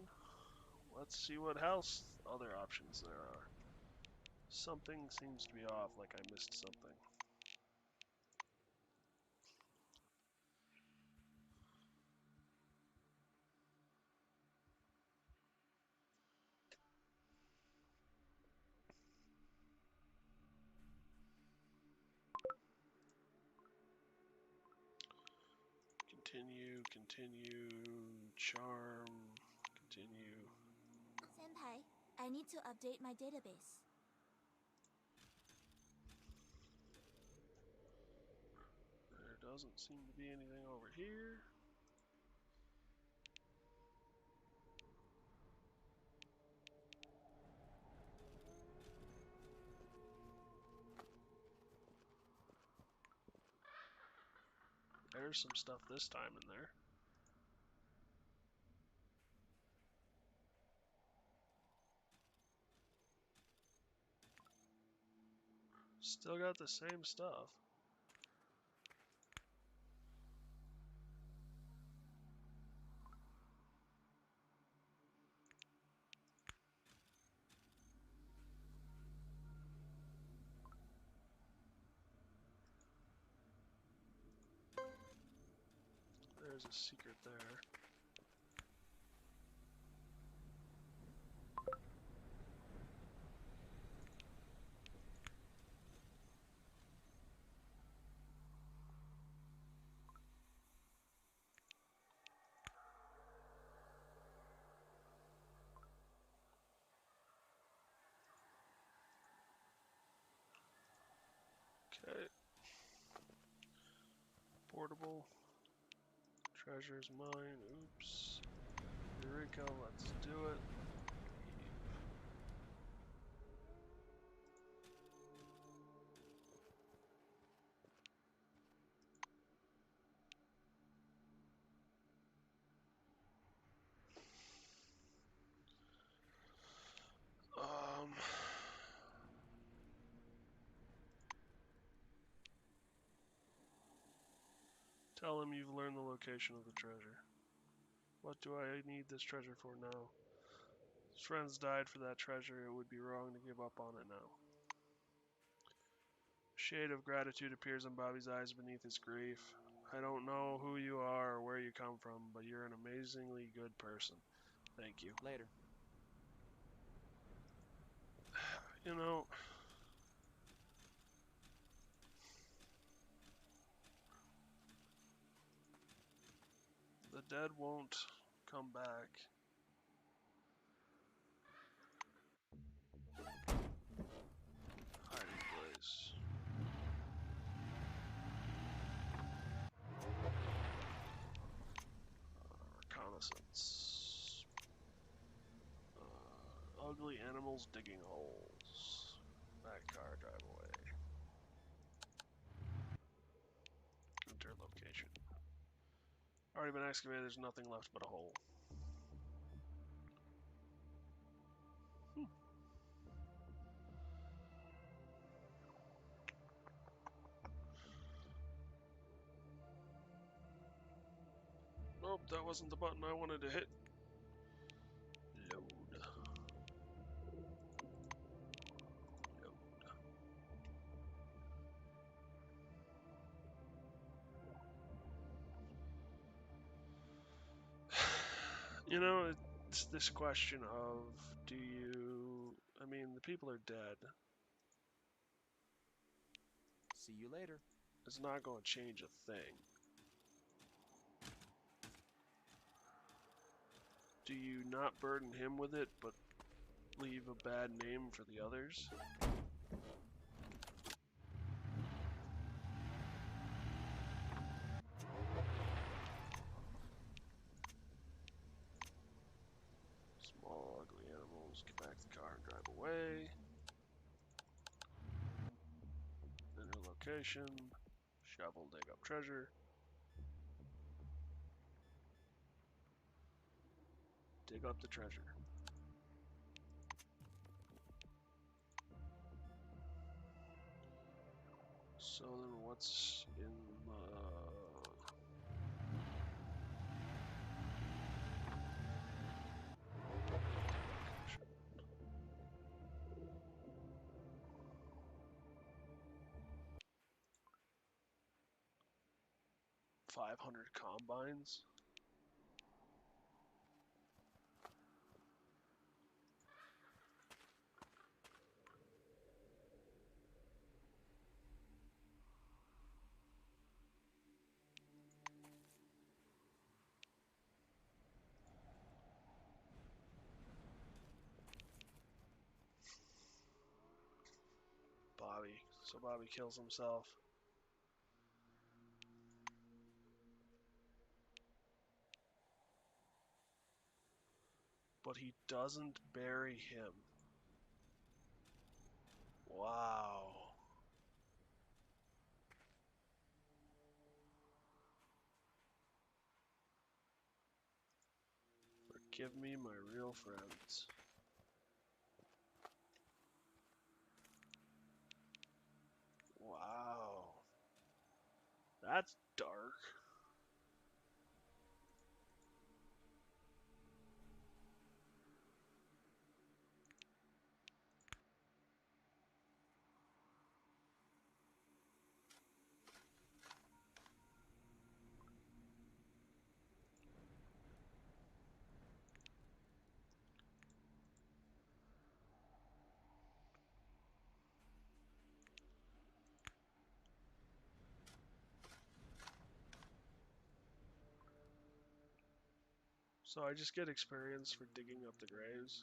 Let's see what else other options there are. Something seems to be off, like I missed something. Continue, charm, continue. Senpai, I need to update my database. There doesn't seem to be anything over here. There's some stuff this time in there. Still got the same stuff. There's a secret there. Okay. Portable. Treasure's mine. Oops. Eureka, let's do it. Tell him you've learned the location of the treasure. What do I need this treasure for now? His friends died for that treasure. It would be wrong to give up on it now. A shade of gratitude appears in Bobby's eyes beneath his grief. I don't know who you are or where you come from, but you're an amazingly good person. Thank you. Later. You know, the dead won't come back. Hiding place. Reconnaissance. Ugly animals digging holes. Back car, drive away. Enter location. Already been excavated, there's nothing left but a hole. Nope, that wasn't the button I wanted to hit. Load. You know, it's this question of, do you... I mean, the people are dead. See you later. It's not going to change a thing. Do you not burden him with it, but leave a bad name for the others? Small, ugly animals, get back to the car and drive away. Enter location. Shovel, dig up treasure. Dig up the treasure. So then what's in the... 500 combines? Bobby. So Bobby kills himself. But he doesn't bury him. Wow. Forgive me, my real friends. Wow. That's dark. So I just get experience for digging up the graves.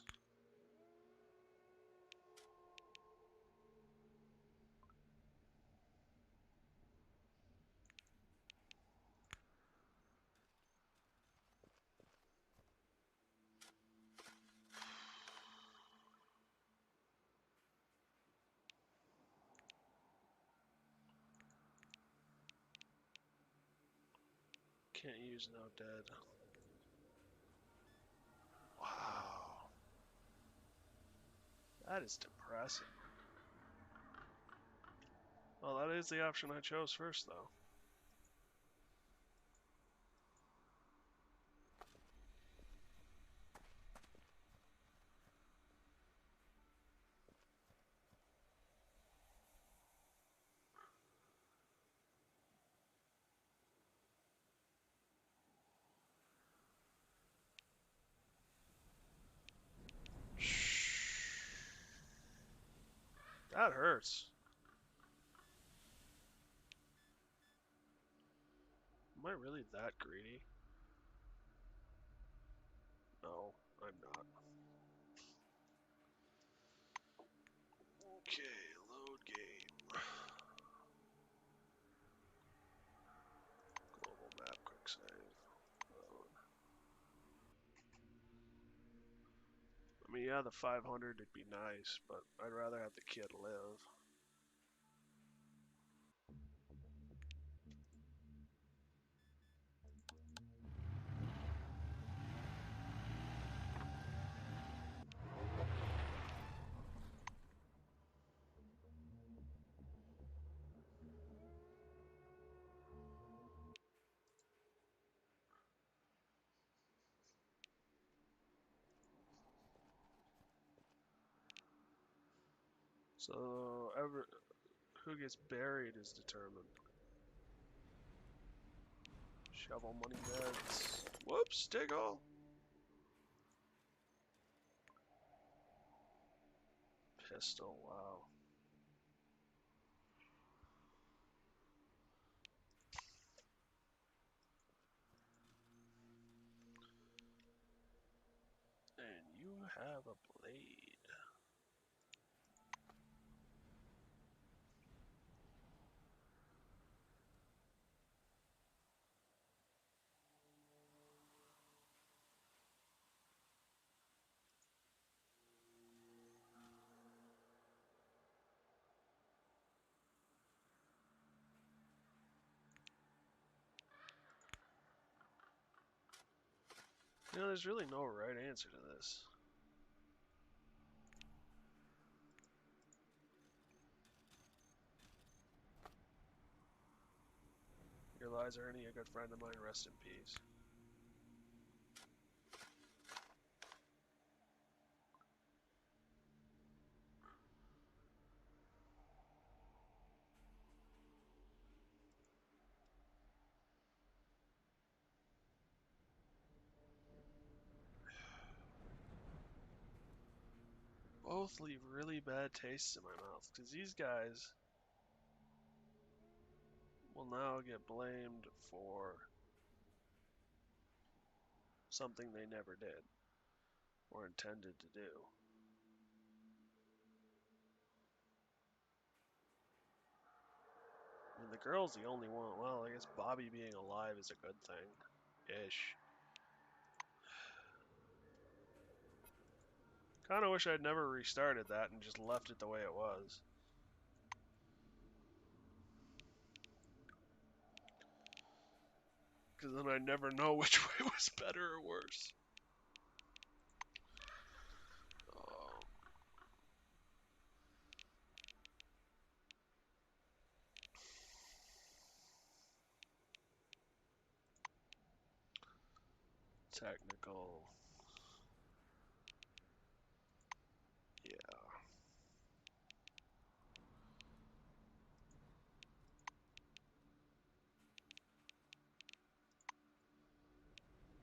Can't use now dead. Wow. That is depressing. Well, that is the option I chose first, though. That hurts. Am I really that greedy? No, I'm not. Okay, load game. Global map, quick save. Load. I mean, yeah, the 500 would be nice, but I'd rather have the kid live. So, who gets buried is determined. Shovel money beds. Whoops, dig all. Pistol, wow. And you have a blade. You know, there's really no right answer to this. advise Ernie, a good friend of mine, rest in peace. Both leave really bad tastes in my mouth, because these guys will now get blamed for something they never did or intended to do. I mean, the girl's the only one. Well, I guess Bobby being alive is a good thing. Ish. Kinda wish I'd never restarted that and just left it the way it was. Because then I'd never know which way was better or worse. Technical. Yeah.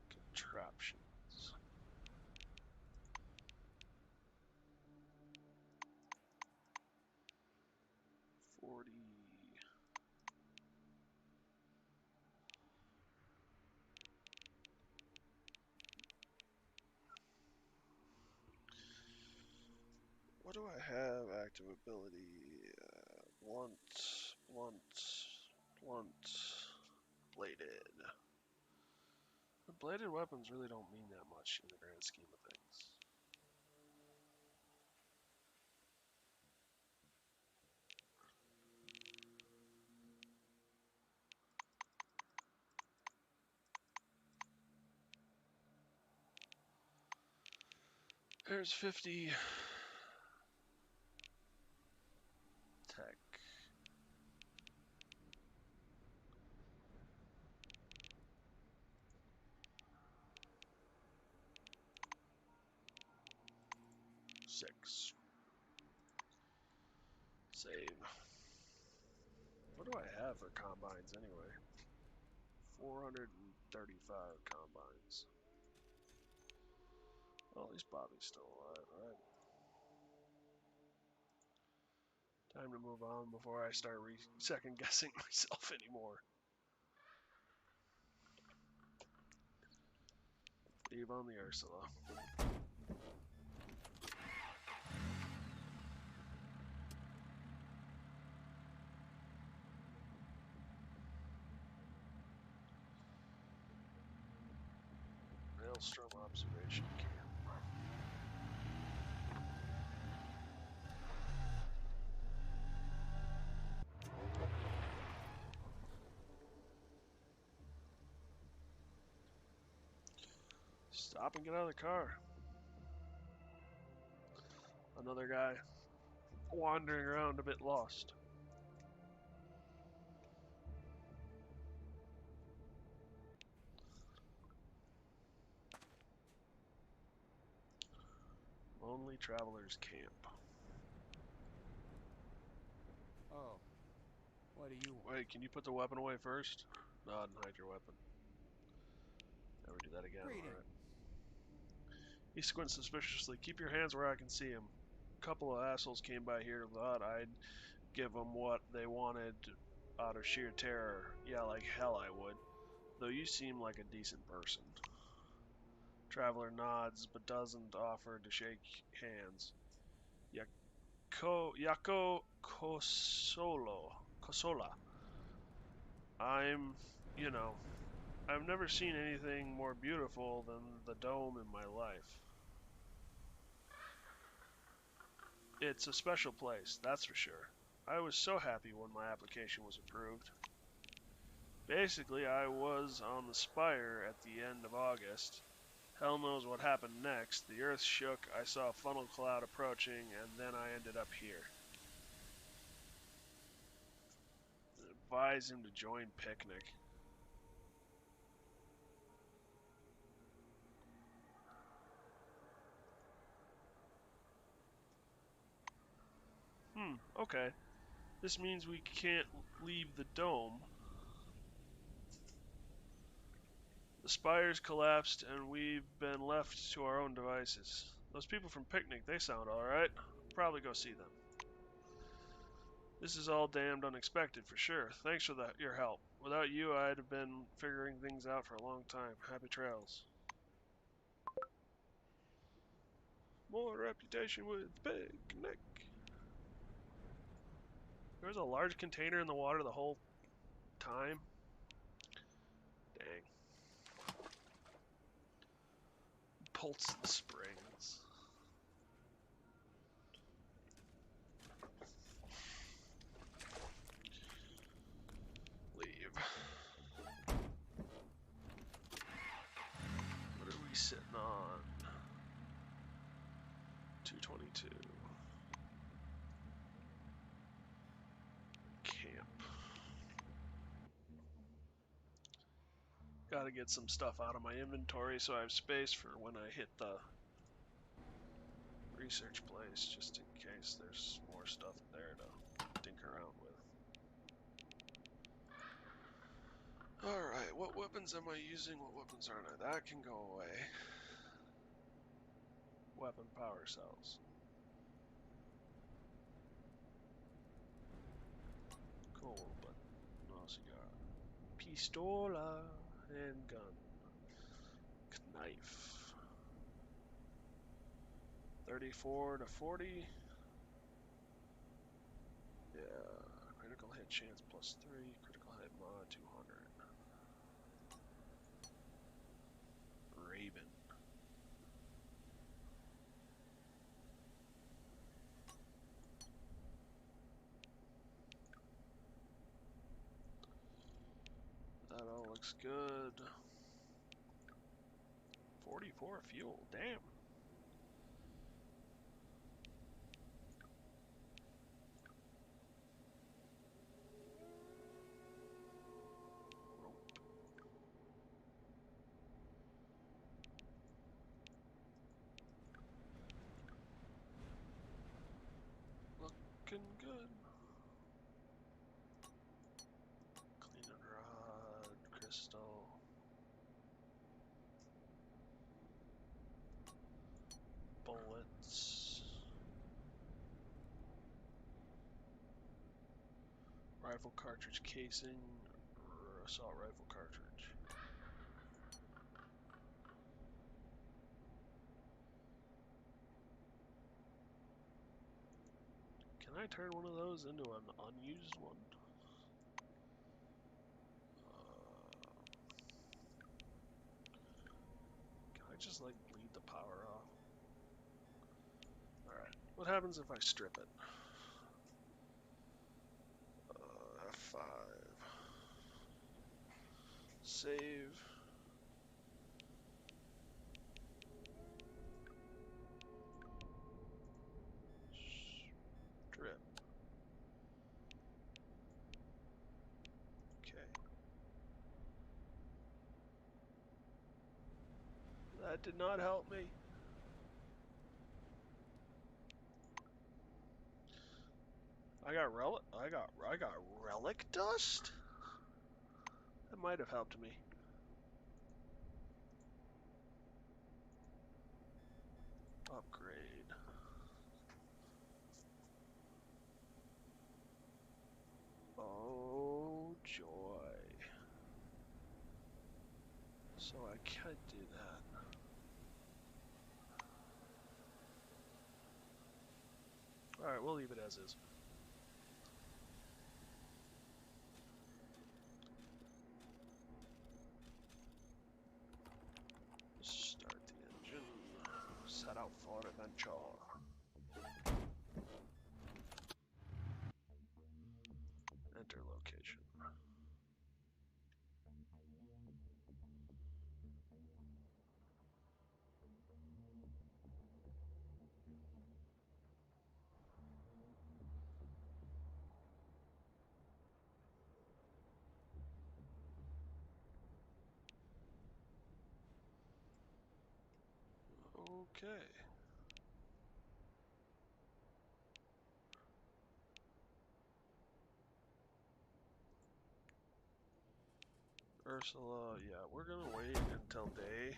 Contraptions. What do I have? Active ability. Blunt. Bladed. The bladed weapons really don't mean that much in the grand scheme of things. There's 50 tech. Six. Save. What do I have for combines anyway? 435 combines. Well, at least Bobby's still alive, right? Time to move on before I start second guessing myself anymore. Leave on the Ursula. Maelstrom observation camp. Stop and get out of the car. Another guy wandering around a bit lost. Lonely Traveler's Camp. Oh, what do you want? Wait, can you put the weapon away first? Nod and hide your weapon. Never do that again, alright. He squints suspiciously. Keep your hands where I can see them. A couple of assholes came by here, thought I'd give them what they wanted out of sheer terror. Yeah, like hell I would. Though you seem like a decent person. Traveler nods, but doesn't offer to shake hands. Yako Kosola. You know, I've never seen anything more beautiful than the dome in my life. It's a special place, that's for sure. I was so happy when my application was approved. Basically, I was on the Spire at the end of August. Hell knows what happened next. The earth shook, I saw a funnel cloud approaching, and then I ended up here. Advise him to join Picnic. Okay. This means we can't leave the dome. The spires collapsed and we've been left to our own devices. Those people from Picnic, they sound alright. Probably go see them. This is all damned unexpected for sure. Thanks for your help. Without you, I'd have been figuring things out for a long time. Happy trails. More reputation with Picnic. There was a large container in the water the whole time. Dang. Pulse the springs. Leave. What are we sitting on? 222. Camp. Gotta get some stuff out of my inventory so I have space for when I hit the research place, just in case there's more stuff there to dink around with. Alright, what weapons am I using? What weapons aren't I? That can go away. Weapon power cells. Cool, but what else you got? Pistola, handgun, knife. 34 to 40. Yeah, critical hit chance plus 3, critical hit mod 200. Raven. That all looks good. 44 fuel, damn. Looking good. Cleaning rod, crystal. Bullets. Rifle cartridge casing, assault rifle cartridge. Can I turn one of those into an unused one? Can I just like bleed the power off? Alright, what happens if I strip it? F5. Save. Strip. Okay. That did not help me. I got relic dust? That might have helped me. Upgrade. Oh joy. So I can't do that. Alright, we'll leave it as is. Start the engine. Set out for adventure. Enter location. Okay. Ursula, yeah, we're gonna wait until day.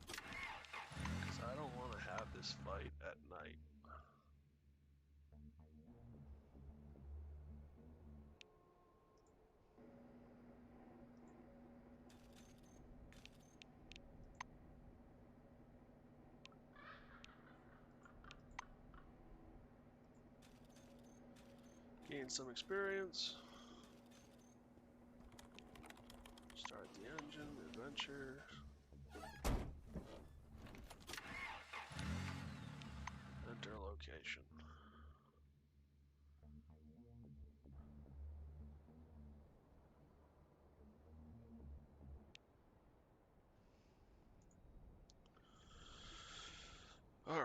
Because I don't want to have this fight at night. Gain some experience. Start the engine, adventure. Enter location. All right.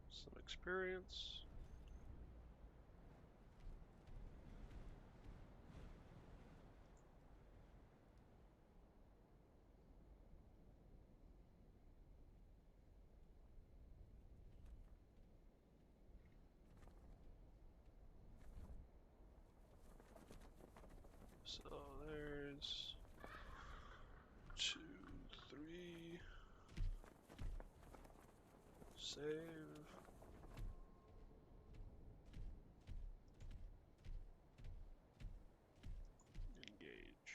Some experience. So there's 2, 3. Save. Engage.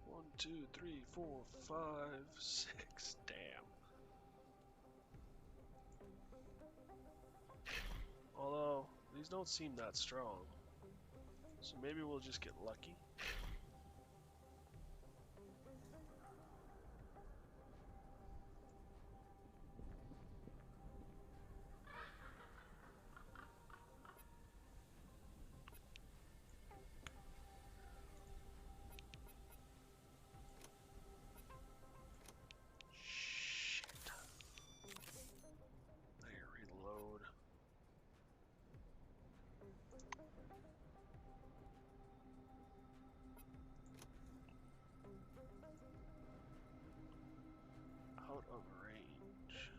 1, 2, 3, 4, 5, 6. Damn. Although, these don't seem that strong. So maybe we'll just get lucky. Shit. I reload. Out of range.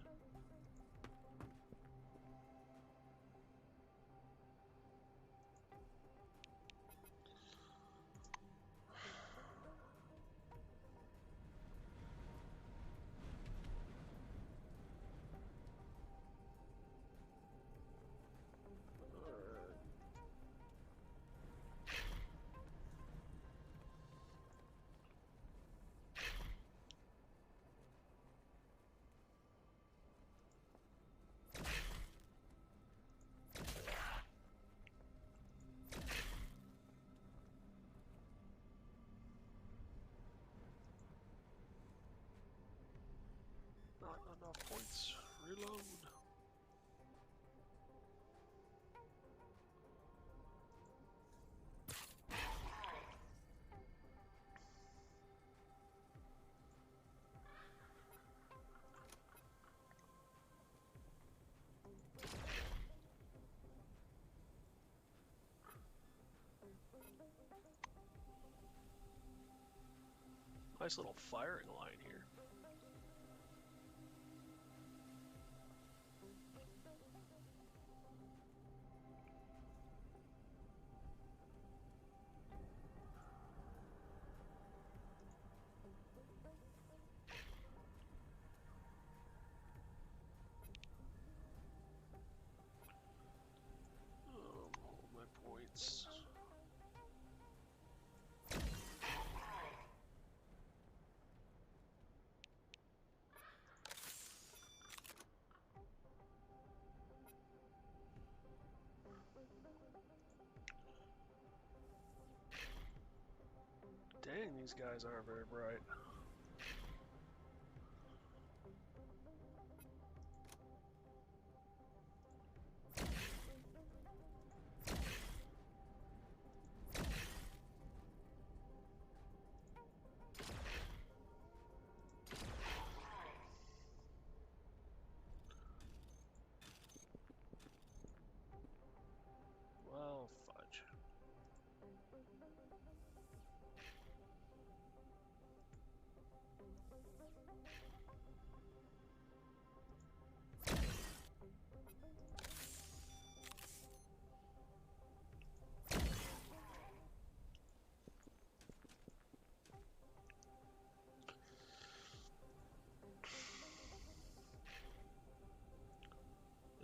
Alright. Not enough points. Reload. Nice little firing line here. Hold my points. Dang, these guys aren't very bright.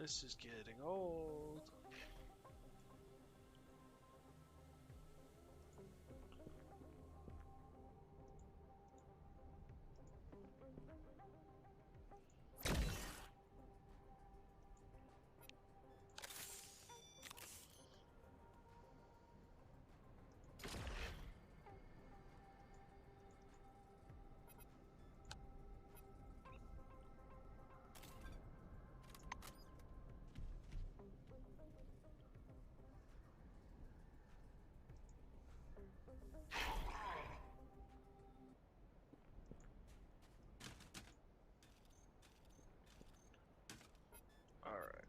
This is getting old. Alright.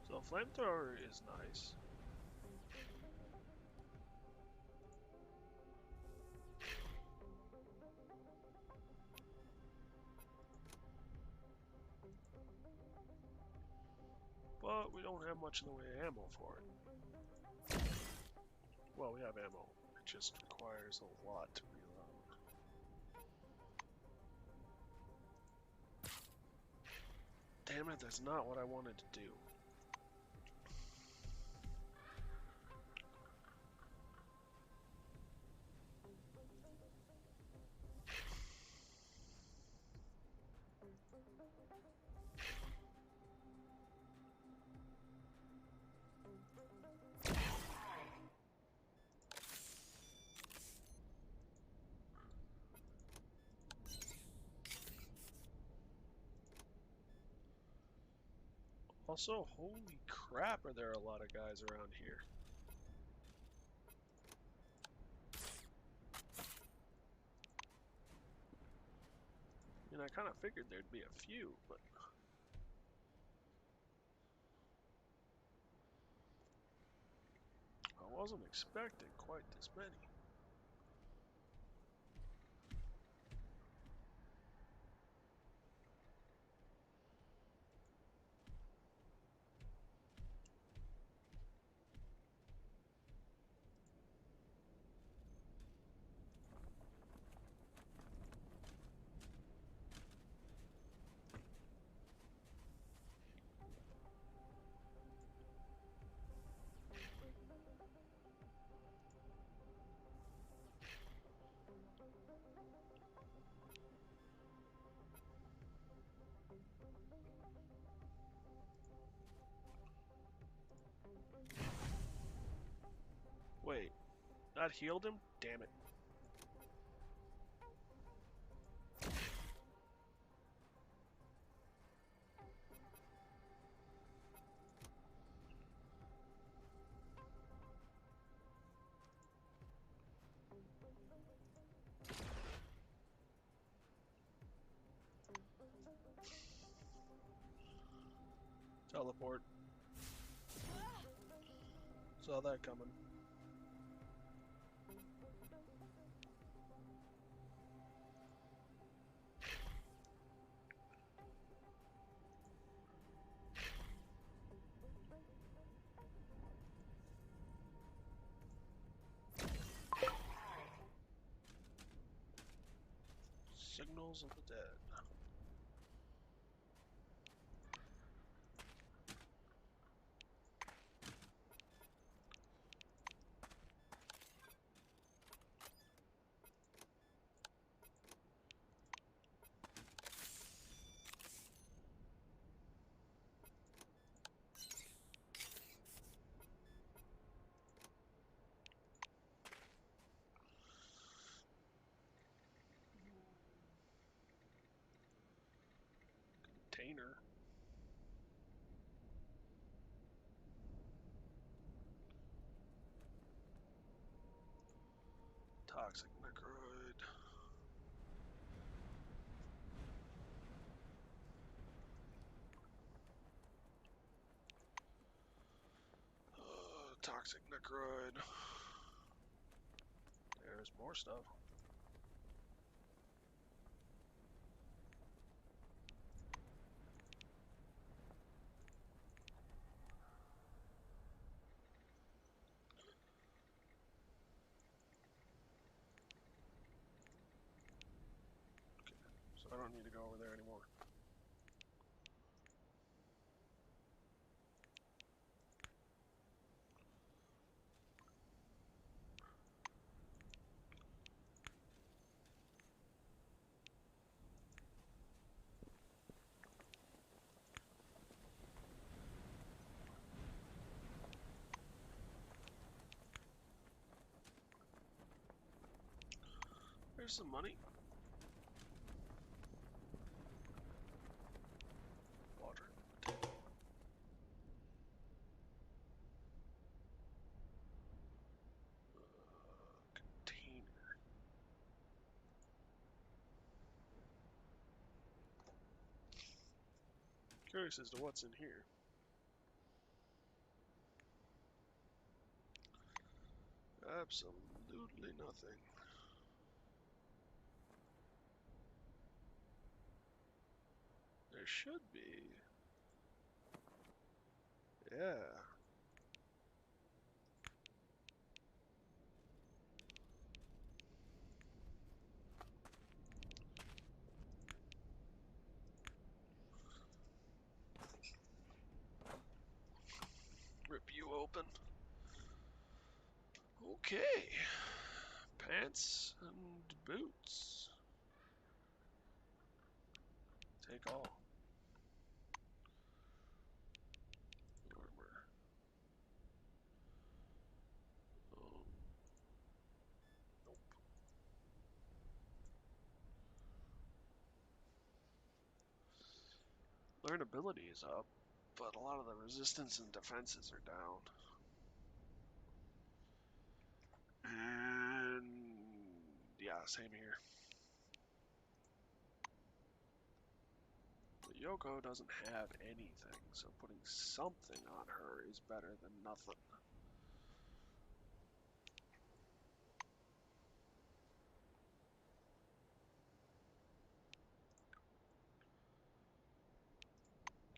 So flamethrower is nice. But we don't have much in the way of ammo for it. Well, we have ammo. It just requires a lot to reload. Damn it, that's not what I wanted to do. Also, holy crap, are there a lot of guys around here. I mean, I kind of figured there'd be a few, but... I wasn't expecting quite this many. Wait, that healed him? Damn it. Teleport. Saw that coming. Signals of the dead. Container. Toxic necroid. There's more stuff. So I don't need to go over there anymore. There's some money. Water. Container. Curious as to what's in here. Absolutely nothing. There should be. Yeah. Rip you open. Okay. Pants and boots. Take all. Armor. Nope. Learnability is up, but a lot of the resistance and defenses are down. And yeah, same here. But Yoko doesn't have anything, so putting something on her is better than nothing.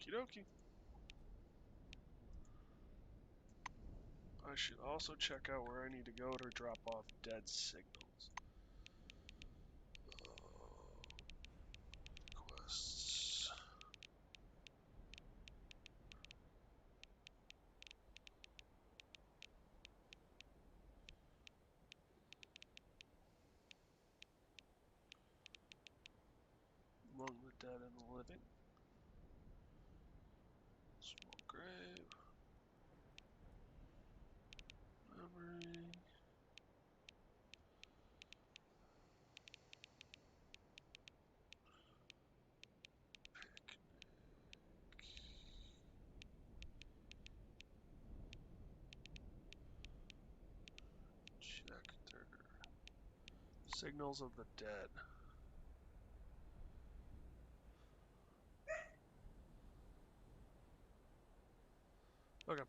Okie dokie. I should also check out where I need to go to drop off dead signals. Quests. Among the dead and the living. Small grave. Memory. Check signals of the dead. Okay,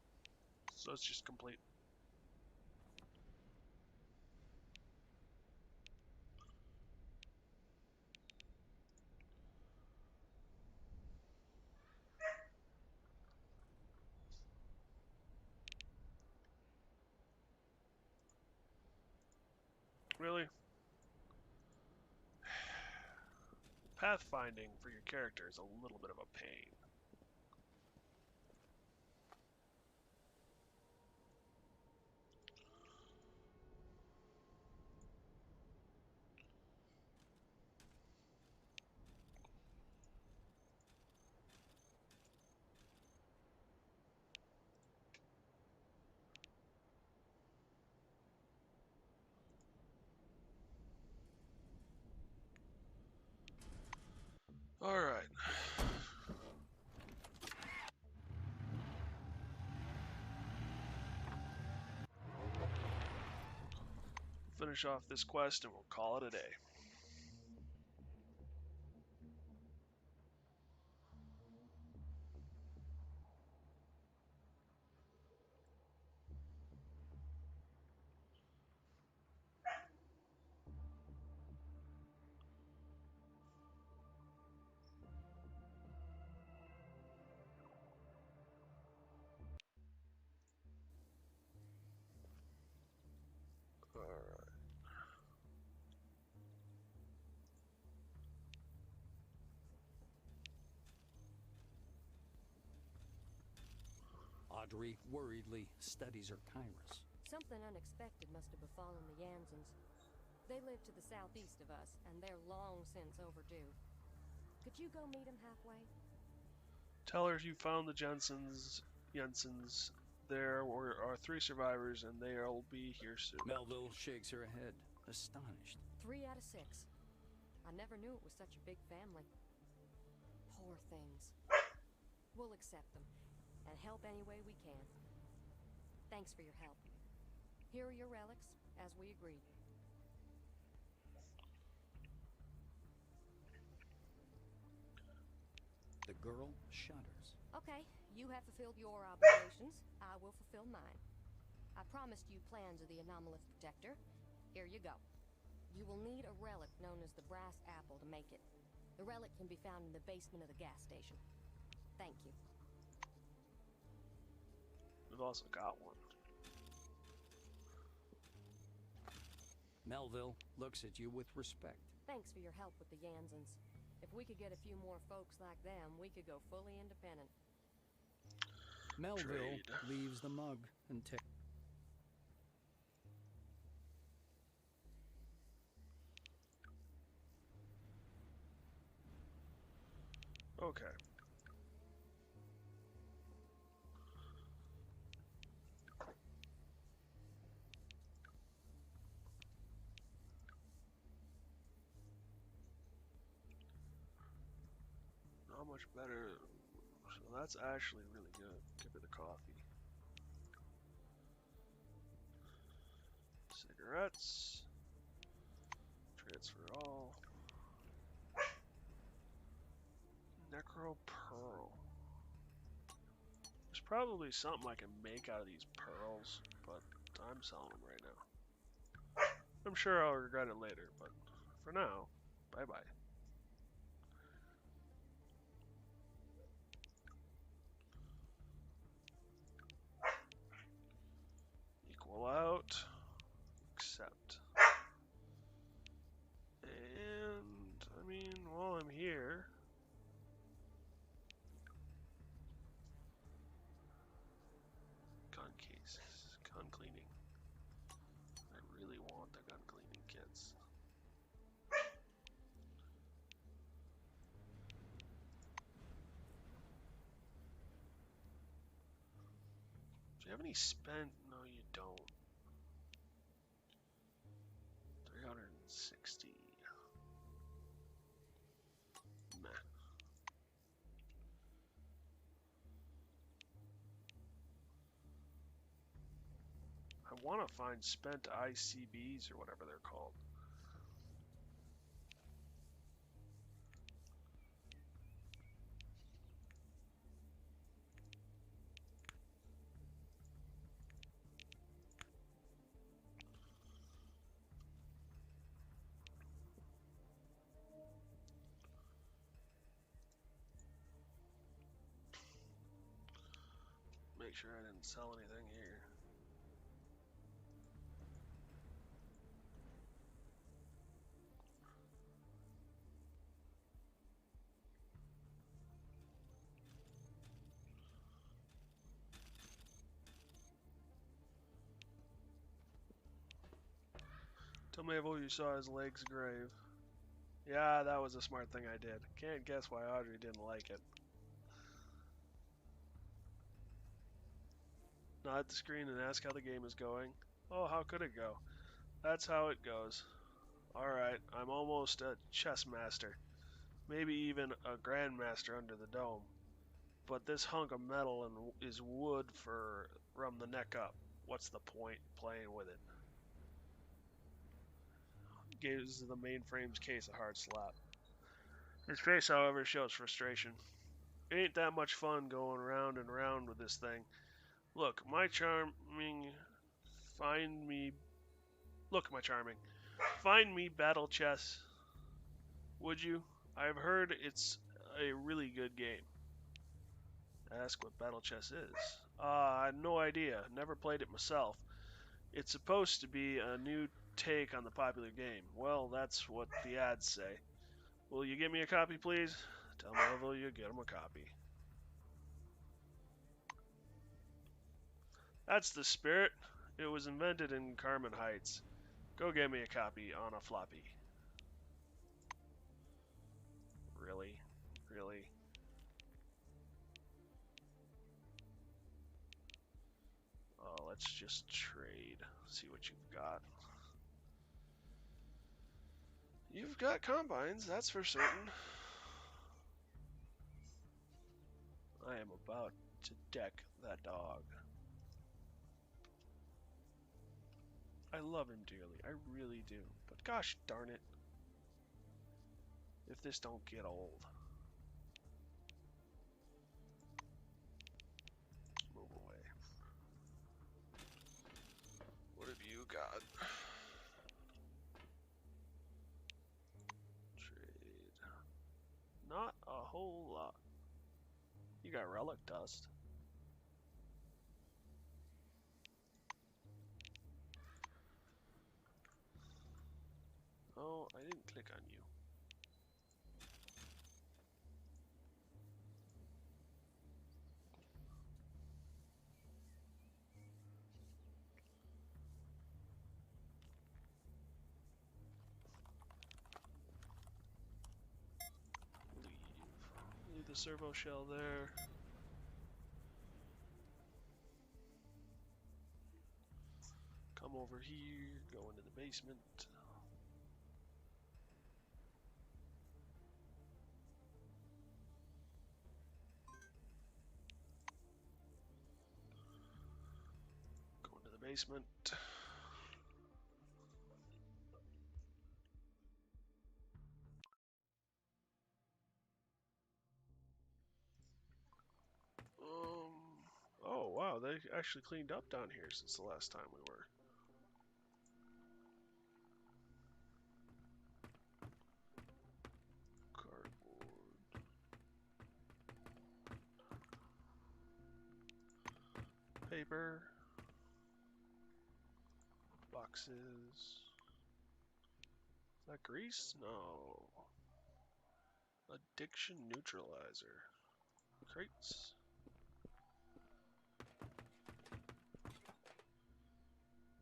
so it's just complete. Really? Pathfinding for your character is a little bit of a pain. Alright. Finish off this quest and we'll call it a day. Audrey worriedly studies her Kairos. Something unexpected must have befallen the Jansons. They live to the southeast of us, and they're long since overdue. Could you go meet them halfway? Tell her you found the Jensens. There are 3 survivors, and they'll be here soon. Melville shakes her head, astonished. 3 out of 6. I never knew it was such a big family. Poor things. We'll accept them, and help any way we can. Thanks for your help. Here are your relics, as we agreed. The girl shudders. Okay, you have fulfilled your obligations. I will fulfill mine. I promised you plans of the anomalous protector. Here you go. You will need a relic known as the brass apple to make it. The relic can be found in the basement of the gas station. Thank you. We've also got one. Melville looks at you with respect. Thanks for your help with the Jansons. If we could get a few more folks like them, we could go fully independent. Melville leaves the mug and takes. Okay. Not much better. So that's actually really good. Give her the coffee. Cigarettes. Transfer all. Necro Pearl. There's probably something I can make out of these pearls, but I'm selling them right now. I'm sure I'll regret it later, but for now, bye-bye. Equal out. Accept. And, I mean, while I'm here... Gun cases. Gun cleaning. I really want the gun cleaning kits. Do you have any spent? No, you don't. 360. Meh. I want to find spent ICBs or whatever they're called. Make sure I didn't sell anything here. Tell me if you saw his leg's grave. Yeah, that was a smart thing I did. Can't guess why Audrey didn't like it. Nod at the screen and ask how the game is going. Oh, how could it go? That's how it goes. Alright, I'm almost a chess master. Maybe even a grandmaster under the dome. But this hunk of metal is wood from the neck up. What's the point playing with it? Gives the mainframe's case a hard slap. His face, however, shows frustration. It ain't that much fun going round and round with this thing. Look, my charming, find me battle chess. Would you? I've heard it's a really good game. Ask what battle chess is. I had no idea. Never played it myself. It's supposed to be a new take on the popular game. Well, that's what the ads say. Will you give me a copy, please? Tell Melville you get him a copy. That's the spirit. It was invented in Carmen Heights. Go get me a copy on a floppy. Really? Really? Oh, let's just trade. See what you've got. You've got combines, that's for certain. I am about to deck that dog. I love him dearly, I really do. But gosh darn it, if this don't get old. Move away. What have you got? Trade. Not a whole lot. You got relic dust. Oh, I didn't click on you. Leave the servo shell there. Come over here, go into the basement. Go into the basement. Oh wow, they actually cleaned up down here since the last time we were. Cardboard. Paper. Boxes. Is that grease? No. Addiction neutralizer. Crates.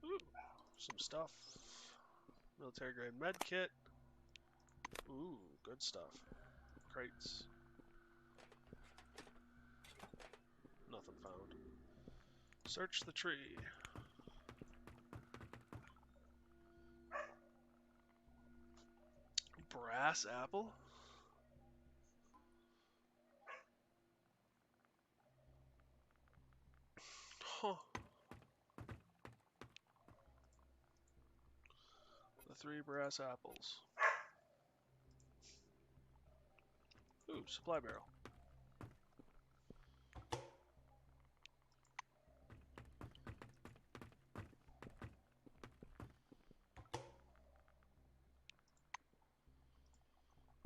Ooh, some stuff. Military grade med kit. Ooh, good stuff. Crates. Nothing found. Search the tree. Brass apple? Huh. The 3 brass apples. Ooh, supply barrel.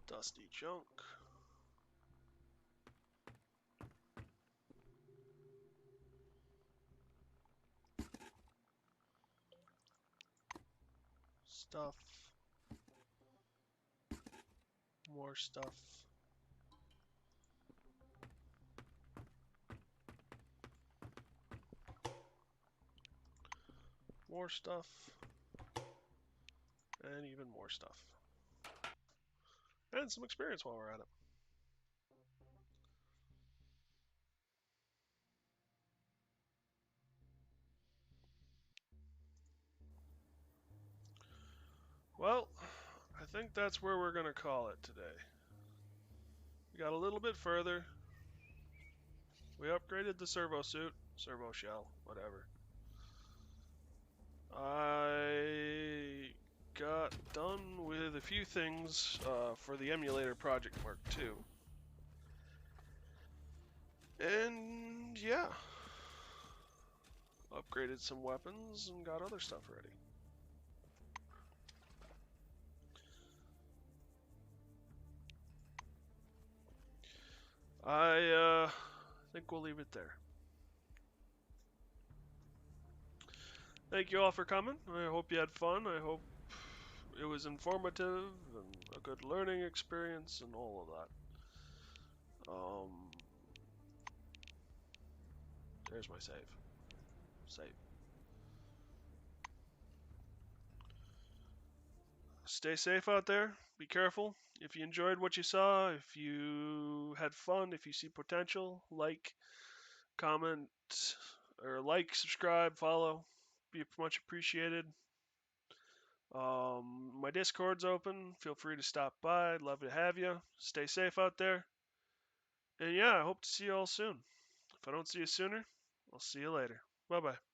Dusty junk. Stuff. More stuff. More stuff. And even more stuff. And some experience while we're at it. Well, I think that's where we're going to call it today. We got a little bit further. We upgraded the servo suit, servo shell, whatever. I got done with a few things for the emulator project Mark II. And yeah, upgraded some weapons and got other stuff ready. I think we'll leave it there. Thank you all for coming. I hope you had fun. I hope it was informative and a good learning experience and all of that. There's my save. Site. Stay safe out there. Be careful. If you enjoyed what you saw, if you had fun, if you see potential, like, comment, or like, subscribe, follow. Be much appreciated. My Discord's open. Feel free to stop by. I'd love to have you. Stay safe out there. And yeah, I hope to see you all soon. If I don't see you sooner, I'll see you later. Bye bye.